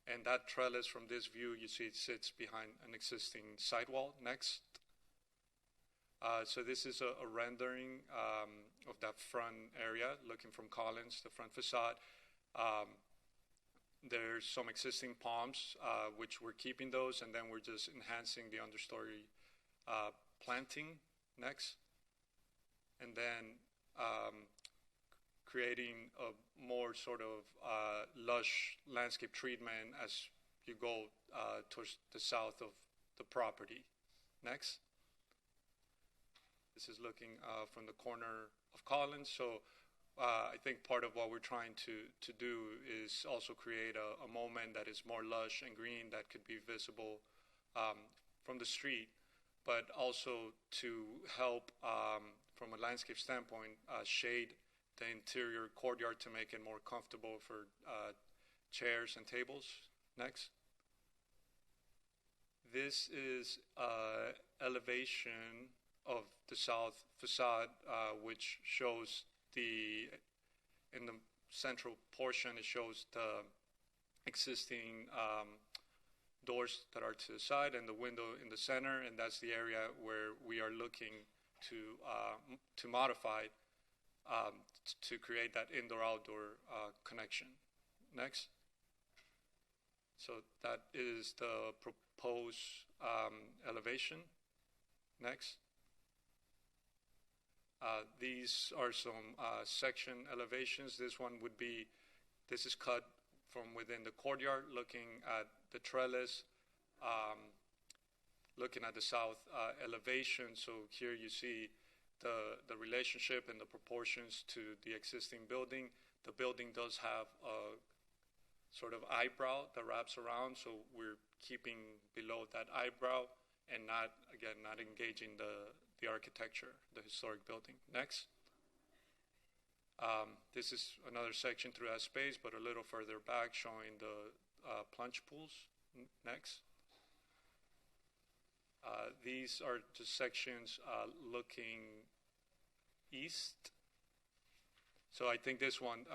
T: And that trellis, from this view, you see it sits behind an existing sidewall. Next. So this is a rendering of that front area, looking from Collins, the front facade. There's some existing palms, which we're keeping those, and then we're just enhancing the understory planting. Next. And then creating a more sort of lush landscape treatment as you go towards the south of the property. Next. This is looking from the corner of Collins. So I think part of what we're trying to do is also create a moment that is more lush and green that could be visible from the street, but also to help from a landscape standpoint shade the interior courtyard to make it more comfortable for chairs and tables. Next. This is elevation of the south facade, which shows in the central portion, it shows the existing doors that are to the side and the window in the center, and that's the area where we are looking to modify to create that indoor-outdoor connection. Next. So that is the proposed elevation. Next. These are some section elevations. This is cut from within the courtyard, looking at the trellis, looking at the south elevation. So here you see the relationship and the proportions to the existing building. The building does have a sort of eyebrow that wraps around, so we're keeping below that eyebrow and not engaging the architecture, the historic building. Next. This is another section through that space, but a little further back, showing the plunge pools. Next. These are just sections looking east. So I think this one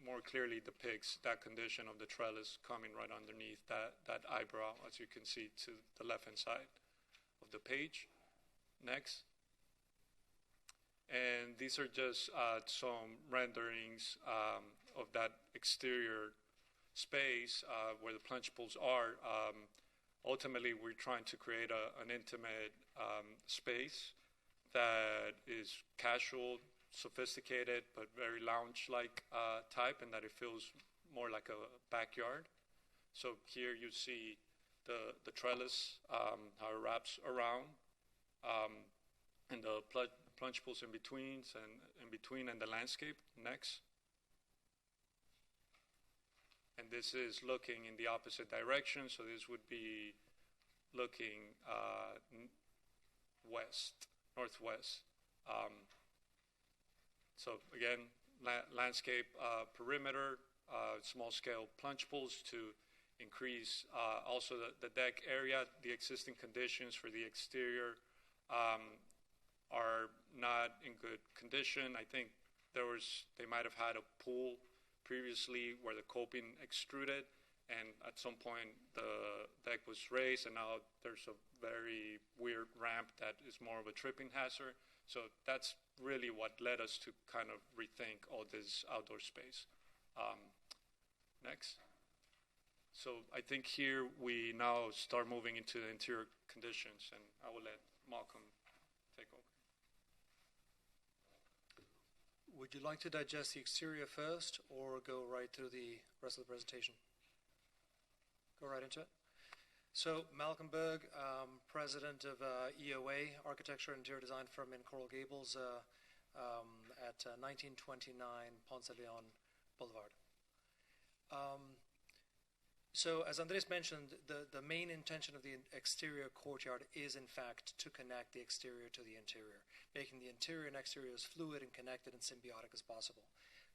T: more clearly depicts that condition of the trellis coming right underneath that eyebrow, as you can see to the left-hand side of the page. Next. And these are just some renderings of that exterior space where the plunge pools are. Ultimately, we're trying to create an intimate space that is casual, sophisticated, but very lounge-like type, and that it feels more like a backyard. So here you see the trellis, how it wraps around, and the plunge pools in between and the landscape. Next. And this is looking in the opposite direction, so this would be looking northwest. So again, landscape perimeter, small-scale plunge pools to increase also the deck area. The existing conditions for the exterior are not in good condition. I think they might have had a pool previously where the coping extruded, and at some point the deck was raised, and now there's a very weird ramp that is more of a tripping hazard. So that's really what led us to kind of rethink all this outdoor space. Next. So I think here we now start moving into the interior conditions, and I will let Malcolm take over.
U: Would you like to digest the exterior first, or go right through the rest of the presentation? Go right into it. So Malcolm Berg, president of EOA, Architecture and Interior Design firm in Coral Gables at 1929 Ponce de Leon Boulevard. So as Andres mentioned, the main intention of the exterior courtyard is in fact to connect the exterior to the interior, making the interior and exterior as fluid and connected and symbiotic as possible.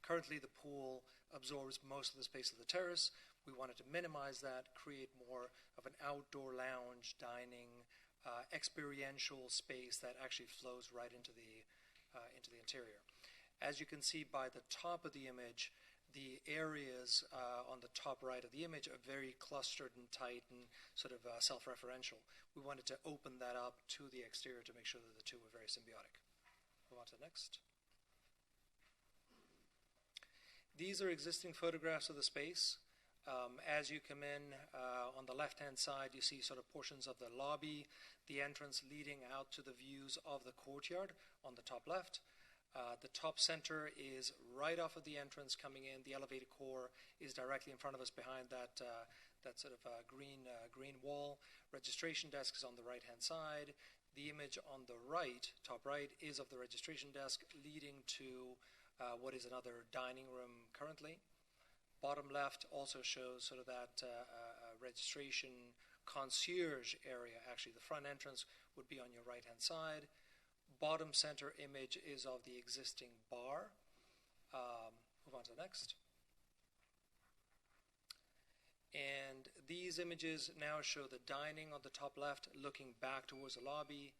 U: Currently the pool absorbs most of the space of the terrace. We wanted to minimize that, create more of an outdoor lounge, dining, experiential space that actually flows right into the interior. As you can see by the top of the image, the areas on the top right of the image are very clustered and tight and sort of self-referential. We wanted to open that up to the exterior to make sure that the two were very symbiotic. Move on to the next. These are existing photographs of the space. As you come in, on the left-hand side, you see sort of portions of the lobby, the entrance leading out to the views of the courtyard on the top left. The top center is right off of the entrance coming in. The elevated core is directly in front of us behind that sort of green wall. Registration desk is on the right-hand side. The image on the right, top right, is of the registration desk leading to what is another dining room currently. Bottom left also shows sort of that registration concierge area. Actually, the front entrance would be on your right-hand side. Bottom center image is of the existing bar. Move on to the next. And these images now show the dining on the top left looking back towards the lobby,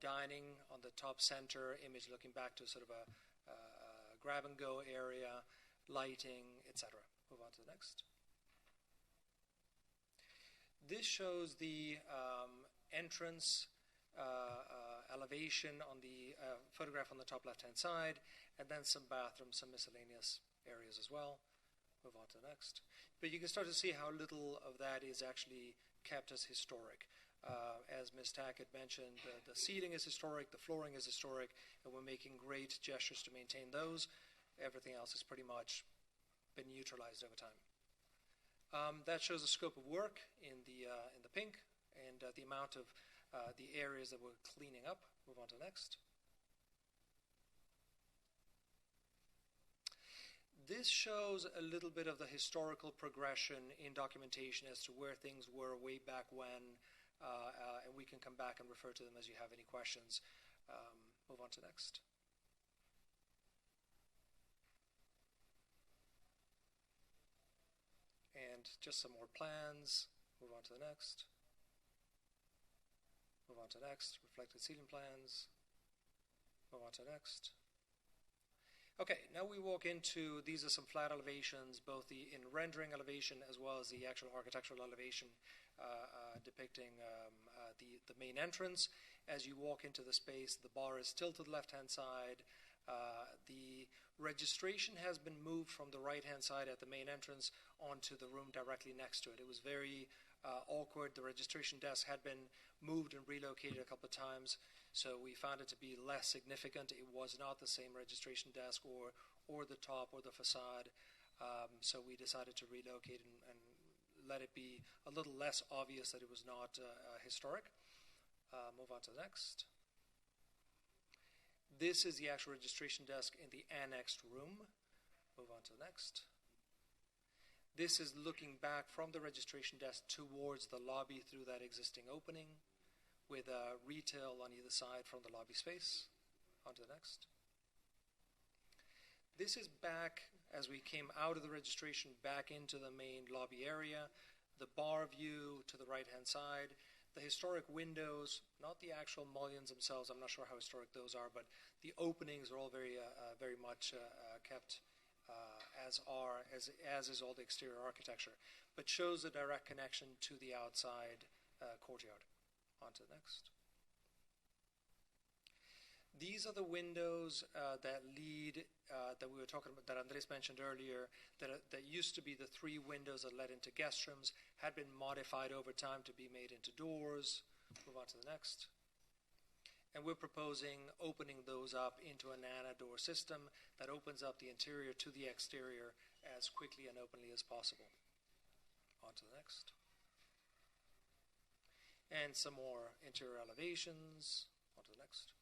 U: dining on the top center image looking back to sort of a grab-and-go area, lighting, etc. Move on to the next. This shows the entrance elevation on the photograph on the top left-hand side, and then some bathrooms, some miscellaneous areas as well. Move on to the next. But you can start to see how little of that is actually kept as historic. As Ms. Tack had mentioned, the ceiling is historic, the flooring is historic, and we're making great gestures to maintain those. Everything else has pretty much been neutralized over time. That shows the scope of work in the pink, and the amount of the areas that we're cleaning up. Move on to the next. This shows a little bit of the historical progression in documentation as to where things were way back when, and we can come back and refer to them as you have any questions. Move on to the next. And just some more plans. Move on to the next. Move on to next. Reflected ceiling plans. Move on to next. Okay, now we walk into, these are some flat elevations, both the in rendering elevation as well as the actual architectural elevation depicting the main entrance. As you walk into the space, the bar is still to the left-hand side. The registration has been moved from the right-hand side at the main entrance onto the room directly next to it. It was very awkward. The registration desk had been moved and relocated a couple of times, so we found it to be less significant. It was not the same registration desk or the top or the facade, so we decided to relocate and let it be a little less obvious that it was not historic. Move on to the next. This is the actual registration desk in the annexed room. Move on to the next. This is looking back from the registration desk towards the lobby through that existing opening with retail on either side from the lobby space. On to the next. This is back, as we came out of the registration, back into the main lobby area. The bar view to the right-hand side. The historic windows, not the actual mullions themselves, I'm not sure how historic those are, but the openings are all very much kept as is all the exterior architecture, but shows a direct connection to the outside courtyard. On to the next. These are the windows that lead, that we were talking about, that Andres mentioned earlier, that used to be the 3 windows that led into guest rooms, had been modified over time to be made into doors. Move on to the next. And we're proposing opening those up into a Nana door system that opens up the interior to the exterior as quickly and openly as possible. On to the next. And some more interior elevations. On to the next.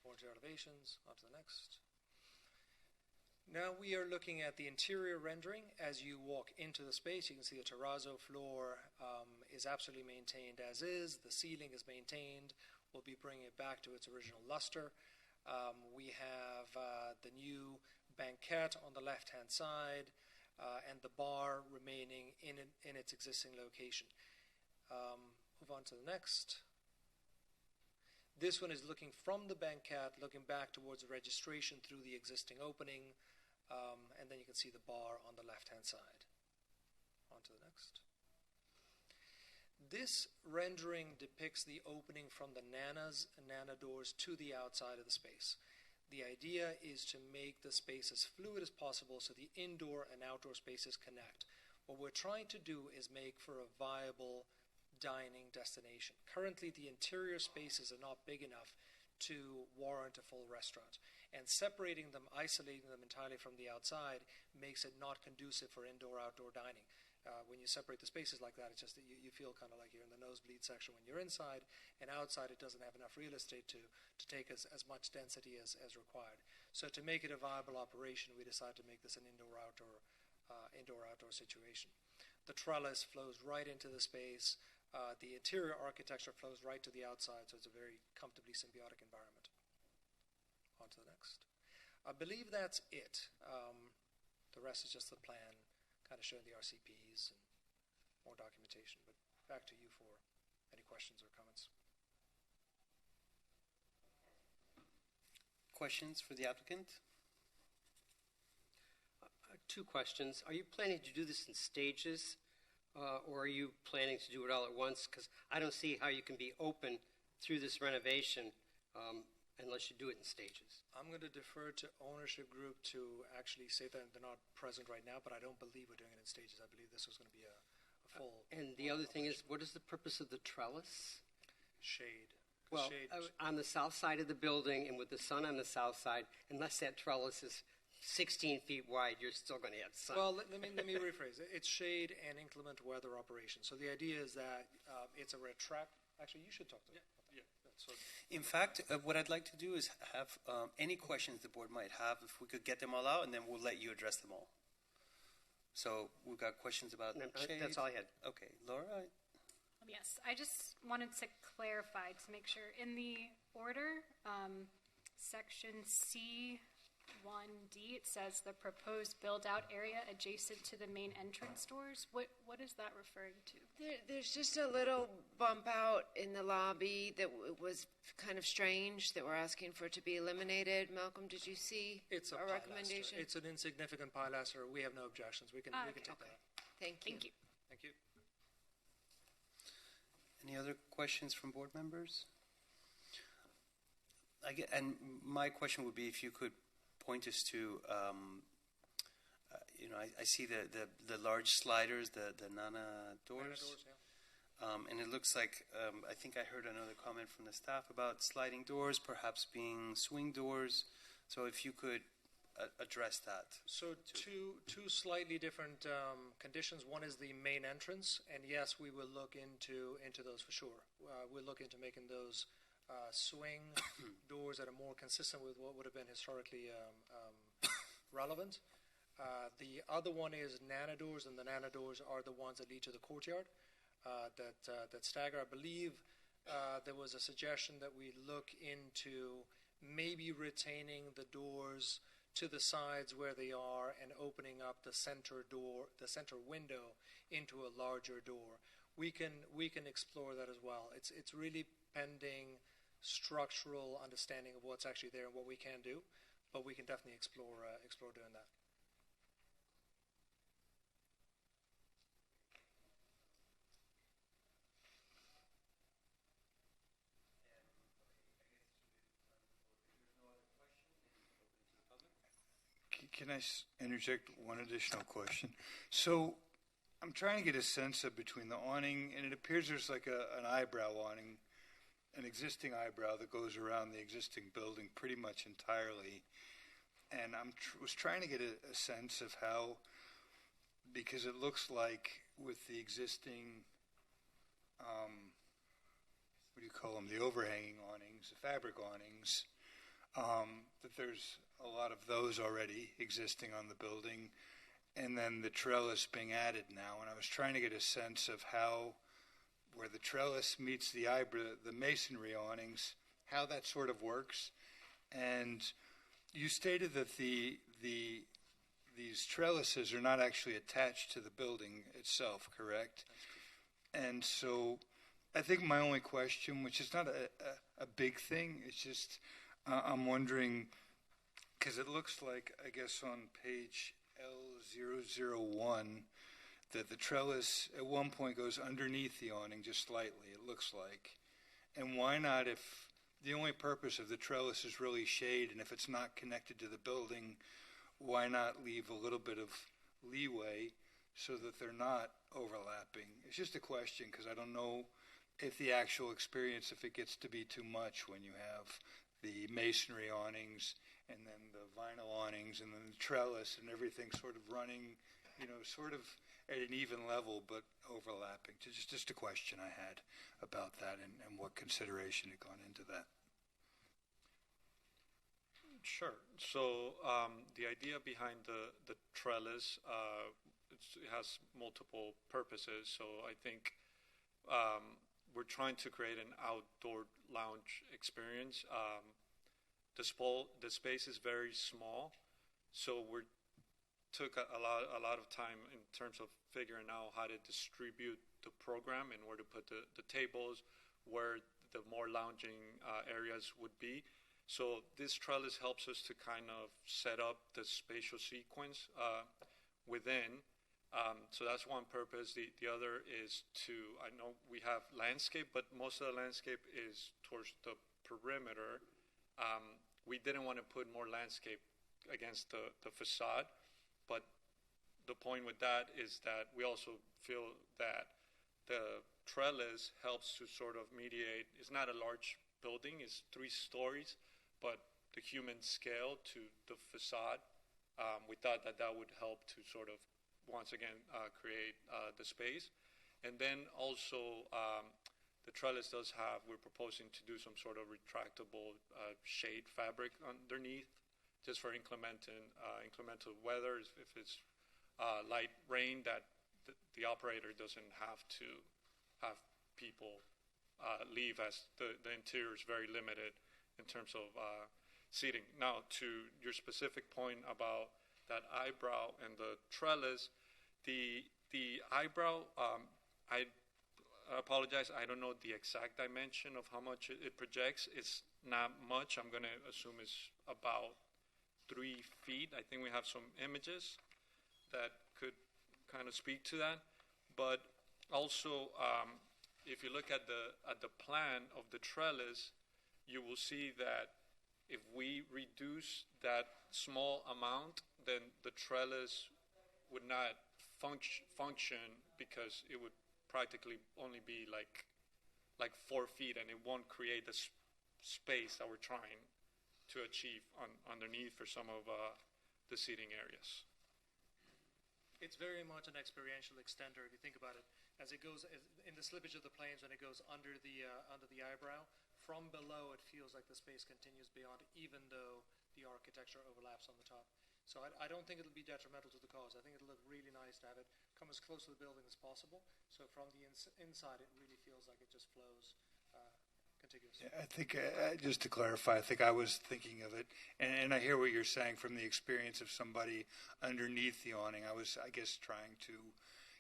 U: More interior elevations. On to the next. Now we are looking at the interior rendering. As you walk into the space, you can see the terrazzo floor is absolutely maintained as is. The ceiling is maintained. We'll be bringing it back to its original luster. We have the new banquette on the left-hand side and the bar remaining in its existing location. Move on to the next. This one is looking from the banquette, looking back towards the registration through the existing opening. And then you can see the bar on the left-hand side. On to the next. This rendering depicts the opening from the Nana doors to the outside of the space. The idea is to make the space as fluid as possible so the indoor and outdoor spaces connect. What we're trying to do is make for a viable dining destination. Currently, the interior spaces are not big enough to warrant a full restaurant. And separating them, isolating them entirely from the outside makes it not conducive for indoor-outdoor dining. When you separate the spaces like that, it's just that you feel kind of like you're in the nosebleed section when you're inside, and outside it doesn't have enough real estate to take as much density as required. So to make it a viable operation, we decided to make this an indoor-outdoor situation. The trellis flows right into the space. The interior architecture flows right to the outside, so it's a very comfortably symbiotic environment. On to the next. I believe that's it. The rest is just the plan, kind of showing the RCPs and more documentation. But back to you for any questions or comments.
A: Questions for the applicant?
E: 2 questions. Are you planning to do this in stages, or are you planning to do it all at once? Because I don't see how you can be open through this renovation unless you do it in stages.
U: I'm going to defer to ownership group to actually say that they're not present right now, but I don't believe we're doing it in stages. I believe this was going to be a full.
E: And the other thing is, what is the purpose of the trellis?
U: Shade.
E: Well, on the south side of the building and with the sun on the south side, unless that trellis is 16 feet wide, you're still going to have sun.
U: Well, let me rephrase it. It's shade and inclement weather operation. So the idea is that it's a retract. Actually, you should talk to them. Yeah. So,
A: in fact, what I'd like to do is have any questions the board might have, if we could get them all out, and then we'll let you address them all. So we've got questions about shade.
E: That's all I had.
A: Okay, Laura?
K: Yes, I just wanted to clarify to make sure. In the order, section C1D, it says the proposed build-out area adjacent to the main entrance doors. What is that referring to?
B: There's just a little bump out in the lobby that was kind of strange that we're asking for it to be eliminated. Malcolm, did you see our recommendation?
U: It's an insignificant pilaster. We have no objections. We can take that.
B: Thank you.
U: Thank you.
A: Any other questions from board members? And my question would be if you could point us to, I see the large sliders, the Nana doors. And it looks like, I think I heard another comment from the staff about sliding doors, perhaps being swing doors. So if you could address that.
U: So two slightly different conditions. One is the main entrance, and yes, we will look into those for sure. We'll look into making those swing doors that are more consistent with what would have been historically relevant. The other one is Nana doors, and the Nana doors are the ones that lead to the courtyard that stagger. I believe there was a suggestion that we look into maybe retaining the doors to the sides where they are and opening up the center door, the center window into a larger door. We can explore that as well. It's really pending structural understanding of what's actually there and what we can do, but we can definitely explore doing that.
D: Can I interject one additional question? So I'm trying to get a sense of between the awning, and it appears there's like an eyebrow awning, an existing eyebrow that goes around the existing building pretty much entirely. And I was trying to get a sense of how, because it looks like with the existing, what do you call them, the overhanging awnings, the fabric awnings, that there's a lot of those already existing on the building, and then the trellis being added now. And I was trying to get a sense of how, where the trellis meets the masonry awnings, how that sort of works. And you stated that these trellises are not actually attached to the building itself, correct? And so I think my only question, which is not a big thing, it's just I'm wondering, because it looks like, I guess on page L001, that the trellis at one point goes underneath the awning just slightly, it looks like. And why not, if the only purpose of the trellis is really shade, and if it's not connected to the building, why not leave a little bit of leeway so that they're not overlapping? It's just a question, because I don't know if the actual experience, if it gets to be too much when you have the masonry awnings and then the vinyl awnings and then the trellis and everything sort of running, sort of at an even level but overlapping. Just a question I had about that and what consideration had gone into that.
T: Sure. So the idea behind the trellis, it has multiple purposes. So I think we're trying to create an outdoor lounge experience. The space is very small, so we took a lot of time in terms of figuring out how to distribute the program and where to put the tables, where the more lounging areas would be. So this trellis helps us to kind of set up the spatial sequence within. So that's one purpose. The other is I know we have landscape, but most of the landscape is towards the perimeter. We didn't want to put more landscape against the facade, but the point with that is that we also feel that the trellis helps to sort of mediate. It's not a large building, it's 3 stories, but the human scale to the facade, we thought that would help to sort of once again create the space. And then also the trellis we're proposing to do some sort of retractable shade fabric underneath, just for inclemental weather. If it's light rain, that the operator doesn't have to have people leave, as the interior is very limited in terms of seating. Now, to your specific point about that eyebrow and the trellis, the eyebrow, I apologize, I don't know the exact dimension of how much it projects. It's not much. I'm going to assume it's about 3 feet. I think we have some images that could kind of speak to that. But also, if you look at the plan of the trellis, you will see that if we reduce that small amount, then the trellis would not function because it would practically only be like 4 feet, and it won't create the space that we're trying to achieve underneath for some of the seating areas.
U: It's very much an experiential extender if you think about it. As it goes in the slippage of the planes, when it goes under the eyebrow, from below it feels like the space continues beyond, even though the architecture overlaps on the top. So I don't think it'll be detrimental to the cause. I think it'll look really nice to have it come as close to the building as possible. So from the inside, it really feels like it just flows contiguous.
D: Yeah, I think, just to clarify, I think I was thinking of it, and I hear what you're saying from the experience of somebody underneath the awning. I was, I guess, trying to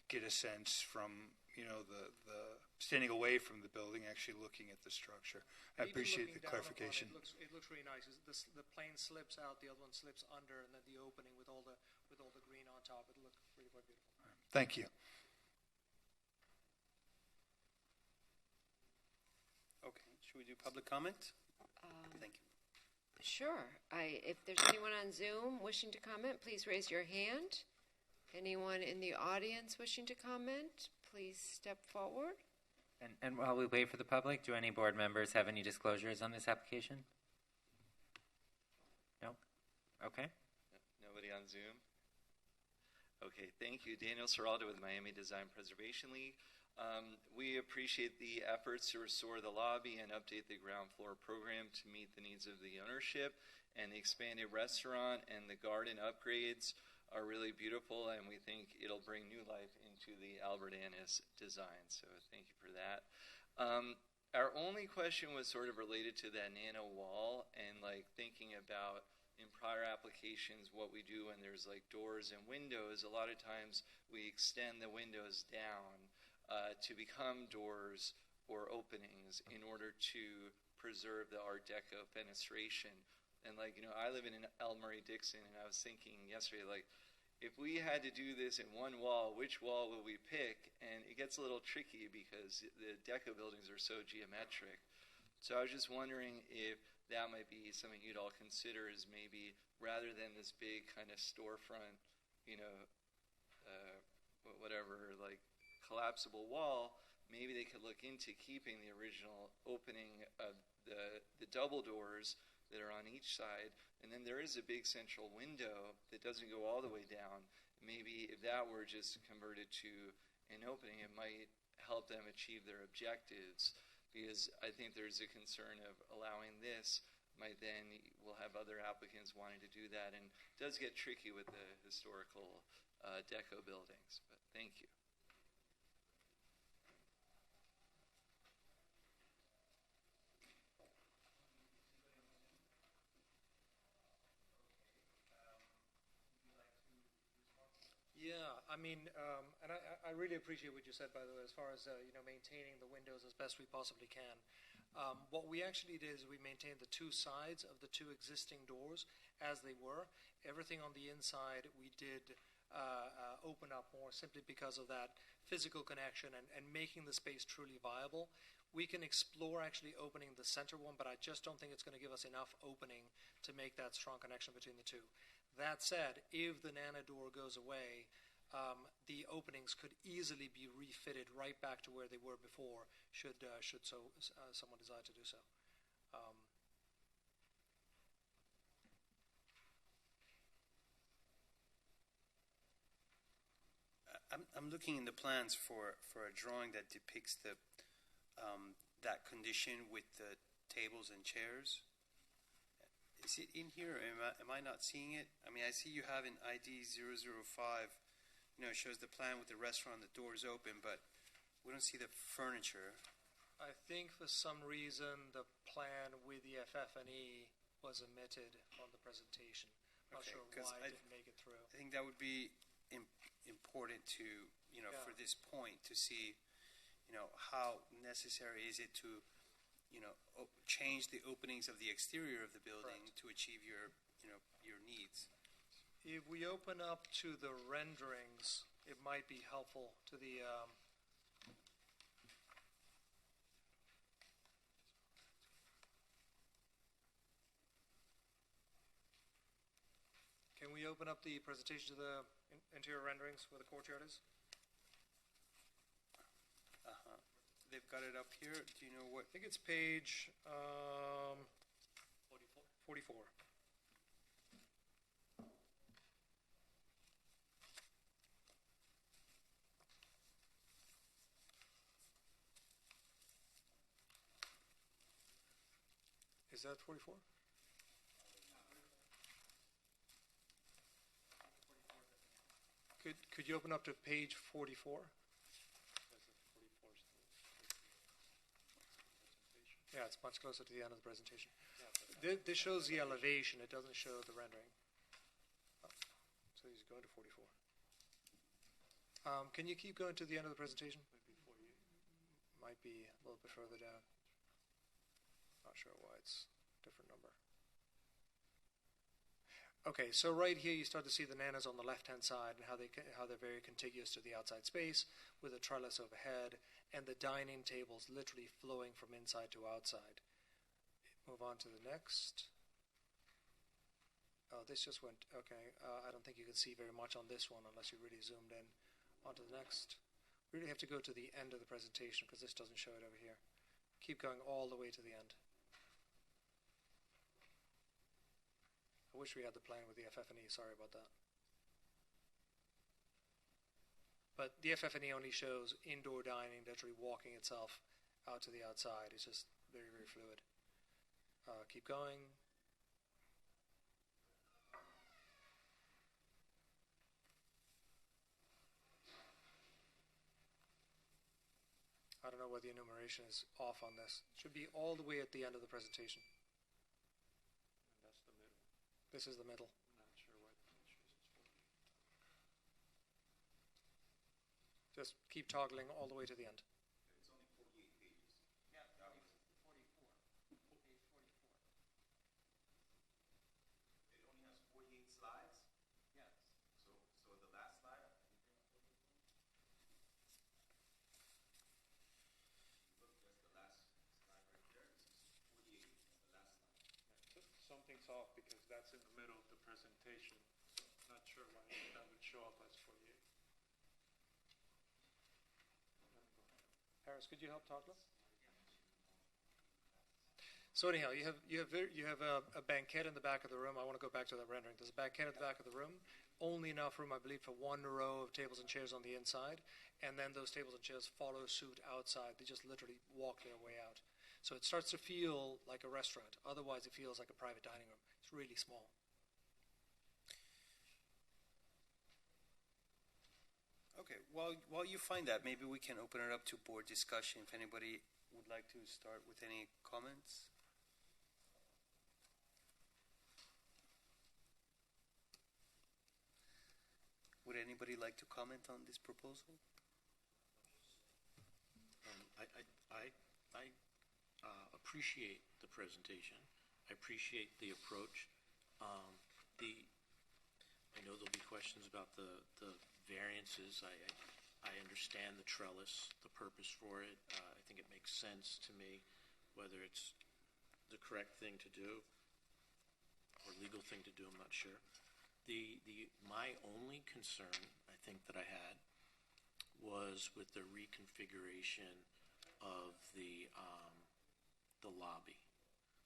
D: get a sense from, the standing away from the building, actually looking at the structure. I
U: Even
D: appreciate
U: looking
D: the
U: down upon
D: clarification.
U: It looks really nice. The plane slips out, the other one slips under, and then the opening with all the green on top. It looks really quite beautiful.
D: Thank you.
A: Okay, should we do public comment? Thank you.
B: Sure. If there's anyone on Zoom wishing to comment, please raise your hand. Anyone in the audience wishing to comment, please step forward.
C: And while we wait for the public, do any board members have any disclosures on this application? No? Okay.
N: Nobody on Zoom? Okay, thank you. Daniel Serraldo with Miami Design Preservation League. We appreciate the efforts to restore the lobby and update the ground floor program to meet the needs of the ownership, and the expanded restaurant and the garden upgrades are really beautiful, and we think it'll bring new life into the Albert Annis design, so thank you for that. Our only question was sort of related to that nano wall, and thinking about in prior applications what we do when there's doors and windows. A lot of times we extend the windows down to become doors or openings in order to preserve the Art Deco fenestration. And I live in El Murray-Dixon, and I was thinking yesterday, if we had to do this in one wall, which wall would we pick? And it gets a little tricky because the Deco buildings are so geometric. So I was just wondering if that might be something you'd all consider, is maybe rather than this big kind of storefront, collapsible wall, maybe they could look into keeping the original opening of the double doors that are on each side, and then there is a big central window that doesn't go all the way down. Maybe if that were just converted to an opening, it might help them achieve their objectives, because I think there's a concern of allowing this might then we'll have other applicants wanting to do that, and it does get tricky with the historical Deco buildings. But thank you.
U: Yeah, and I really appreciate what you said, by the way, as far as maintaining the windows as best we possibly can. What we actually did is we maintained the two sides of the two existing doors as they were. Everything on the inside we did open up more, simply because of that physical connection and making the space truly viable. We can explore actually opening the center one, but I just don't think it's going to give us enough opening to make that strong connection between the two. That said, if the Nana door goes away, the openings could easily be refitted right back to where they were before, should someone desire to do so.
A: I'm looking in the plans for a drawing that depicts that condition with the tables and chairs. Is it in here? Am I not seeing it? I see you have in ID 005, it shows the plan with the restaurant, the doors open, but we don't see the furniture.
U: I think for some reason the plan with the FF&E was omitted on the presentation. Not sure why it didn't make it through.
A: I think that would be important to, for this point, to see, how necessary is it to change the openings of the exterior of the building to achieve your needs.
U: If we open up to the renderings, it might be helpful to the. Can we open up the presentation to the interior renderings where the courtyard is?
A: They've got it up here. Do you know what?
U: I think it's page 44. Is that 44? Could you open up to page 44? Yeah, it's much closer to the end of the presentation. This shows the elevation. It doesn't show the rendering. Oh, so he's going to 44. Can you keep going to the end of the presentation? Might be a little bit further down. Not sure why it's a different number. Okay, so right here you start to see the nanas on the left-hand side and how they're very contiguous to the outside space with a trellis overhead and the dining tables literally flowing from inside to outside. Move on to the next. Oh, this just went, okay. I don't think you can see very much on this one unless you really zoomed in. On to the next. We really have to go to the end of the presentation because this doesn't show it over here. Keep going all the way to the end. I wish we had the plan with the FF&E, sorry about that. But the FF&E only shows indoor dining, literally walking itself out to the outside. It's just very, very fluid. Keep going. I don't know whether the enumeration is off on this. It should be all the way at the end of the presentation.
T: That's the middle.
U: This is the middle.
T: I'm not sure what page this is for.
U: Just keep toggling all the way to the end.
H: It's only 48 pages. Yeah, 44. Page 44. It only has 48 slides? Yes. So the last slide? Look, that's the last slide right there. This is 48, the last slide.
T: Something's off because that's in the middle of the presentation. Not sure why that would show up as 48.
U: Harris, could you help toggle? So anyhow, you have a banquette in the back of the room. I want to go back to that rendering. There's a banquette at the back of the room. Only enough room, I believe, for one row of tables and chairs on the inside, and then those tables and chairs follow suit outside. They just literally walk their way out. So it starts to feel like a restaurant. Otherwise, it feels like a private dining room. It's really small.
A: Okay, while you find that, maybe we can open it up to board discussion if anybody would like to start with any comments. Would anybody like to comment on this proposal?
F: I appreciate the presentation. I appreciate the approach. I know there'll be questions about the variances. I understand the trellis, the purpose for it. I think it makes sense to me, whether it's the correct thing to do or legal thing to do, I'm not sure. My only concern, I think, that I had was with the reconfiguration of the lobby.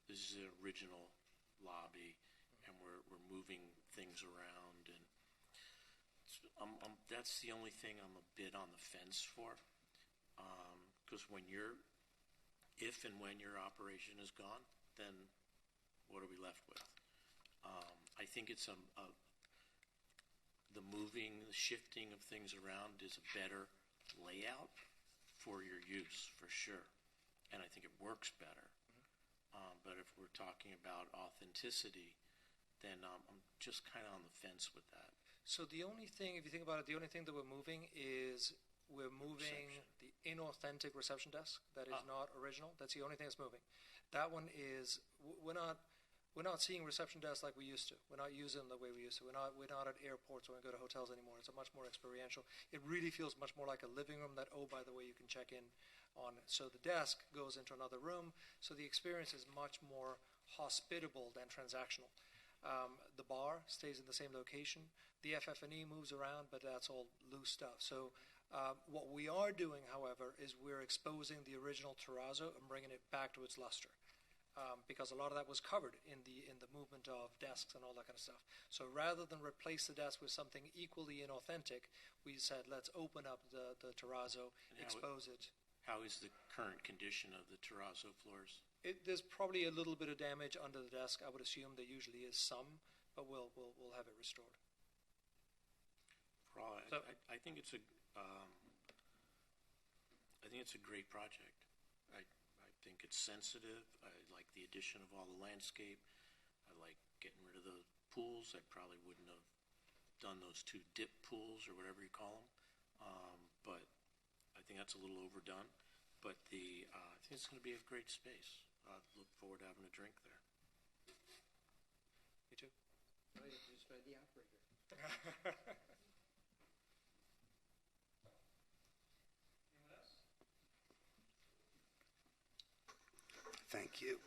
F: This is the original lobby, and we're moving things around, and that's the only thing I'm a bit on the fence for, because if and when your operation is gone, then what are we left with? I think it's the moving, the shifting of things around is a better layout for your use, for sure, and I think it works better. But if we're talking about authenticity, then I'm just kind of on the fence with that.
U: So the only thing, if you think about it, the only thing that we're moving is we're moving the inauthentic reception desk that is not original. That's the only thing that's moving. That one is, we're not seeing reception desks like we used to. We're not using them the way we used to. We're not at airports when we go to hotels anymore. It's a much more experiential. It really feels much more like a living room that, oh, by the way, you can check in on it. So the desk goes into another room. So the experience is much more hospitable than transactional. The bar stays in the same location. The FF&E moves around, but that's all loose stuff. So what we are doing, however, is we're exposing the original terrazzo and bringing it back to its luster. Because a lot of that was covered in the movement of desks and all that kind of stuff. So rather than replace the desk with something equally inauthentic, we said let's open up the terrazzo, expose it.
F: How is the current condition of the terrazzo floors?
U: There's probably a little bit of damage under the desk. I would assume there usually is some, but we'll have it restored.
F: I think it's a great project. I think it's sensitive. I like the addition of all the landscape. I like getting rid of the pools. I probably wouldn't have done those 2 dip pools or whatever you call them. But I think that's a little overdone. But I think it's going to be a great space. I look forward to having a drink there.
U: You too?
E: Oh, you just read the operator.
G: Thank you.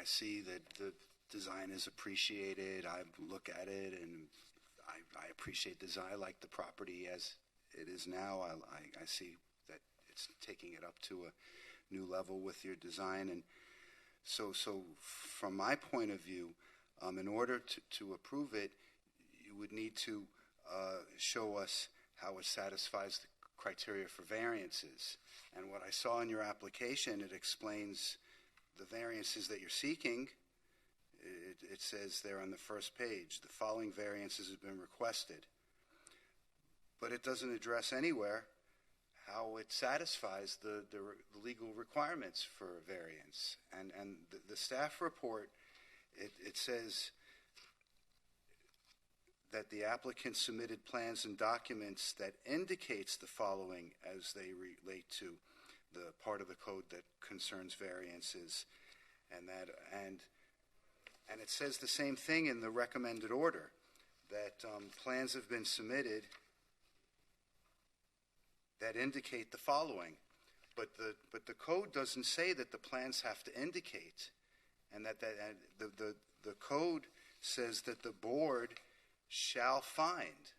G: I see that the design is appreciated. I look at it and I appreciate the design. I like the property as it is now. I see that it's taking it up to a new level with your design. And so from my point of view, in order to approve it, you would need to show us how it satisfies the criteria for variances. And what I saw in your application, it explains the variances that you're seeking. It says there on the first page, the following variances have been requested. But it doesn't address anywhere how it satisfies the legal requirements for a variance. And the staff report, it says that the applicant submitted plans and documents that indicates the following as they relate to the part of the code that concerns variances, and it says the same thing in the recommended order, that plans have been submitted that indicate the following, but the code doesn't say that the plans have to indicate, and the code says that the board shall find.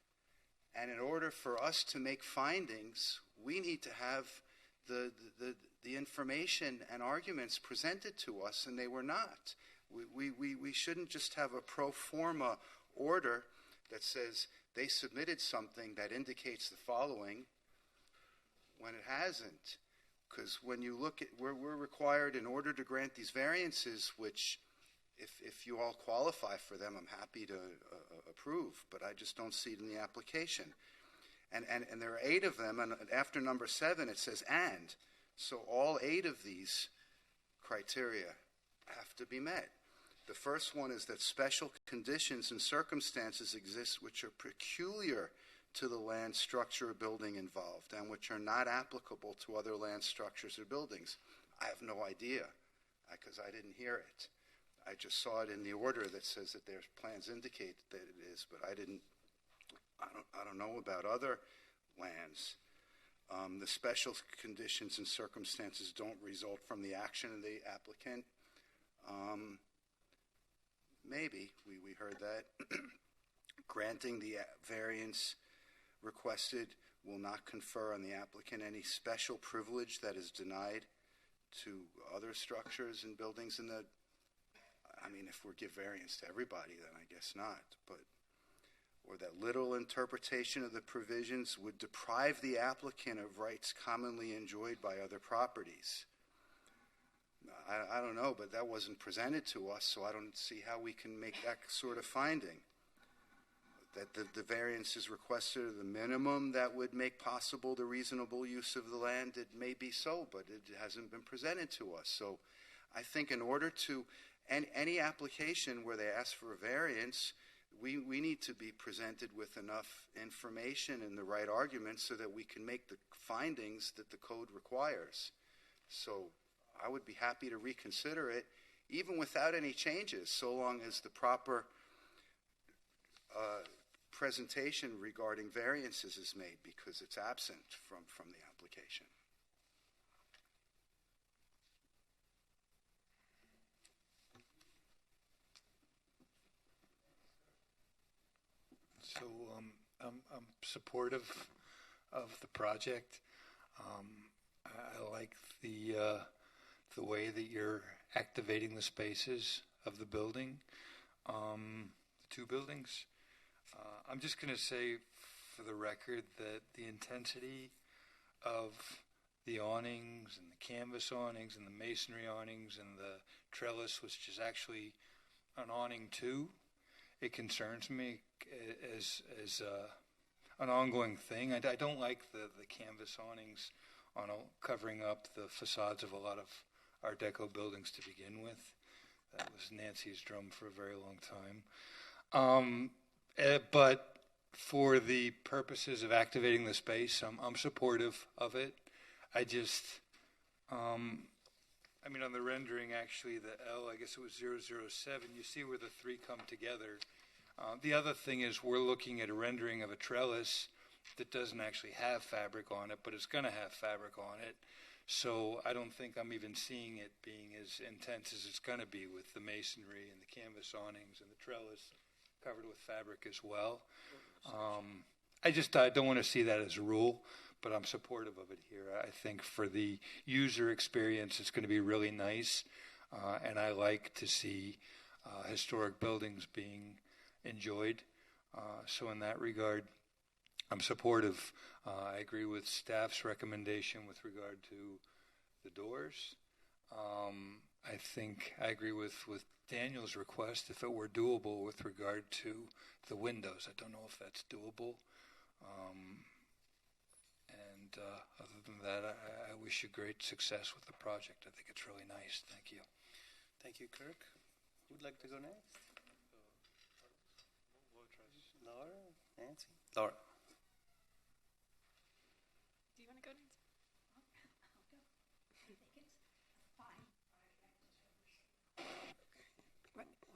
G: And in order for us to make findings, we need to have the information and arguments presented to us, and they were not. We shouldn't just have a pro forma order that says they submitted something that indicates the following when it hasn't. Because when you look at, we're required in order to grant these variances, which if you all qualify for them, I'm happy to approve, but I just don't see it in the application. And there are 8 of them, and after number 7 it says and. So all 8 of these criteria have to be met. The first one is that special conditions and circumstances exist which are peculiar to the land, structure, or building involved, and which are not applicable to other land, structures, or buildings. I have no idea, because I didn't hear it. I just saw it in the order that says that their plans indicate that it is, but I don't know about other lands. The special conditions and circumstances don't result from the action of the applicant. Maybe we heard that. Granting the variance requested will not confer on the applicant any special privilege that is denied to other structures and buildings in the, I mean, if we give variance to everybody, then I guess not, but, or that literal interpretation of the provisions would deprive the applicant of rights commonly enjoyed by other properties. I don't know, but that wasn't presented to us, so I don't see how we can make that sort of finding. That the variance is requested at the minimum that would make possible the reasonable use of the land, it may be so, but it hasn't been presented to us. So I think in order to, any application where they ask for a variance, we need to be presented with enough information and the right arguments so that we can make the findings that the code requires. So I would be happy to reconsider it, even without any changes, so long as the proper presentation regarding variances is made, because it's absent from the application.
D: So I'm supportive of the project. I like the way that you're activating the spaces of the building, the 2 buildings. I'm just going to say for the record that the intensity of the awnings and the canvas awnings and the masonry awnings and the trellis, which is actually an awning too, it concerns me as an ongoing thing. I don't like the canvas awnings covering up the facades of a lot of Art Deco buildings to begin with. That was Nancy's drum for a very long time. But for the purposes of activating the space, I'm supportive of it. I just, I mean, on the rendering, actually, the L, I guess it was 007, you see where the three come together. The other thing is we're looking at a rendering of a trellis that doesn't actually have fabric on it, but it's going to have fabric on it. So I don't think I'm even seeing it being as intense as it's going to be with the masonry and the canvas awnings and the trellis covered with fabric as well. I don't want to see that as a rule, but I'm supportive of it here. I think for the user experience, it's going to be really nice, and I like to see historic buildings being enjoyed. So in that regard, I'm supportive. I agree with staff's recommendation with regard to the doors. I think I agree with Daniel's request if it were doable with regard to the windows. I don't know if that's doable. Other than that, I wish you great success with the project. I think it's really nice. Thank you.
A: Thank you, Kirk. Who'd like to go next? Laura? Nancy? Laura.
K: Do you want to go, Nancy?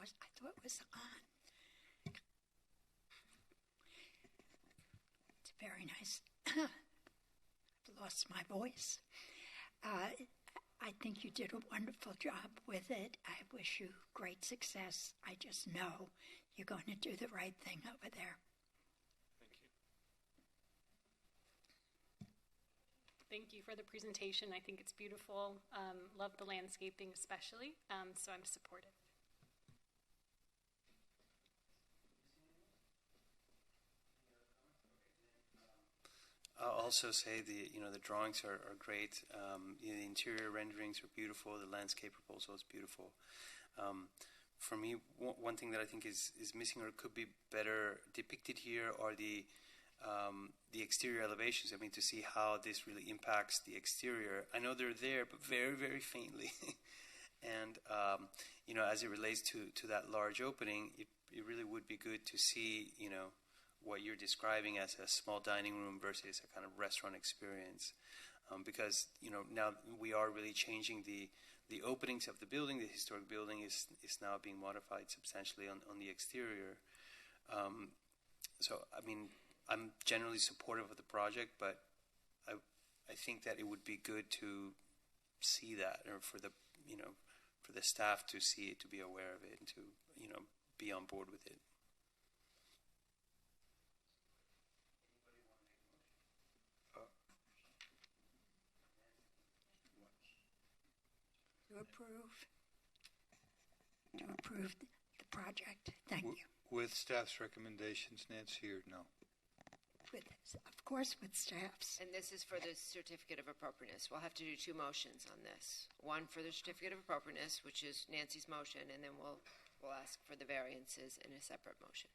L: I thought it was on. It's very nice. I've lost my voice. I think you did a wonderful job with it. I wish you great success. I just know you're going to do the right thing over there.
K: Thank you for the presentation. I think it's beautiful. Love the landscaping especially, so I'm supportive.
A: I'll also say the drawings are great. The interior renderings are beautiful. The landscape proposal is beautiful. For me, one thing that I think is missing or could be better depicted here are the exterior elevations. I mean, to see how this really impacts the exterior. I know they're there, but very, very faintly. And as it relates to that large opening, it really would be good to see what you're describing as a small dining room versus a kind of restaurant experience, because now we are really changing the openings of the building. The historic building is now being modified substantially on the exterior. So I mean, I'm generally supportive of the project, but I think that it would be good to see that, or for the staff to see it, to be aware of it, and to be on board with it.
L: To approve the project. Thank you.
D: With staff's recommendations, Nancy, or no?
L: Of course, with staff's.
B: And this is for the certificate of appropriateness. We'll have to do two motions on this. One for the certificate of appropriateness, which is Nancy's motion, and then we'll ask for the variances in a separate motion.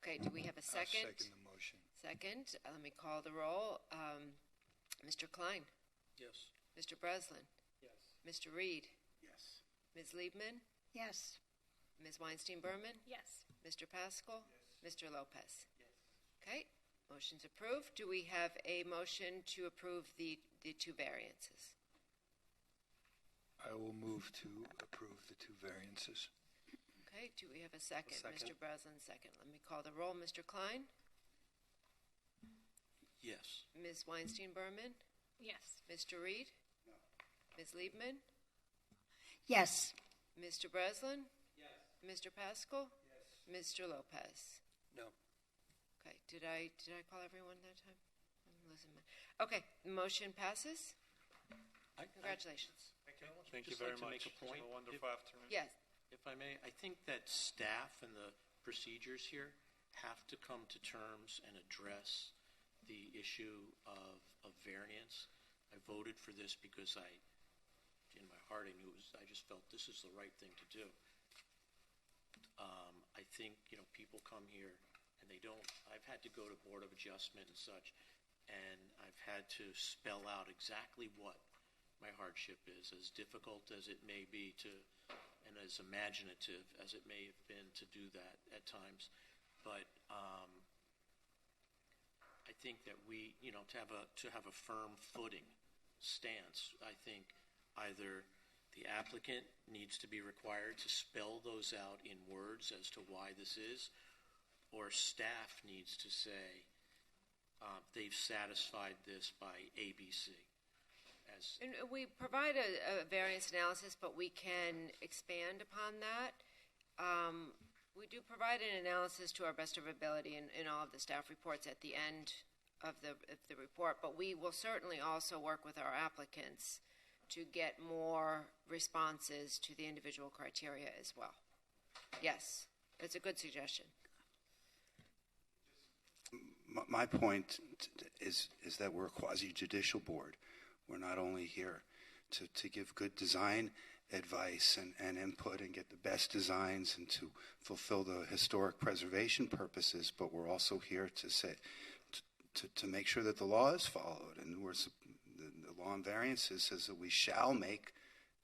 B: Okay, do we have a second?
D: I'll second the motion.
B: Second. Let me call the roll. Mr. Klein?
F: Yes.
B: Mr. Breslin?
F: Yes.
B: Mr. Reed?
F: Yes.
B: Ms. Liebman?
L: Yes.
B: Ms. Weinstein-Berman?
K: Yes.
B: Mr. Pascal?
F: Yes.
B: Mr. Lopez? Yes. Okay, motion's approved. Do we have a motion to approve the two variances?
D: I will move to approve the two variances.
B: Okay, do we have a second?
A: Second.
B: Mr. Breslin, second. Let me call the roll. Mr. Klein?
F: Yes.
B: Ms. Weinstein-Berman?
K: Yes.
B: Mr. Reed?
F: No.
B: Ms. Liebman?
L: Yes.
B: Mr. Breslin?
F: Yes.
B: Mr. Pascal?
F: Yes.
B: Mr. Lopez?
A: No.
B: Okay, did I call everyone that time? I'm losing my... Okay, the motion passes. Congratulations.
F: Thank you
T: Just
F: very
T: like
F: much.
T: to make a point. Have a wonderful afternoon.
B: Yes.
F: If I may, I think that staff and the procedures here have to come to terms and address the issue of variance. I voted for this because in my heart, I just felt this is the right thing to do. I think, people come here and they don't. I've had to go to Board of Adjustment and such, and I've had to spell out exactly what my hardship is, as difficult as it may be to, and as imaginative as it may have been to do that at times. But I think that we, to have a firm footing stance, I think either the applicant needs to be required to spell those out in words as to why this is, or staff needs to say they've satisfied this by ABC.
B: And we provide a variance analysis, but we can expand upon that. We do provide an analysis to our best of our ability in all of the staff reports at the end of the report, but we will certainly also work with our applicants to get more responses to the individual criteria as well. Yes, it's a good suggestion.
G: My point is that we're a quasi-judicial board. We're not only here to give good design advice and input and get the best designs and to fulfill the historic preservation purposes, but we're also here to say to make sure that the law is followed. And the law on variances says that we shall make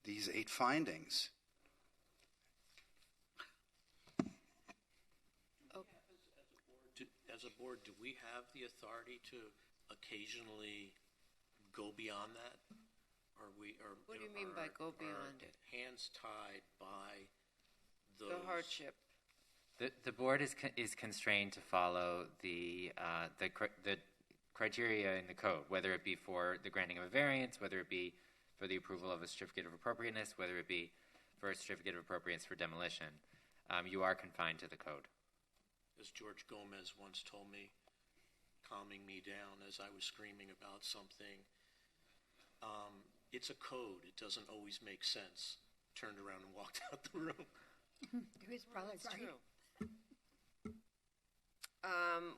G: these 8 findings.
F: As a board, do we have the authority to occasionally go beyond that?
B: What do you mean by go beyond it?
F: Hands tied by those.
B: The hardship.
C: The board is constrained to follow the criteria in the code, whether it be for the granting of a variance, whether it be for the approval of a certificate of appropriateness, whether it be for a certificate of appropriateness for demolition. You are confined to the code.
F: As George Gomez once told me, calming me down as I was screaming about something, it's a code. It doesn't always make sense. Turned around and walked out the room.
L: It was probably
B: That's
L: right.
B: true.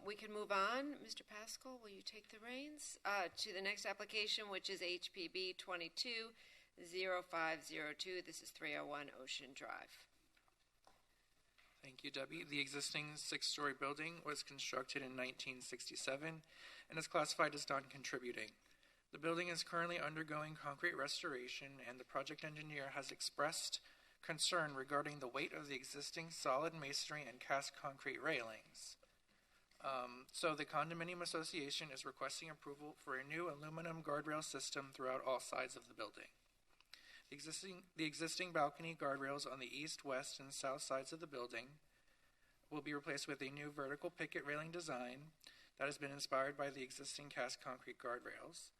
B: We can move on. Mr. Pascal, will you take the reins to the next application, which is HPB 220502. This is 301 Ocean Drive.
I: Thank you, Debbie. The existing 6-story building was constructed in 1967 and is classified as non-contributing. The building is currently undergoing concrete restoration, and the project engineer has expressed concern regarding the weight of the existing solid masonry and cast concrete railings. So the condominium association is requesting approval for a new aluminum guardrail system throughout all sides of the building. The existing balcony guardrails on the east, west, and south sides of the building will be replaced with a new vertical picket railing design that has been inspired by the existing cast concrete guardrails.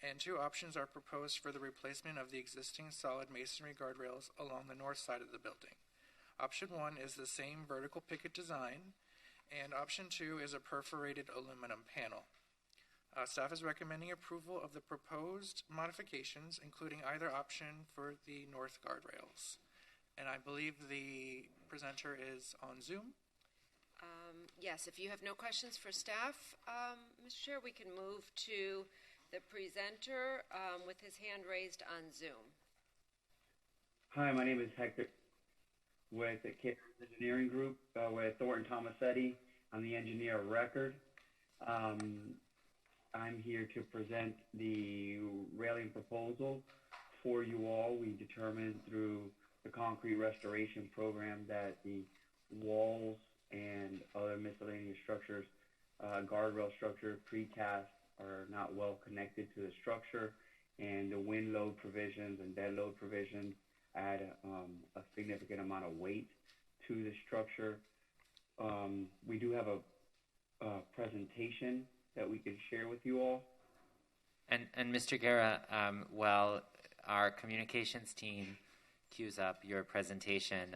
I: And 2 options are proposed for the replacement of the existing solid masonry guardrails along the north side of the building. Option 1 is the same vertical picket design, and option 2 is a perforated aluminum panel. Staff is recommending approval of the proposed modifications, including either option for the north guardrails. And I believe the presenter is on Zoom.
B: Yes, if you have no questions for staff, Mr. Chair, we can move to the presenter with his hand raised on Zoom.
V: Hi, my name is Hector with the Caterers Engineering Group with Thornton Tomasetti. I'm the engineer of record. I'm here to present the railing proposal for you all. We determined through the concrete restoration program that the walls and other miscellaneous structures, guardrail structure, precast, are not well connected to the structure, and the wind load provisions and dead load provisions add a significant amount of weight to the structure. We do have a presentation that we can share with you all.
C: And Mr. Guerra, while our communications team queues up your presentation,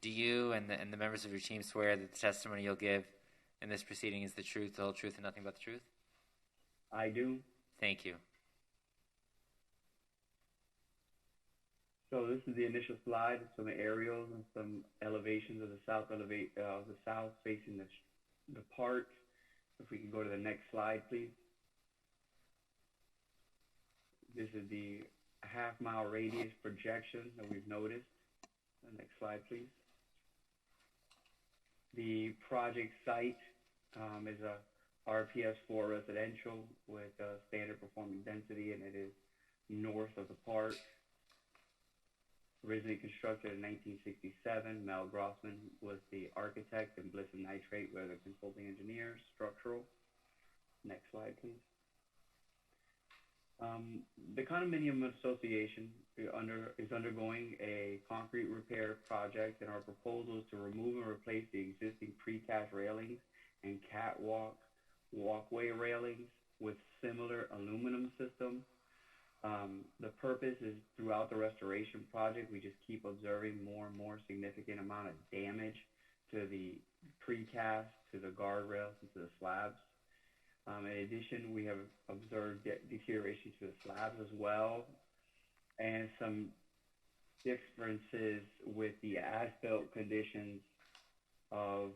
C: do you and the members of your team swear that the testimony you'll give in this proceeding is the truth, the whole truth, and nothing but the truth?
V: I do.
C: Thank you.
V: So this is the initial slide, some aerials and some elevations of the south facing the park. If we can go to the next slide, please. This is the half-mile radius projection that we've noticed. The next slide, please. The project site is a RPS 4 residential with a standard performing density, and it is north of the park. Originally constructed in 1967, Mel Grossman was the architect, and Bliss and Nitrate were the consulting engineers, structural. Next slide, please. The condominium association is undergoing a concrete repair project, and our proposal is to remove and replace the existing precast railings and walkway railings with similar aluminum system. The purpose is throughout the restoration project, we just keep observing more and more significant amount of damage to the precast, to the guardrails, and to the slabs. In addition, we have observed deterioration to the slabs as well, and some differences with the as-built conditions of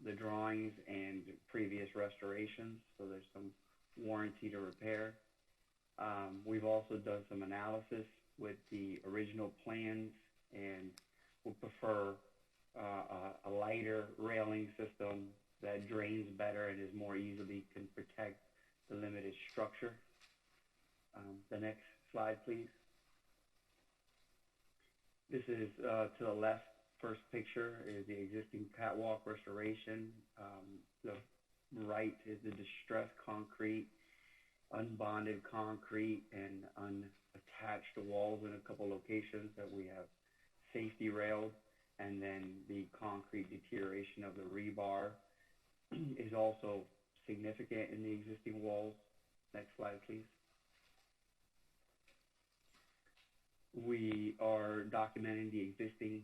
V: the drawings and previous restorations, so there's some warranty to repair. We've also done some analysis with the original plans and would prefer a lighter railing system that drains better and is more easily can protect the limited structure. The next slide, please. This is to the left. First picture is the existing catwalk restoration. The right is the distressed concrete, unbonded concrete, and unattached walls in a couple locations that we have safety railed, and then the concrete deterioration of the rebar is also significant in the existing walls. Next slide, please. We are documenting the existing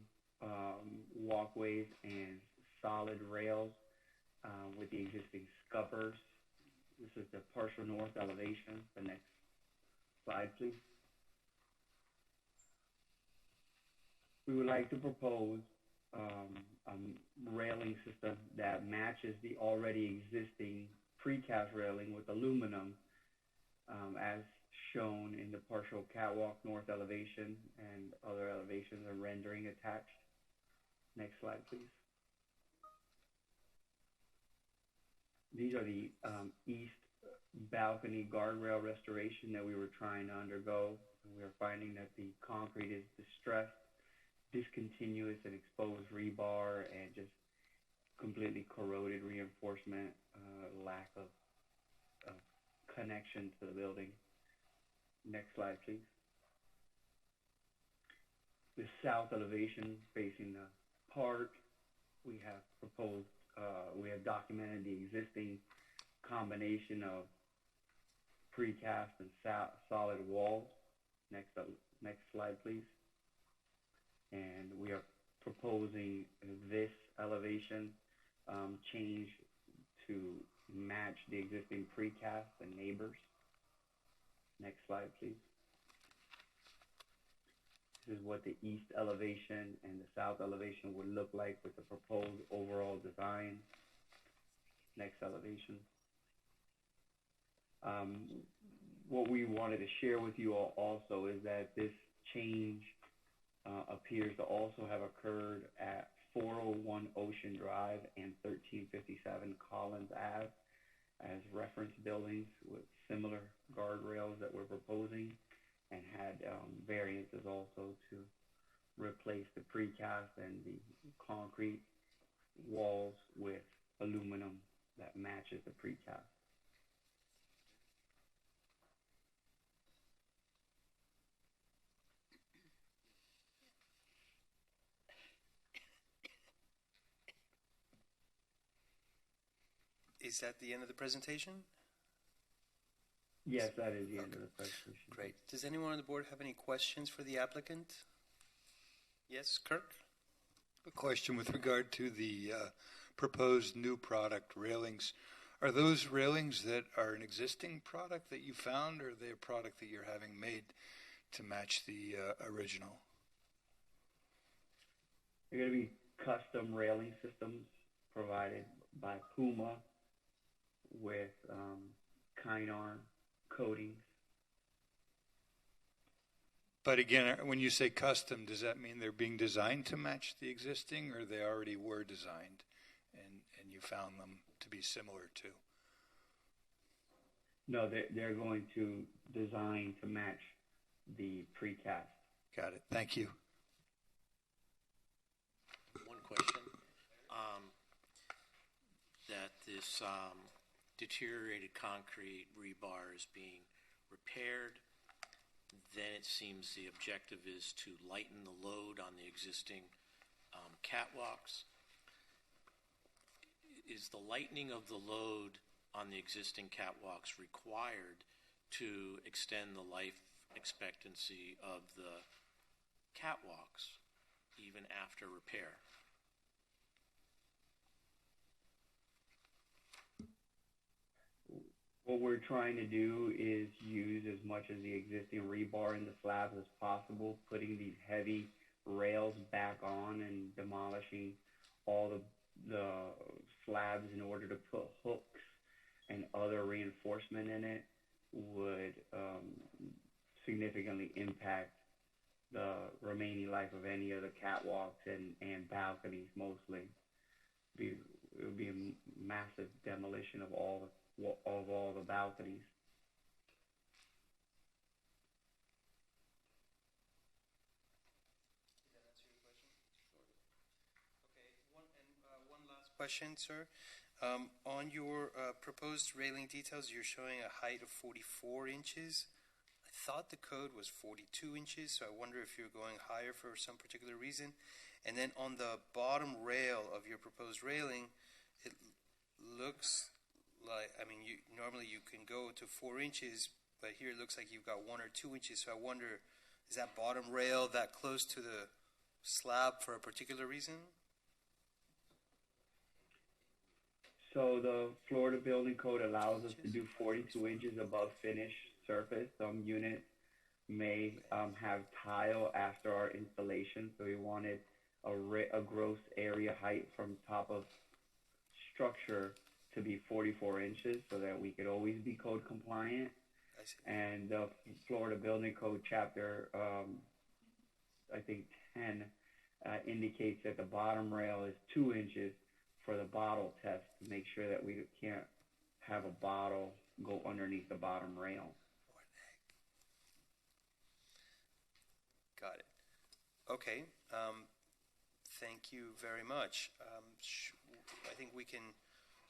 V: walkways and solid rails with the existing scuppers. This is the partial north elevation. The next slide, please. We would like to propose a railing system that matches the already existing precast railing with aluminum as shown in the partial catwalk north elevation and other elevations and rendering attached. Next slide, please. These are the east balcony guardrail restoration that we were trying to undergo. We are finding that the concrete is distressed, discontinuous, and exposed rebar, and just completely corroded reinforcement, lack of connection to the building. Next slide, please. The south elevation facing the park, we have proposed, we have documented the existing combination of precast and solid walls. Next slide, please. And we are proposing this elevation change to match the existing precast and neighbors. Next slide, please. This is what the east elevation and the south elevation would look like with the proposed overall design. Next elevation. What we wanted to share with you all also is that this change appears to also have occurred at 401 Ocean Drive and 1357 Collins Ave as reference buildings with similar guardrails that we're proposing, and had variances also to replace the precast and the concrete walls with aluminum that matches the precast.
A: Is that the end of the presentation?
V: Yes, that is the end of the presentation.
A: Great. Does anyone on the board have any questions for the applicant? Yes, Kirk?
D: A question with regard to the proposed new product railings. Are those railings that are an existing product that you found, or are they a product that you're having made to match the original?
V: They're going to be custom railing systems provided by Puma with Kynar coatings.
D: But again, when you say custom, does that mean they're being designed to match the existing, or they already were designed and you found them to be similar to?
V: No, they're going to design to match the precast.
D: Got it. Thank you.
F: One question. That this deteriorated concrete rebar is being repaired, then it seems the objective is to lighten the load on the existing catwalks. Is the lightening of the load on the existing catwalks required to extend the life expectancy of the catwalks even after repair?
V: What we're trying to do is use as much of the existing rebar in the slabs as possible, putting these heavy rails back on and demolishing all the slabs in order to put hooks and other reinforcement in it would significantly impact the remaining life of any of the catwalks and balconies mostly. It would be a massive demolition of all the balconies.
A: One last question, sir. On your proposed railing details, you're showing a height of 44 inches. I thought the code was 42 inches, so I wonder if you're going higher for some particular reason. And then on the bottom rail of your proposed railing, it looks like, I mean, normally you can go to 4 inches, but here it looks like you've got 1 or 2 inches. So I wonder, is that bottom rail that close to the slab for a particular reason?
V: So the Florida Building Code allows us to do 42 inches above finished surface. Some units may have tile after our installation, so we wanted a gross area height from top of structure to be 44 inches so that we could always be code compliant.
A: I see.
V: And the Florida Building Code chapter, I think 10, indicates that the bottom rail is 2 inches for the bottle test to make sure that we can't have a bottle go underneath the bottom rail.
A: Got it. Okay. Thank you very much. I think we can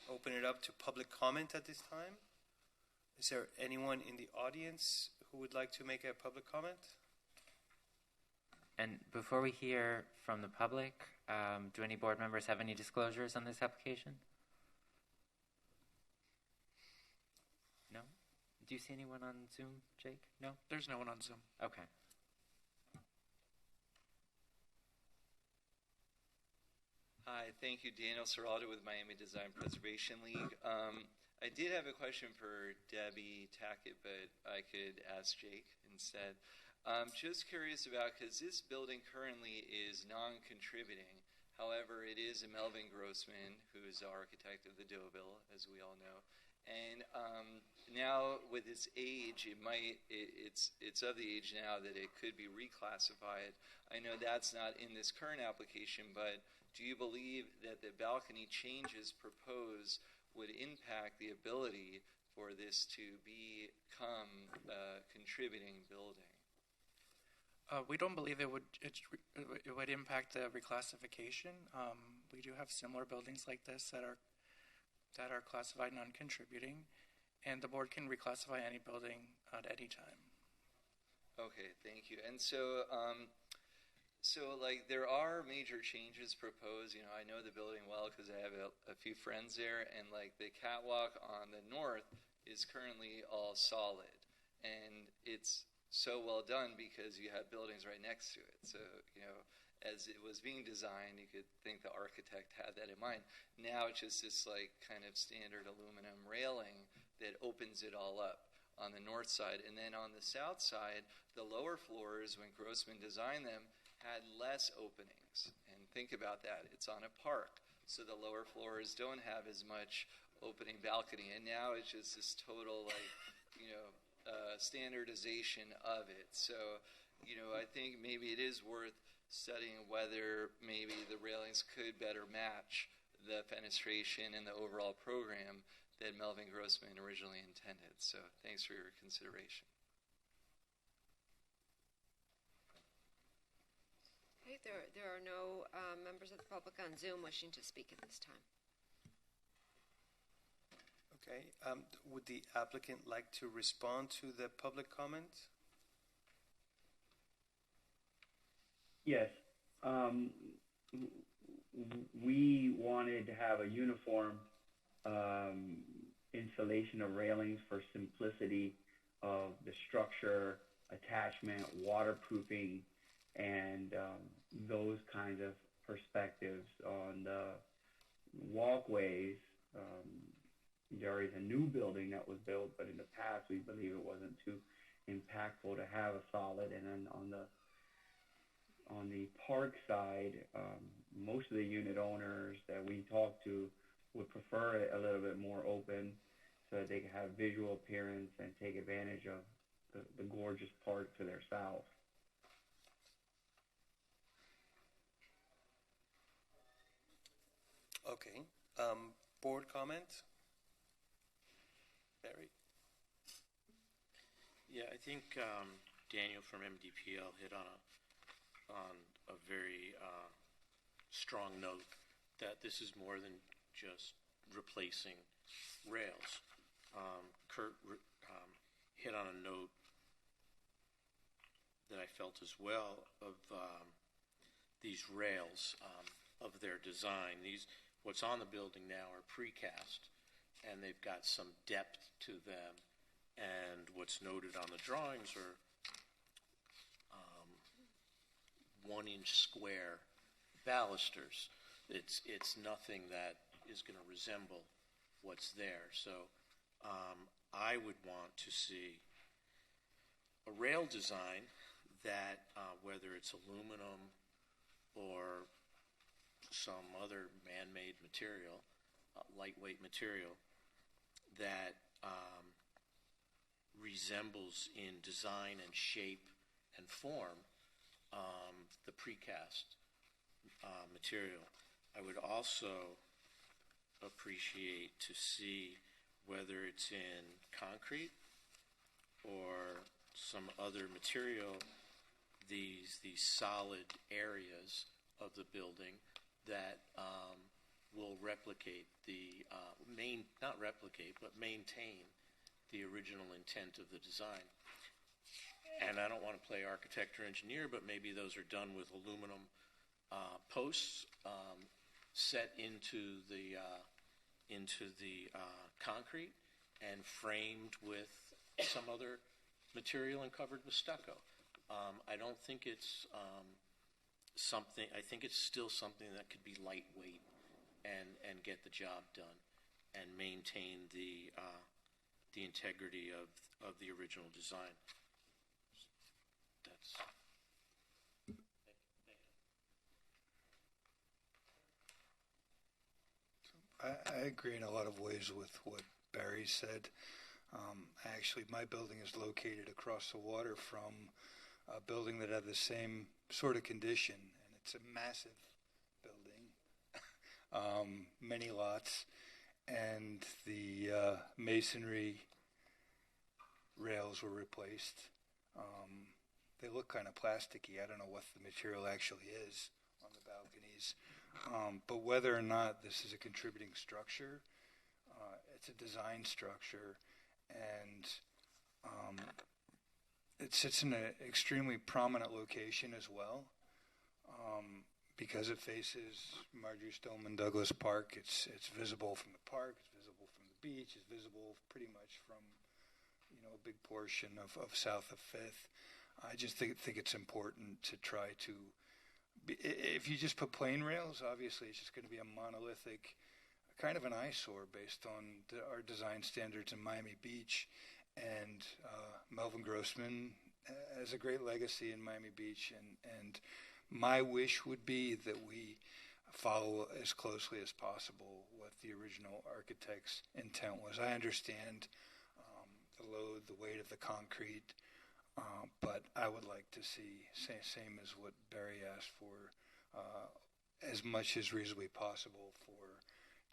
A: open it up to public comment at this time. Is there anyone in the audience who would like to make a public comment?
C: And before we hear from the public, do any board members have any disclosures on this application? No? Do you see anyone on Zoom, Jake? No?
I: There's no one on Zoom.
C: Okay.
N: Hi, thank you. Daniel Serraldo with Miami Design Preservation League. I did have a question for Debbie Tackett, but I could ask Jake instead. Just curious about, because this building currently is non-contributing. However, it is a Melvin Grossman, who is the architect of the Deauville, as we all know. And now, with its age, it's of the age now that it could be reclassified. I know that's not in this current application, but do you believe that the balcony changes proposed would impact the ability for this to become a contributing building?
I: We don't believe it would impact the reclassification. We do have similar buildings like this that are classified non-contributing, and the board can reclassify any building at any time.
N: Okay, thank you. And so, like, there are major changes proposed. You know, I know the building well because I have a few friends there, and like the catwalk on the north is currently all solid, and it's so well done because you have buildings right next to it. So, you know, as it was being designed, you could think the architect had that in mind. Now it's just this like kind of standard aluminum railing that opens it all up on the north side. And then on the south side, the lower floors, when Grossman designed them, had less openings. And think about that. It's on a park. So the lower floors don't have as much opening balcony. And now it's just this total like, you know, standardization of it. So I think maybe it is worth studying whether maybe the railings could better match the fenestration and the overall program that Melvin Grossman originally intended. So thanks for your consideration.
B: Okay, there are no members of the public on Zoom wishing to speak at this time.
A: Okay. Would the applicant like to respond to the public comment?
V: Yes. We wanted to have a uniform installation of railings for simplicity of the structure, attachment, waterproofing, and those kinds of perspectives on the walkways. There is a new building that was built, but in the past we believe it wasn't too impactful to have a solid. And then on the park side, most of the unit owners that we talked to would prefer it a little bit more open so that they can have visual appearance and take advantage of the gorgeous park to their south.
A: Okay. Board comment? Barry?
F: Yeah, I think Daniel from MDPL hit on a very strong note that this is more than just replacing rails. Kurt hit on a note that I felt as well of these rails, of their design. What's on the building now are precast, and they've got some depth to them. And what's noted on the drawings are 1-inch square balusters. It's nothing that is going to resemble what's there. So I would want to see a rail design that, whether it's aluminum or some other man-made material, lightweight material, that resembles in design and shape and form the precast material. I would also appreciate to see whether it's in concrete or some other material, these solid areas of the building that will replicate not replicate, but maintain the original intent of the design. And I don't want to play architect or engineer, but maybe those are done with aluminum posts set into the concrete and framed with some other material and covered with stucco. I don't think it's something. I think it's still something that could be lightweight and get the job done and maintain the integrity of the original design. That's.
D: I agree in a lot of ways with what Barry said. Actually, my building is located across the water from a building that had the same sort of condition, and it's a massive building, many lots, and the masonry rails were replaced. They look kind of plasticky. I don't know what the material actually is on the balconies. But whether or not this is a contributing structure, it's a design structure, and it sits in an extremely prominent location as well. Because it faces Marjorie Stoneman Douglas Park, it's visible from the park, it's visible from the beach, it's visible pretty much from a big portion of south of Fifth. I just think it's important to try to. If you just put plain rails, obviously it's just going to be a monolithic, kind of an eyesore based on our design standards in Miami Beach. And Melvin Grossman has a great legacy in Miami Beach. And my wish would be that we follow as closely as possible what the original architect's intent was. I understand the load, the weight of the concrete. But I would like to see, same as what Barry asked for, as much as reasonably possible for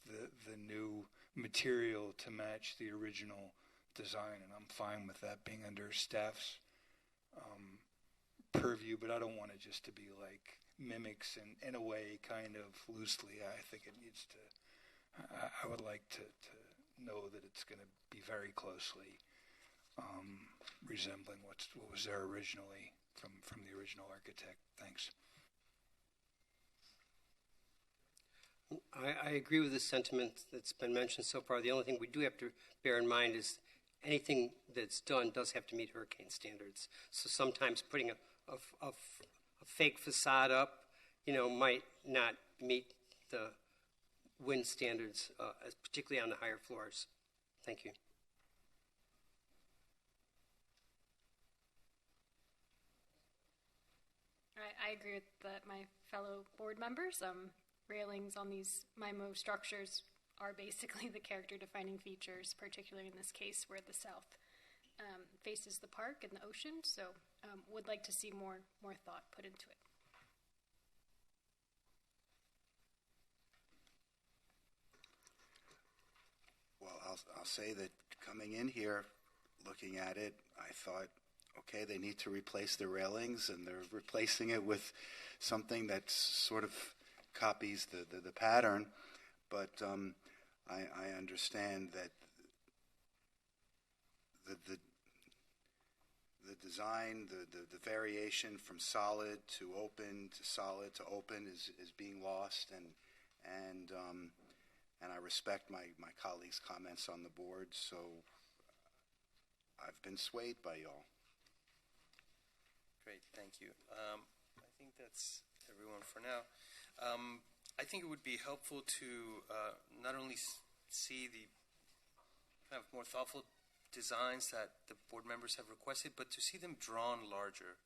D: the new material to match the original design, and I'm fine with that being under staff's purview, but I don't want it just to be like mimics in a way, kind of loosely. I think it needs to, I would like to know that it's going to be very closely resembling what was there originally from the original architect. Thanks.
E: I agree with the sentiment that's been mentioned so far. The only thing we do have to bear in mind is anything that's done does have to meet hurricane standards. So sometimes putting a fake facade up, might not meet the wind standards, particularly on the higher floors. Thank you.
K: I agree with my fellow board members. Railings on these MIMO structures are basically the character-defining features, particularly in this case where the south faces the park and the ocean. So would like to see more thought put into it.
G: Well, I'll say that coming in here, looking at it, I thought, okay, they need to replace the railings, and they're replacing it with something that sort of copies the pattern. But I understand that the design, the variation from solid to open to solid to open is being lost, and I respect my colleagues' comments on the board, so I've been swayed by y'all.
A: Great, thank you. I think that's everyone for now. I think it would be helpful to not only see the kind of more thoughtful designs that the board members have requested, but to see them drawn larger.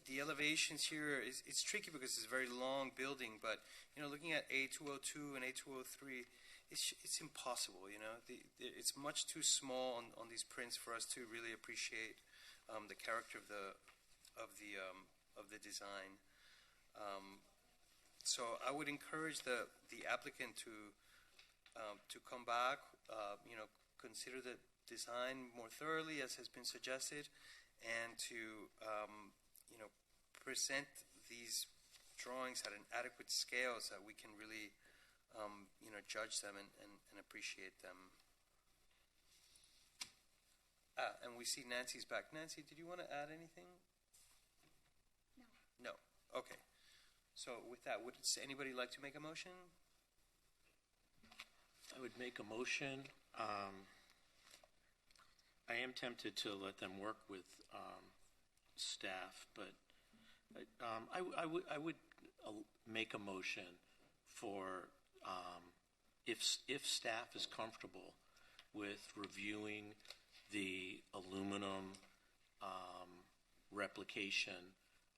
A: The elevations here, it's tricky because it's a very long building, but, looking at A202 and A203, it's impossible, it's much too small on these prints for us to really appreciate the character of the design. So I would encourage the applicant to come back, consider the design more thoroughly as has been suggested, and to present these drawings at an adequate scale so that we can really judge them and appreciate them. And we see Nancy's back. Nancy, did you want to add anything? No. Okay. So with that, would anybody like to make a motion?
F: I would make a motion. I am tempted to let them work with staff, but I would make a motion for if staff is comfortable with reviewing the aluminum replication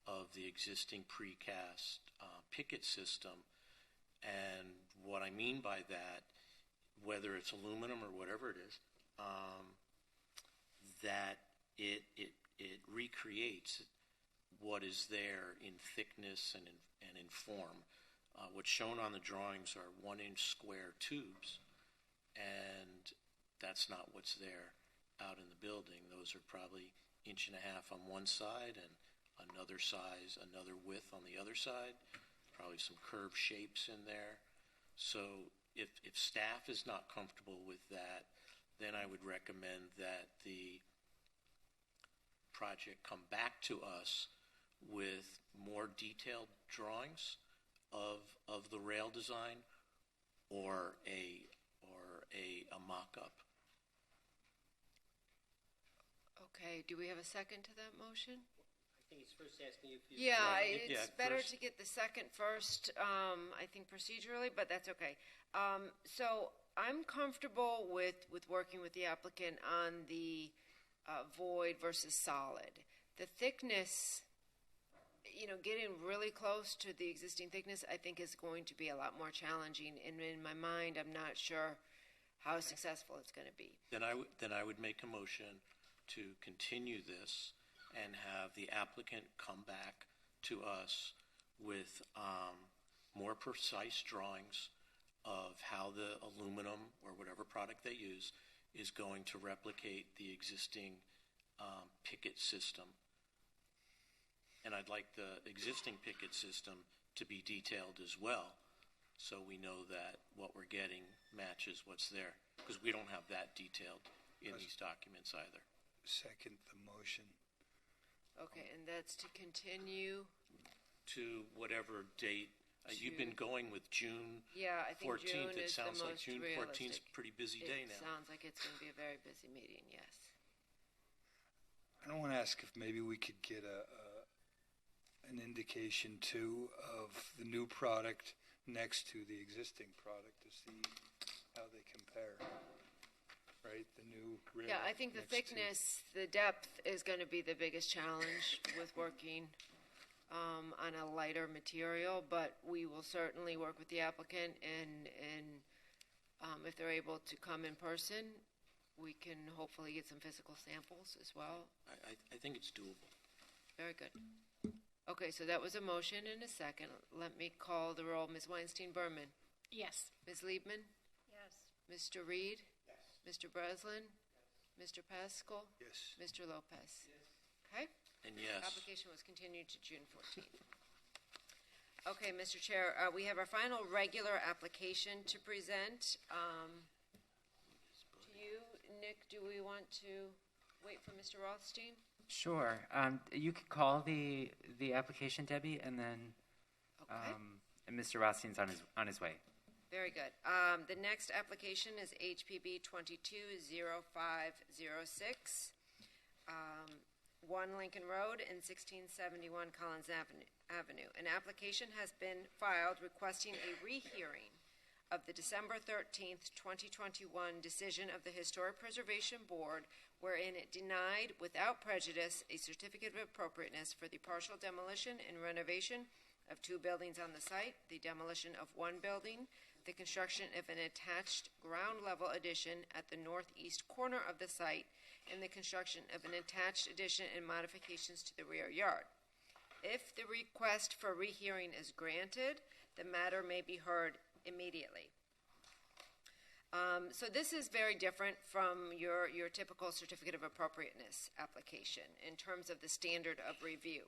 F: of the existing precast picket system. And what I mean by that, whether it's aluminum or whatever it is, that it recreates what is there in thickness and in form. What's shown on the drawings are 1-inch square tubes, and that's not what's there out in the building. Those are probably 1.5 inches on one side and another width on the other side, probably some curved shapes in there. So if staff is not comfortable with that, then I would recommend that the project come back to us with more detailed drawings of the rail design or a mock-up.
B: Okay, do we have a second to that motion?
E: I think he's first asking you if you...
B: Yeah, it's better to get the second first, I think procedurally, but that's okay. So I'm comfortable with working with the applicant on the void versus solid. The thickness, getting really close to the existing thickness, I think is going to be a lot more challenging. And in my mind, I'm not sure how successful it's going to be.
F: Then I would make a motion to continue this and have the applicant come back to us with more precise drawings of how the aluminum or whatever product they use is going to replicate the existing picket system. And I'd like the existing picket system to be detailed as well, so we know that what we're getting matches what's there, because we don't have that detailed in these documents either.
D: Second the motion.
B: Okay, and that's to continue.
F: To whatever date. You've been going with June 14th.
B: Yeah, I think June
F: It
B: is
F: sounds
B: the
F: like
B: most
F: June
B: realistic.
F: 14th is a pretty busy day now.
B: It sounds like it's going to be a very busy meeting, yes.
D: I don't want to ask if maybe we could get an indication too of the new product next to the existing product to see how they compare. Right, the new.
B: Yeah, I think the thickness, the depth is going to be the biggest challenge with working on a lighter material, but we will certainly work with the applicant, and if they're able to come in person, we can hopefully get some physical samples as well.
F: I think it's doable.
B: Very good. Okay, so that was a motion and a second. Let me call the roll. Ms. Weinstein-Berman?
K: Yes.
B: Ms. Liebman?
K: Yes.
B: Mr. Reed? Yes. Mr. Breslin? Yes. Mr. Pascal?
D: Yes.
B: Mr. Lopez? Yes. Okay?
F: And yes.
B: Application was continued to June 14th. Okay, Mr. Chair, we have our final regular application to present. To you, Nick, do we want to wait for Mr. Rothstein?
C: Sure. You could call the application, Debbie, and then and Mr. Rothstein's on his way.
B: Very good. The next application is HPB 220506, 1 Lincoln Road and 1671 Collins Avenue. An application has been filed requesting a rehearing of the December 13th, 2021 decision of the Historic Preservation Board, wherein it denied without prejudice a certificate of appropriateness for the partial demolition and renovation of 2 buildings on the site, the demolition of 1 building, the construction of an attached ground-level addition at the northeast corner of the site, and the construction of an attached addition and modifications to the rear yard. If the request for rehearing is granted, the matter may be heard immediately. So this is very different from your typical certificate of appropriateness application in terms of the standard of review.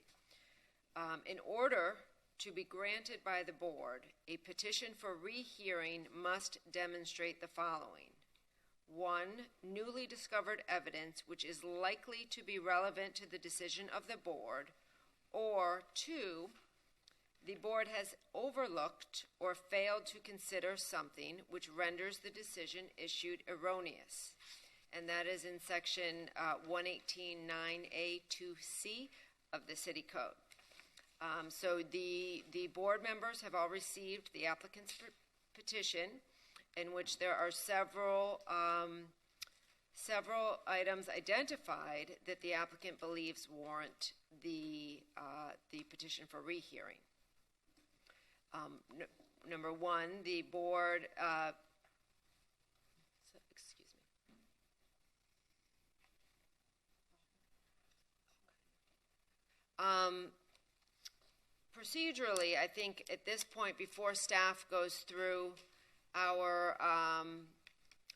B: In order to be granted by the board, a petition for rehearing must demonstrate the following. 1, newly discovered evidence which is likely to be relevant to the decision of the board, or 2, the board has overlooked or failed to consider something which renders the decision issued erroneous. And that is in section 118(9)(a)(2)(c) of the City Code. So the board members have all received the applicant's petition, in which there are several items identified that the applicant believes warrant the petition for rehearing. Number 1, the board. Excuse me. Procedurally, I think at this point, before staff goes through our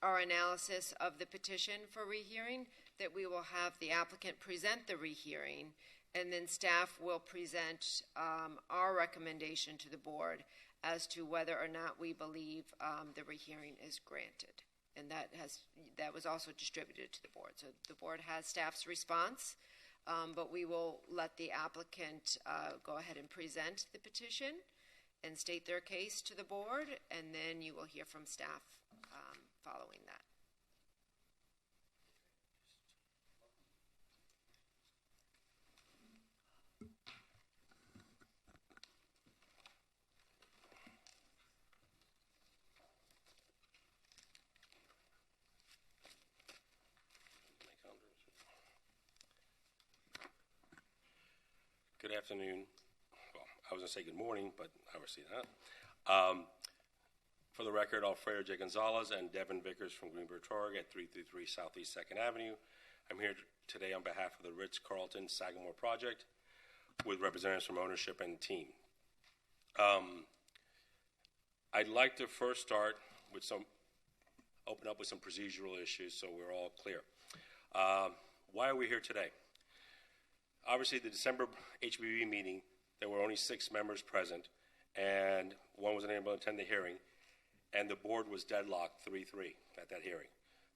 B: analysis of the petition for rehearing, that we will have the applicant present the rehearing, and then staff will present our recommendation to the board as to whether or not we believe the rehearing is granted. And that was also distributed to the board. So the board has staff's response, but we will let the applicant go ahead and present the petition and state their case to the board, and then you will hear from staff following that.
J: Good afternoon. Well, I was going to say good morning, but I will see that. For the record, Alfredo J. Gonzalez and Devin Vickers from Greenberg Targ at 333 Southeast 2nd Avenue. I'm here today on behalf of the Ritz-Carlton Sagamore project with representatives from ownership and team. I'd like to first start with open up with some procedural issues so we're all clear. Why are we here today? Obviously, the December HBB meeting, there were only 6 members present, and one was unable to attend the hearing, and the board was deadlocked 3-3 at that hearing.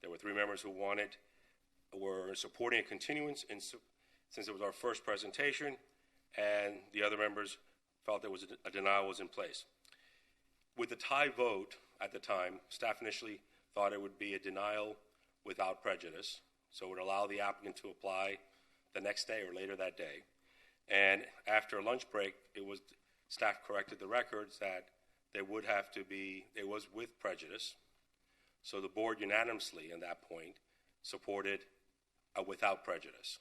J: There were 3 members who were supporting a continuance since it was our first presentation, and the other members felt there was a denial was in place. With the tie vote at the time, staff initially thought it would be a denial without prejudice, so it would allow the applicant to apply the next day or later that day. And after a lunch break, staff corrected the records that it was with prejudice. So the board unanimously at that point supported without prejudice.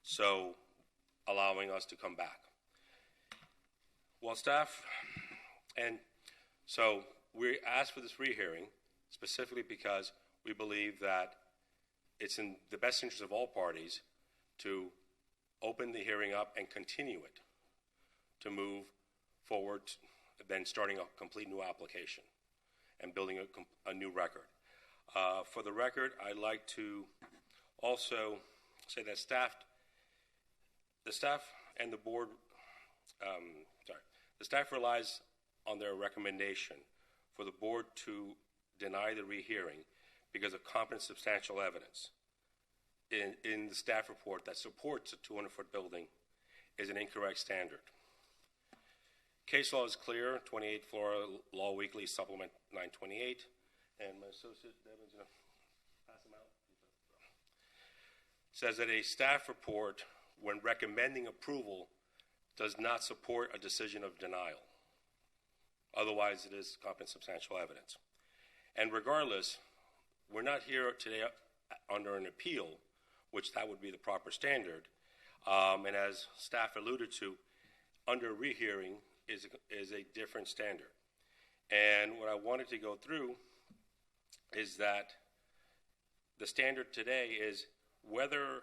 J: So allowing us to come back. Well, so we asked for this rehearing specifically because we believe that it's in the best interest of all parties to open the hearing up and continue it to move forward, then starting a complete new application and building a new record. For the record, I'd like to also say that the staff and the board, the staff relies on their recommendation for the board to deny the rehearing because of competent substantial evidence in the staff report that supports a 200-foot building is an incorrect standard. Case law is clear, 28 Florida Law Weekly Supplement 928, and my associate Devin's going to pass them out. Says that a staff report, when recommending approval, does not support a decision of denial. Otherwise, it is competent substantial evidence. And regardless, we're not here today under an appeal, which that would be the proper standard. And as staff alluded to, under rehearing is a different standard. And what I wanted to go through is that the standard today is whether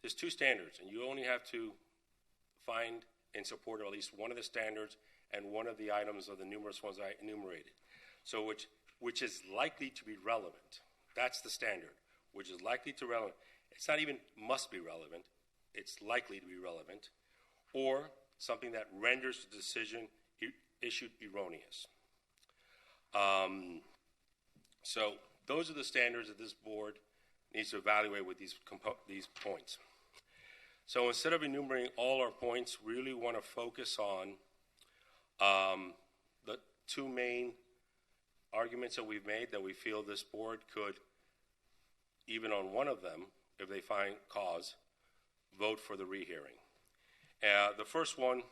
J: there's 2 standards, and you only have to find in support of at least one of the standards and one of the items of the numerous ones I enumerated. So which is likely to be relevant. That's the standard, which is likely to relevant. It's not even must be relevant. It's likely to be relevant, or something that renders the decision issued erroneous. So those are the standards that this board needs to evaluate with these points. So instead of enumerating all our points, we really want to focus on the 2 main arguments that we've made that we feel this board could, even on one of them, if they find cause, vote for the rehearing. The first one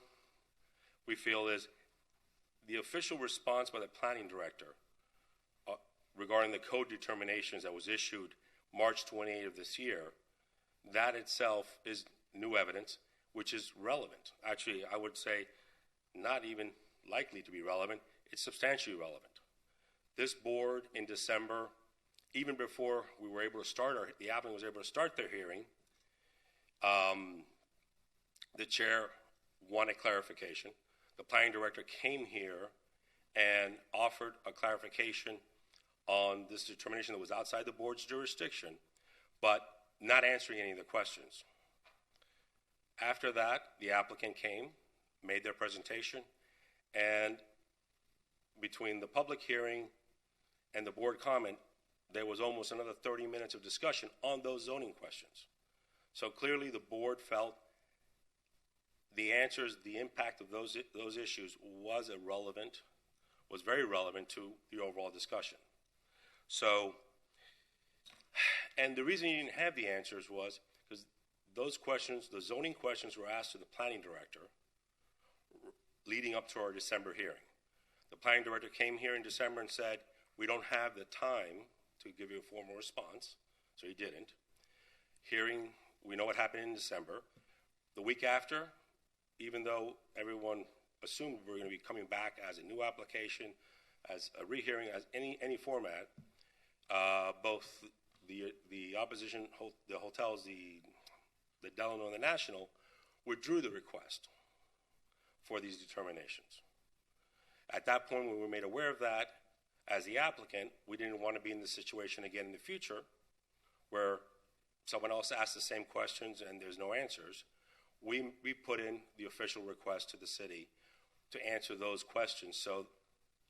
J: we feel is the official response by the planning director regarding the code determinations that was issued March 28 of this year. That itself is new evidence, which is relevant. Actually, I would say not even likely to be relevant. It's substantially relevant. This board in December, even before we were able to start the applicant was able to start their hearing, the chair wanted clarification. The planning director came here and offered a clarification on this determination that was outside the board's jurisdiction, but not answering any of the questions. After that, the applicant came, made their presentation, and between the public hearing and the board comment, there was almost another 30 minutes of discussion on those zoning questions. So clearly the board felt the answers, the impact of those issues was very relevant to the overall discussion. So, and the reason you didn't have the answers was because those questions, the zoning questions, were asked to the planning director leading up to our December hearing. The planning director came here in December and said, we don't have the time to give you a formal response, so he didn't. Hearing, we know what happened in December. The week after, even though everyone assumed we were going to be coming back as a new application, as a rehearing, as any format, both the opposition, the hotels, the Delano and the National, withdrew the request for these determinations. At that point, when we were made aware of that, as the applicant, we didn't want to be in this situation again in the future where someone else asks the same questions and there's no answers. We put in the official request to the city to answer those questions so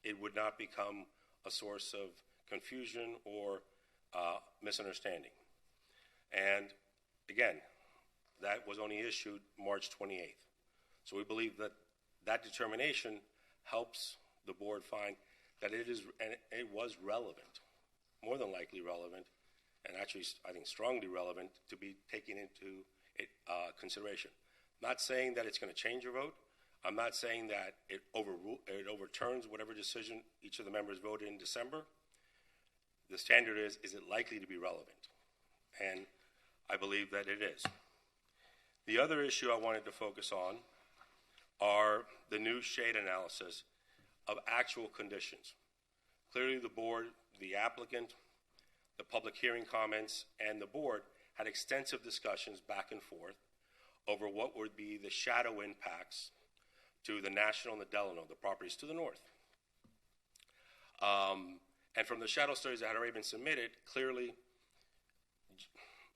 J: it would not become a source of confusion or misunderstanding. And again, that was only issued March 28th. So we believe that that determination helps the board find that it was relevant, more than likely relevant, and actually I think strongly relevant to be taken into consideration. Not saying that it's going to change your vote. I'm not saying that it overturns whatever decision each of the members voted in December. The standard is it likely to be relevant? And I believe that it is. The other issue I wanted to focus on are the new shade analysis of actual conditions. Clearly the board, the applicant, the public hearing comments, and the board had extensive discussions back and forth over what would be the shadow impacts to the National and the Delano, the properties to the north. And from the shadow studies that had already been submitted, clearly,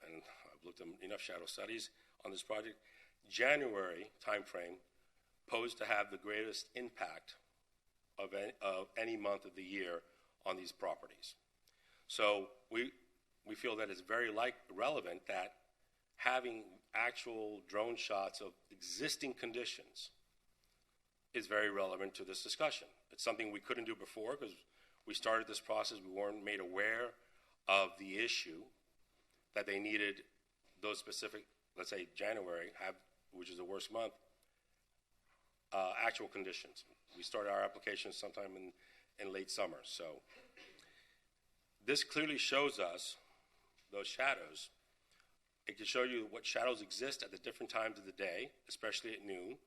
J: and I've looked at enough shadow studies on this project, January timeframe posed to have the greatest impact of any month of the year on these properties. So we feel that it's very relevant that having actual drone shots of existing conditions is very relevant to this discussion. It's something we couldn't do before because we started this process, we weren't made aware of the issue that they needed those specific, let's say January, which is the worst month, actual conditions. We started our application sometime in late summer. So this clearly shows us those shadows. It can show you what shadows exist at the different times of the day, especially at noon.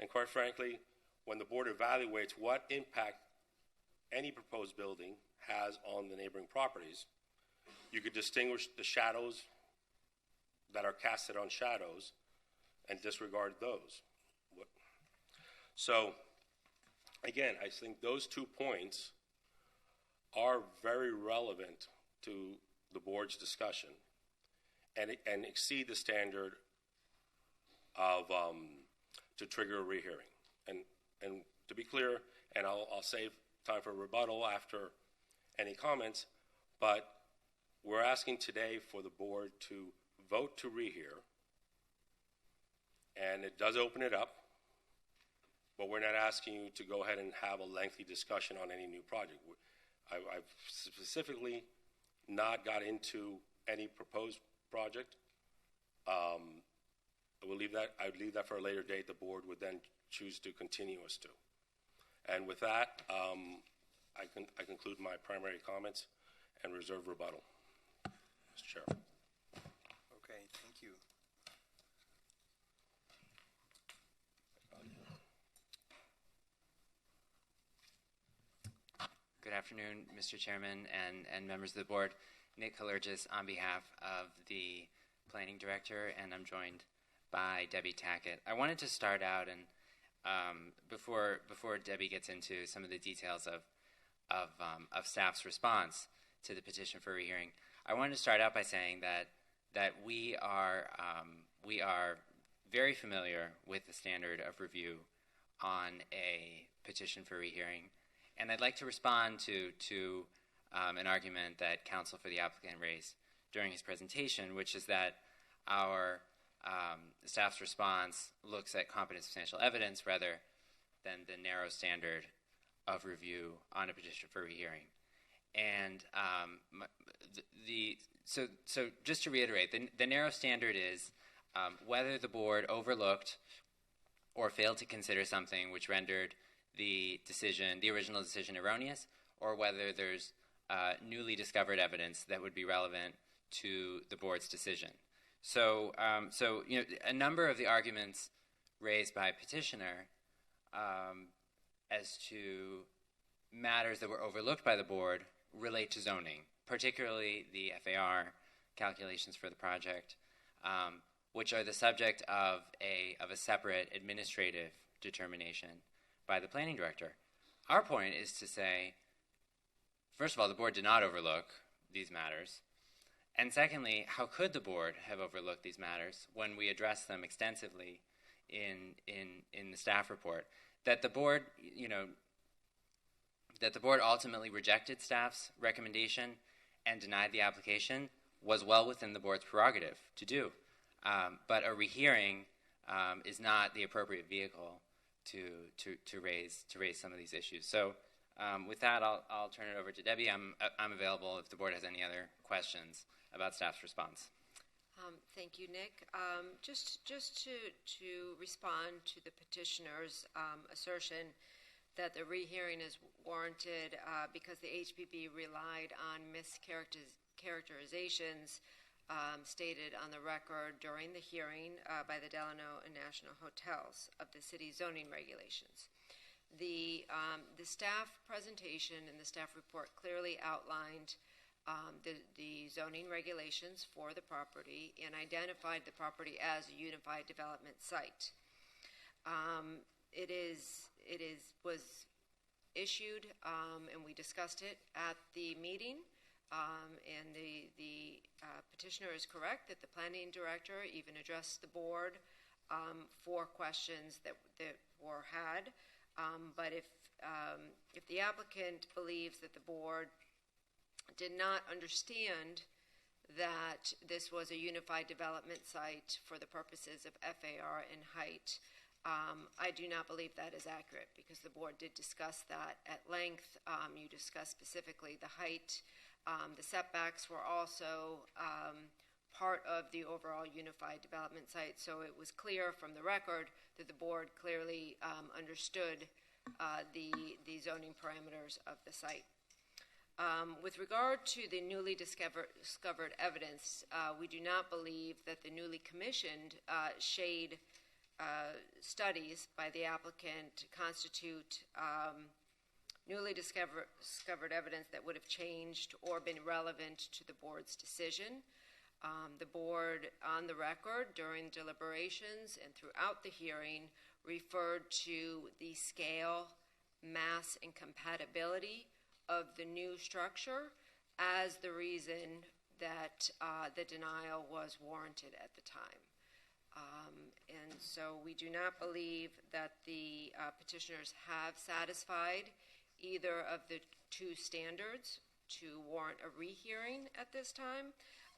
J: And quite frankly, when the board evaluates what impact any proposed building has on the neighboring properties, you could distinguish the shadows that are casted on shadows and disregard those. So, again, I think those 2 points are very relevant to the board's discussion and exceed the standard of to trigger a rehearing. And to be clear, and I'll save time for rebuttal after any comments, but we're asking today for the board to vote to rehear, and it does open it up, but we're not asking you to go ahead and have a lengthy discussion on any new project. I've specifically not got into any proposed project. I would leave that for a later date. The board would then choose to continue us to. And with that, I conclude my primary comments and reserve rebuttal. Mr. Chair.
A: Okay, thank you.
C: Good afternoon, Mr. Chairman and members of the board. Nick Kalergis on behalf of the planning director, and I'm joined by Debbie Tackett. I wanted to start out, and before Debbie gets into some of the details of staff's response to the petition for rehearing, I wanted to start out by saying that we are very familiar with the standard of review on a petition for rehearing. And I'd like to respond to an argument that counsel for the applicant raised during his presentation, which is that our staff's response looks at competent substantial evidence rather than the narrow standard of review on a petition for rehearing. And so just to reiterate, the narrow standard is whether the board overlooked or failed to consider something which rendered the original decision erroneous, or whether there's newly discovered evidence that would be relevant to the board's decision. So a number of the arguments raised by petitioner as to matters that were overlooked by the board relate to zoning particularly the FAR calculations for the project, which are the subject of a separate administrative determination by the planning director. Our point is to say, first of all, the board did not overlook these matters. And secondly, how could the board have overlooked these matters when we addressed them extensively in the staff report? That the board, that the board ultimately rejected staff's recommendation and denied the application was well within the board's prerogative to do. But a rehearing is not the appropriate vehicle to raise some of these issues. So with that, I'll turn it over to Debbie. I'm available if the board has any other questions about staff's response.
B: Thank you, Nick. Just to respond to the petitioner's assertion that the rehearing is warranted because the HPB relied on mischaracterizations stated on the record during the hearing by the Delano and National Hotels of the city zoning regulations. The staff presentation and the staff report clearly outlined the zoning regulations for the property and identified the property as a unified development site. It was issued, and we discussed it at the meeting. And the petitioner is correct that the planning director even addressed the board for questions that were had. But if the applicant believes that the board did not understand that this was a unified development site for the purposes of FAR and height, I do not believe that is accurate because the board did discuss that at length. You discussed specifically the height. The setbacks were also part of the overall unified development site, so it was clear from the record that the board clearly understood the zoning parameters of the site. With regard to the newly discovered evidence, we do not believe that the newly commissioned shade studies by the applicant constitute newly discovered evidence that would have changed or been relevant to the board's decision. The board, on the record, during deliberations and throughout the hearing, referred to the scale, mass, and compatibility of the new structure as the reason that the denial was warranted at the time. And so we do not believe that the petitioners have satisfied either of the two standards to warrant a rehearing at this time.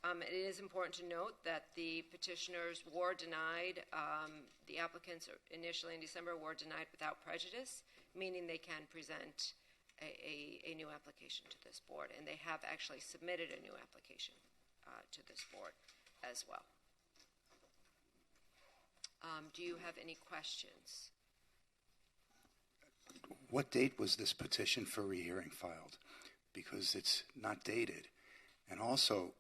B: It is important to note that the petitioners were denied, the applicants initially in December were denied without prejudice, meaning they can present a new application to this board, and they have actually submitted a new application to this board as well. Do you have any questions?
G: What date was this petition for rehearing filed? Because it's not dated. And also,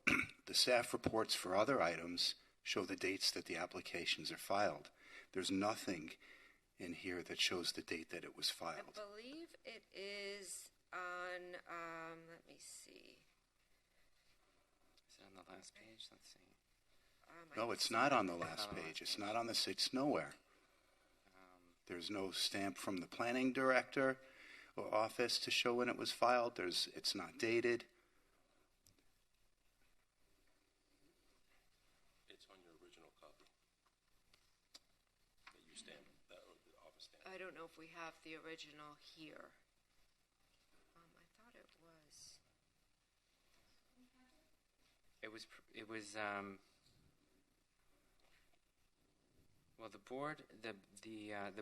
G: the staff reports for other items show the dates that the applications are filed. There's nothing in here that shows the date that it was filed.
B: I believe it is on, let me see.
C: Is it on the last page? Let's see.
G: No, it's not on the last page. It's not on the, it's nowhere. There's no stamp from the planning director or office to show when it was filed. It's not dated.
J: It's on your original copy that you stamped, that or the office stamp.
B: I don't know if we have the original here. I thought it was.
C: Well, the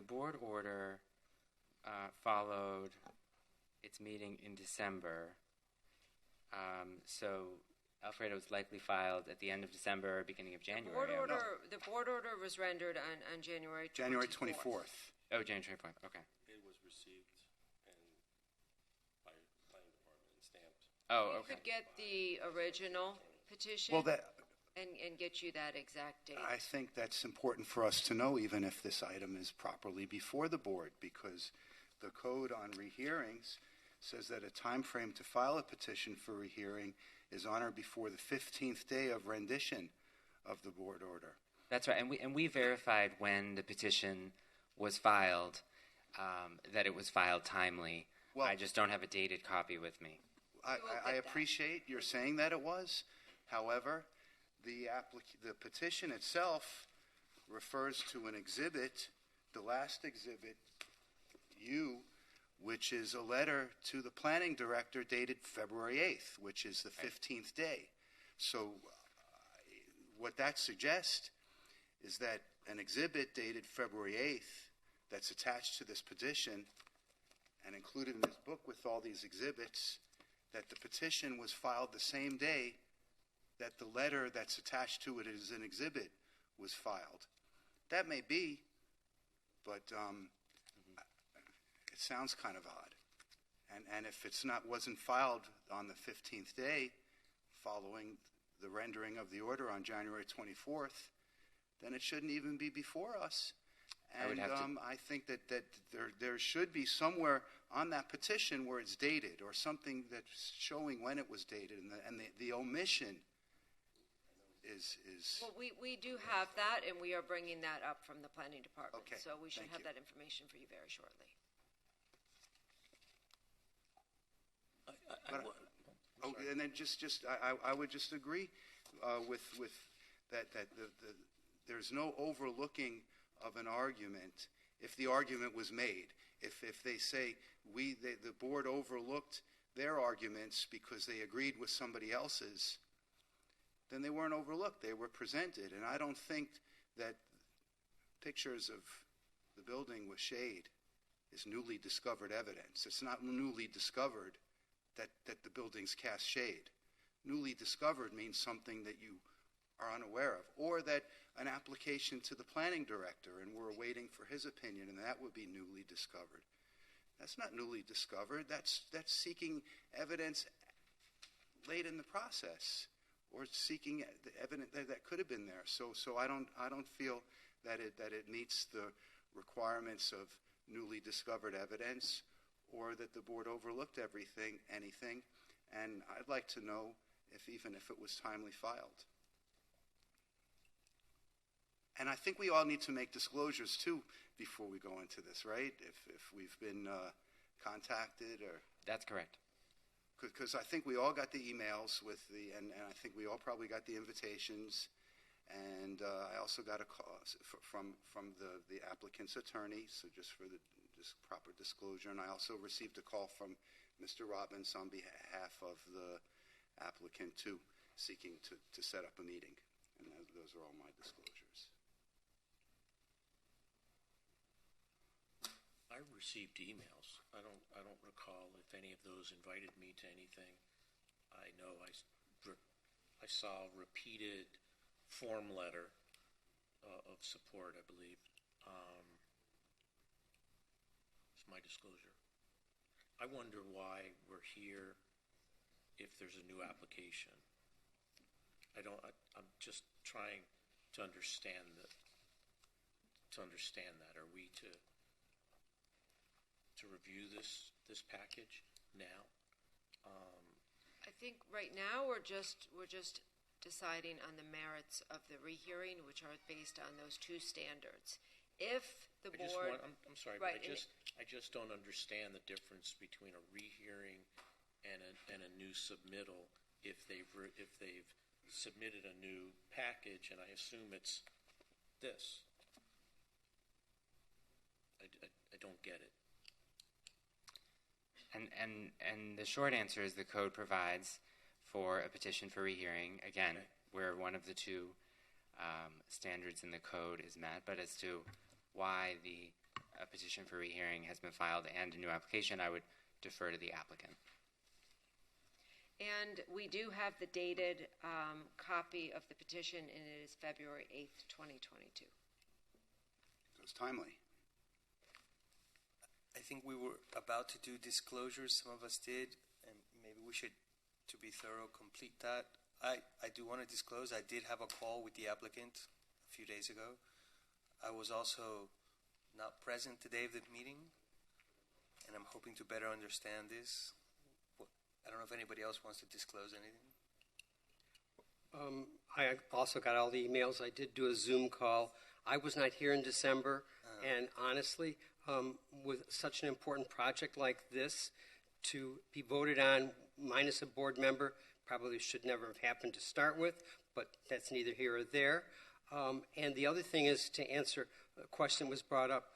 C: board order followed its meeting in December. So Alfredo was likely filed at the end of December or beginning of January.
B: The board order was rendered on January 24th.
G: January 24th.
C: Oh, January 24th. Okay.
J: It was received by planning department and stamped.
C: Oh, okay.
B: We could get the original petition.
G: Well,
B: and get you that exact date.
G: I think that's important for us to know, even if this item is properly before the board, because the code on rehearings says that a time frame to file a petition for rehearing is on or before the 15th day of rendition of the board order.
C: That's right, and we verified when the petition was filed, that it was filed timely.
G: Well,
C: I just don't have a dated copy with me.
G: I appreciate you're saying that it was. However, the petition itself refers to an exhibit, the last exhibit, U, which is a letter to the planning director dated February 8th, which is the 15th day. So what that suggests is that an exhibit dated February 8th that's attached to this petition and included in this book with all these exhibits, that the petition was filed the same day that the letter that's attached to it as an exhibit was filed. That may be, but it sounds kind of odd. And if it's wasn't filed on the 15th day following the rendering of the order on January 24th, then it shouldn't even be before us. And I think that there should be somewhere on that petition where it's dated or something that's showing when it was dated, and the omission is.
B: Well, we do have that, and we are bringing that up from the planning department.
G: Okay,
B: so we should
G: thank
B: have
G: you.
B: that information for you very shortly.
G: And then I would just agree with that there's no overlooking of an argument if the argument was made. If they say the board overlooked their arguments because they agreed with somebody else's, then they weren't overlooked. They were presented. And I don't think that pictures of the building with shade is newly discovered evidence. It's not newly discovered that the buildings cast shade. Newly discovered means something that you are unaware of, or that an application to the planning director and we're waiting for his opinion, and that would be newly discovered. That's not newly discovered. That's seeking evidence late in the process, or seeking the evidence that could have been there. So I don't feel that it meets the requirements of newly discovered evidence, or that the board overlooked anything, and I'd like to know even if it was timely filed. And I think we all need to make disclosures too before we go into this, right? If we've been contacted or.
C: That's correct.
G: Because I think we all got the emails and I think we all probably got the invitations, and I also got a call from the applicant's attorney, so just for the proper disclosure, and I also received a call from Mr. Robbins on behalf of the applicant too, seeking to set up a meeting, and those are all my disclosures.
F: I received emails. I don't recall if any of those invited me to anything. I know I saw a repeated form letter of support, I believe. It's my disclosure. I wonder why we're here if there's a new application. I'm just trying to understand that. Are we to review this package now?
B: I think right now we're just deciding on the merits of the rehearing, which are based on those two standards. If the board,
F: I'm sorry,
B: right,
F: but I just don't understand the difference between a rehearing and a new submittal. If they've submitted a new package, and I assume it's this, I don't get it.
C: And the short answer is the code provides for a petition for rehearing, again, where one of the two standards in the code is met, but as to why the petition for rehearing has been filed and a new application, I would defer to the applicant.
B: and we do have the dated copy of the petition, and it is February 8th, 2022.
G: So it's timely.
A: I think we were about to do disclosures. Some of us did, and maybe we should, to be thorough, complete that. I do want to disclose I did have a call with the applicant a few days ago. I was also not present the day of the meeting, and I'm hoping to better understand this. I don't know if anybody else wants to disclose anything.
E: I also got all the emails. I did do a Zoom call. I was not here in December, and honestly, with such an important project like this, to be voted on minus a board member probably should never have happened to start with, but that's neither here or there. And the other thing is, to answer a question that was brought up,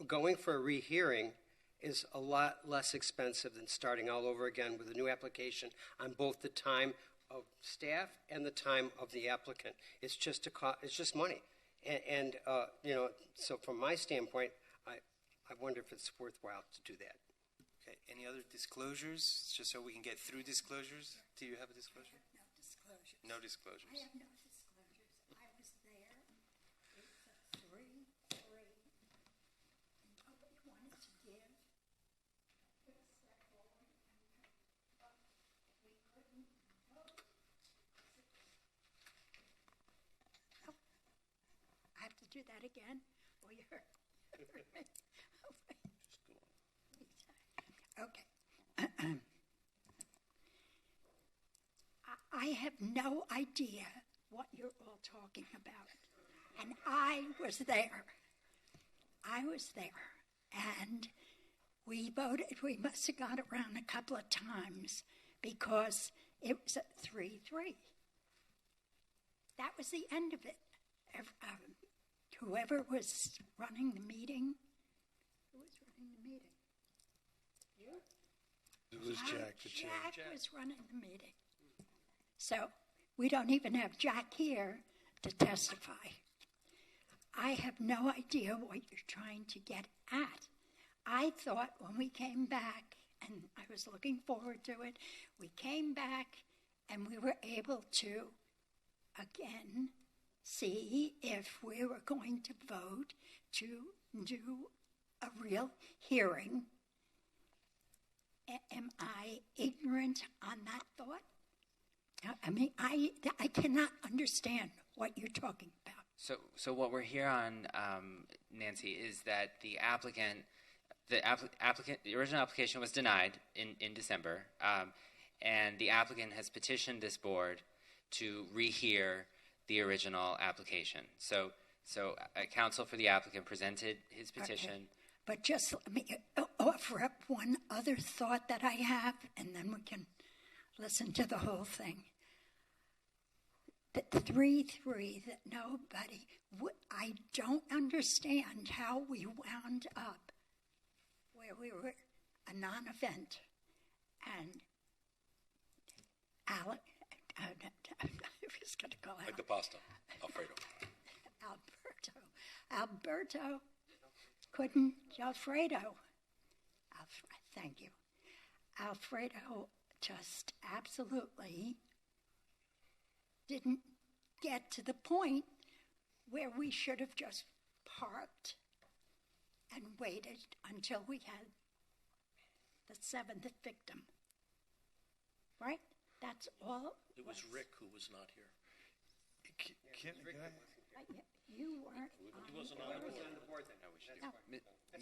E: going for a rehearing is a lot less expensive than starting all over again with a new application on both the time of staff and the time of the applicant. It's just it's just money, and you know. So from my standpoint, I wonder if it's worthwhile to do that.
A: Okay. Any other disclosures? Just so we can get through disclosures. Do you have a disclosure?
L: No disclosures.
A: No disclosures.
L: I have no disclosures. I was there. It's a 3-3. Nobody wanted to give. We couldn't vote. Oh, I have to do that again? Well, you're... Okay. I have no idea what you're all talking about. And I was there. And we voted. We must have got around a couple of times because it was at 3-3. That was the end of it. Whoever was running the meeting, who was running the meeting? You?
D: It was Jack, the chair.
L: Jack was running the meeting. So we don't even have Jack here to testify. I have no idea what you're trying to get at. I thought when we came back, and I was looking forward to it, we came back and we were able to, again, see if we were going to vote to do a real hearing. Am I ignorant on that thought? I mean, I cannot understand what you're talking about.
C: So what we're here on, Nancy, is that the original application was denied in December, and the applicant has petitioned this board to rehear the original application. So counsel for the applicant presented his petition.
L: Okay. But just let me offer up one other thought that I have, and then we can listen to the whole thing. The 3-3, that nobody, I don't understand how we wound up where we were a non-event, and I was going to call
J: Like the pasta, Alfredo.
L: Alberto couldn't, thank you. Alfredo just absolutely didn't get to the point where we should have just parked and waited until we had the 7th victim. Right? That's all.
F: It was Rick who was not here.
L: You weren't.
F: He wasn't on the board.
E: That's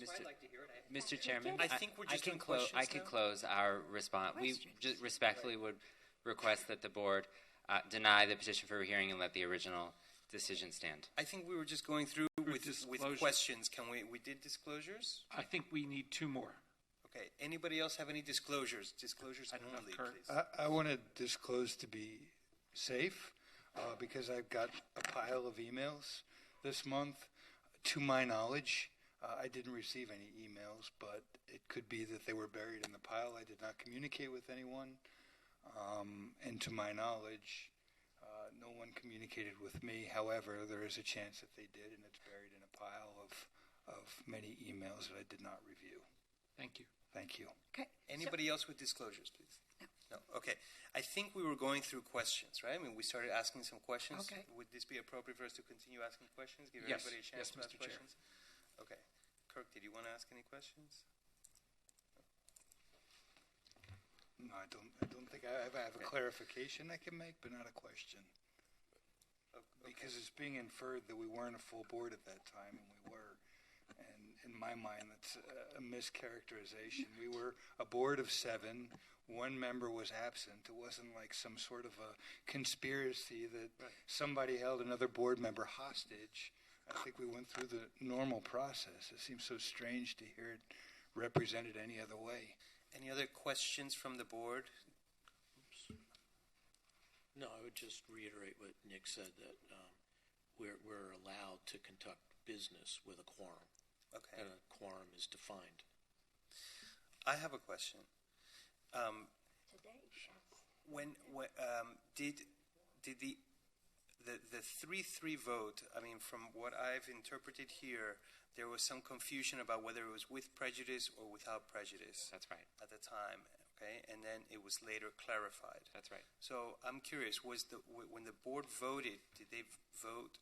E: why I'd like to hear it.
C: Mr. Chairman,
A: I think we're just doing questions
C: I can
A: now.
C: close our response. We just respectfully would request that the board deny the petition for rehearing and let the original decision stand.
A: I think we were just going through with questions. We did disclosures?
O: I think we need 2 more.
A: Okay. Anybody else have any disclosures? Disclosures only, please.
D: I want to disclose to be safe because I've got a pile of emails this month. To my knowledge, I didn't receive any emails, but it could be that they were buried in the pile. I did not communicate with anyone. And to my knowledge, no one communicated with me. However, there is a chance that they did, and it's buried in a pile of many emails that I did not review.
O: Thank you.
D: Thank you.
L: Okay.
A: Anybody else with disclosures, please? No. Okay. I think we were going through questions, right? I mean, we started asking some questions.
L: Okay.
A: Would this be appropriate for us to continue asking questions? Give
O: Yes.
A: everybody a chance to ask
O: Mr. Chair.
A: questions? Okay. Kirk, did you want to ask any questions?
D: No, I don't think I have a clarification I can make, but not a question. Okay. Because it's being inferred that we weren't a full board at that time, and we were. And in my mind, that's a mischaracterization. We were a board of 7. One member was absent. It wasn't like some sort of a conspiracy that somebody held another board member hostage. I think we went through the normal process. It seems so strange to hear it represented any other way.
A: Any other questions from the board?
F: No, I would just reiterate what Nick said, that we're allowed to conduct business with a quorum.
A: Okay.
F: And a quorum is defined.
A: I have a question. When did the 3-3 vote? I mean, from what I've interpreted here, there was some confusion about whether it was with prejudice or without prejudice.
C: That's right.
A: At the time, okay, and then it was later clarified.
C: That's right.
A: So I'm curious: when the board voted, did they vote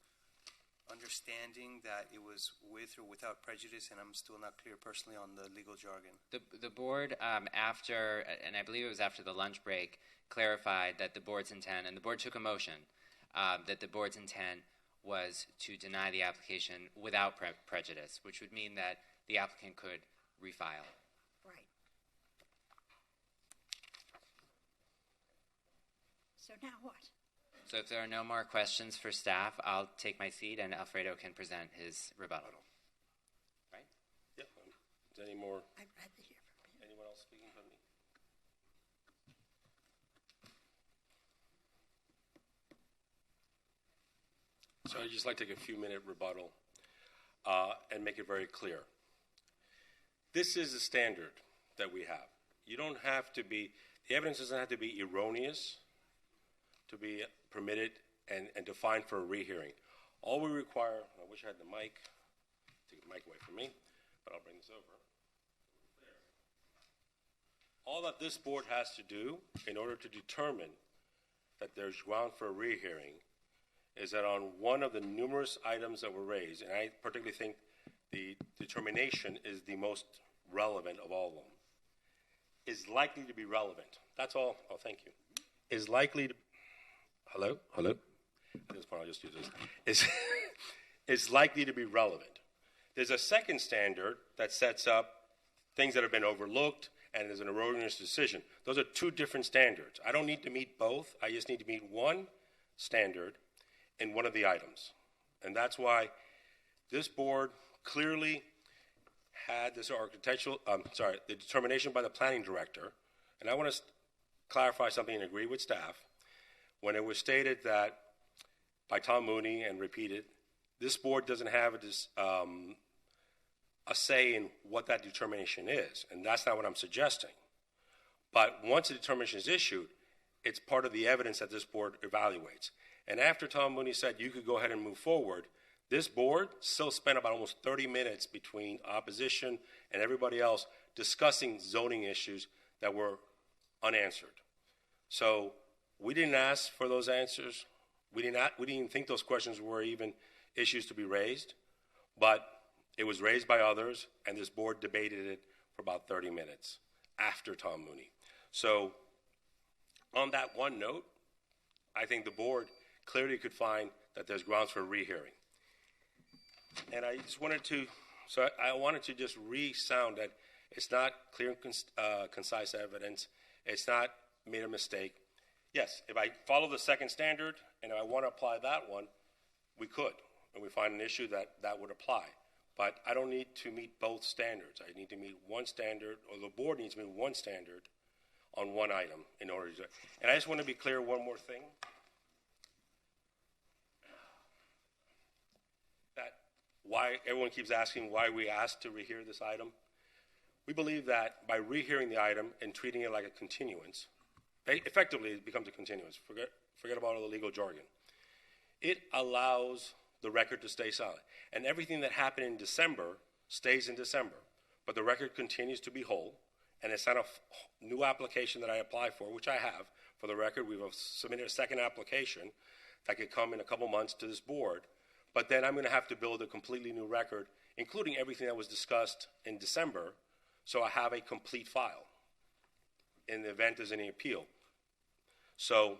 A: understanding that it was with or without prejudice? And I'm still not clear personally on the legal jargon.
C: The board, after, and I believe it was after the lunch break, clarified that the board's intent, and the board took a motion, that the board's intent was to deny the application without prejudice, which would mean that the applicant could refile.
L: Right. So now what?
C: So if there are no more questions for staff, I'll take my seat and Alfredo can present his rebuttal. Right?
J: Yep. Is there any more?
L: I'd rather hear from him.
J: Anyone else speaking from me? So I'd just like to take a few-minute rebuttal and make it very clear. This is the standard that we have. You don't have to be, the evidence doesn't have to be erroneous to be permitted and defined for a rehearing. All we require, I wish I had the mic, take the mic away from me, but I'll bring this over. All that this board has to do in order to determine that there's ground for a rehearing is that on one of the numerous items that were raised, and I particularly think the determination is the most relevant of all of them, is likely to be relevant. That's all. Oh, thank you. Is likely to, hello? At this point, I'll just do this. Is likely to be relevant. There's a second standard that sets up things that have been overlooked, and there's an erroneous decision. Those are two different standards. I don't need to meet both. I just need to meet one standard in one of the items. And that's why this board clearly had this the determination by the planning director, and I want to clarify something and agree with staff, when it was stated that by Tom Mooney and repeated, this board doesn't have a say in what that determination is, and that's not what I'm suggesting. But once the determination is issued, it's part of the evidence that this board evaluates. And after Tom Mooney said you could go ahead and move forward, this board still spent about almost 30 minutes between opposition and everybody else discussing zoning issues that were unanswered. So we didn't ask for those answers. We didn't even think those questions were even issues to be raised, but it was raised by others, and this board debated it for about 30 minutes after Tom Mooney. So on that one note, I think the board clearly could find that there's grounds for a rehearing. And I just wanted to, just re-sound that it's not clear and concise evidence. It's not made a mistake. Yes, if I follow the second standard and I want to apply that one, we could, and we find an issue that would apply. But I don't need to meet both standards. I need to meet one standard, or the board needs to meet one standard on one item in order to. And I just want to be clear one more thing. That why everyone keeps asking why we asked to rehear this item. We believe that by rehearing the item and treating it like a continuance, effectively it becomes a continuance. Forget about all the legal jargon. It allows the record to stay solid. And everything that happened in December stays in December. But the record continues to be whole. And it's not a new application that I apply for, which I have. For the record, we've submitted a second application that could come in a couple months to this board. But then I'm going to have to build a completely new record, including everything that was discussed in December, so I have a complete file in the event there's any appeal. So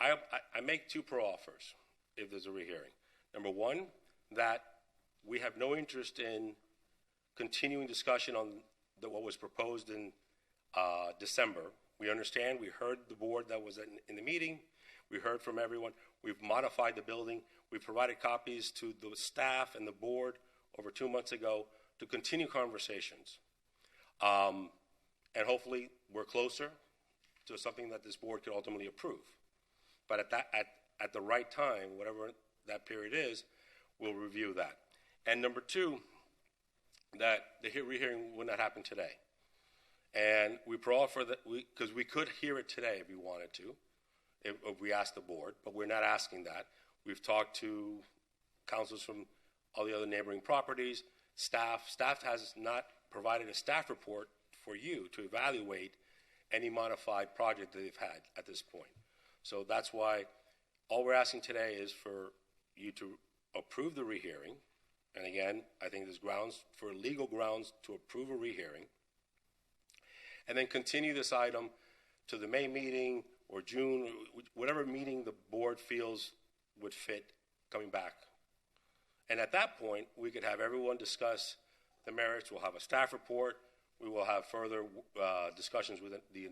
J: I make two pro-offers if there's a rehearing. Number one, that we have no interest in continuing discussion on what was proposed in December. We understand, we heard the board that was in the meeting, we heard from everyone, we've modified the building, we provided copies to the staff and the board over 2 months ago to continue conversations. And hopefully we're closer to something that this board could ultimately approve. But at the right time, whatever that period is, we'll review that. And number two, that the rehearing would not happen today. And we offer that, because we could hear it today if we wanted to, if we asked the board, but we're not asking that. We've talked to councils from all the other neighboring properties, staff. Staff has not provided a staff report for you to evaluate any modified project that they've had at this point. So that's why all we're asking today is for you to approve the rehearing. And again, I think there's grounds for legal grounds to approve a rehearing. And then continue this item to the May meeting or June, whatever meeting the board feels would fit coming back. And at that point, we could have everyone discuss the merits. We'll have a staff report. We will have further discussions with the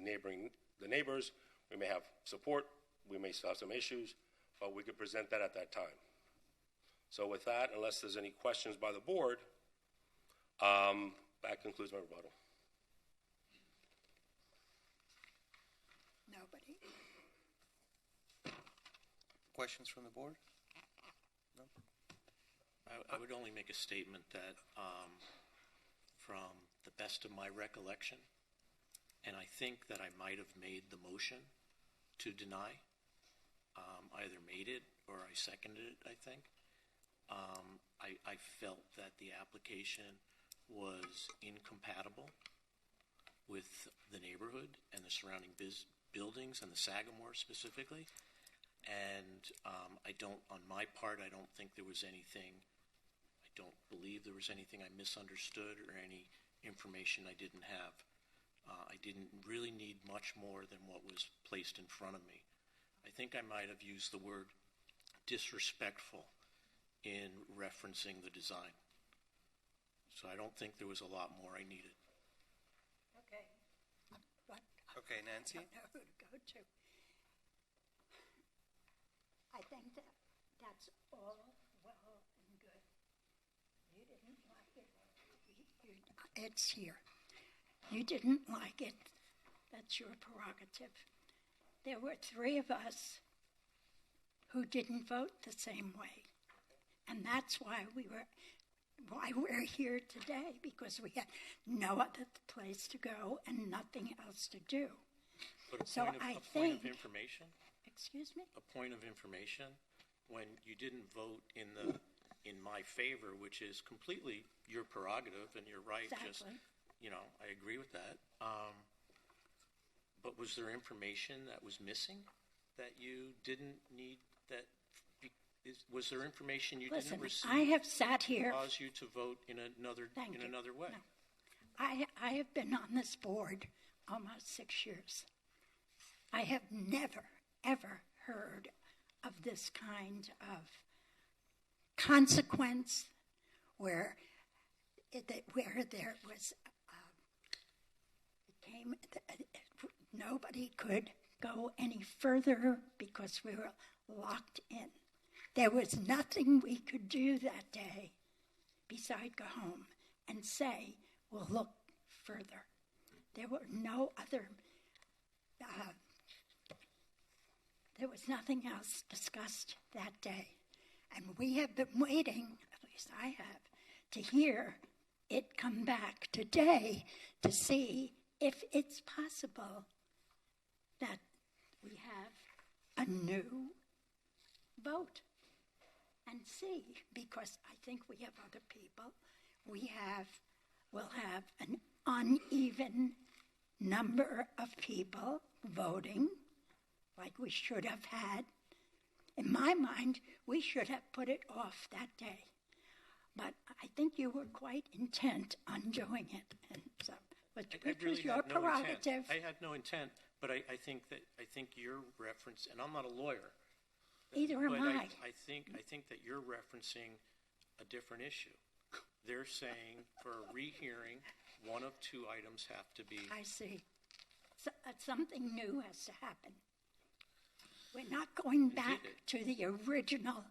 J: neighbors. We may have support. We may still have some issues, but we could present that at that time. So with that, unless there's any questions by the board, that concludes my rebuttal.
L: Nobody?
A: Questions from the board? No?
F: I would only make a statement that from the best of my recollection, and I think that I might have made the motion to deny. I either made it or I seconded it, I think. I felt that the application was incompatible with the neighborhood and the surrounding buildings and the Sagamore specifically. And on my part, I don't think there was anything, I don't believe there was anything I misunderstood or any information I didn't have. I didn't really need much more than what was placed in front of me. I think I might have used the word disrespectful in referencing the design. So I don't think there was a lot more I needed.
L: Okay.
A: Okay, Nancy?
L: I don't know who to go to. I think that's all well and good. You didn't like it. It's here. You didn't like it. That's your prerogative. There were 3 of us who didn't vote the same way. And that's why we're here today, because we had no other place to go and nothing else to do.
F: But
L: a
F: point of information?
L: Excuse me?
F: A point of information, when you didn't vote in my favor, which is completely your prerogative, and you're right.
L: Exactly.
F: Just, I agree with that. But was there information that was missing that you didn't need? Was there information you didn't receive?
L: I have sat here.
F: Cause you to vote in another way.
L: No. I have been on this board almost 6 years. I have never, ever heard of this kind of consequence where there was nobody could go any further because we were locked in. There was nothing we could do that day beside go home and say, we'll look further. There were no other, there was nothing else discussed that day. And we have been waiting, at least I have, to hear it come back today to see if it's possible that we have a new vote. And see, because I think we have other people. We'll have an uneven number of people voting, like we should have had. In my mind, we should have put it off that day. But I think you were quite intent on doing it, and so, which
F: really
L: was your
F: had no
L: prerogative.
F: intent. I had no intent, but I think your reference, and I'm not a lawyer.
L: Either am
F: but
L: I.
F: I think that you're referencing a different issue. They're saying for a rehearing, one of two items have to be.
L: I see. So, something new has to happen. We're not going back to the original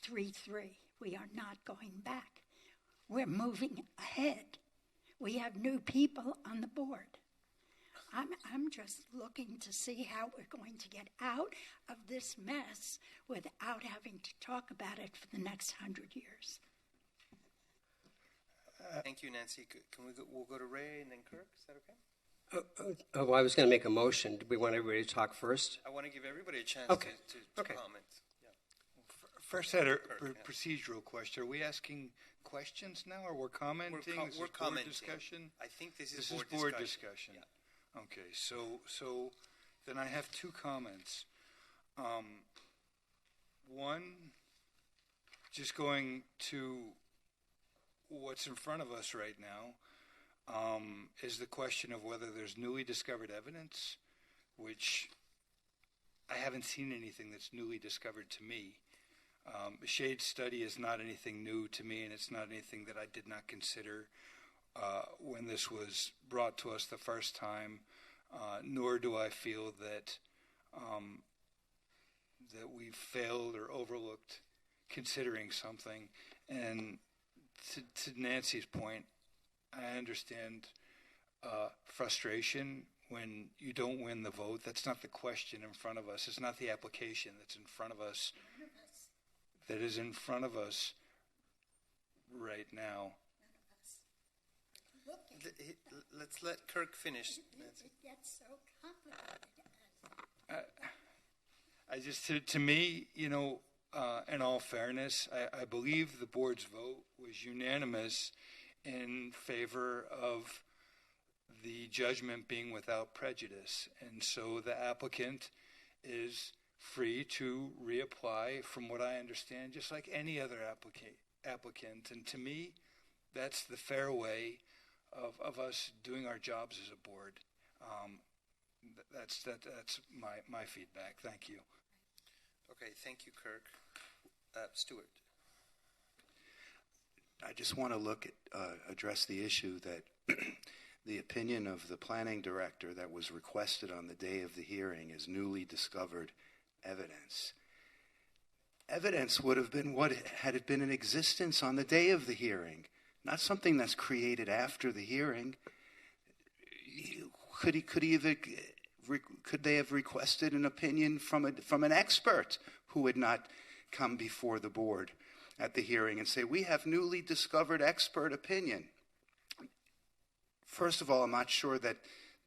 L: 3-3. We are not going back. We're moving ahead. We have new people on the board. I'm just looking to see how we're going to get out of this mess without having to talk about it for the next 100 years.
A: Thank you, Nancy. Can we go, we'll go to Ray and then Kirk? Is that okay?
E: I was going to make a motion. Do we want everybody to talk first?
A: I want to give everybody a chance
E: Okay.
A: to comment. Yeah.
D: First, I had a procedural question. Are we asking questions now, or we're commenting? Is
A: We're
D: this board
A: commenting.
D: discussion?
A: I think this is
D: board
A: board
D: discussion.
A: Yeah.
D: Okay, so then I have two comments. One, just going to what's in front of us right now, is the question of whether there's newly discovered evidence, which I haven't seen anything that's newly discovered to me. The shade study is not anything new to me, and it's not anything that I did not consider when this was brought to us the first time, nor do I feel that that we've failed or overlooked considering something. And to Nancy's point, I understand frustration when you don't win the vote. That's not the question in front of us. It's not the application that's in front of us. That is in front of us right now.
A: Let's let Kirk finish.
L: It gets so complicated.
D: I just, to me, you know, in all fairness, I believe the board's vote was unanimous in favor of the judgment being without prejudice. And so the applicant is free to reapply, from what I understand, just like any other applicant. And to me, that's the fair way of us doing our jobs as a board. That's my feedback. Thank you.
A: Okay, thank you, Kirk. Stuart.
G: I just want to address the issue that the opinion of the planning director that was requested on the day of the hearing is newly discovered evidence. Evidence would have been what had it been in existence on the day of the hearing, not something that's created after the hearing. Could they have requested an opinion from an expert who had not come before the board at the hearing and say, we have newly discovered expert opinion? First of all, I'm not sure that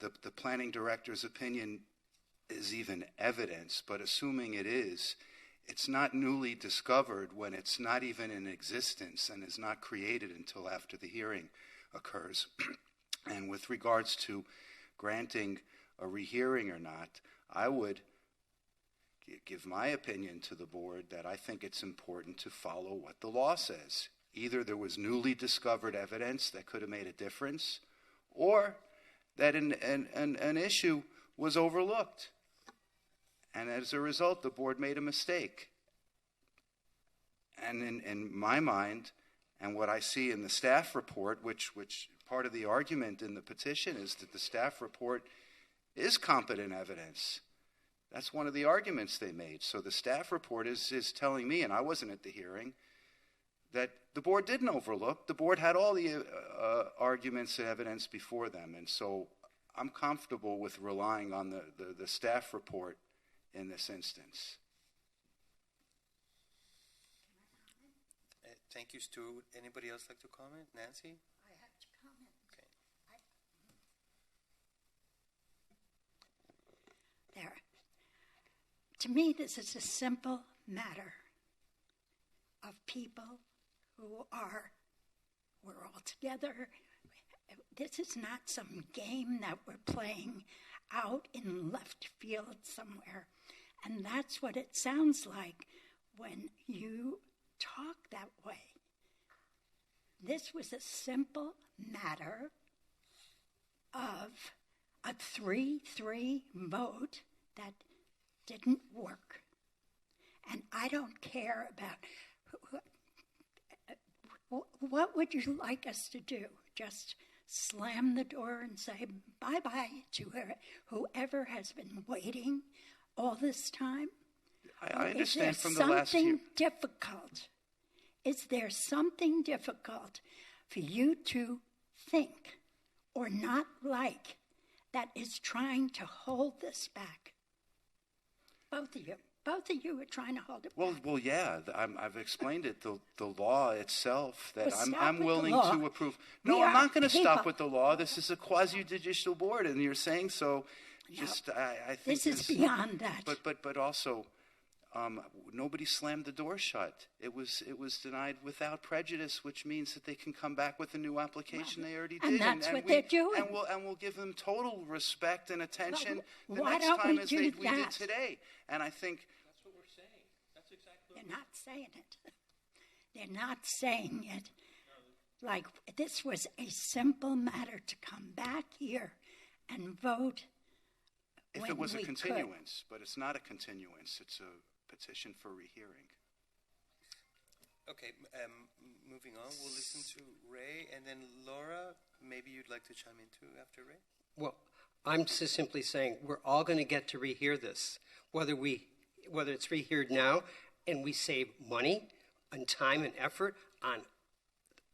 G: the planning director's opinion is even evidence, but assuming it is, it's not newly discovered when it's not even in existence and is not created until after the hearing occurs. And with regards to granting a rehearing or not, I would give my opinion to the board that I think it's important to follow what the law says. Either there was newly discovered evidence that could have made a difference, or that an issue was overlooked. And as a result, the board made a mistake. And in my mind, and what I see in the staff report, which part of the argument in the petition is that the staff report is competent evidence. That's one of the arguments they made. So the staff report is telling me, and I wasn't at the hearing, that the board didn't overlook. The board had all the arguments and evidence before them. And so I'm comfortable with relying on the staff report in this instance.
A: Thank you, Stuart. Anybody else like to comment? Nancy?
L: I have to comment.
A: Okay.
L: There. To me, this is a simple matter of people we're all together. This is not some game that we're playing out in left field somewhere. And that's what it sounds like when you talk that way. This was a simple matter of a 3-3 vote that didn't work. And I don't care about What would you like us to do? Just slam the door and say bye-bye to whoever has been waiting all this time?
G: I understand from the
L: Is there
G: last year.
L: something difficult? Is there something difficult for you to think or not like that is trying to hold this back? Both of you are trying to hold it back.
G: Well, yeah. I've explained it. The law itself that
L: Well, stop
G: I'm
L: with the
G: willing
L: law.
G: to approve.
L: We
G: No, I'm
L: are
G: not going to stop
L: people.
G: with the law. This is a quasi-judicial board, and you're saying so. Just I think
L: This is beyond that.
G: But also, nobody slammed the door shut. It was denied without prejudice, which means that they can come back with a new application they already did.
L: and that's what they're doing.
G: And we'll give them total respect and attention
L: Well,
G: the
L: why
G: next
L: don't
G: time
L: we
G: as
L: do
G: we did
L: that?
G: today. And I think
F: That's what we're saying. That's exactly
L: They're not saying it. They're not saying it. Like this was a simple matter to come back here and vote.
G: if
L: when
G: it was a
L: we could.
G: continuance, but it's not a continuance. It's a petition for rehearing.
A: Okay, moving on, we'll listen to Ray, and then Laura, maybe you'd like to chime in too after Ray?
E: Well, I'm just simply saying we're all going to get to rehear this, whether it's reheared now and we save money and time and effort on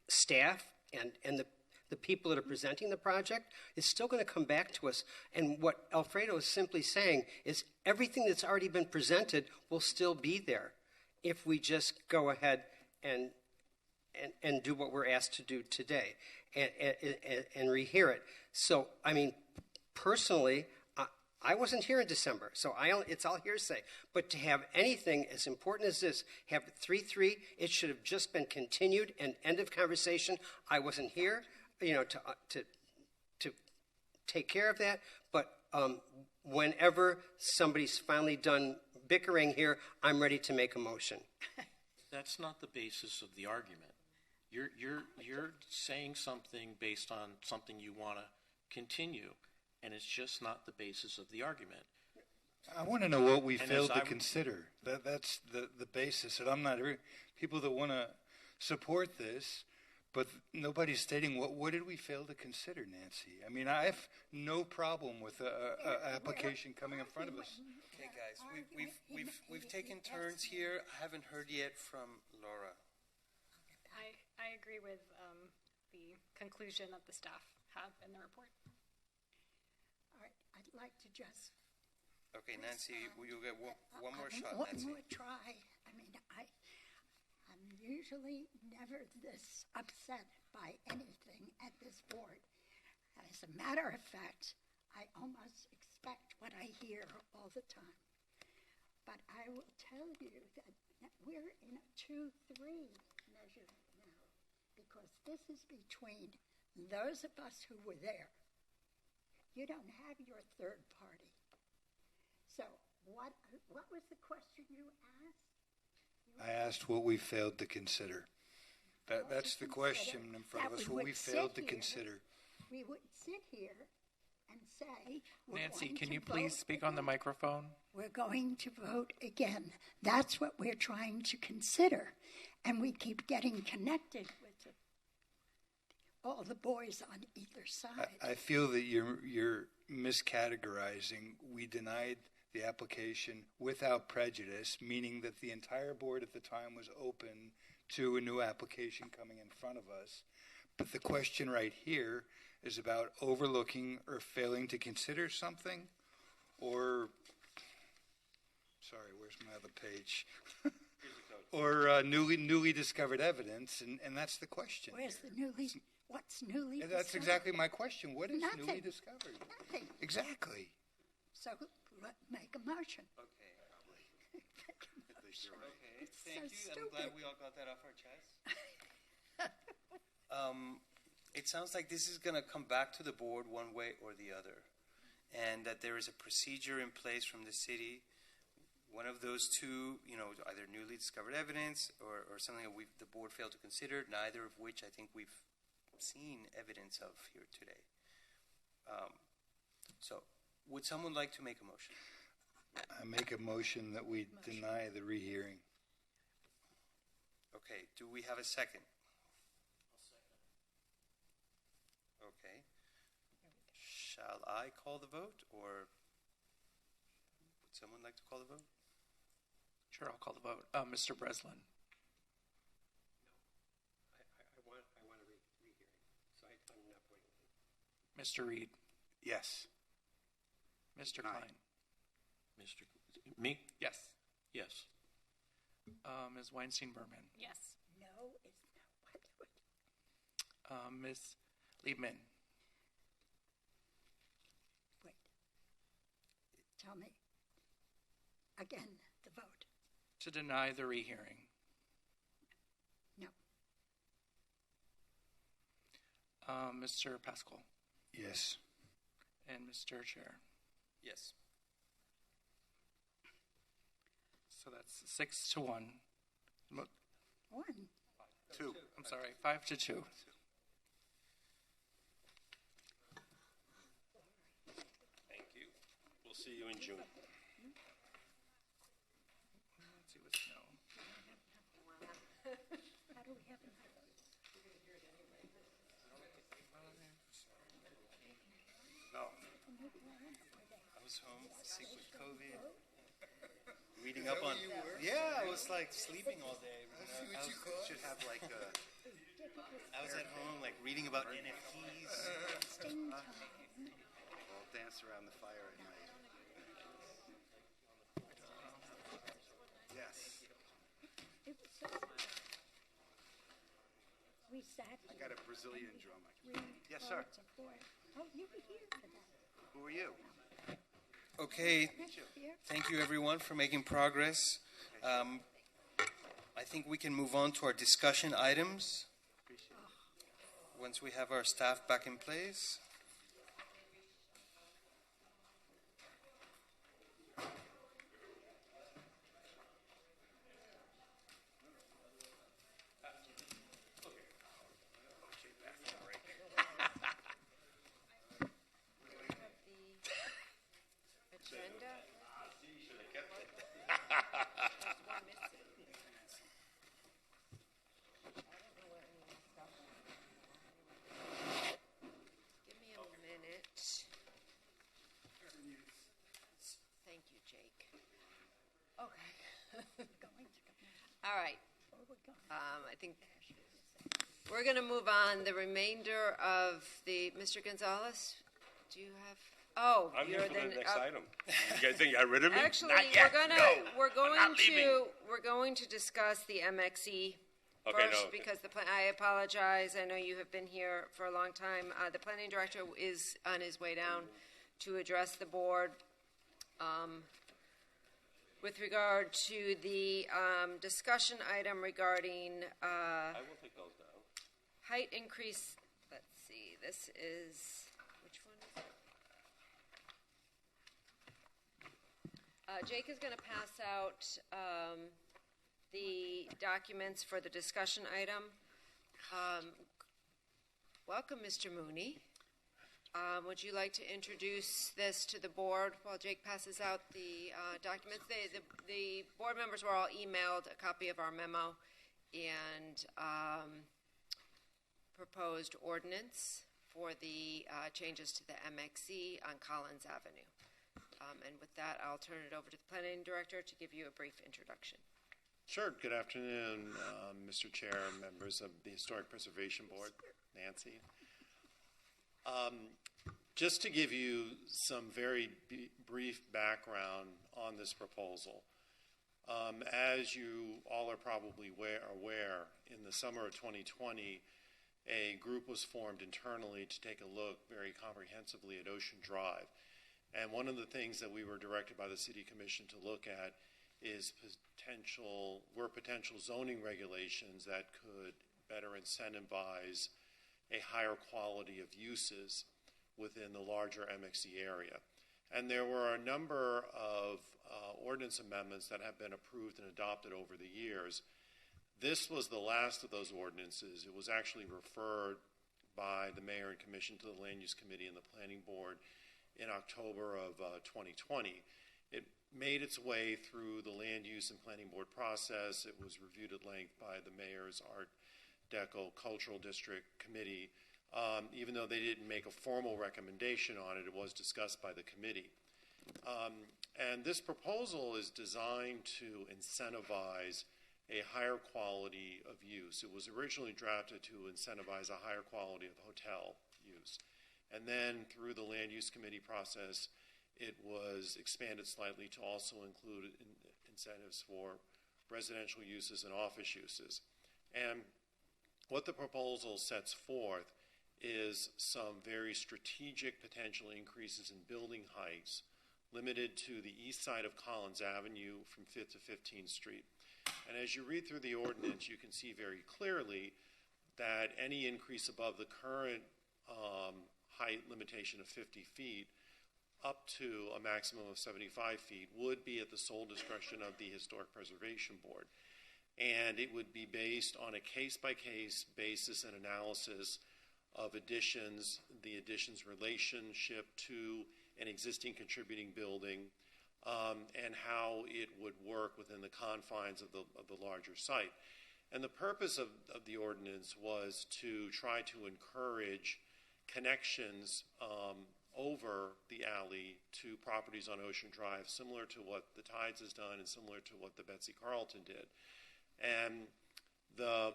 E: staff and the people that are presenting the project, is still going to come back to us. And what Alfredo is simply saying is everything that's already been presented will still be there if we just go ahead and do what we're asked to do today and rehear it. So, I mean, personally, I wasn't here in December, so it's all hearsay. But to have anything as important as this, have 3-3, it should have just been continued and end of conversation. I wasn't here, to take care of that. But whenever somebody's finally done bickering here, I'm ready to make a motion.
F: That's not the basis of the argument. You're saying something based on something you want to continue, and it's just not the basis of the argument.
D: I want to know what we
F: And
D: failed
F: as
D: to
F: I-
D: consider. That's the basis. And I'm not people that want to support this, but nobody's stating what did we fail to consider, Nancy? I mean, I have no problem with a application coming in front of us.
A: Okay, guys, we've taken turns here. I haven't heard yet from Laura.
K: I agree with the conclusion that the staff have in the report.
L: All right, I'd like to just.
A: Okay, Nancy, you'll get one more shot,
L: One
A: Nancy.
L: more try. I mean, I'm usually never this upset by anything at this board. As a matter of fact, I almost expect what I hear all the time. But I will tell you that we're in a 2-3 measurement now, because this is between those of us who were there. You don't have your third party. So what was the question you asked?
D: I asked what we failed to consider. That's the question in front of us, what we failed to consider.
L: We would sit here and say, we're
I: Nancy,
L: going
I: can
L: to
I: you please
L: vote
I: speak on the microphone?
L: We're going to vote again. That's what we're trying to consider. And we keep getting connected with all the boys on either side.
D: I feel that you're miscategorizing. We denied the application without prejudice, meaning that the entire board at the time was open to a new application coming in front of us. But the question right here is about overlooking or failing to consider something, or, sorry, where's my other page? Or newly discovered evidence, and that's the question.
L: Where's the what's newly discovered?
D: That's exactly my question. What is
L: Nothing.
D: newly discovered?
L: Nothing.
D: Exactly.
L: So make a motion.
A: Okay.
L: It's
A: Thank
L: so
A: you. I'm glad
L: stupid.
A: we all got that off our chest. It sounds like this is going to come back to the board one way or the other, and that there is a procedure in place from the city. One of those two, either newly discovered evidence or something that the board failed to consider, neither of which I think we've seen evidence of here today. So, would someone like to make a motion?
D: I make a motion that we deny the rehearing.
A: Okay, do we have a second? shall I call the vote, or would someone like to call the vote?
I: Sure, I'll call the vote. Mr. Breslin.
E: I want a rehearing, so I'm not voting.
I: Mr. Reed.
A: Yes.
I: Mr. Klein.
F: Mr. Me?
I: Yes.
F: Yes.
I: Ms. Weinstein-Berman.
K: Yes.
L: No, it's no. What?
I: Ms. Liebman.
L: Wait. Tell me again the vote.
I: To deny the rehearing.
L: No.
I: Mr. Pascal.
D: Yes.
I: And Mr. Chair.
A: Yes.
I: So that's 6-1.
L: One.
A: 2.
I: I'm sorry, 5-2.
J: Thank you. We'll see you in June.
I: Let's see what's no.
L: How do we have it?
A: No. I was home, sick with COVID. Reading up on. Yeah, I was like sleeping all day. Should have like I was at home like reading about NFTs.
G: All dance around the fire at night. Yes.
L: It was so we sat.
G: I got a Brazilian drum. Yes,
L: Oh,
G: sir.
L: it's a boy. Oh, you were here for that.
G: Who are you?
A: Okay. Thank you, everyone, for making progress. I think we can move on to our discussion items once we have our staff back in place.
B: Agenda. Give me a minute. Thank you, Jake. Okay. All right. I think we're going to move on. The remainder of the Mr. Gonzalez. Do you have? Oh,
J: I'm
B: you're
J: here for
B: then
J: the next
B: up.
J: item. You guys think I got rid of me?
B: Actually,
J: Not yet.
B: we're
J: I'm not leaving.
B: going to discuss the MXE
J: Okay,
B: first
J: no, okay.
B: because I apologize. I know you have been here for a long time. The planning director is on his way down to address the board with regard to the discussion item regarding
J: I will take those down.
B: height increase. Let's see. This is which one is it? Jake is going to pass out the documents for the discussion item. Welcome, Mr. Mooney. Would you like to introduce this to the board while Jake passes out the documents? The board members were all emailed a copy of our memo and proposed ordinance for the changes to the MXE on Collins Avenue. And with that, I'll turn it over to the planning director to give you a brief introduction.
F: Sure. Good afternoon, Mr. Chair, members of the Historic Preservation Board, Nancy. Just to give you some very brief background on this proposal, as you all are probably aware, in the summer of 2020, a group was formed internally to take a look very comprehensively at Ocean Drive. And one of the things that we were directed by the City Commission to look at is potential zoning regulations that could better incentivize a higher quality of uses within the larger MXE area. And there were a number of ordinance amendments that have been approved and adopted over the years. This was the last of those ordinances. It was actually referred by the Mayor and Commission to the Land Use Committee and the Planning Board in October of 2020. It made its way through the Land Use and Planning Board process. It was reviewed at length by the Mayor's Art Deco Cultural District Committee
Q: Even though they didn't make a formal recommendation on it, it was discussed by the committee. And this proposal is designed to incentivize a higher quality of use. It was originally drafted to incentivize a higher quality of hotel use. And then through the Land Use Committee process, it was expanded slightly to also include incentives for residential uses and office uses. And what the proposal sets forth is some very strategic potential increases in building heights limited to the east side of Collins Avenue from 5th to 15th Street. And as you read through the ordinance, you can see very clearly that any increase above the current height limitation of 50 feet up to a maximum of 75 feet would be at the sole discretion of the Historic Preservation Board. And it would be based on a case-by-case basis and analysis of additions, the addition's relationship to an existing contributing building, and how it would work within the confines of the larger site. And the purpose of the ordinance was to try to encourage connections over the alley to properties on Ocean Drive, similar to what the Tides has done and similar to what the Betsy Carlton did. And the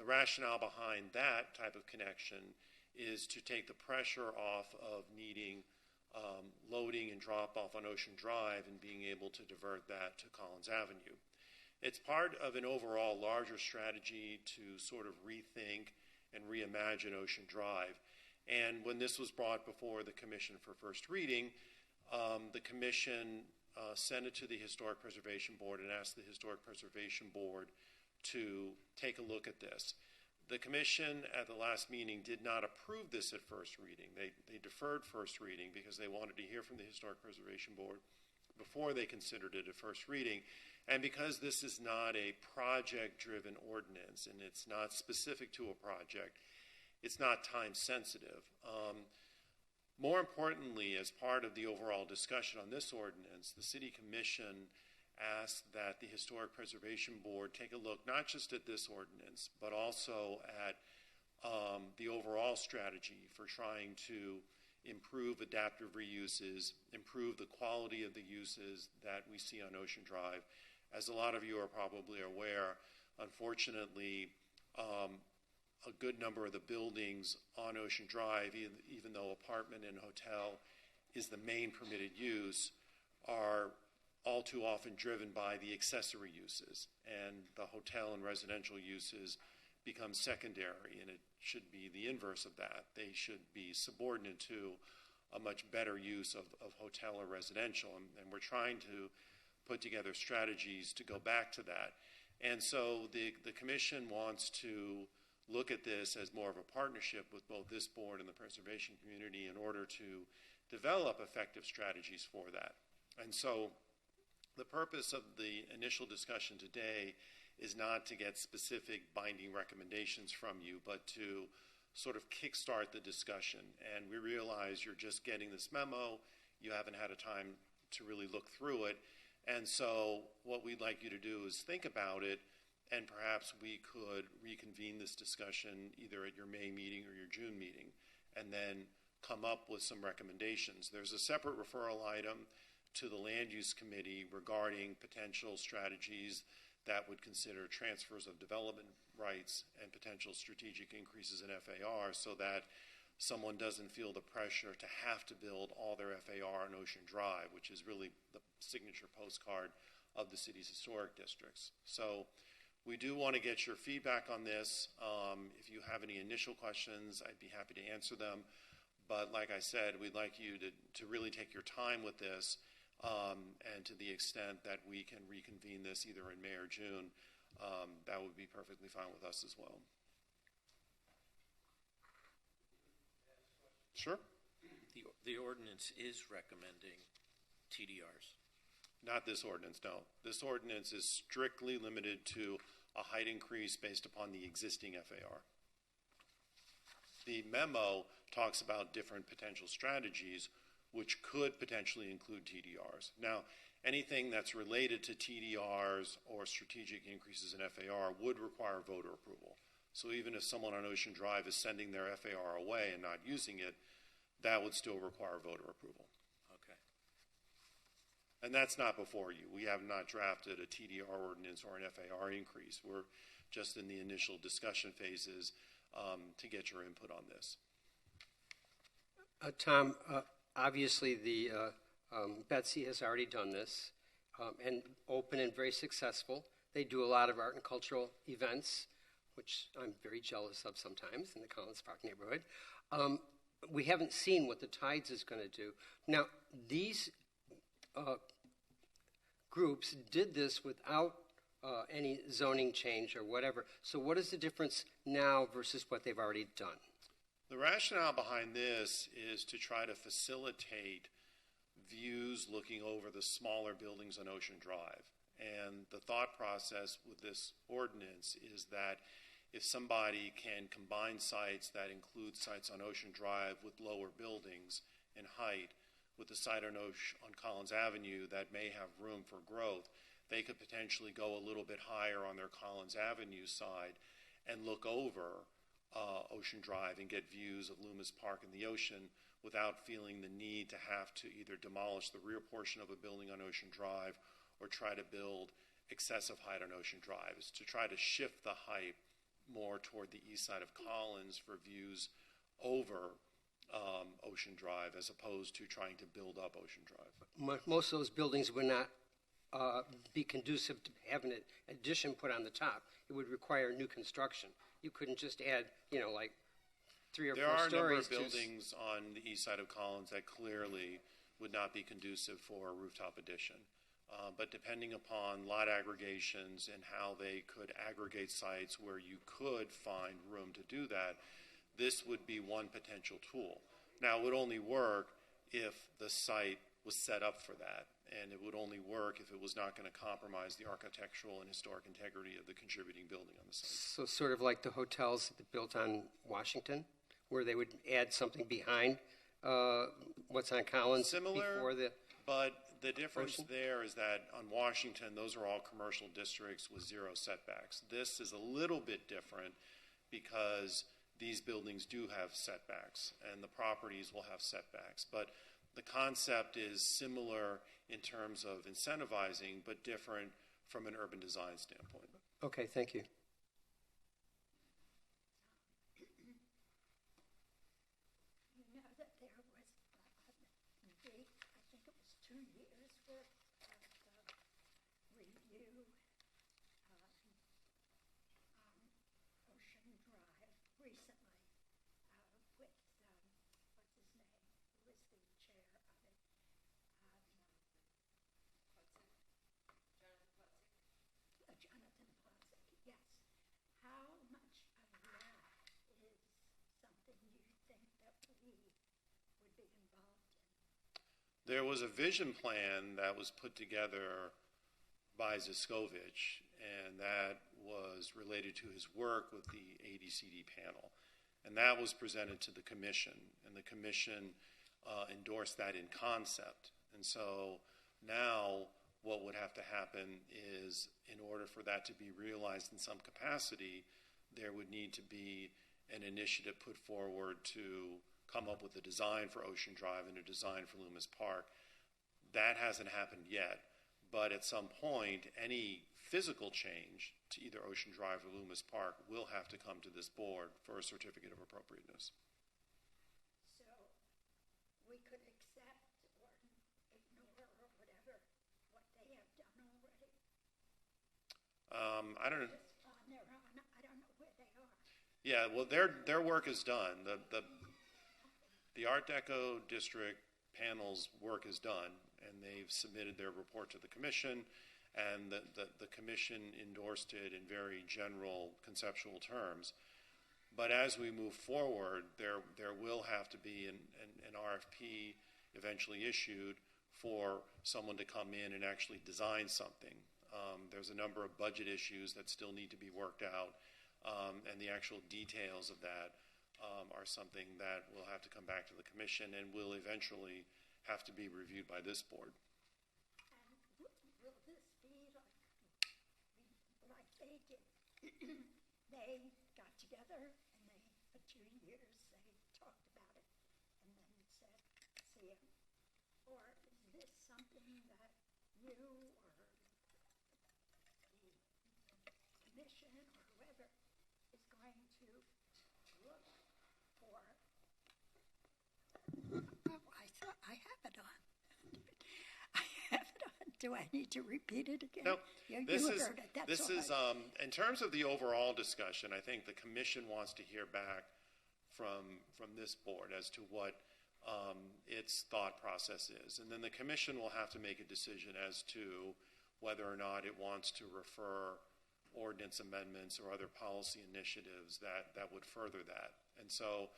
Q: rationale behind that type of connection is to take the pressure off of needing loading and drop-off on Ocean Drive and being able to divert that to Collins Avenue. It's part of an overall larger strategy to sort of rethink and reimagine Ocean Drive. And when this was brought before the Commission for first reading, the Commission sent it to the Historic Preservation Board and asked the Historic Preservation Board to take a look at this. The Commission at the last meeting did not approve this at first reading. They deferred first reading because they wanted to hear from the Historic Preservation Board before they considered it at first reading. And because this is not a project-driven ordinance and it's not specific to a project, it's not time sensitive. More importantly, as part of the overall discussion on this ordinance, the City Commission asked that the Historic Preservation Board take a look not just at this ordinance, but also at the overall strategy for trying to improve adaptive reuses, improve the quality of the uses that we see on Ocean Drive. As a lot of you are probably aware, unfortunately, a good number of the buildings on Ocean Drive, even though apartment and hotel is the main permitted use, are all too often driven by the accessory uses, and the hotel and residential uses become secondary, and it should be the inverse of that. They should be subordinate to a much better use of hotel or residential, and we're trying to put together strategies to go back to that. And so the Commission wants to look at this as more of a partnership with both this board and the preservation community in order to develop effective strategies for that. And so the purpose of the initial discussion today is not to get specific binding recommendations from you, but to sort of kickstart the discussion. And we realize you're just getting this memo, you haven't had a time to really look through it. And so what we'd like you to do is think about it, and perhaps we could reconvene this discussion either at your May meeting or your June meeting, and then come up with some recommendations. There's a separate referral item to the Land Use Committee regarding potential strategies that would consider transfers of development rights and potential strategic increases in FAR, so that someone doesn't feel the pressure to have to build all their FAR on Ocean Drive, which is really the signature postcard of the city's historic districts. So we do want to get your feedback on this. If you have any initial questions, I'd be happy to answer them. But like I said, we'd like you to really take your time with this, and to the extent that we can reconvene this either in May or June, that would be perfectly fine with us as well. Sure.
F: The ordinance is recommending TDRs.
Q: Not this ordinance, no. This ordinance is strictly limited to a height increase based upon the existing FAR. The memo talks about different potential strategies, which could potentially include TDRs. Now, anything that's related to TDRs or strategic increases in FAR would require voter approval. So even if someone on Ocean Drive is sending their FAR away and not using it, that would still require voter approval.
P: Okay.
Q: And that's not before you. We have not drafted a TDR ordinance or an FAR increase. We're just in the initial discussion phases to get your input on this.
E: Tom, obviously the Betsy has already done this and open and very successful. They do a lot of art and cultural events, which I'm very jealous of sometimes in the Collins Park neighborhood. We haven't seen what the Tides is going to do. Now, these groups did this without any zoning change or whatever. So what is the difference now versus what they've already done?
Q: The rationale behind this is to try to facilitate views looking over the smaller buildings on Ocean Drive. And the thought process with this ordinance is that if somebody can combine sites that include sites on Ocean Drive with lower buildings in height with the site on Collins Avenue that may have room for growth, they could potentially go a little bit higher on their Collins Avenue side and look over Ocean Drive and get views of Loomis Park and the ocean without feeling the need to have to either demolish the rear portion of a building on Ocean Drive or try to build excessive height on Ocean Drive. It's to try to shift the height more toward the east side of Collins for views over Ocean Drive as opposed to trying to build up Ocean Drive.
E: Most of those buildings would not be conducive to having an addition put on the top. It would require new construction. You couldn't just add, like 3 or 4 stories.
Q: There are a number of buildings on the east side of Collins that clearly would not be conducive for a rooftop addition. But depending upon lot aggregations and how they could aggregate sites where you could find room to do that, this would be one potential tool. Now, it would only work if the site was set up for that, and it would only work if it was not going to compromise the architectural and historic integrity of the contributing building on the site.
E: So sort of like the hotels that built on Washington, where they would add something behind what's on Collins
Q: Similar,
E: before the...
Q: But the difference there is that on Washington, those are all commercial districts with 0 setbacks. This is a little bit different because these buildings do have setbacks and the properties will have setbacks. But the concept is similar in terms of incentivizing, but different from an urban design standpoint.
E: Okay, thank you.
L: You know that there was big, I think it was 2 years worth of review on Ocean Drive recently with, what's his name, who was the chair of it? Jonathan Plotzik, yes. How much of that is something you think that we would be involved in?
Q: There was a vision plan that was put together by Ziskovich, and that was related to his work with the ADCD panel. And that was presented to the commission, and the commission endorsed that in concept. And so now what would have to happen is, in order for that to be realized in some capacity, there would need to be an initiative put forward to come up with a design for Ocean Drive and a design for Loomis Park. That hasn't happened yet, but at some point, any physical change to either Ocean Drive or Loomis Park will have to come to this board for a certificate of appropriateness.
L: So we could accept or ignore or whatever what they have done already?
Q: I don't know.
L: I don't know where they are.
Q: Yeah, well, their work is done. The Art Deco District panel's work is done, and they've submitted their report to the commission, and the commission endorsed it in very general conceptual terms. But as we move forward, there will have to be an RFP eventually issued for someone to come in and actually design something. There's a number of budget issues that still need to be worked out, and the actual details of that are something that will have to come back to the commission and will eventually have to be reviewed by this board.
L: And will this be like they did? they got together and they, for 2 years, they talked about it and then said, see ya. Or is this something that you or the commission or whoever is going to look for? Oh, I thought I have it on. I have it on. Do I need to repeat it again?
Q: No,
L: You
Q: this is,
L: heard it. That's
Q: this
L: all
Q: is
L: right.
Q: in terms of the overall discussion, I think the commission wants to hear back from this board as to what its thought process is. And then the commission will have to make a decision as to whether or not it wants to refer ordinance amendments or other policy initiatives that would further that. And so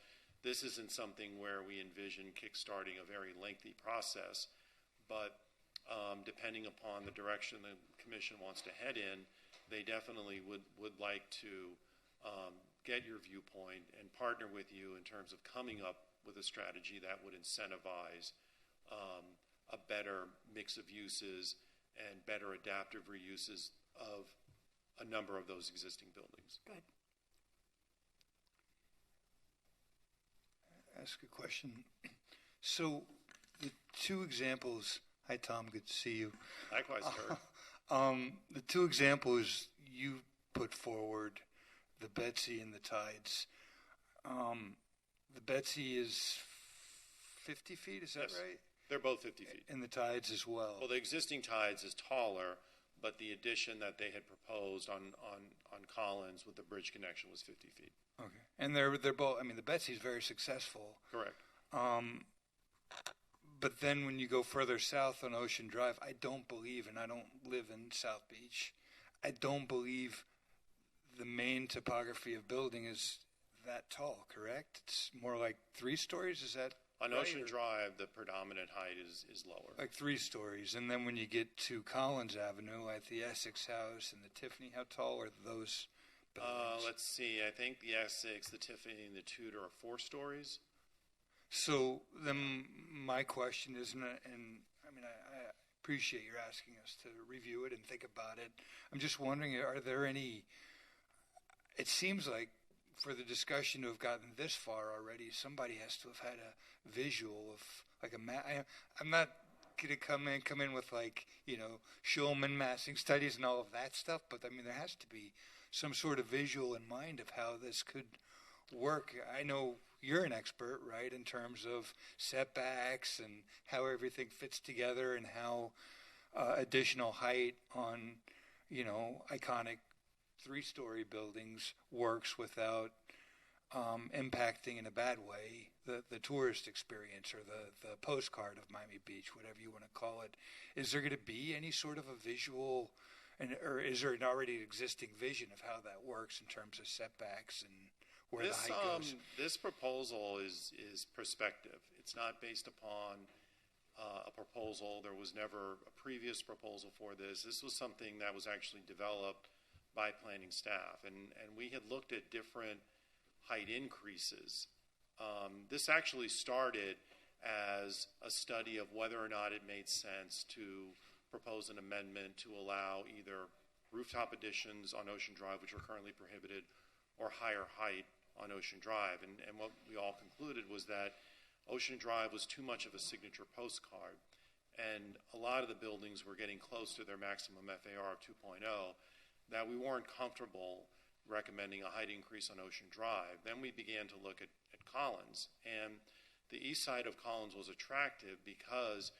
Q: this isn't something where we envision kickstarting a very lengthy process, but depending upon the direction the commission wants to head in, they definitely would like to get your viewpoint and partner with you in terms of coming up with a strategy that would incentivize a better mix of uses and better adaptive reuses of a number of those existing buildings.
L: Good.
D: Ask a question. So the two examples, hi Tom, good to see you.
Q: Likewise, sir.
D: The two examples you put forward, the Betsy and the Tides. The Betsy is 50 feet, is that
Q: Yes.
D: right?
Q: They're both 50 feet.
D: And the Tides as well.
Q: Well, the existing Tides is taller, but the addition that they had proposed on Collins with the bridge connection was 50 feet.
D: Okay. And they're both, I mean, the Betsy's very successful.
Q: Correct.
D: But then when you go further south on Ocean Drive, I don't believe, and I don't live in South Beach, I don't believe the main topography of building is that tall, correct? It's more like 3 stories, is that
Q: On
D: right?
Q: Ocean
D: Or
Q: Drive, the predominant height is lower.
D: like 3 stories. And then when you get to Collins Avenue, like the Essex House and the Tiffany, how tall are those buildings?
Q: Let's see. I think the Essex, the Tiffany, and the Tudor are 4 stories.
D: So then my question is, and I mean, I appreciate you're asking us to review it and think about it. I'm just wondering, are there any, it seems like for the discussion to have gotten this far already, somebody has to have had a visual of like a map. I'm not going to come in with like, Schulman massing studies and all of that stuff, but I mean, there has to be some sort of visual in mind of how this could work. I know you're an expert, right, in terms of setbacks and how everything fits together and how additional height on, iconic 3-story buildings works without impacting in a bad way the tourist experience or the postcard of Miami Beach, whatever you want to call it. Is there going to be any sort of a visual, or is there an already existing vision of how that works in terms of setbacks and where the height goes?
Q: This proposal is prospective. It's not based upon a proposal. There was never a previous proposal for this. This was something that was actually developed by planning staff, and we had looked at different height increases. This actually started as a study of whether or not it made sense to propose an amendment to allow either rooftop additions on Ocean Drive, which are currently prohibited, or higher height on Ocean Drive. And what we all concluded was that Ocean Drive was too much of a signature postcard, and a lot of the buildings were getting close to their maximum FAR of 2.0, that we weren't comfortable recommending a height increase on Ocean Drive. Then we began to look at Collins, and the east side of Collins was attractive because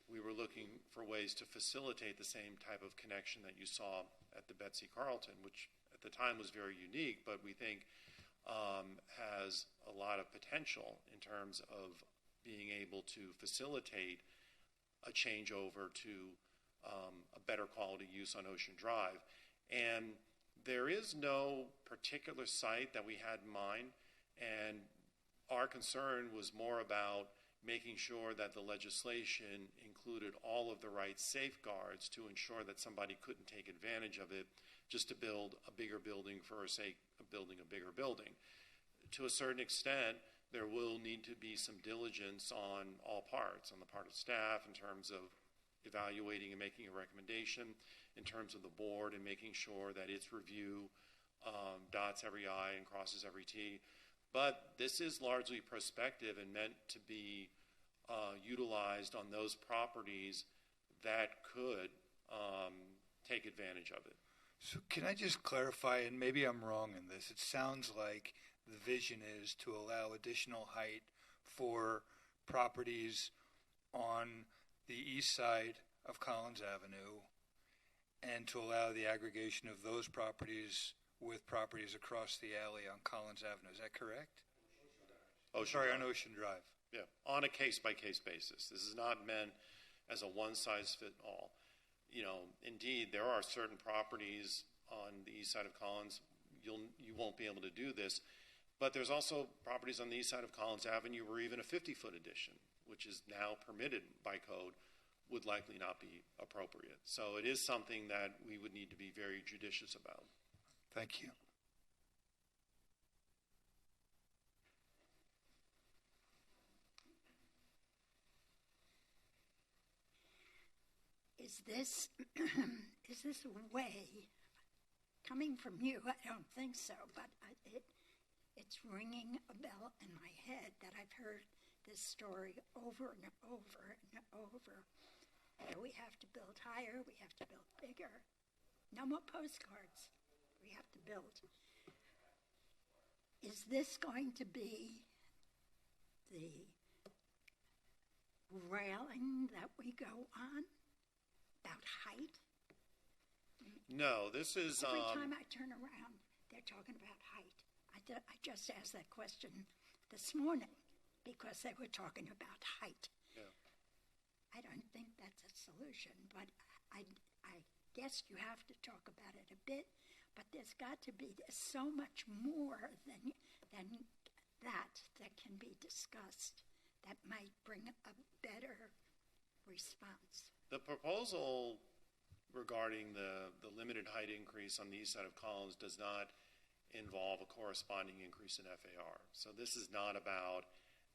Q: we were looking for ways to facilitate the same type of connection that you saw at the Betsy Carlton, which at the time was very unique, but we think has a lot of potential in terms of being able to facilitate a changeover to a better quality use on Ocean Drive. And there is no particular site that we had in mind, and our concern was more about making sure that the legislation included all of the right safeguards to ensure that somebody couldn't take advantage of it just to build a bigger building for the sake of building a bigger building. To a certain extent, there will need to be some diligence on all parts, on the part of staff in terms of evaluating and making a recommendation, in terms of the board and making sure that its review dots every I and crosses every T. But this is largely prospective and meant to be utilized on those properties that could take advantage of it.
D: So can I just clarify, and maybe I'm wrong in this, it sounds like the vision is to allow additional height for properties on the east side of Collins Avenue and to allow the aggregation of those properties with properties across the alley on Collins Avenue. Is that correct? On Ocean Drive.
Q: Yeah, on a case-by-case basis. This is not meant as a one-size-fit-all. You know, indeed, there are certain properties on the east side of Collins, you won't be able to do this, but there's also properties on the east side of Collins Avenue where even a 50-foot addition, which is now permitted by code, would likely not be appropriate. So it is something that we would need to be very judicious about.
D: Thank you.
L: Is this a way, coming from you, I don't think so, but it's ringing a bell in my head that I've heard this story over and over and over. We have to build higher, we have to build bigger. No more postcards. We have to build. Is this going to be the railing that we go on about height?
Q: No, this is...
L: Every time I turn around, they're talking about height. I just asked that question this morning because they were talking about height.
Q: Yeah.
L: I don't think that's a solution, but I guess you have to talk about it a bit, but there's got to be so much more than that can be discussed that might bring a better response.
Q: The proposal regarding the limited height increase on the east side of Collins does not involve a corresponding increase in FAR. So this is not about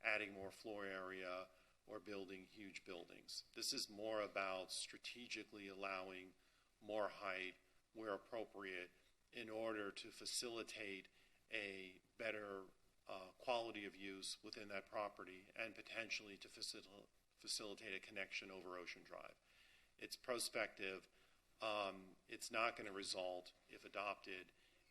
Q: adding more floor area or building huge buildings. This is more about strategically allowing more height where appropriate in order to facilitate a better quality of use within that property and potentially to facilitate a connection over Ocean Drive. It's prospective. It's not going to result, if adopted,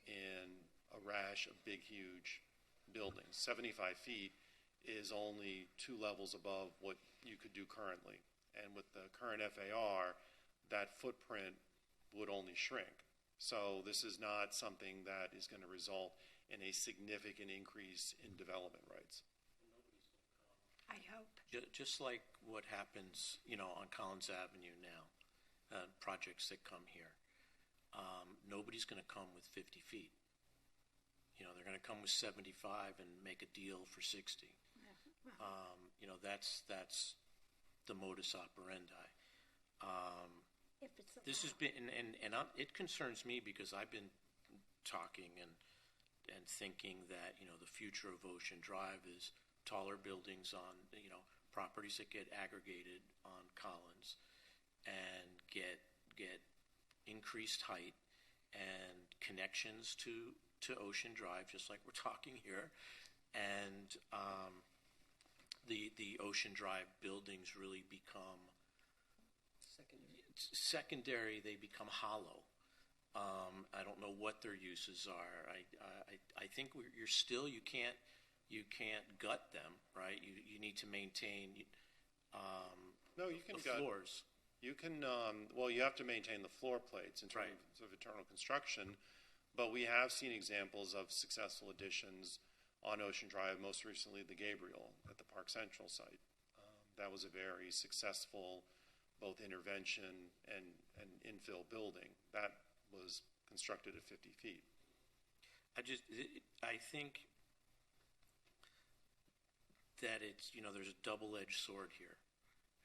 Q: in a rash of big, huge buildings. 75 feet is only 2 levels above what you could do currently. And with the current FAR, that footprint would only shrink. So this is not something that is going to result in a significant increase in development rights.
L: I hope.
F: Just like what happens, on Collins Avenue now, projects that come here. Nobody's going to come with 50 feet. They're going to come with 75 and make a deal for 60. That's the modus operandi. This has been, and it concerns me because I've been talking and thinking that the future of Ocean Drive is taller buildings on properties that get aggregated on Collins and get increased height and connections to Ocean Drive, just like we're talking here, and the Ocean Drive buildings really become secondary. They become hollow. I don't know what their uses are. I think you can't gut them, right? You need to maintain
Q: No, you can
F: the
Q: gut
F: floors.
Q: You can, you have to maintain the floor plates in terms of internal construction, but we have seen examples of successful additions on Ocean Drive, most recently the Gabriel at the Park Central site. That was a very successful both intervention and infill building. That was constructed at 50 feet.
F: I think that it's, there's a double-edged sword here.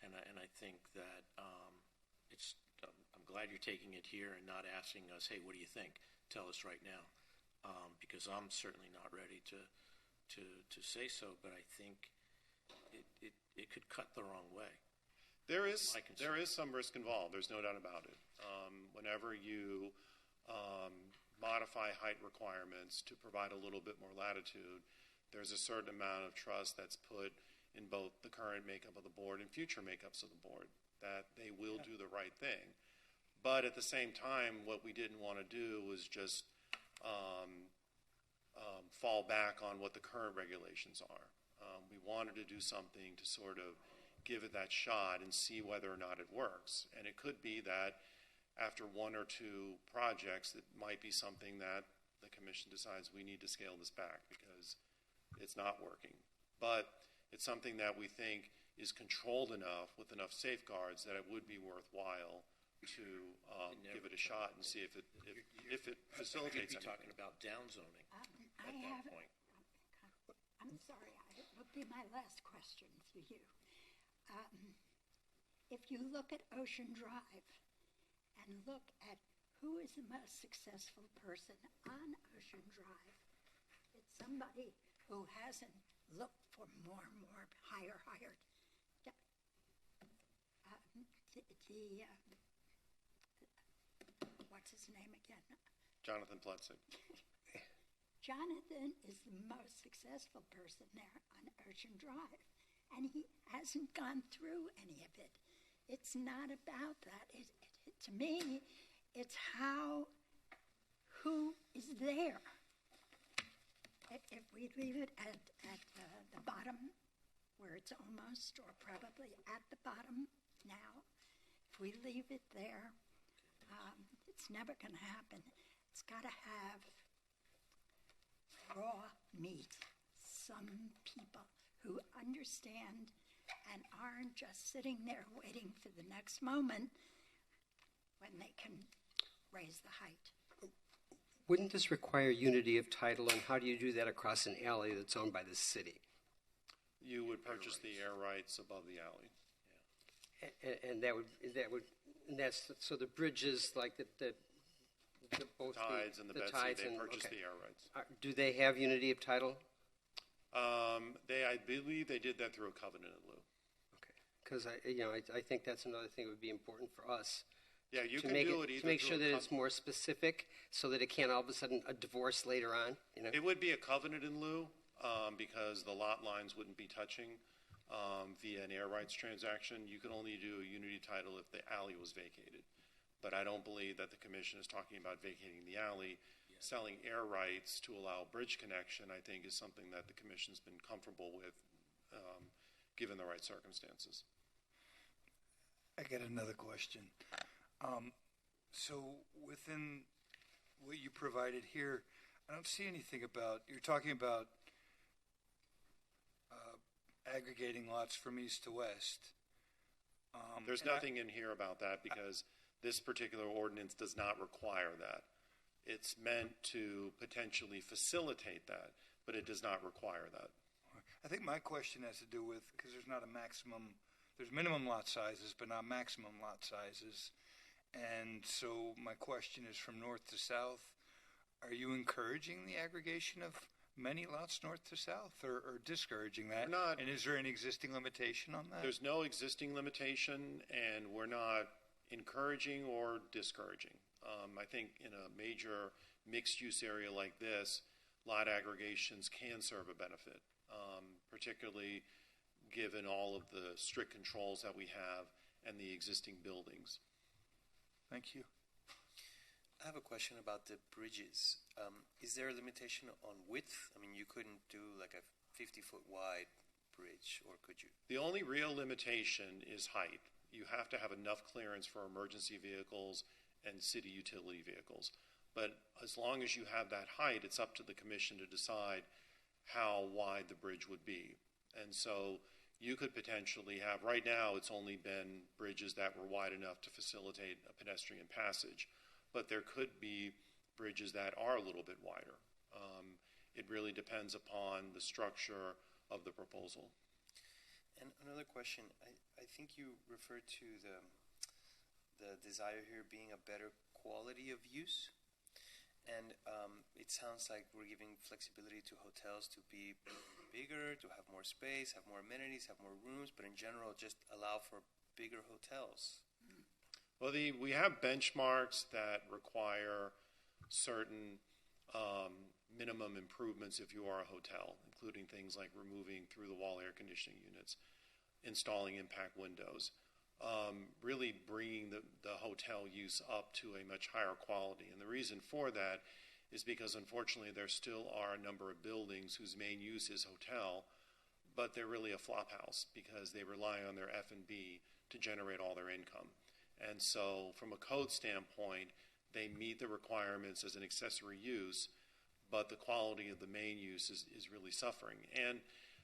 F: And I think that I'm glad you're taking it here and not asking us, hey, what do you think? Tell us right now. Because I'm certainly not ready to say so, but I think it could cut the wrong way.
Q: There is some risk involved. There's no doubt about it. Whenever you modify height requirements to provide a little bit more latitude, there's a certain amount of trust that's put in both the current makeup of the board and future makeups of the board that they will do the right thing. But at the same time, what we didn't want to do was just fall back on what the current regulations are. We wanted to do something to sort of give it that shot and see whether or not it works. And it could be that after one or two projects, it might be something that the commission decides we need to scale this back because it's not working. But it's something that we think is controlled enough with enough safeguards that it would be worthwhile to give it a shot and see if it facilitates
F: You'd be
Q: anything.
F: talking about downzoning
L: I
F: at that
L: have.
F: point.
L: I'm sorry. It will be my last question for you. If you look at Ocean Drive and look at who is the most successful person on Ocean Drive, it's somebody who hasn't looked for more and more higher. What's his name again?
Q: Jonathan Pletzig.
L: Jonathan is the most successful person there on Ocean Drive, and he hasn't gone through any of it. It's not about that. To me, it's who is there. If we leave it at the bottom, where it's almost, or probably at the bottom now, if we leave it there, it's never going to happen. It's got to have raw meat, some people who understand and aren't just sitting there waiting for the next moment when they can raise the height.
E: Wouldn't this require unity of title, and how do you do that across an alley that's owned by the city?
Q: You would purchase the air rights above the alley.
E: And that's so the bridges like both
Q: Tides and the Betsy,
E: tides
Q: they
E: and
Q: purchase
E: okay.
Q: the air rights.
E: Do they have unity of title?
Q: I believe they did that through a covenant in lieu.
E: Because I think that's another thing that would be important for us.
Q: Yeah, you
E: to
Q: can
E: make
Q: do it either
E: to make
Q: through
E: sure
Q: a
E: that it's more specific, so that it can't all of a sudden a divorce later on.
Q: It would be a covenant in lieu because the lot lines wouldn't be touching via an air rights transaction. You can only do a unity title if the alley was vacated. But I don't believe that the commission is talking about vacating the alley. Selling air rights to allow bridge connection, I think, is something that the commission's been comfortable with given the right circumstances.
D: I got another question. So within what you provided here, I don't see anything about, you're talking about aggregating lots from east to west.
Q: There's nothing in here about that because this particular ordinance does not require that. It's meant to potentially facilitate that, but it does not require that.
D: I think my question has to do with, because there's not a maximum, there's minimum lot sizes, but not maximum lot sizes. And so my question is from north to south, are you encouraging the aggregation of many lots north to south or discouraging that?
Q: We're not.
D: And is there an existing limitation on that?
Q: There's no existing limitation, and we're not encouraging or discouraging. I think in a major mixed-use area like this, lot aggregations can serve a benefit, particularly given all of the strict controls that we have and the existing buildings.
D: Thank you.
A: I have a question about the bridges. Is there a limitation on width? I mean, you couldn't do like a 50-foot wide bridge, or could you?
Q: The only real limitation is height. You have to have enough clearance for emergency vehicles and city utility vehicles. But as long as you have that height, it's up to the commission to decide how wide the bridge would be. And so you could potentially have, right now it's only been bridges that were wide enough to facilitate a pedestrian passage, but there could be bridges that are a little bit wider. It really depends upon the structure of the proposal.
A: And another question, I think you referred to the desire here being a better quality of use. And it sounds like we're giving flexibility to hotels to be bigger, to have more space, have more amenities, have more rooms, but in general, just allow for bigger hotels.
Q: Well, we have benchmarks that require certain minimum improvements if you are a hotel, including things like removing through-the-wall air conditioning units, installing impact windows, really bringing the hotel use up to a much higher quality. And the reason for that is because, unfortunately, there still are a number of buildings whose main use is hotel, but they're really a flop house because they rely on their F&B to generate all their income. And so from a code standpoint, they meet the requirements as an accessory use, but the quality of the main use is really suffering. And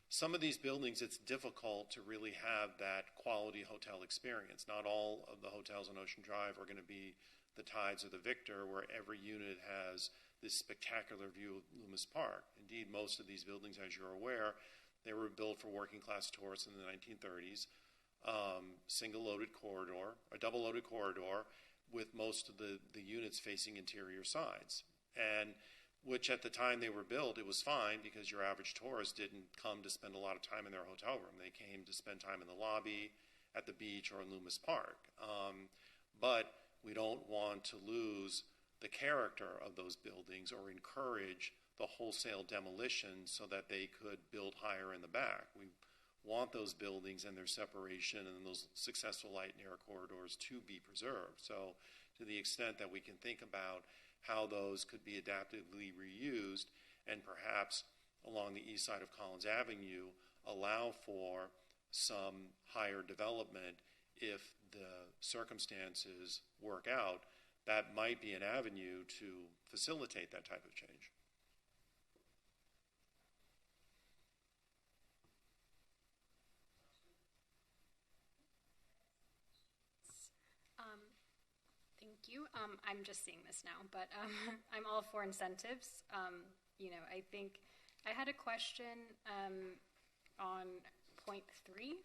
Q: some of these buildings, it's difficult to really have that quality hotel experience. Not all of the hotels on Ocean Drive are going to be the Tides or the Victor, where every unit has this spectacular view of Loomis Park. Indeed, most of these buildings, as you're aware, they were built for working class tourists in the 1930s. Single-loaded corridor, a double-loaded corridor, with most of the units facing interior sides. And which at the time they were built, it was fine because your average tourist didn't come to spend a lot of time in their hotel room. They came to spend time in the lobby, at the beach, or in Loomis Park. But we don't want to lose the character of those buildings or encourage the wholesale demolition so that they could build higher in the back. We want those buildings and their separation and those successful light and air corridors to be preserved. So to the extent that we can think about how those could be adaptively reused and perhaps along the east side of Collins Avenue allow for some higher development if the circumstances work out, that might be an avenue to facilitate that type of change.
K: Thank you. I'm just seeing this now, but I'm all for incentives. I think I had a question on point 3.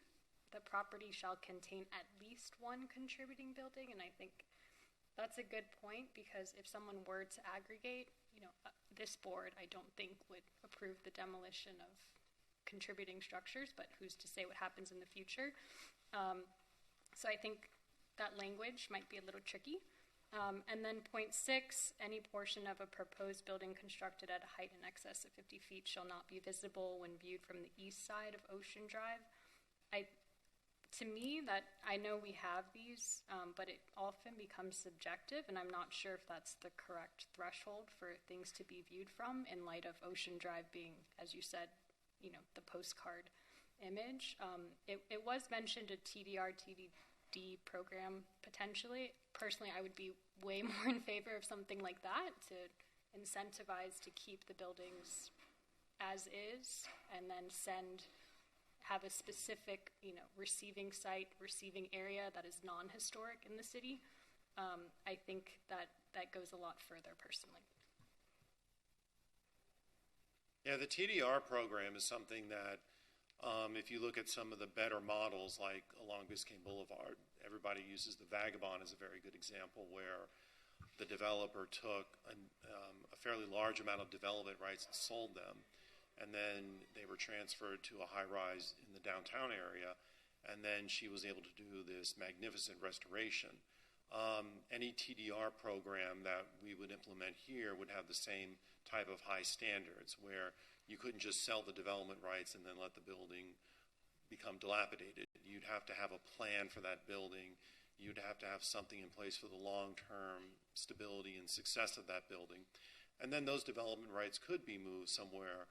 K: The property shall contain at least one contributing building, and I think that's a good point because if someone were to aggregate, this board I don't think would approve the demolition of contributing structures, but who's to say what happens in the future? So I think that language might be a little tricky. And then point 6, any portion of a proposed building constructed at a height in excess of 50 feet shall not be visible when viewed from the east side of Ocean Drive. To me, that I know we have these, but it often becomes subjective, and I'm not sure if that's the correct threshold for things to be viewed from in light of Ocean Drive being, as you said, the postcard image. It was mentioned a TDR, TDD program potentially. Personally, I would be way more in favor of something like that to incentivize to keep the buildings as is and then have a specific, receiving site, receiving area that is non-historic in the city. I think that goes a lot further personally.
Q: Yeah, the TDR program is something that if you look at some of the better models like along Biscayne Boulevard, everybody uses the Vagabond as a very good example where the developer took a fairly large amount of development rights and sold them, and then they were transferred to a high-rise in the downtown area, and then she was able to do this magnificent restoration. Any TDR program that we would implement here would have the same type of high standards where you couldn't just sell the development rights and then let the building become dilapidated. You'd have to have a plan for that building. You'd have to have something in place for the long-term stability and success of that building. And then those development rights could be moved somewhere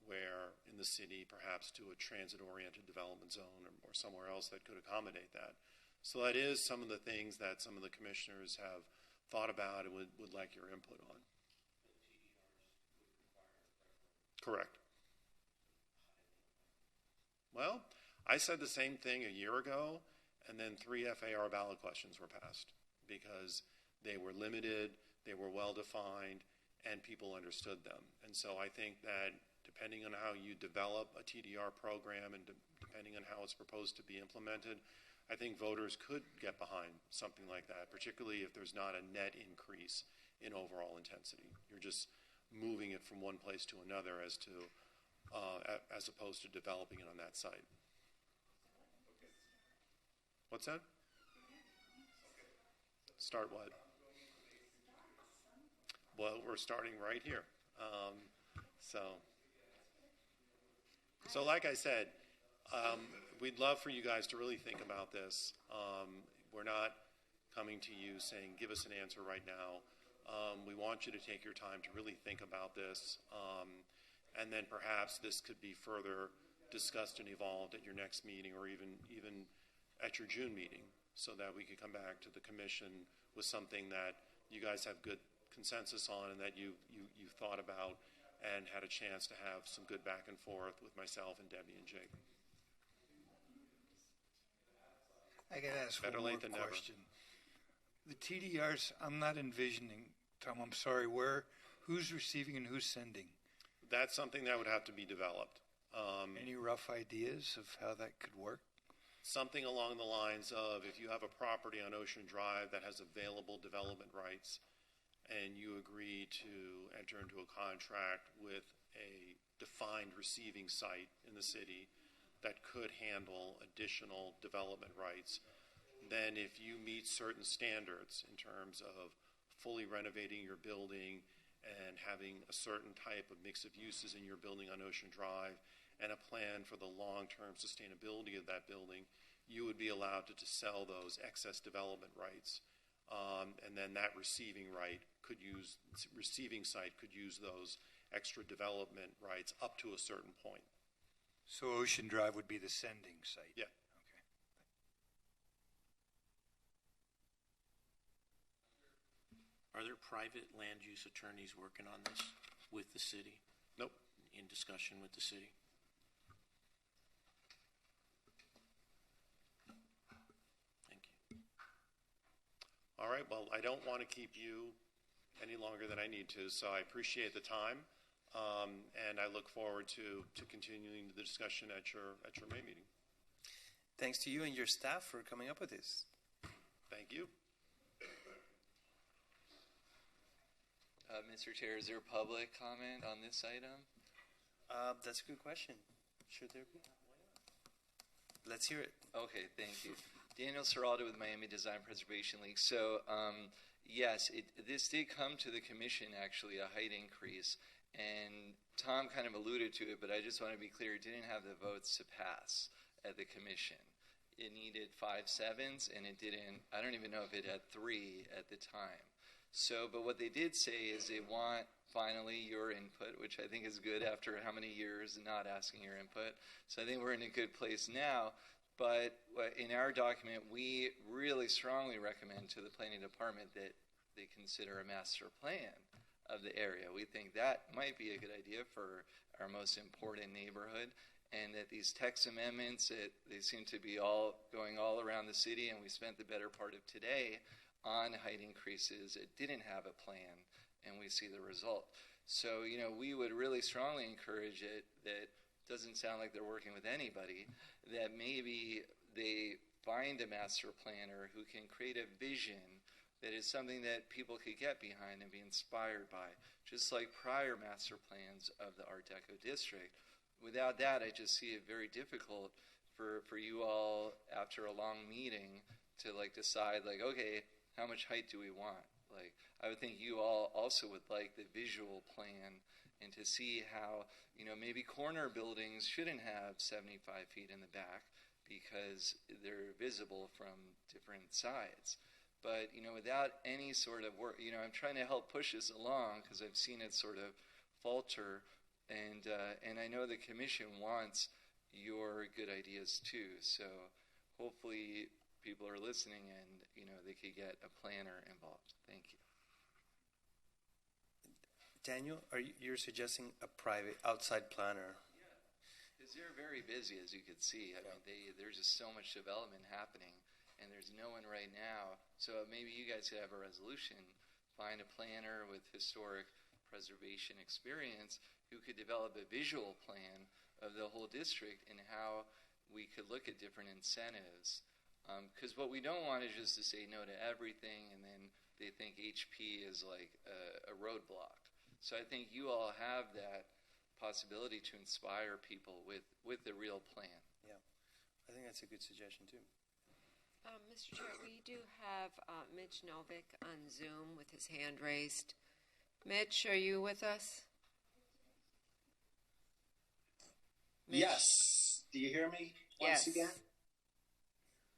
Q: where in the city, perhaps to a transit-oriented development zone or somewhere else that could accommodate that. So that is some of the things that some of the commissioners have thought about and would like your input on. Correct. Well, I said the same thing a year ago, and then 3 FAR ballot questions were passed because they were limited, they were well-defined, and people understood them. And so I think that depending on how you develop a TDR program and depending on how it's proposed to be implemented, I think voters could get behind something like that, particularly if there's not a net increase in overall intensity. You're just moving it from one place to another as opposed to developing it on that site. What's that? Start what? Well, we're starting right here. So like I said, we'd love for you guys to really think about this. We're not coming to you saying, give us an answer right now. We want you to take your time to really think about this. And then perhaps this could be further discussed and evolved at your next meeting, or even at your June meeting, so that we could come back to the commission with something that you guys have good consensus on and that you thought about and had a chance to have some good back and forth with myself and Debbie and Jake.
D: I can ask
Q: Better
D: one
Q: late
D: more
Q: than never.
D: question. The TDRs, I'm not envisioning, Tom, I'm sorry, who's receiving and who's sending?
Q: That's something that would have to be developed.
D: Any rough ideas of how that could work?
Q: Something along the lines of, if you have a property on Ocean Drive that has available development rights and you agree to enter into a contract with a defined receiving site in the city that could handle additional development rights, then if you meet certain standards in terms of fully renovating your building and having a certain type of mix of uses in your building on Ocean Drive and a plan for the long-term sustainability of that building, you would be allowed to sell those excess development rights. And then that receiving site could use those extra development rights up to a certain point.
D: So Ocean Drive would be the sending site?
Q: Yeah.
F: Are there private land use attorneys working on this with the city?
Q: Nope.
F: In discussion with the city? Thank you.
Q: All right, well, I don't want to keep you any longer than I need to, so I appreciate the time, and I look forward to continuing the discussion at your May meeting.
A: Thanks to you and your staff for coming up with this.
Q: Thank you.
N: Mr. Chair, is there public comment on this item?
A: That's a good question. Should there be? Let's hear it.
N: Okay, thank you. Daniel Serraldo with Miami Design Preservation League. So, yes, this did come to the commission, actually, a height increase. And Tom kind of alluded to it, but I just want to be clear, it didn't have the votes to pass at the commission. It needed 5/7, and it didn't, I don't even know if it had 3 at the time. So, but what they did say is they want, finally, your input, which I think is good after how many years not asking your input. So I think we're in a good place now. But in our document, we really strongly recommend to the planning department that they consider a master plan of the area. We think that might be a good idea for our most important neighborhood, and that these text amendments, they seem to be all going all around the city, and we spent the better part of today on height increases. It didn't have a plan, and we see the result. So, we would really strongly encourage it. That doesn't sound like they're working with anybody, that maybe they find a master planner who can create a vision that is something that people could get behind and be inspired by, just like prior master plans of the Art Deco district. Without that, I just see it very difficult for you all, after a long meeting, to decide, okay, how much height do we want? I would think you all also would like the visual plan, and to see how, maybe corner buildings shouldn't have 75 feet in the back because they're visible from different sides. But, without any sort of work, I'm trying to help push this along because I've seen it sort of falter, and I know the commission wants your good ideas too. So hopefully people are listening and, they could get a planner involved. Thank you.
A: Daniel, you're suggesting a private outside planner?
N: Yeah, because they're very busy, as you could see. I mean, there's just so much development happening, and there's no one right now. So maybe you guys could have a resolution, find a planner with historic preservation experience who could develop a visual plan of the whole district and how we could look at different incentives. Because what we don't want is just to say no to everything, and then they think HP is like a roadblock. So I think you all have that possibility to inspire people with the real plan.
A: Yeah, I think that's a good suggestion too.
B: Mr. Chair, we do have Mitch Novick on Zoom with his hand raised. Mitch, are you with us? Mitch?
R: Yes. Do you hear me once
B: Yes.
R: again?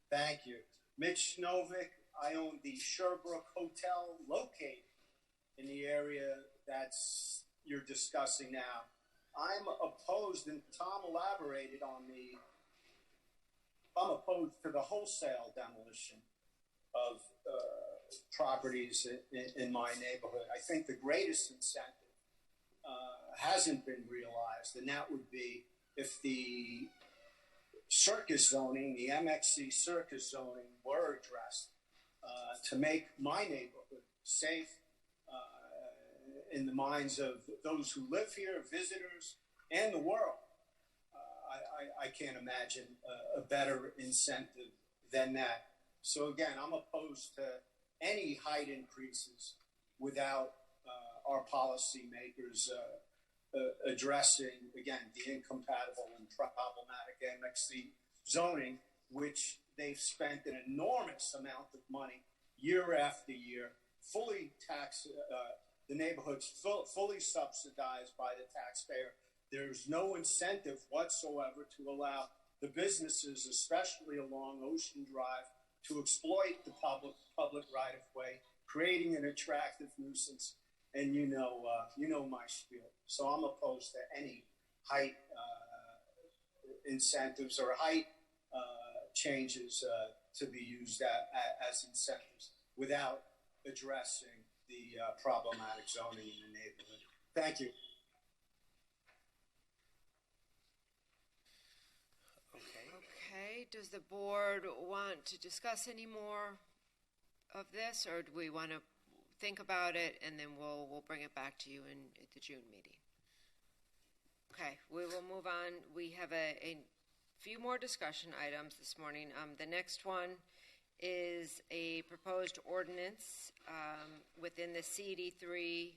R: Thank you. Mitch Novick. I own the Sherbrooke Hotel located in the area that's you're discussing now. I'm opposed, and Tom elaborated on I'm opposed to the wholesale demolition of properties in my neighborhood. I think the greatest incentive hasn't been realized, and that would be if the circus zoning, the MXC circus zoning, were addressed to make my neighborhood safe in the minds of those who live here, visitors, and the world. I can't imagine a better incentive than that. So again, I'm opposed to any height increases without our policymakers addressing, again, the incompatible and problematic MXC zoning, which they've spent an enormous amount of money year after year, fully the neighborhood's fully subsidized by the taxpayer. There's no incentive whatsoever to allow the businesses, especially along Ocean Drive, to exploit the public right-of-way, creating an attractive nuisance. And you know my spiel. So I'm opposed to any height incentives or height changes to be used as incentives without addressing the problematic zoning in the neighborhood. Thank you.
B: Okay, does the board want to discuss any more of this, or do we want to think about it and then we'll bring it back to you at the June meeting? Okay, we will move on. We have a few more discussion items this morning. The next one is a proposed ordinance within the CD3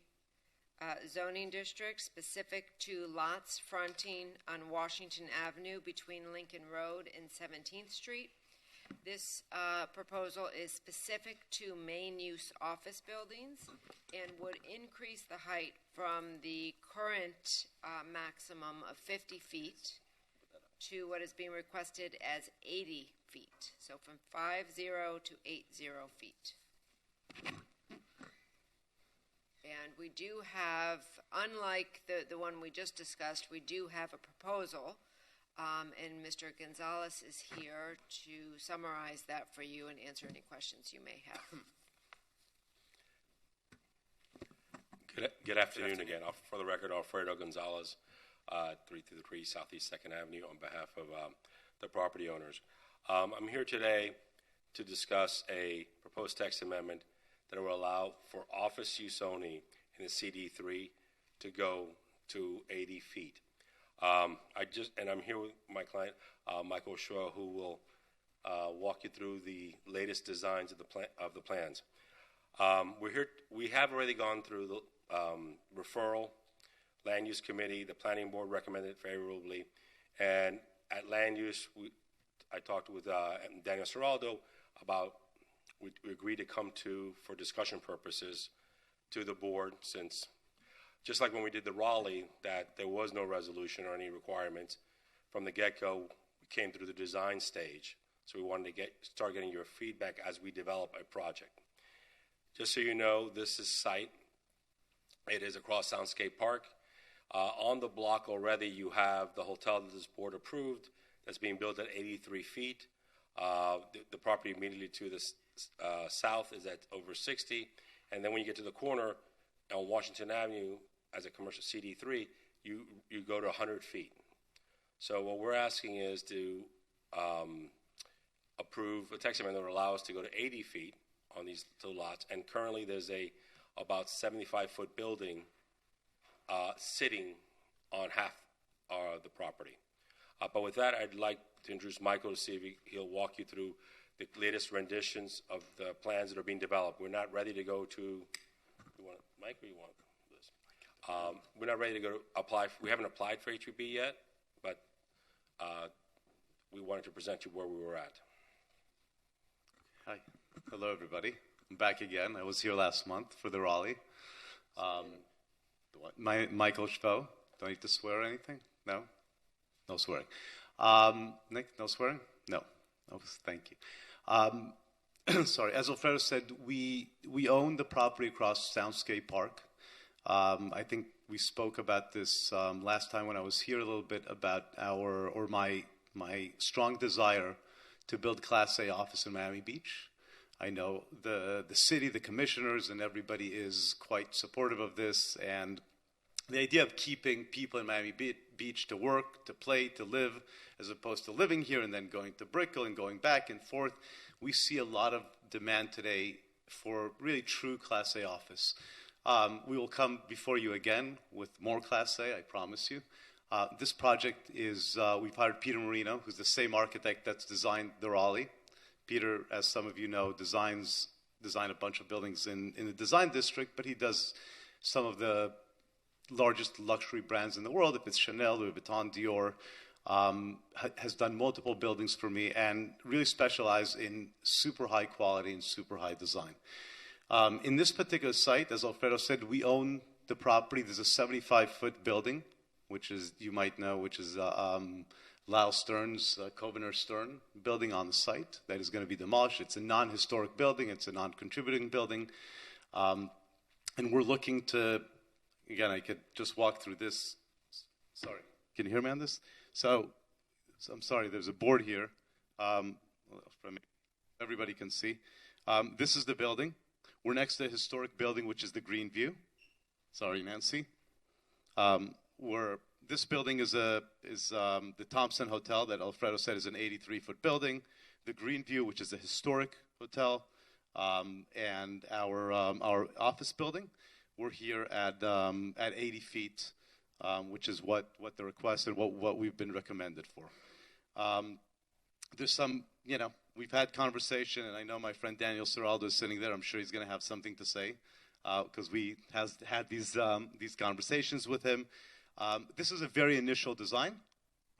B: zoning district specific to lots fronting on Washington Avenue between Lincoln Road and 17th Street. This proposal is specific to main use office buildings and would increase the height from the current maximum of 50 feet to what is being requested as 80 feet. So from 50 to 80 feet. And we do have, unlike the one we just discussed, we do have a proposal. And Mr. Gonzalez is here to summarize that for you and answer any questions you may have.
J: Good afternoon again. For the record, Alfredo Gonzalez, 333 Southeast 2nd Avenue, on behalf of the property owners. I'm here today to discuss a proposed text amendment that will allow for office use only in the CD3 to go to 80 feet. I'm here with my client, Michael Shaw, who will walk you through the latest designs of the plans. We're here. We have already gone through the referral, land use committee. The planning board recommended favorably, and at land use, I talked with Daniel Seraldo about. We agreed to come for discussion purposes to the board, since just like when we did the Raleigh, that there was no resolution or any requirements from the get-go. We came through the design stage, so we wanted to start getting your feedback as we develop a project. Just so you know, this is site. It is across Soundscape Park. On the block already, you have the hotel that this board approved that's being built at 83 feet. The property immediately to the south is at over 60. And then when you get to the corner on Washington Avenue as a commercial CD3, you go to 100 feet. So what we're asking is to approve a text amendment that will allow us to go to 80 feet on these two lots. And currently there's about 75-foot building sitting on half the property. But with that, I'd like to introduce Michael to see if he'll walk you through the latest renditions of the plans that are being developed. We're not ready to go to, you want Mike, or you want this? We're not ready to go to apply. We haven't applied for HPB yet, but we wanted to present you where we were at.
S: Hi. Hello, everybody. I'm back again. I was here last month for the Raleigh.
M: Michael Schvo. Do I need to swear or anything? No? No swearing. Nick, no swearing? No. Oh, thank you. Sorry, as Alfredo said, we own the property across Soundscape Park. I think we spoke about this last time when I was here a little bit about my strong desire to build Class A office in Miami Beach. I know the city, the commissioners, and everybody is quite supportive of this, and the idea of keeping people in Miami Beach to work, to play, to live, as opposed to living here and then going to Brickell and going back and forth. We see a lot of demand today for really true Class A office. We will come before you again with more Class A, I promise you. This project is, we've hired Peter Marino, who's the same architect that's designed the Raleigh. Peter, as some of you know, designed a bunch of buildings in the design district, but he does some of the largest luxury brands in the world. If it's Chanel, Louis Vuitton, Dior, has done multiple buildings for me and really specialized in super high quality and super high design. In this particular site, as Alfredo said, we own the property. There's a 75-foot building, which is, you might know, which is Lyle Stern's, Covenor Stern building on the site that is going to be demolished. It's a non-historic building. It's a non-contributing building. And we're looking to, again, I could just walk through this. Sorry, can you hear me on this? So I'm sorry, there's a board here. Everybody can see. This is the building. We're next to a historic building, which is the Greenview. Sorry, Nancy. This building is the Thompson Hotel that Alfredo said is an 83-foot building. The Greenview, which is a historic hotel, and our office building. We're here at 80 feet, which is what the request and what we've been recommended for. There's some, we've had conversation, and I know my friend Daniel Seraldo is sitting there. I'm sure he's going to have something to say because we has had these conversations with him. This is a very initial design,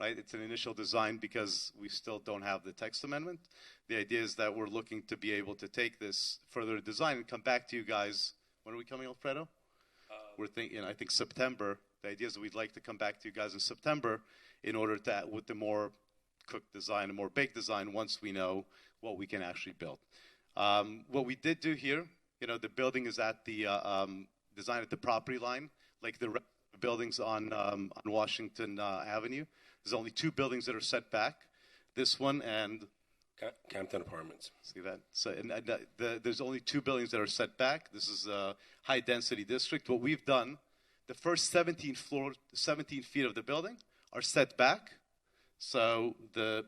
M: right? It's an initial design because we still don't have the text amendment. The idea is that we're looking to be able to take this further design and come back to you guys. When are we coming, Alfredo? We're thinking, I think September. The idea is that we'd like to come back to you guys in September in order to, with the more cooked design, a more baked design, once we know what we can actually build. What we did do here, the building is at the design at the property line, like the buildings on Washington Avenue. There's only two buildings that are set back. This one and
J: Campton Apartments.
M: See that? So there's only two buildings that are set back. This is a high-density district. What we've done, the first 17 feet of the building are set back. So the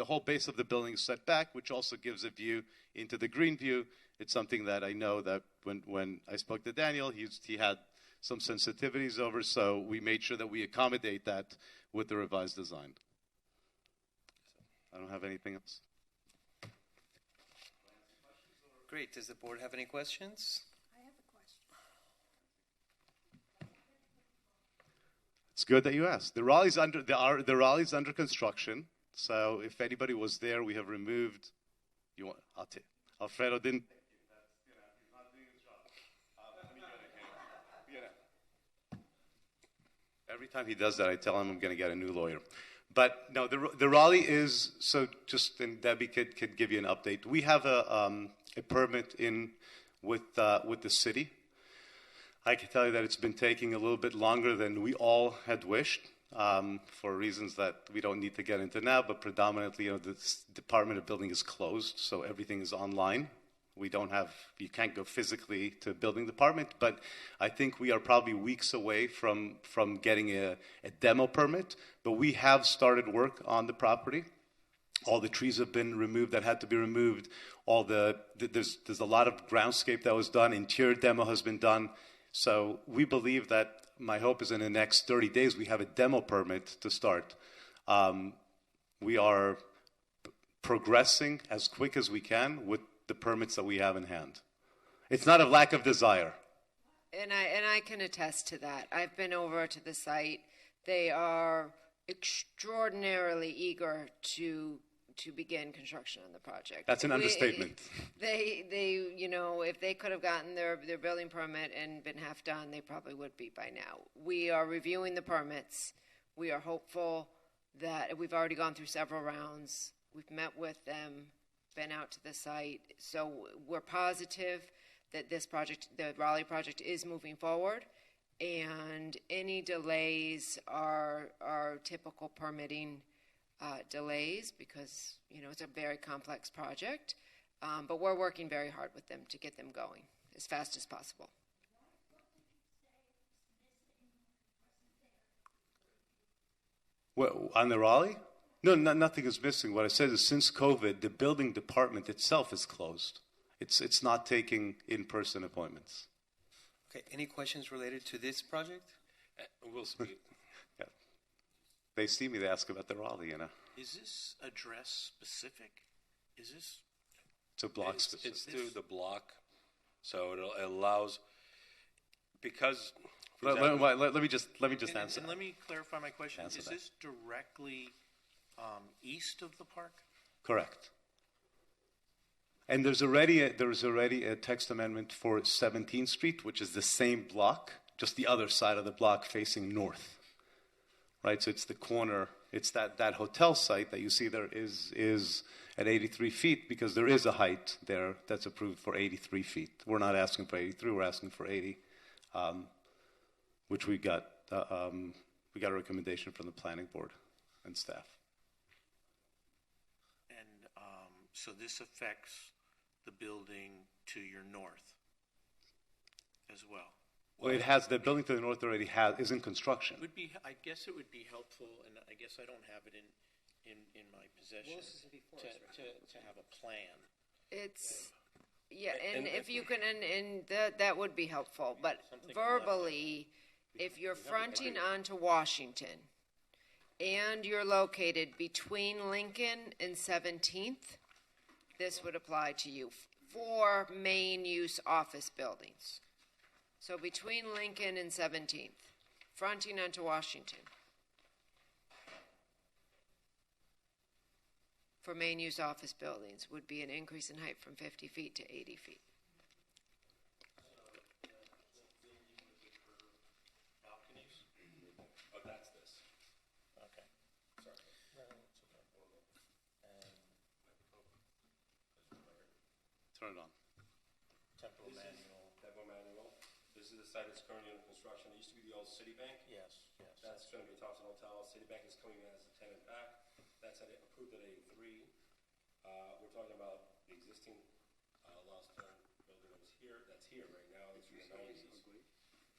M: whole base of the building is set back, which also gives a view into the Greenview. It's something that I know that when I spoke to Daniel, he had some sensitivities over, so we made sure that we accommodate that with the revised design. I don't have anything else.
A: Great. Does the board have any questions?
L: I have a question.
M: It's good that you asked. The Raleigh's under construction. So if anybody was there, we have removed. Alfredo didn't. Every time he does that, I tell him I'm going to get a new lawyer. But no, the Raleigh is, so just, and Debbie could give you an update. We have a permit in with the city. I can tell you that it's been taking a little bit longer than we all had wished for reasons that we don't need to get into now, but predominantly, the Department of Building is closed, so everything is online. You can't go physically to building department, but I think we are probably weeks away from getting a demo permit, but we have started work on the property. All the trees have been removed that had to be removed. There's a lot of groundscape that was done. Interior demo has been done. So we believe that my hope is in the next 30 days we have a demo permit to start. We are progressing as quick as we can with the permits that we have in hand. It's not a lack of desire.
B: And I can attest to that. I've been over to the site. They are extraordinarily eager to to begin construction on the project.
M: That's an understatement.
B: They, you know, if they could have gotten their building permit and been half done, they probably would be by now. We are reviewing the permits. We are hopeful that we've already gone through several rounds. We've met with them, been out to the site. So we're positive that this project, the Raleigh project, is moving forward. And any delays are typical permitting delays because, you know, it's a very complex project. But we're working very hard with them to get them going as fast as possible.
M: Well, on the Raleigh? No, nothing is missing. What I said is since COVID, the building department itself is closed. It's not taking in-person appointments.
A: Okay, any questions related to this project?
F: We'll speak.
M: Yeah. They see me, they ask about the Raleigh, you know.
F: Is this address specific? Is this?
M: It's a block specific.
J: It's through the block, so it allows, because...
M: Let me just answer.
F: And let me clarify my question.
M: Answer
F: Is
M: that.
F: this directly east of the park?
M: Correct. And there's already a text amendment for 17th Street, which is the same block, just the other side of the block facing north. Right, so it's the corner. It's that hotel site that you see there is at 83 feet because there is a height there that's approved for 83 feet. We're not asking for 83. We're asking for 80, which we got a recommendation from the planning board and staff.
F: And so this affects the building to your north as well.
M: Well, it has the building to the north already is in construction.
F: I guess it would be helpful, and I guess I don't have it in my possession, to have a plan.
B: It's, yeah, and if you can, and that would be helpful, but verbally, if you're fronting onto Washington and you're located between Lincoln and 17th, this would apply to you for main use office buildings. So between Lincoln and 17th, fronting onto Washington. For main use office buildings would be an increase in height from 50 feet to 80 feet.
J: Oh, that's this.
F: Okay. Sorry.
M: Turn it on.
J: Tempo manual. This is the site that's currently under construction. It used to be the old Citibank.
F: Yes.
J: That's going to be Thompson Hotel. Citibank is coming in as a tenant back. That's approved at 83. We're talking about the existing Lost Turn building that was here. That's here right now. It's from the 90s.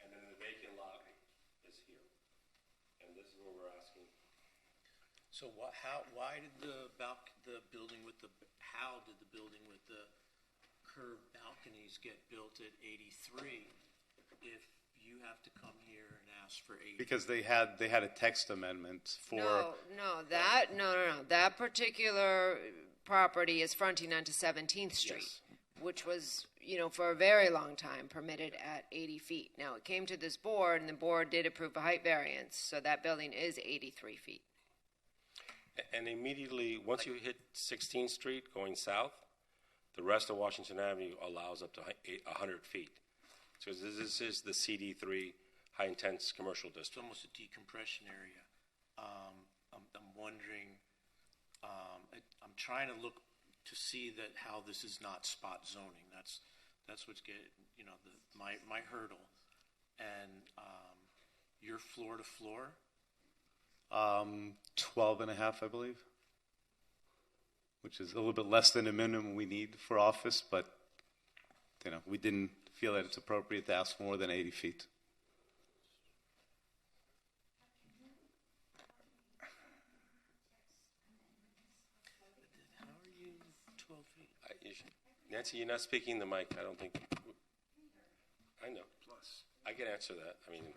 J: And then the vacant lot is here. And this is where we're asking.
F: So why did the building with the curved balconies get built at 83 if you have to come here and ask for 80?
M: Because they had a text amendment for...
B: No. That particular property is fronting onto 17th Street,
J: Yes.
B: which was, you know, for a very long time permitted at 80 feet. Now, it came to this board, and the board did approve a height variance, so that building is 83 feet.
J: And immediately, once you hit 16th Street going south, the rest of Washington Avenue allows up to 100 feet. So this is the CD3 high-intense commercial
F: It's
J: district.
F: almost a decompression area. I'm wondering, I'm trying to look to see that how this is not spot zoning. That's what's my hurdle. And you're floor to floor?
M: 12 and a half, I believe, which is a little bit less than the minimum we need for office, but you know, we didn't feel that it's appropriate to ask more than 80 feet.
F: How are you 12 feet?
J: Nancy, you're not speaking in the mic. I don't think. I know. Plus, I can answer that. I mean.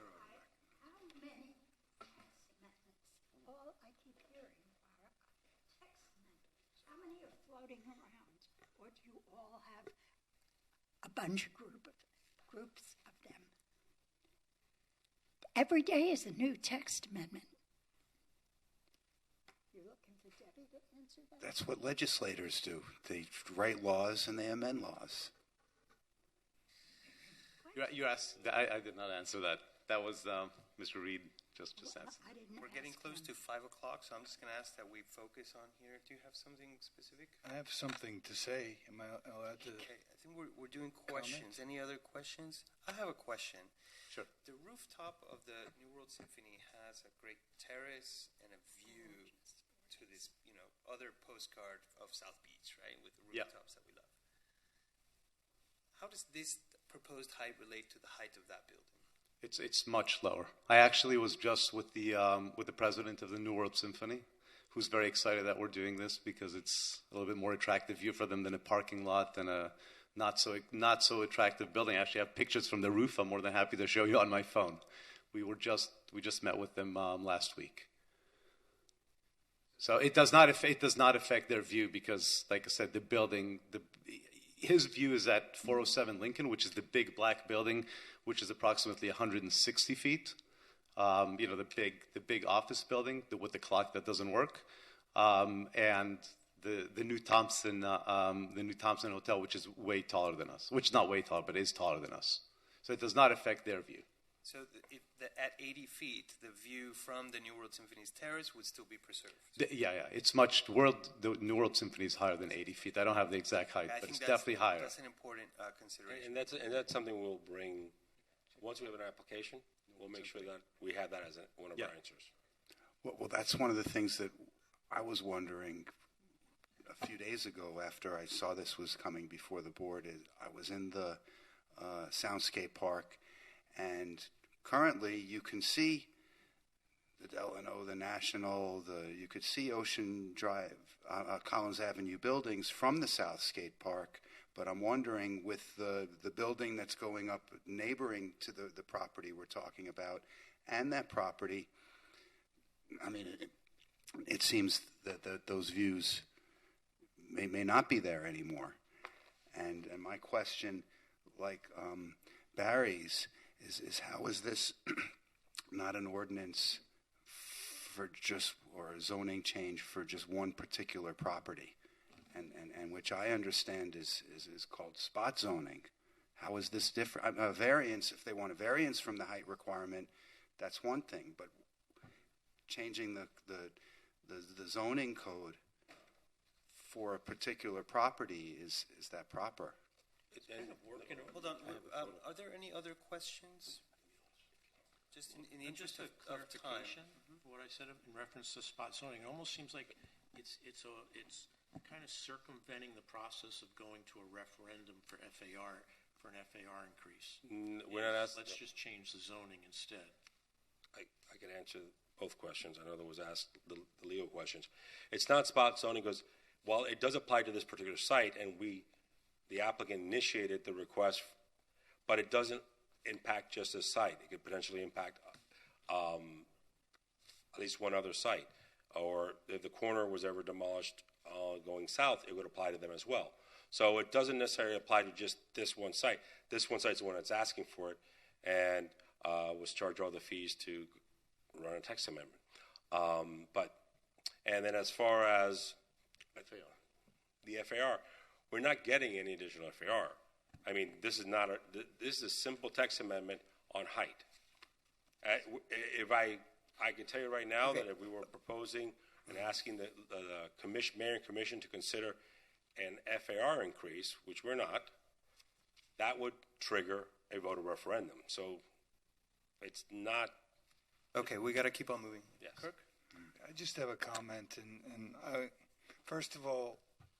L: All I keep hearing are text amendments. How many are floating around? Or do you all have a bunch of groups of them? Every day is a new text amendment. You're looking for Debbie to answer that?
G: That's what legislators do. They write laws and they amend laws.
M: You asked. I did not answer that. That was Mr. Reed just answered.
A: We're getting close to 5 o'clock, so I'm just going to ask that we focus on here. Do you have something specific?
D: I have something to say. Am I allowed to?
A: Okay, I think we're doing questions. Any other questions? I have a question.
M: Sure.
A: The rooftop of the New World Symphony has a great terrace and a view to this, other postcard of South Beach, right, with the rooftops that we love. How does this proposed height relate to the height of that building?
M: It's much lower. I actually was just with the president of the New World Symphony, who's very excited that we're doing this because it's a little bit more attractive view for them than a parking lot and a not so attractive building. I actually have pictures from the roof. I'm more than happy to show you on my phone. We just met with them last week. So it does not affect their view because, like I said, the building, his view is at 407 Lincoln, which is the big black building, which is approximately 160 feet. The big office building with the clock that doesn't work, and the New Thompson Hotel, which is way taller than us, which is not way taller, but is taller than us. So it does not affect their view.
A: So at 80 feet, the view from the New World Symphony's terrace would still be preserved?
M: It's the New World Symphony is higher than 80 feet. I don't have the exact height, but it's definitely higher.
A: That's an important consideration.
J: And that's something we'll bring, once we have an application, we'll make sure that we have that as one of our answers.
G: Well, that's one of the things that I was wondering a few days ago after I saw this was coming before the board. I was in the Soundscape Park, and currently you can see the Delano, the National, you could see Ocean Drive, Collins Avenue buildings from the Southgate Park, but I'm wondering with the building that's going up neighboring to the property we're talking about and that property, I mean, it seems that those views may not be there anymore. And my question, like Barry's, is how is this not an ordinance for or a zoning change for just one particular property, and which I understand is called spot zoning? How is this different? A variance, if they want a variance from the height requirement, that's one thing, but changing the zoning code for a particular property, is that proper?
A: Hold on. Are there any other questions? Just in the interest of time.
F: What I said in reference to spot zoning, it almost seems like it's kind of circumventing the process of going to a referendum for an FAR increase.
J: We're not asked.
F: Let's just change the zoning instead.
J: I can answer both questions. I know there was asked the legal questions. It's not spot zoning because while it does apply to this particular site, and the applicant initiated the request, but it doesn't impact just this site. It could potentially impact at least one other site. Or if the corner was ever demolished going south, it would apply to them as well. So it doesn't necessarily apply to just this one site. This one site is the one that's asking for it and was charged all the fees to run a text amendment. And then as far as the FAR, we're not getting any additional FAR. I mean, this is a simple text amendment on height. If I can tell you right now that if we were proposing and asking the mayor and commission to consider an FAR increase, which we're not, that would trigger a voter referendum. So it's not.
A: Okay, we got to keep on moving.
J: Yes.
A: Kirk?
D: I just have a comment, and first of all,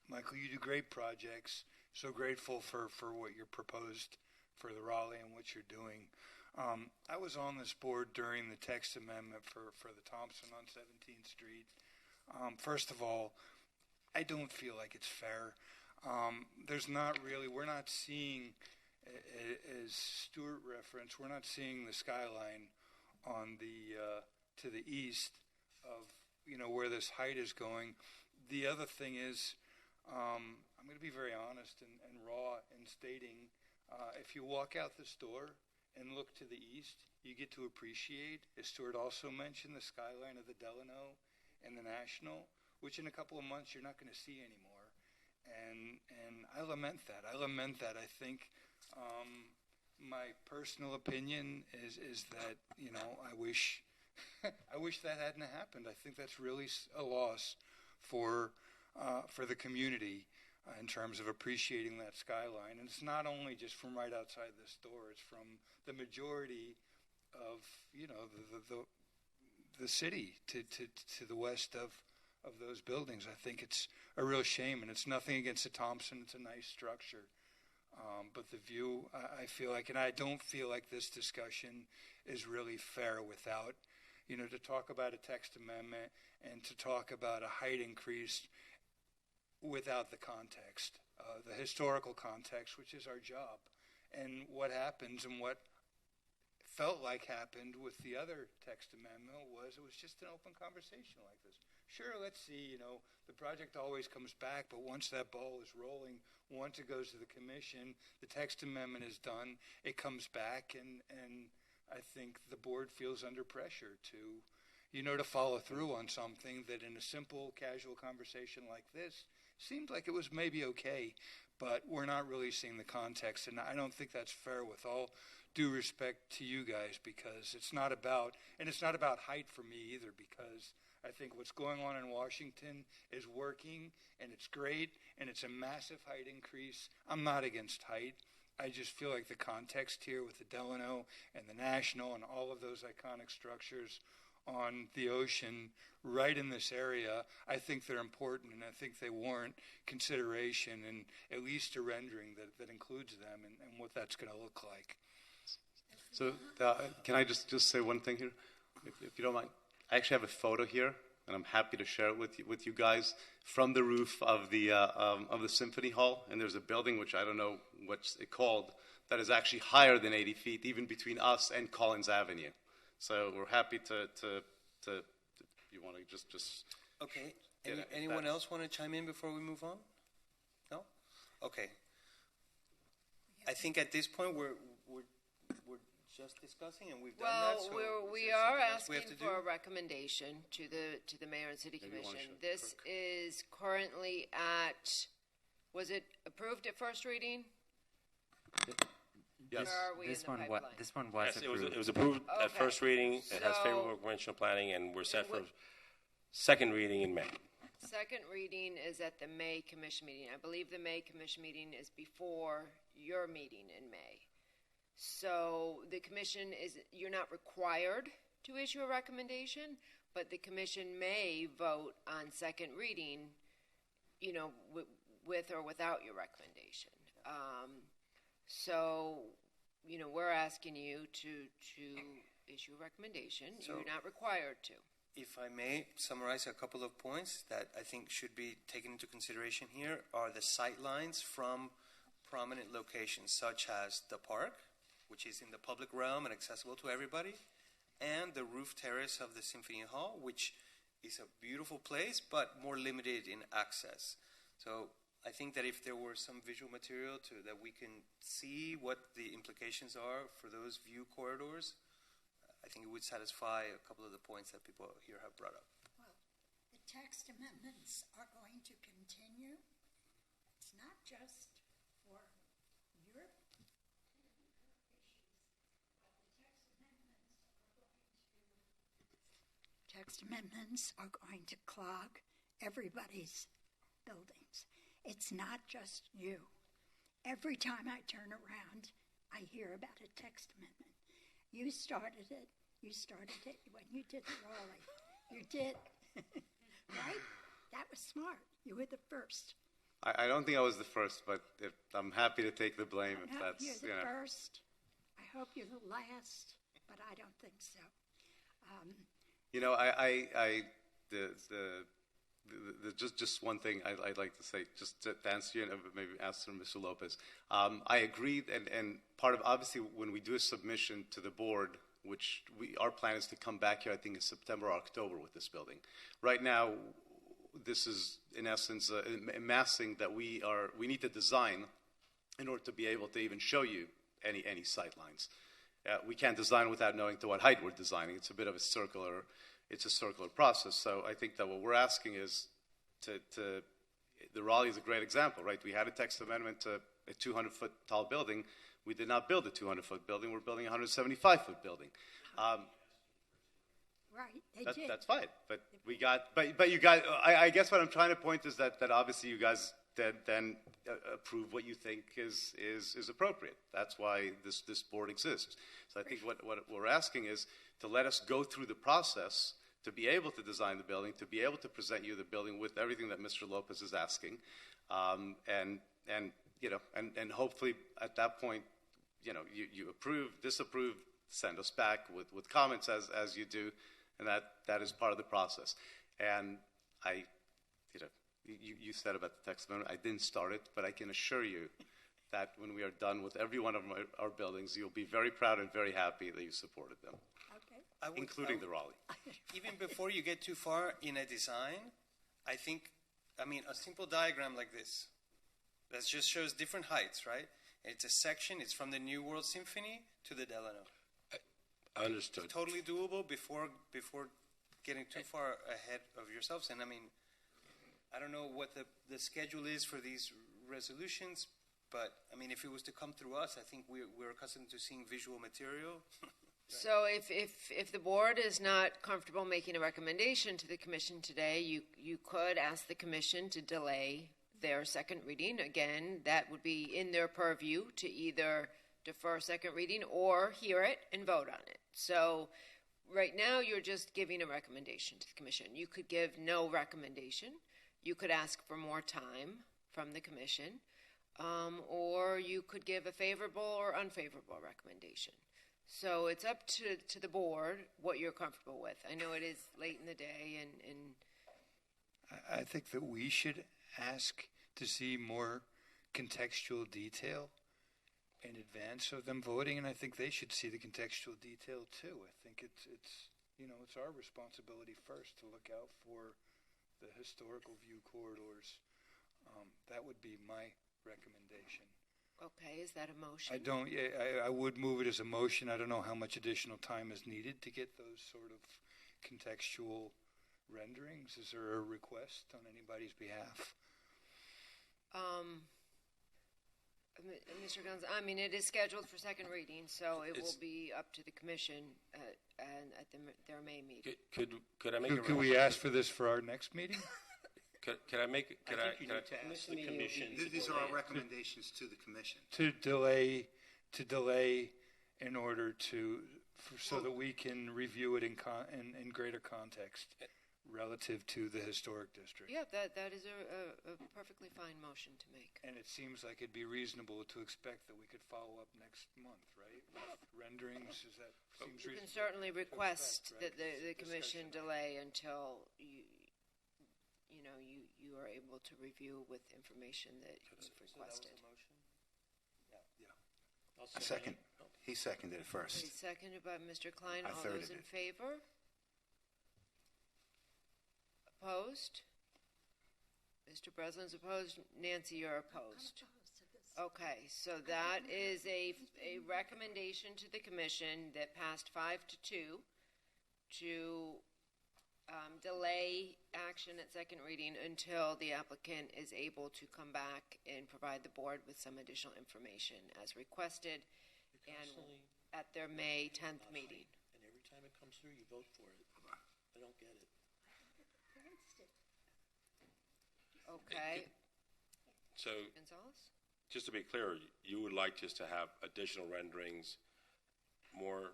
D: Michael, you do great projects. So grateful for what you proposed for the Raleigh and what you're doing. I was on this board during the text amendment for the Thompson on 17th Street. First of all, I don't feel like it's fair. We're not seeing, as Stuart referenced, we're not seeing the skyline on to the east of, where this height is going. The other thing is, I'm going to be very honest and raw in stating, if you walk out this door and look to the east, you get to appreciate, as Stuart also mentioned, the skyline of the Delano and the National, which in a couple of months you're not going to see anymore. And I lament that. I think my personal opinion is that, I wish I wish that hadn't happened. I think that's really a loss for the community in terms of appreciating that skyline. And it's not only just from right outside this door; it's from the majority of the city to the west of those buildings. I think it's a real shame, and it's nothing against the Thompson. It's a nice structure. But the view, I feel like, and I don't feel like this discussion is really fair without, to talk about a text amendment and to talk about a height increase without the context, the historical context, which is our job. And what happens and what felt like happened with the other text amendment was it was just an open conversation like this. Sure, let's see, the project always comes back, but once that ball is rolling, once it goes to the commission, the text amendment is done, it comes back, and I think the board feels under pressure to follow through on something that in a simple, casual conversation like this seemed like it was maybe okay, but we're not really seeing the context, and I don't think that's fair with all due respect to you guys, because it's not about height for me either, because I think what's going on in Washington is working, and it's great, and it's a massive height increase. I'm not against height. I just feel like the context here with the Delano and the National and all of those iconic structures on the ocean right in this area, I think they're important, and I think they warrant consideration and at least a rendering that includes them and what that's going to look like.
M: So can I just say one thing here, if you don't mind? I actually have a photo here, and I'm happy to share it with you guys from the roof of the Symphony Hall. And there's a building, which I don't know what's it called, that is actually higher than 80 feet, even between us and Collins Avenue. So we're happy to you want to just
A: okay. Anyone else want to chime in before we move on? No? Okay. I think at this point we're just discussing, and we've done that. So
B: we are asking for a recommendation to the mayor and city commission. This is currently at. Was it approved at first reading?
C: Yes. This one was
J: yes,
C: approved.
J: It was approved at first reading. It has favorable conventional planning, and we're set for second reading in May.
B: Second reading is at the May commission meeting. I believe the May commission meeting is before your meeting in May. So the commission you're not required to issue a recommendation, but the commission may vote on second reading, with or without your recommendation. So, we're asking you to issue a recommendation.
A: So,
B: you're not required to.
A: If I may summarize a couple of points that I think should be taken into consideration here are the sight lines from prominent locations such as the park, which is in the public realm and accessible to everybody, and the roof terrace of the Symphony Hall, which is a beautiful place, but more limited in access. So I think that if there were some visual material that we can see what the implications are for those view corridors, I think it would satisfy a couple of the points that people here have brought up.
L: Well, the text amendments are going to continue. It's not just for Europe. Text amendments are going to clog everybody's buildings. It's not just you. Every time I turn around, I hear about a text amendment. You started it when you did the Raleigh. You did, right? That was smart. You were the first.
M: I don't think I was the first, but I'm happy to take the blame if that's,
L: You're the first. I hope you're the last, but I don't think so.
M: Just one thing I'd like to say, just to answer you and maybe answer Mr. Lopez. I agree, and part of, obviously, when we do a submission to the board, which our plan is to come back here, I think, in September or October with this building. Right now, this is, in essence, a massing that we need to design in order to be able to even show you any sight lines. We can't design without knowing to what height we're designing. It's a bit of a circular process. So I think that what we're asking is the Raleigh is a great example, right? We had a text amendment to a 200-foot tall building. We did not build a 200-foot building. We're building a 175-foot building.
L: Right, they did.
M: That's fine, but we got, but you guys, I guess what I'm trying to point is that obviously you guys then approve what you think is appropriate. That's why this board exists. So I think what we're asking is to let us go through the process to be able to design the building, to be able to present you the building with everything that Mr. Lopez is asking, and hopefully at that point, you approve, disapprove, send us back with comments as you do, and that is part of the process. And you said about the text amendment, I didn't start it, but I can assure you that when we are done with every one of our buildings, you'll be very proud and very happy that you supported them, including the Raleigh.
A: Even before you get too far in a design, I mean, a simple diagram like this, that just shows different heights, right? It's a section, it's from the New World Symphony to the Delano.
J: Understood.
A: It's totally doable before getting too far ahead of yourselves. And I mean, I don't know what the schedule is for these resolutions, but I mean, if it was to come through us, I think we're accustomed to seeing visual material.
B: So if the board is not comfortable making a recommendation to the commission today, you could ask the commission to delay their second reading. Again, that would be in their purview to either defer second reading or hear it and vote on it. So right now you're just giving a recommendation to the commission. You could give no recommendation. You could ask for more time from the commission, or you could give a favorable or unfavorable recommendation. So it's up to the board what you're comfortable with. I know it is late in the day, and
D: I think that we should ask to see more contextual detail in advance of them voting, and I think they should see the contextual detail too. I think it's our responsibility first to look out for the historical view corridors. That would be my recommendation.
B: okay, is that a motion?
D: I would move it as a motion. I don't know how much additional time is needed to get those sort of contextual renderings. Is there a request on anybody's behalf?
B: Mr. Guns, I mean, it is scheduled for second reading, so it will be up to the commission and at their May meeting.
J: Could I make a
D: Could we ask for this for our next meeting?
J: Could I make? Could I?
Q: You need to ask the commission.
G: These are our recommendations to the commission.
D: To delay in order so that we can review it in greater context relative to the historic district.
B: Yeah, that is a perfectly fine motion to make.
D: And it seems like it'd be reasonable to expect that we could follow up next month, right? With renderings, is that seems reasonable?
B: You can certainly request that the commission delay until you are able to review with information that you've requested.
G: A second. He seconded it first.
B: Okay, seconded by Mr. Klein.
G: I
B: All
G: thirded
B: those in
G: it.
B: favor? Opposed? Mr. Breslin's opposed. Nancy, you're opposed. Okay, so that is a recommendation to the commission that passed 5-2 to delay action at second reading until the applicant is able to come back and provide the board with some additional information as requested and at their May 10th meeting.
F: And every time it comes through, you vote for it. I don't get it.
B: Okay.
J: So,
B: Gonzalez?
J: just to be clear, you would like just to have additional renderings, more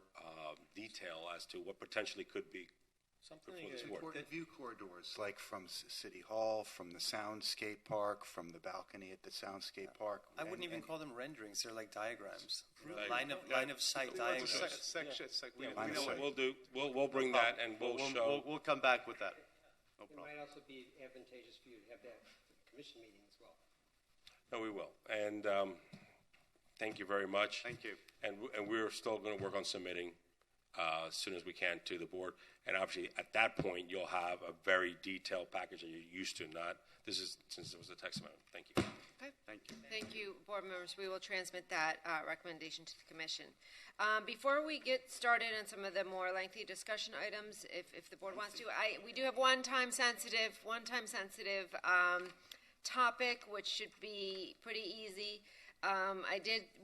J: detail as to what potentially could be
G: Something
J: before this board.
G: the view corridors, like from City Hall, from the Soundscape Park, from the balcony at the Soundscape Park.
A: I wouldn't even call them renderings. They're like diagrams.
J: Line
A: Line of sight diagrams.
J: We'll bring that and we'll show.
M: We'll come back with that. No
E: It
M: problem.
E: might also be advantageous for you to have that commission meeting as well.
J: No, we will. And thank you very much.
M: Thank you.
J: And we're still going to work on submitting as soon as we can to the board. And obviously, at that point, you'll have a very detailed package that you're used to. Not this is since it was a text amendment. Thank you.
B: Okay,
J: Thank you.
B: Thank you, board members. We will transmit that recommendation to the commission. Before we get started on some of the more lengthy discussion items, if the board wants to, we do have one time sensitive topic, which should be pretty easy.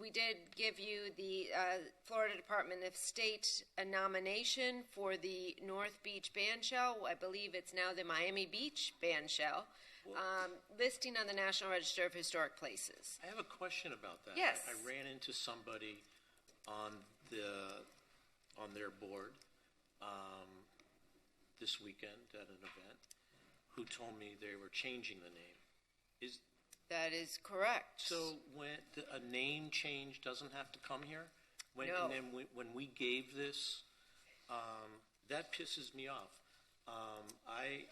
B: We did give you the Florida Department of State a nomination for the North Beach Bandshell. I believe it's now the Miami Beach Bandshell, listing on the National Register of Historic Places.
F: I have a question about that.
B: Yes.
F: I ran into somebody on their board this weekend at an event who told me they were changing the name.
B: That is correct.
F: So when a name change doesn't have to come here?
B: No.
F: And then when we gave this, that pisses me off. I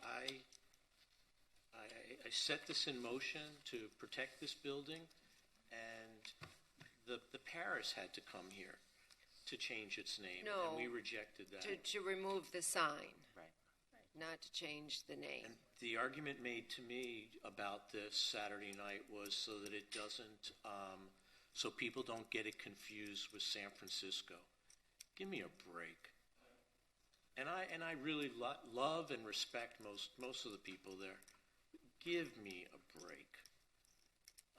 F: set this in motion to protect this building, and the Paris had to come here to change its name,
B: No.
F: and we rejected that.
B: To remove the sign. Right. Not to change the name.
F: And the argument made to me about this Saturday night was so that it doesn't, so people don't get it confused with San Francisco. Give me a break. And I really love and respect most of the people there. Give me a break.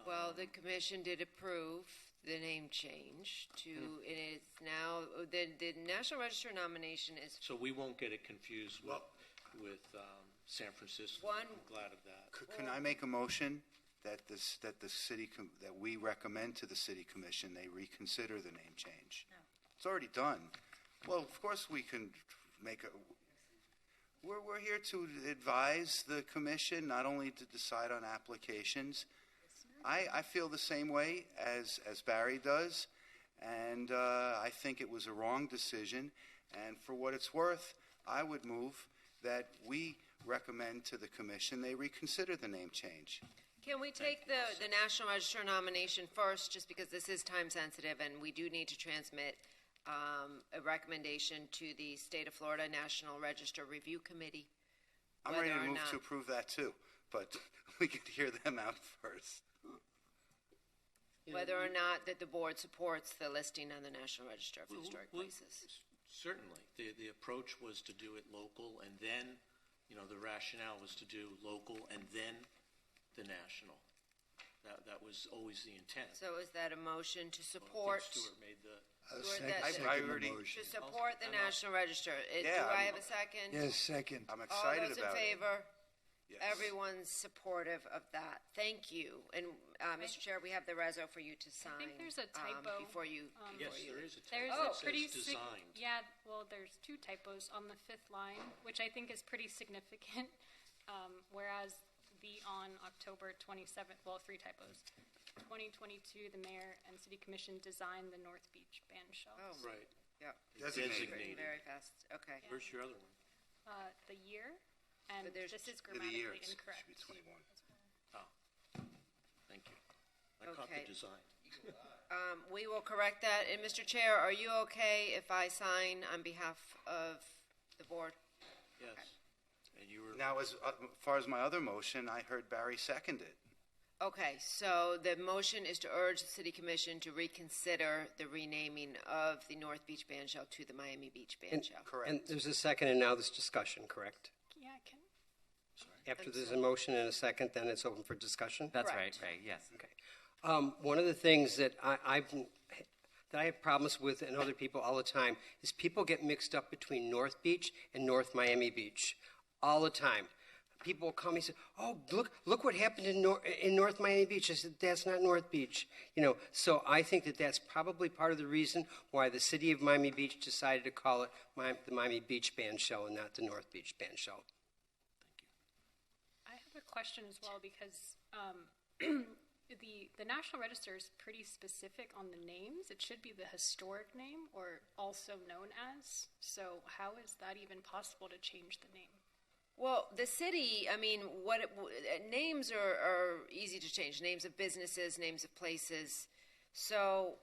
B: Well, the commission did approve the name change to, and it's now, the National Register nomination is.
F: So we won't get it confused with San Francisco. I'm glad of that.
G: Can I make a motion that that we recommend to the city commission they reconsider the name change? No. It's already done. Well, of course we can make a. We're here to advise the commission, not only to decide on applications. I feel the same way as Barry does, and I think it was a wrong decision. And for what it's worth, I would move that we recommend to the commission they reconsider the name change.
B: Can we take the National Register nomination first, just because this is time sensitive and we do need to transmit a recommendation to the State of Florida National Register Review Committee?
G: I'm ready to move to approve that too, but we could hear them out first.
B: Whether or not that the board supports the listing on the National Register of Historic Places.
F: Certainly. The approach was to do it local, and then, the rationale was to do local and then the national. That was always the intent.
B: So is that a motion to support?
F: Stuart made the...
B: To support the National Register. Do I have a second?
D: Yes, second.
G: I'm excited about it.
B: All those in favor?
G: Yes.
B: Everyone's supportive of that. Thank you. And, Mr. Chair, we have the reso for you to sign.
K: I think there's a typo.
B: Before you.
F: Yes, there is a typo.
K: There's
F: It
K: a
F: says
K: pretty
F: designed.
K: there's two typos on the fifth line, which I think is pretty significant. Whereas on October 27th, three typos. 2022, the mayor and city commission designed the North Beach Bandshell.
B: Oh,
F: right.
B: Yep.
F: Designated.
B: Very fast. Okay.
K: Yeah.
F: Where's your other one?
K: The year, and
B: But there's
K: this is
G: The year
K: grammatically
G: it
K: incorrect.
G: should be 21.
F: Oh, thank you. I caught
B: Okay.
F: the design.
B: We will correct that. And, Mr. Chair, are you okay if I sign on behalf of the board?
F: Yes. And you were...
G: Now, as far as my other motion, I heard Barry second it.
B: Okay, so the motion is to urge the City Commission to reconsider the renaming of the North Beach Bandshell to the Miami Beach Bandshell.
G: Correct.
E: And there's a second and now this discussion, correct?
K: Yeah, can.
E: After there's a motion and a second, then it's open for discussion?
C: That's
B: Correct.
C: right, yes.
E: Okay. One of the things that I have problems with, and other people all the time, is people get mixed up between North Beach and North Miami Beach all the time. People will come and say, "Oh, look what happened in North Miami Beach." I said, "That's not North Beach." So I think that that's probably part of the reason why the city of Miami Beach decided to call it the Miami Beach Bandshell and not the North Beach Bandshell.
K: I have a question as well because the National Register is pretty specific on the names. It should be the historic name or also known as. So how is that even possible to change the name?
B: Well, the city, names are easy to change. Names of businesses, names of places. So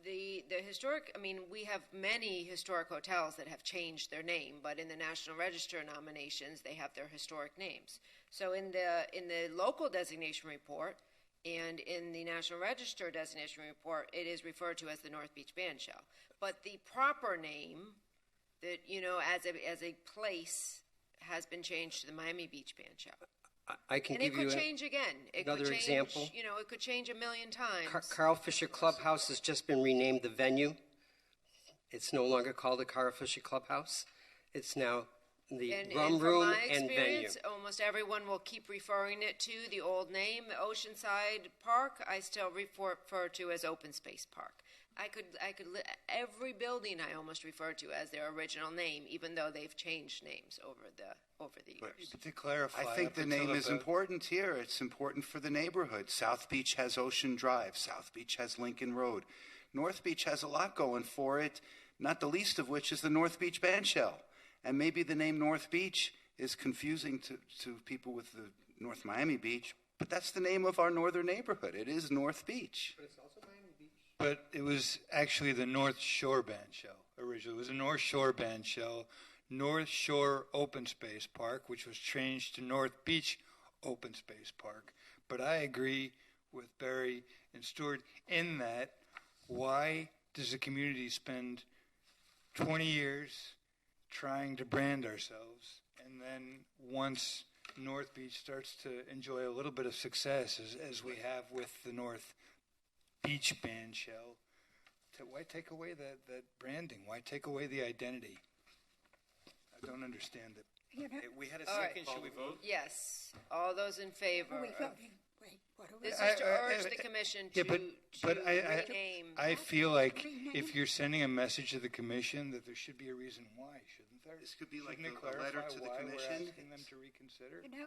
B: the historic, we have many historic hotels that have changed their name, but in the National Register nominations, they have their historic names. So in the local designation report, And in the National Register designation report, it is referred to as the North Beach Bandshell. But the proper name, that, you know, as a place, has been changed to the Miami Beach Bandshell.
E: I can
B: And
E: give
B: it could
E: you
B: change again. It
E: another
B: could change,
E: example.
B: You know, it could change a million times.
E: Carl Fisher Clubhouse has just been renamed the venue. It's no longer called the Carl Fisher Clubhouse. It's now the Rum
B: from
E: Room
B: my
E: and Venue.
B: experience, almost everyone will keep referring it to the old name. Oceanside Park, I still refer to as Open Space Park. Every building I almost refer to as their original name, even though they've changed names over the years.
D: To clarify,
G: I think
D: up
G: the
D: until
G: name is
D: about-
G: important here. It's important for the neighborhood. South Beach has Ocean Drive. South Beach has Lincoln Road. North Beach has a lot going for it, not the least of which is the North Beach Bandshell. And maybe the name North Beach is confusing to people with the North Miami Beach, but that's the name of our northern neighborhood. It is North Beach.
E: But it's also Miami Beach.
D: But it was actually the North Shore Bandshell originally. It was a North Shore Bandshell, North Shore Open Space Park, which was changed to North Beach Open Space Park. But I agree with Barry and Stuart in that why does the community spend 20 years trying to brand ourselves, and then once North Beach starts to enjoy a little bit of success, as we have with the North Beach Bandshell, why take away that branding? Why take away the identity? I don't understand it.
A: Okay, we had a
B: All right.
A: second. Should we vote?
B: Yes. All those in favor?
L: Are we
B: of-
L: voting? Wait, what are we?
B: This is to urge the commission to, rename.
D: I feel like if you're sending a message to the commission, that there should be a reason why, shouldn't there?
G: This could be like
D: Shouldn't it
G: a letter
D: clarify
G: to the
D: why
G: commission.
D: We're asking them to reconsider.
L: You know,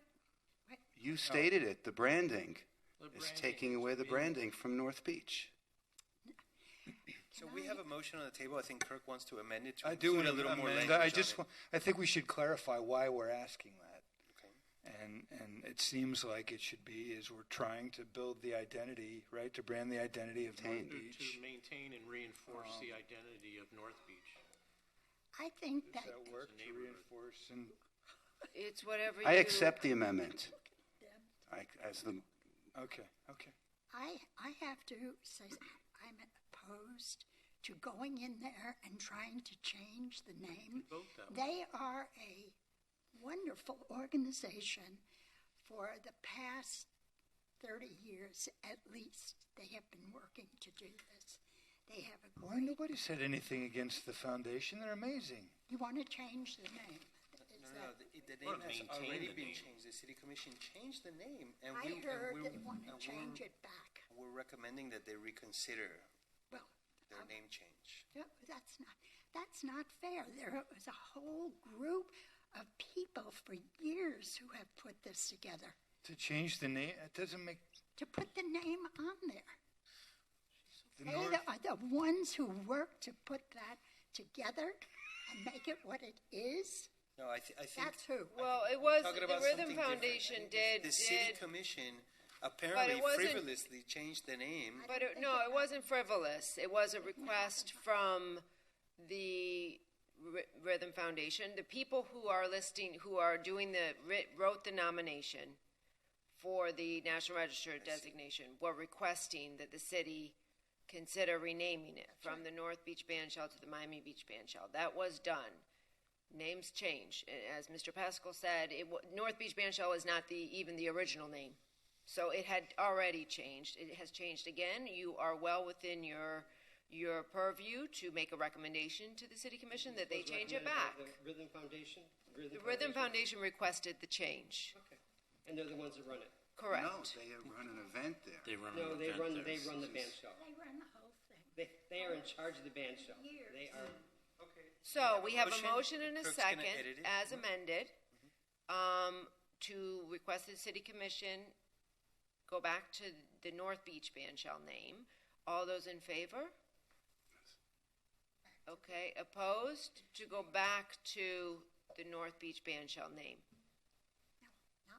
G: You stated it. The branding
F: The
G: is
F: branding
G: taking away the branding from North Beach.
A: So we have a motion on the table. I think Kirk wants to amend it to
D: I do
A: include
D: want
A: a little more
D: amend.
A: language
D: I think we should clarify why we're asking that.
A: Okay.
D: And it seems like it should be is we're trying to build the identity, right? To brand the identity of North Beach.
F: To maintain and reinforce the identity of North Beach.
L: I think
D: Does
L: that
D: that work to reinforce and
B: It's whatever
G: I
B: you...
G: accept the amendment. As the
D: okay.
L: I have to say I'm opposed to going in there and trying to change the name. They are a wonderful organization. For the past 30 years at least, they have been working to do this. They have a
D: Why nobody said anything against the foundation? They're amazing.
L: You want to change the name?
A: No, the name has already been changed. The city commission changed the name, and
L: I heard they want to change it back.
A: We're recommending that they reconsider
L: Well,
A: their name change.
L: no, that's not fair. There was a whole group of people for years who have put this together.
D: To change the name, it doesn't make
L: To put the name on there.
D: the
L: They
D: North.
L: are the ones who worked to put that together and make it what it is.
A: No, I think
L: That's who.
B: Well, it was,
A: talking
B: the
A: about
B: Rhythm
A: something
B: Foundation
A: different.
B: did...
A: The city commission apparently
B: wasn't-
A: frivolously changed the name.
B: But it wasn't frivolous. It was a request from the Rhythm Foundation. The people who are wrote the nomination for the National Register designation were requesting that the city consider renaming it from the North Beach Bandshell to the Miami Beach Bandshell. That was done. Names change. As Mr. Pascal said, North Beach Bandshell is not even the original name. So it had already changed. It has changed again. You are well within your purview to make a recommendation to the City Commission that they change it back.
E: The Rhythm Foundation?
B: The Rhythm Foundation requested the change.
E: Okay. And they're the ones that run it?
B: Correct.
G: No, they run an event there.
E: They run the band show.
L: They run the whole thing.
E: They are in charge of the band show. They are.
B: So we have a motion and a
A: Kirk's gonna
B: second,
A: edit it.
B: as amended, to request the City Commission go back to the North Beach Bandshell name. All those in favor? Okay, opposed to go back to the North Beach Bandshell name?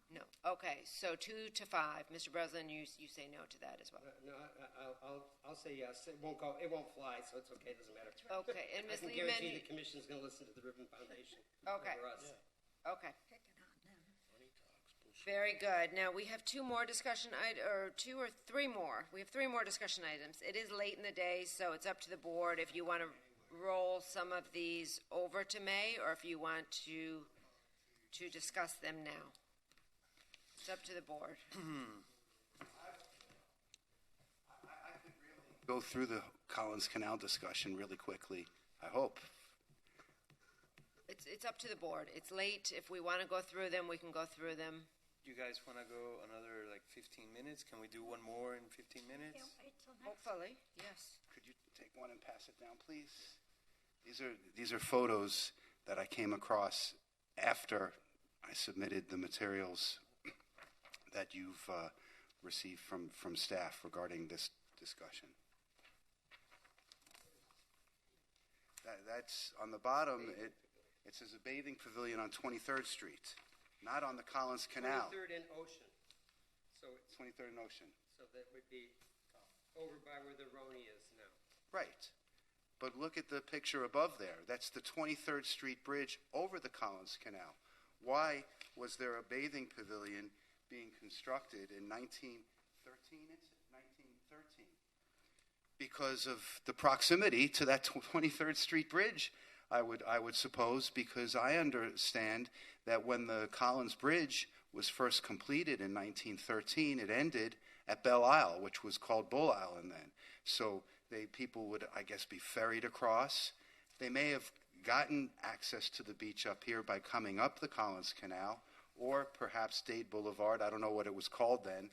B: No. Okay, so 2 to 5. Mr. Breslin, you say no to that as well.
E: No, I'll say yes. It won't go. It won't fly, so it's okay. It doesn't matter.
B: Okay, and Ms.
E: I can
B: Lehman.
E: guarantee the commission's going to listen to the Rhythm Foundation.
B: Okay.
E: Over us.
B: Okay. Very good. Now, we have two or three more. We have three more discussion items. It is late in the day, so it's up to the board if you want to roll some of these over to May or if you want to discuss them now. It's up to the board.
G: Go through the Collins Canal discussion really quickly, I hope.
B: It's up to the board. It's late. If we want to go through them, we can go through them.
A: You guys want to go another 15 minutes? Can we do one more in 15 minutes?
B: Hopefully, yes.
G: Could you take one and pass it down, please? These are photos that I came across after I submitted the materials that you've received from staff regarding this discussion. That's on the bottom. It says a bathing pavilion on 23rd Street, not on the Collins Canal.
E: 23rd and Ocean. So
G: 23rd and Ocean.
E: So that would be over by where the Roni is now.
G: Right. But look at the picture above there. That's the 23rd Street Bridge over the Collins Canal. Why was there a bathing pavilion being constructed in 1913? It's 1913. Because of the proximity to that 23rd Street Bridge, I would suppose, because I understand that when the Collins Bridge was first completed in 1913, it ended at Belle Isle, which was called Bull Island then. So people would, I guess, be ferried across. They may have gotten access to the beach up here by coming up the Collins Canal, or perhaps Dade Boulevard, I don't know what it was called then,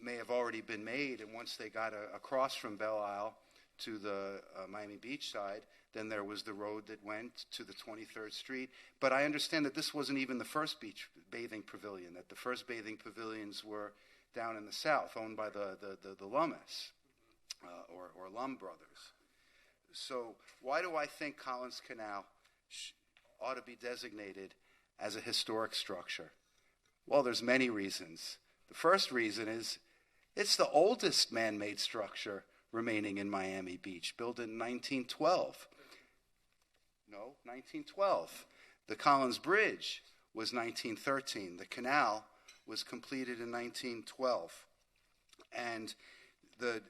G: may have already been made, and once they got across from Belle Isle to the Miami Beach side, then there was the road that went to the 23rd Street. But I understand that this wasn't even the first beach bathing pavilion, that the first bathing pavilions were down in the south, owned by the Lummis, or Lum brothers. So why do I think Collins Canal ought to be designated as a historic structure? Well, there's many reasons. The first reason is it's the oldest man-made structure remaining in Miami Beach, built in 1912. No, 1912. The Collins Bridge was 1913. The canal was completed in 1912. And the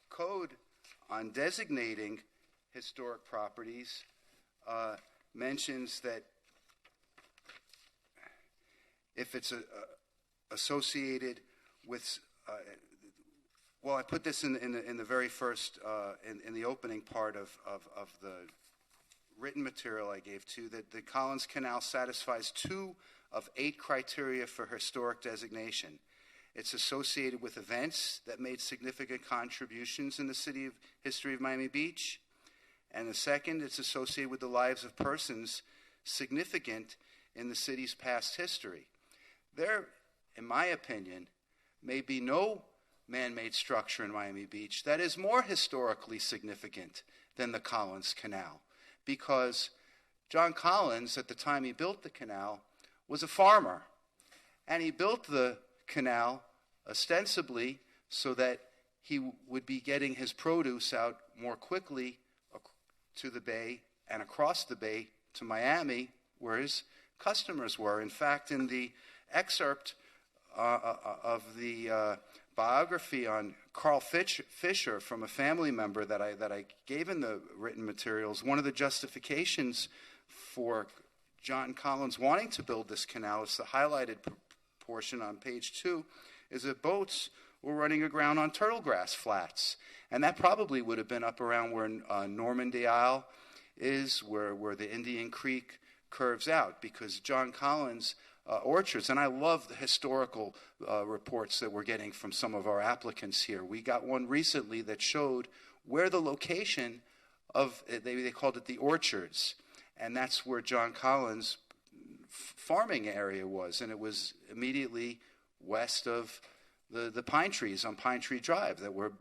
G: code on designating historic properties mentions that if it's associated with, well, I put this in the very first, in the opening part of the written material I gave to, that the Collins Canal satisfies 2 of 8 criteria for historic designation. It's associated with events that made significant contributions in the history of Miami Beach. And the second, it's associated with the lives of persons significant in the city's past history. There, in my opinion, may be no man-made structure in Miami Beach that is more historically significant than the Collins Canal, because John Collins, at the time he built the canal, was a farmer, and he built the canal ostensibly so that he would be getting his produce out more quickly to the bay and across the bay to Miami, where his customers were. In fact, in the excerpt of the biography on Carl Fisher from a family member that I gave in the written materials, one of the justifications for John Collins wanting to build this canal, is the highlighted portion on page 2, is that boats were running aground on turtle grass flats. And that probably would have been up around where Normandy Isle is, where the Indian Creek curves out, because John Collins orchards, and I love the historical reports that we're getting from some of our applicants here. We got one recently that showed where the location of, they called it the orchards, and that's where John Collins' farming area was, and it was immediately west of the pine trees on Pine Tree Drive that were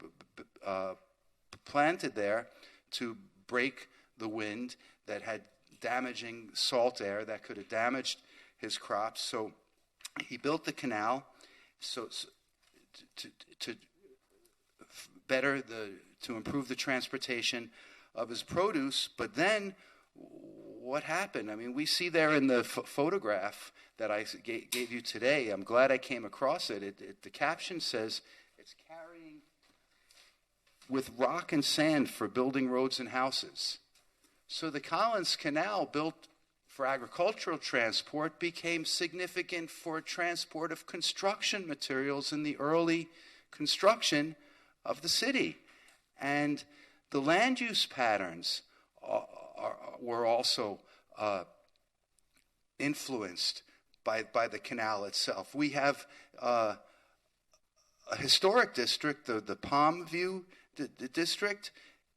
G: planted there to break the wind that had damaging salt air that could have damaged his crops. So he built the canal to improve the transportation of his produce. But then what happened? I mean, we see there in the photograph that I gave you today, I'm glad I came across it. The caption says, it's carrying with rock and sand for building roads and houses. So the Collins Canal, built for agricultural transport, became significant for transport of construction materials in the early construction of the city. And the land use patterns were also influenced by the canal itself. We have a historic district, the Palm View district.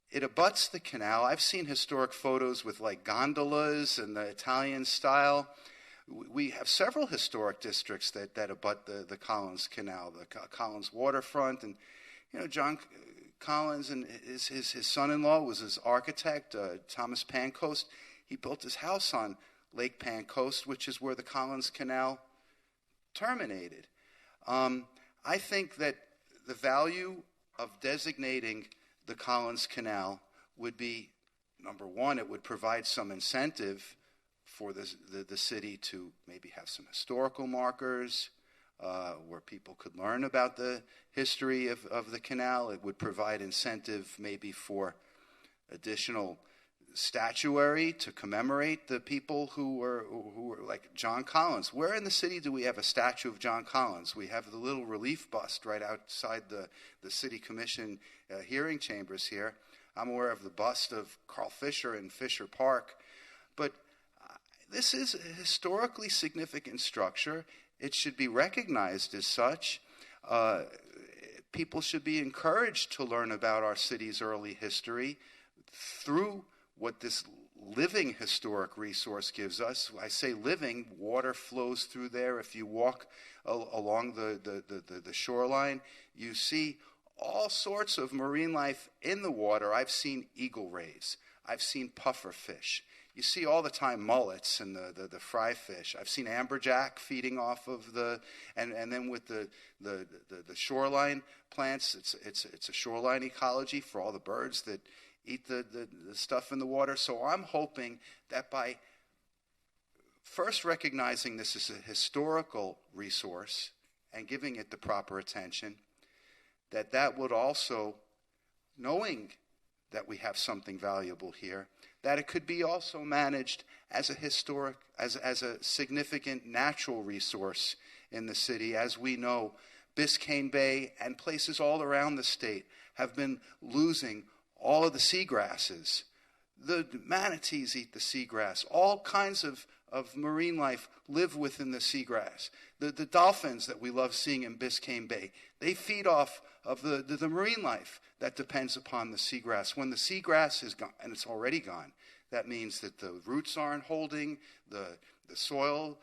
G: It abuts the canal. I've seen historic photos with like gondolas and the Italian style. We have several historic districts that abut the Collins Canal, the Collins waterfront. And, you know, John Collins and his son-in-law was his architect, Thomas Pancoast. He built his house on Lake Pancoast, which is where the Collins Canal terminated. I think that the value of designating the Collins Canal would be, number one, it would provide some incentive for the city to maybe have some historical markers where people could learn about the history of the canal. It would provide incentive maybe for additional statuary to commemorate the people who were like John Collins. Where in the city do we have a statue of John Collins? We have the little relief bust right outside the city commission hearing chambers here. I'm aware of the bust of Carl Fisher in Fisher Park. But this is a historically significant structure. It should be recognized as such. People should be encouraged to learn about our city's early history through what this living historic resource gives us. I say living, water flows through there. If you walk along the shoreline, you see all sorts of marine life in the water. I've seen eagle rays. I've seen puffer fish. You see all the time mullets and the fry fish. I've seen amberjack feeding off of and then with the shoreline plants, it's a shoreline ecology for all the birds that eat the stuff in the water. So I'm hoping that by first recognizing this as a historical resource and giving it the proper attention, that would also, knowing that we have something valuable here, that it could be also managed as a historic, as a significant natural resource in the city. As we know, Biscayne Bay and places all around the state have been losing all of the seagrasses. The manatees eat the seagrass. All kinds of marine life live within the seagrass. The dolphins that we love seeing in Biscayne Bay, they feed off of the marine life that depends upon the seagrass. When the seagrass is gone, and it's already gone, that means that the roots aren't holding, the soil,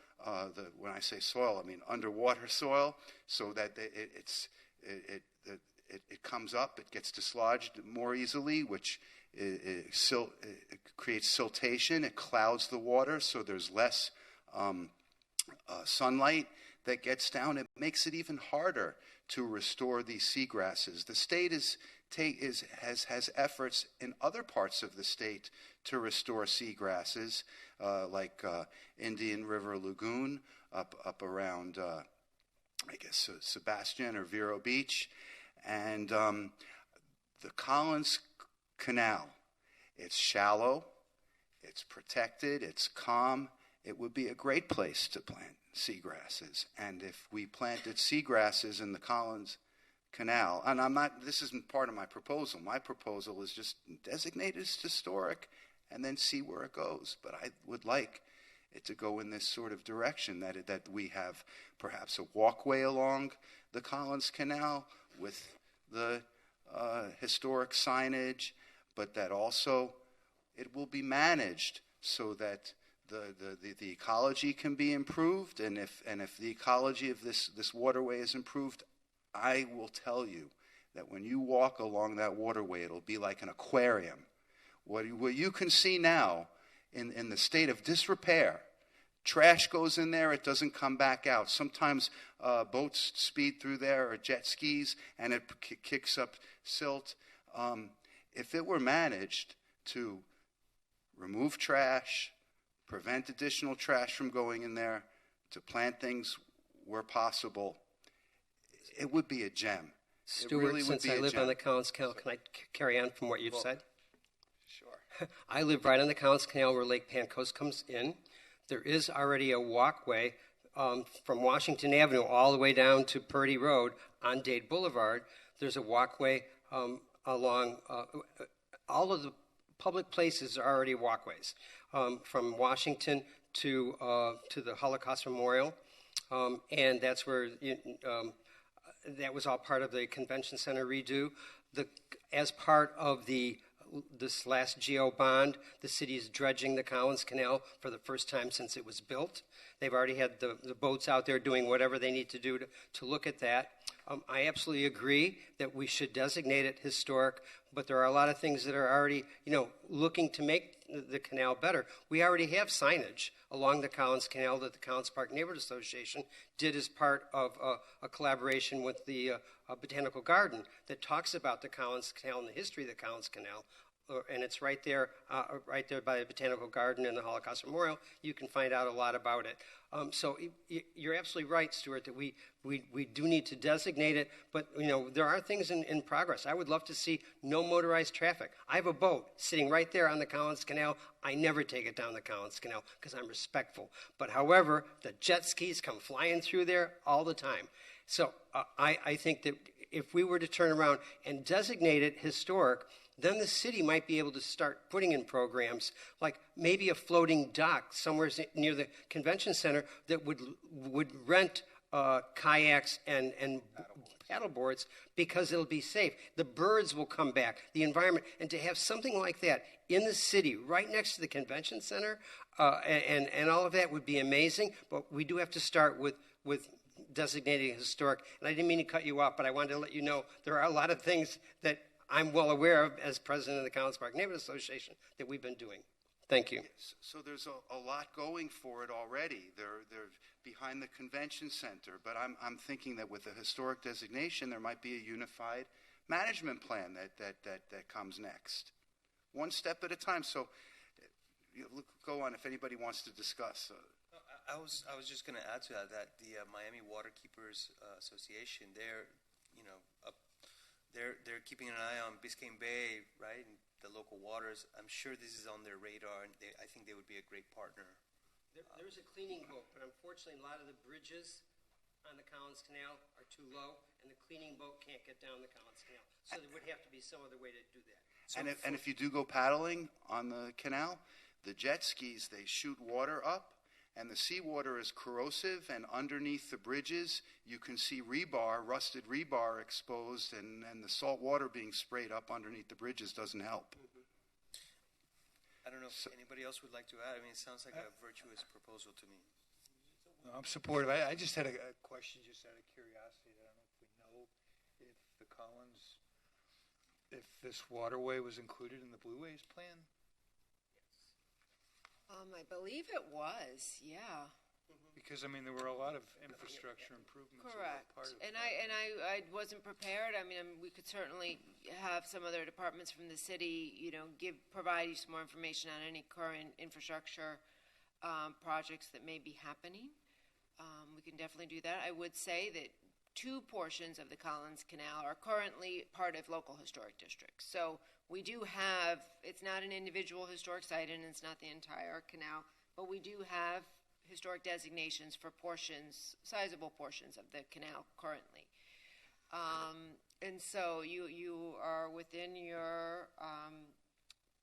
G: when I say soil, I mean underwater soil, so that it comes up, it gets dislodged more easily, which it creates siltation, it clouds the water, so there's less sunlight that gets down. It makes it even harder to restore these seagrasses. The state has efforts in other parts of the state to restore seagrasses, like Indian River Lagoon up around, I guess, Sebastian or Vero Beach. And the Collins Canal, it's shallow, it's protected, it's calm. It would be a great place to plant seagrasses. And if we planted seagrasses in the Collins Canal, and this isn't part of my proposal. My proposal is just designate it as historic and then see where it goes. But I would like it to go in this sort of direction, that we have perhaps a walkway along the Collins Canal with the historic signage, but that also it will be managed so that the ecology can be improved, and if the ecology of this waterway is improved, I will tell you that when you walk along that waterway, it'll be like an aquarium. What you can see now in the state of disrepair, trash goes in there, it doesn't come back out. Sometimes boats speed through there, or jet skis, and it kicks up silt. If it were managed to remove trash, prevent additional trash from going in there, to plant things where possible, it would be a gem.
E: Stuart,
G: it really would
E: since
G: be
E: I
G: a
E: live
G: gem.
E: on the Collins Canal, can I carry on from what you've said?
G: Sure.
E: I live right on the Collins Canal where Lake Pancoast comes in. There is already a walkway from Washington Avenue all the way down to Purdy Road on Dade Boulevard. There's a walkway along all of the public places are already walkways from Washington to the Holocaust Memorial, and that's where that was all part of the convention center redo. As part of this last GO bond, the city is dredging the Collins Canal for the first time since it was built. They've already had the boats out there doing whatever they need to do to look at that. I absolutely agree that we should designate it historic, but there are a lot of things that are already, looking to make the canal better. We already have signage along the Collins Canal that the Collins Park Neighborhood Association did as part of a collaboration with the Botanical Garden that talks about the Collins Canal and the history of the Collins Canal. And it's right there by the Botanical Garden and the Holocaust Memorial. You can find out a lot about it. So you're absolutely right, Stuart, that we do need to designate it, but there are things in progress. I would love to see no motorized traffic. I have a boat sitting right there on the Collins Canal. I never take it down the Collins Canal because I'm respectful. But however, the jet skis come flying through there all the time. So I think that if we were to turn around and designate it historic, then the city might be able to start putting in programs like maybe a floating dock somewhere near the convention center that would rent kayaks and paddle boards because it'll be safe. The birds will come back, the environment, and to have something like that in the city right next to the convention center and all of that would be amazing, but we do have to start with designating historic. And I didn't mean to cut you off, but I wanted to let you know there are a lot of things that I'm well aware of as president of the Collins Park Neighborhood Association that we've been doing. Thank you.
G: So there's a lot going for it already. They're behind the convention center, but I'm thinking that with the historic designation, there might be a unified management plan that comes next, one step at a time. So go on if anybody wants to discuss.
A: I was just going to add to that the Miami Waterkeepers Association, they're keeping an eye on Biscayne Bay, right, and the local waters. I'm sure this is on their radar, and I think they would be a great partner.
E: There's a cleaning boat, but unfortunately a lot of the bridges on the Collins Canal are too low, and the cleaning boat can't get down the Collins Canal. So there would have to be some other way to do that.
G: And if you do go paddling on the canal, the jet skis, they shoot water up, and the seawater is corrosive, and underneath the bridges, you can see rusted rebar exposed, and the salt water being sprayed up underneath the bridges doesn't help.
A: I don't know if anybody else would like to add. I mean, it sounds like a virtuous proposal to me.
D: I'm supportive. I just had a question just out of curiosity. I don't know if we know if the Collins, if this waterway was included in the Blue Ways plan?
B: I believe it was, yeah.
D: Because there were a lot of infrastructure improvements.
B: Correct.
D: Part of
B: And I wasn't prepared. We could certainly have some other departments from the city, provide you some more information on any current infrastructure projects that may be happening. We can definitely do that. I would say that 2 portions of the Collins Canal are currently part of local historic districts. So we do have, it's not an individual historic site and it's not the entire canal, but we do have historic designations for sizable portions of the canal currently. And so you are within your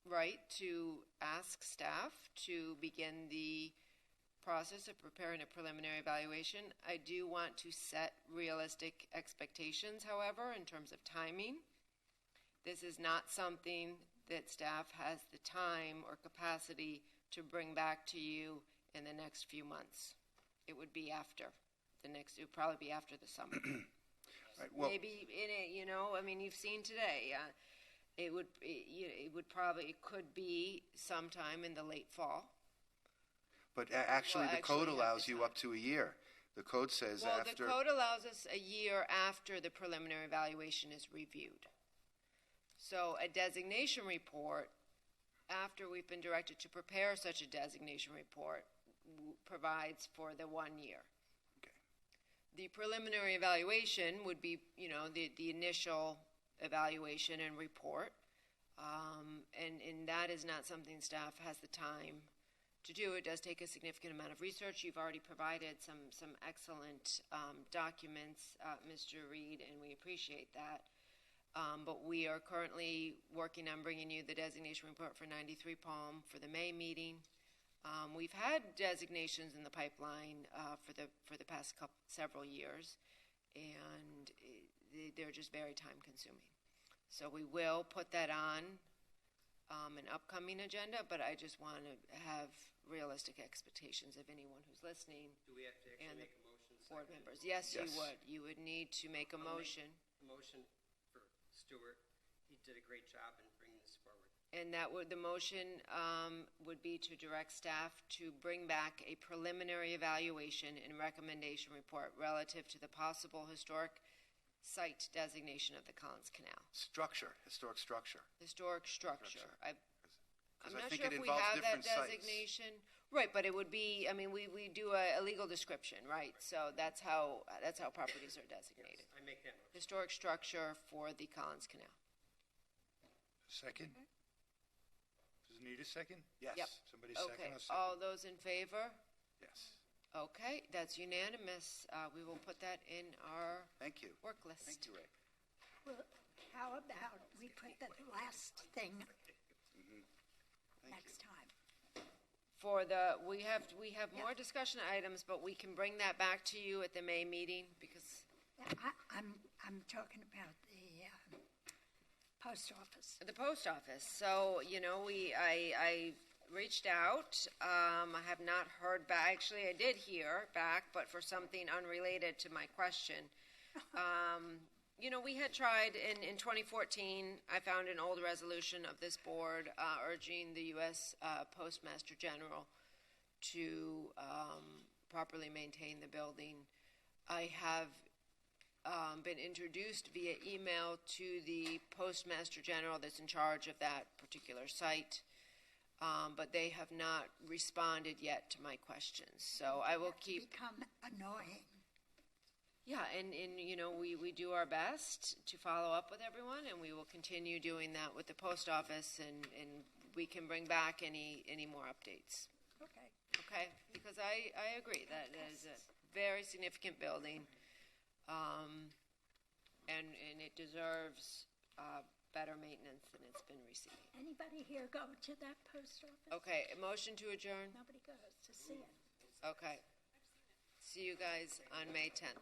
B: right to ask staff to begin the process of preparing a preliminary evaluation. I do want to set realistic expectations, however, in terms of timing. This is not something that staff has the time or capacity to bring back to you in the next few months. It would be it would probably be after the summer.
G: Right, well,
B: maybe in it, you've seen today. It could be sometime in the late fall.
G: But actually, the code allows you up to a year. The code says after.
B: The code allows us a year after the preliminary evaluation is reviewed. So a designation report after we've been directed to prepare such a designation report, provides for the 1 year. The preliminary evaluation would be, the initial evaluation and report, and that is not something staff has the time to do. It does take a significant amount of research. You've already provided some excellent documents, Mr. Reed, and we appreciate that. But we are currently working on bringing you the designation report for 93 Palm for the May meeting. We've had designations in the pipeline for the past several years, and they're just very time consuming. So we will put that on an upcoming agenda, but I just want to have realistic expectations of anyone who's listening.
E: Do we have to actually
B: and
E: make a motion?
B: Board members. Yes, you would. You would need to make a motion.
E: A motion for Stuart. He did a great job in bringing this forward.
B: And the motion would be to direct staff to bring back a preliminary evaluation and recommendation report relative to the possible historic site designation of the Collins Canal.
G: Historic structure.
B: Historic structure. I'm not
G: think
B: sure
G: it
B: if we
G: involves
B: have that
G: different sites.
B: designation. Right, but it would be, we do a legal description, right? So that's how properties are designated.
E: I make that motion.
B: Historic structure for the Collins Canal.
D: Second? Does it need a second?
G: Yes.
B: Yep.
D: Somebody
B: Okay,
D: second? I'll second.
B: all those in favor?
G: Yes.
B: Okay, that's unanimous. We will put that in our
G: Thank you.
B: work list.
G: Thank you, Ray.
L: Well, how about we put the last thing
G: Thank
L: next time?
B: We have more discussion items, but we can bring that back to you at the May meeting because
L: I'm talking about the post office.
B: the post office. So I reached out. I have not heard back. Actually, I did hear back, but for something unrelated to my question. We had tried in 2014. I found an old resolution of this board urging the U.S. Postmaster General to properly maintain the building. I have been introduced via email to the Postmaster General that's in charge of that particular site, but they have not responded yet to my questions. So I will keep.
L: Become annoying.
B: Yeah, and we do our best to follow up with everyone, and we will continue doing that with the post office, and we can bring back any more updates.
L: Okay.
B: Okay, because I agree that it is a very significant building, and it deserves better maintenance than it's been receiving.
L: Anybody here go to that post office?
B: Okay, a motion to adjourn?
L: Nobody goes to see it.
B: Okay. See you guys on May 10th.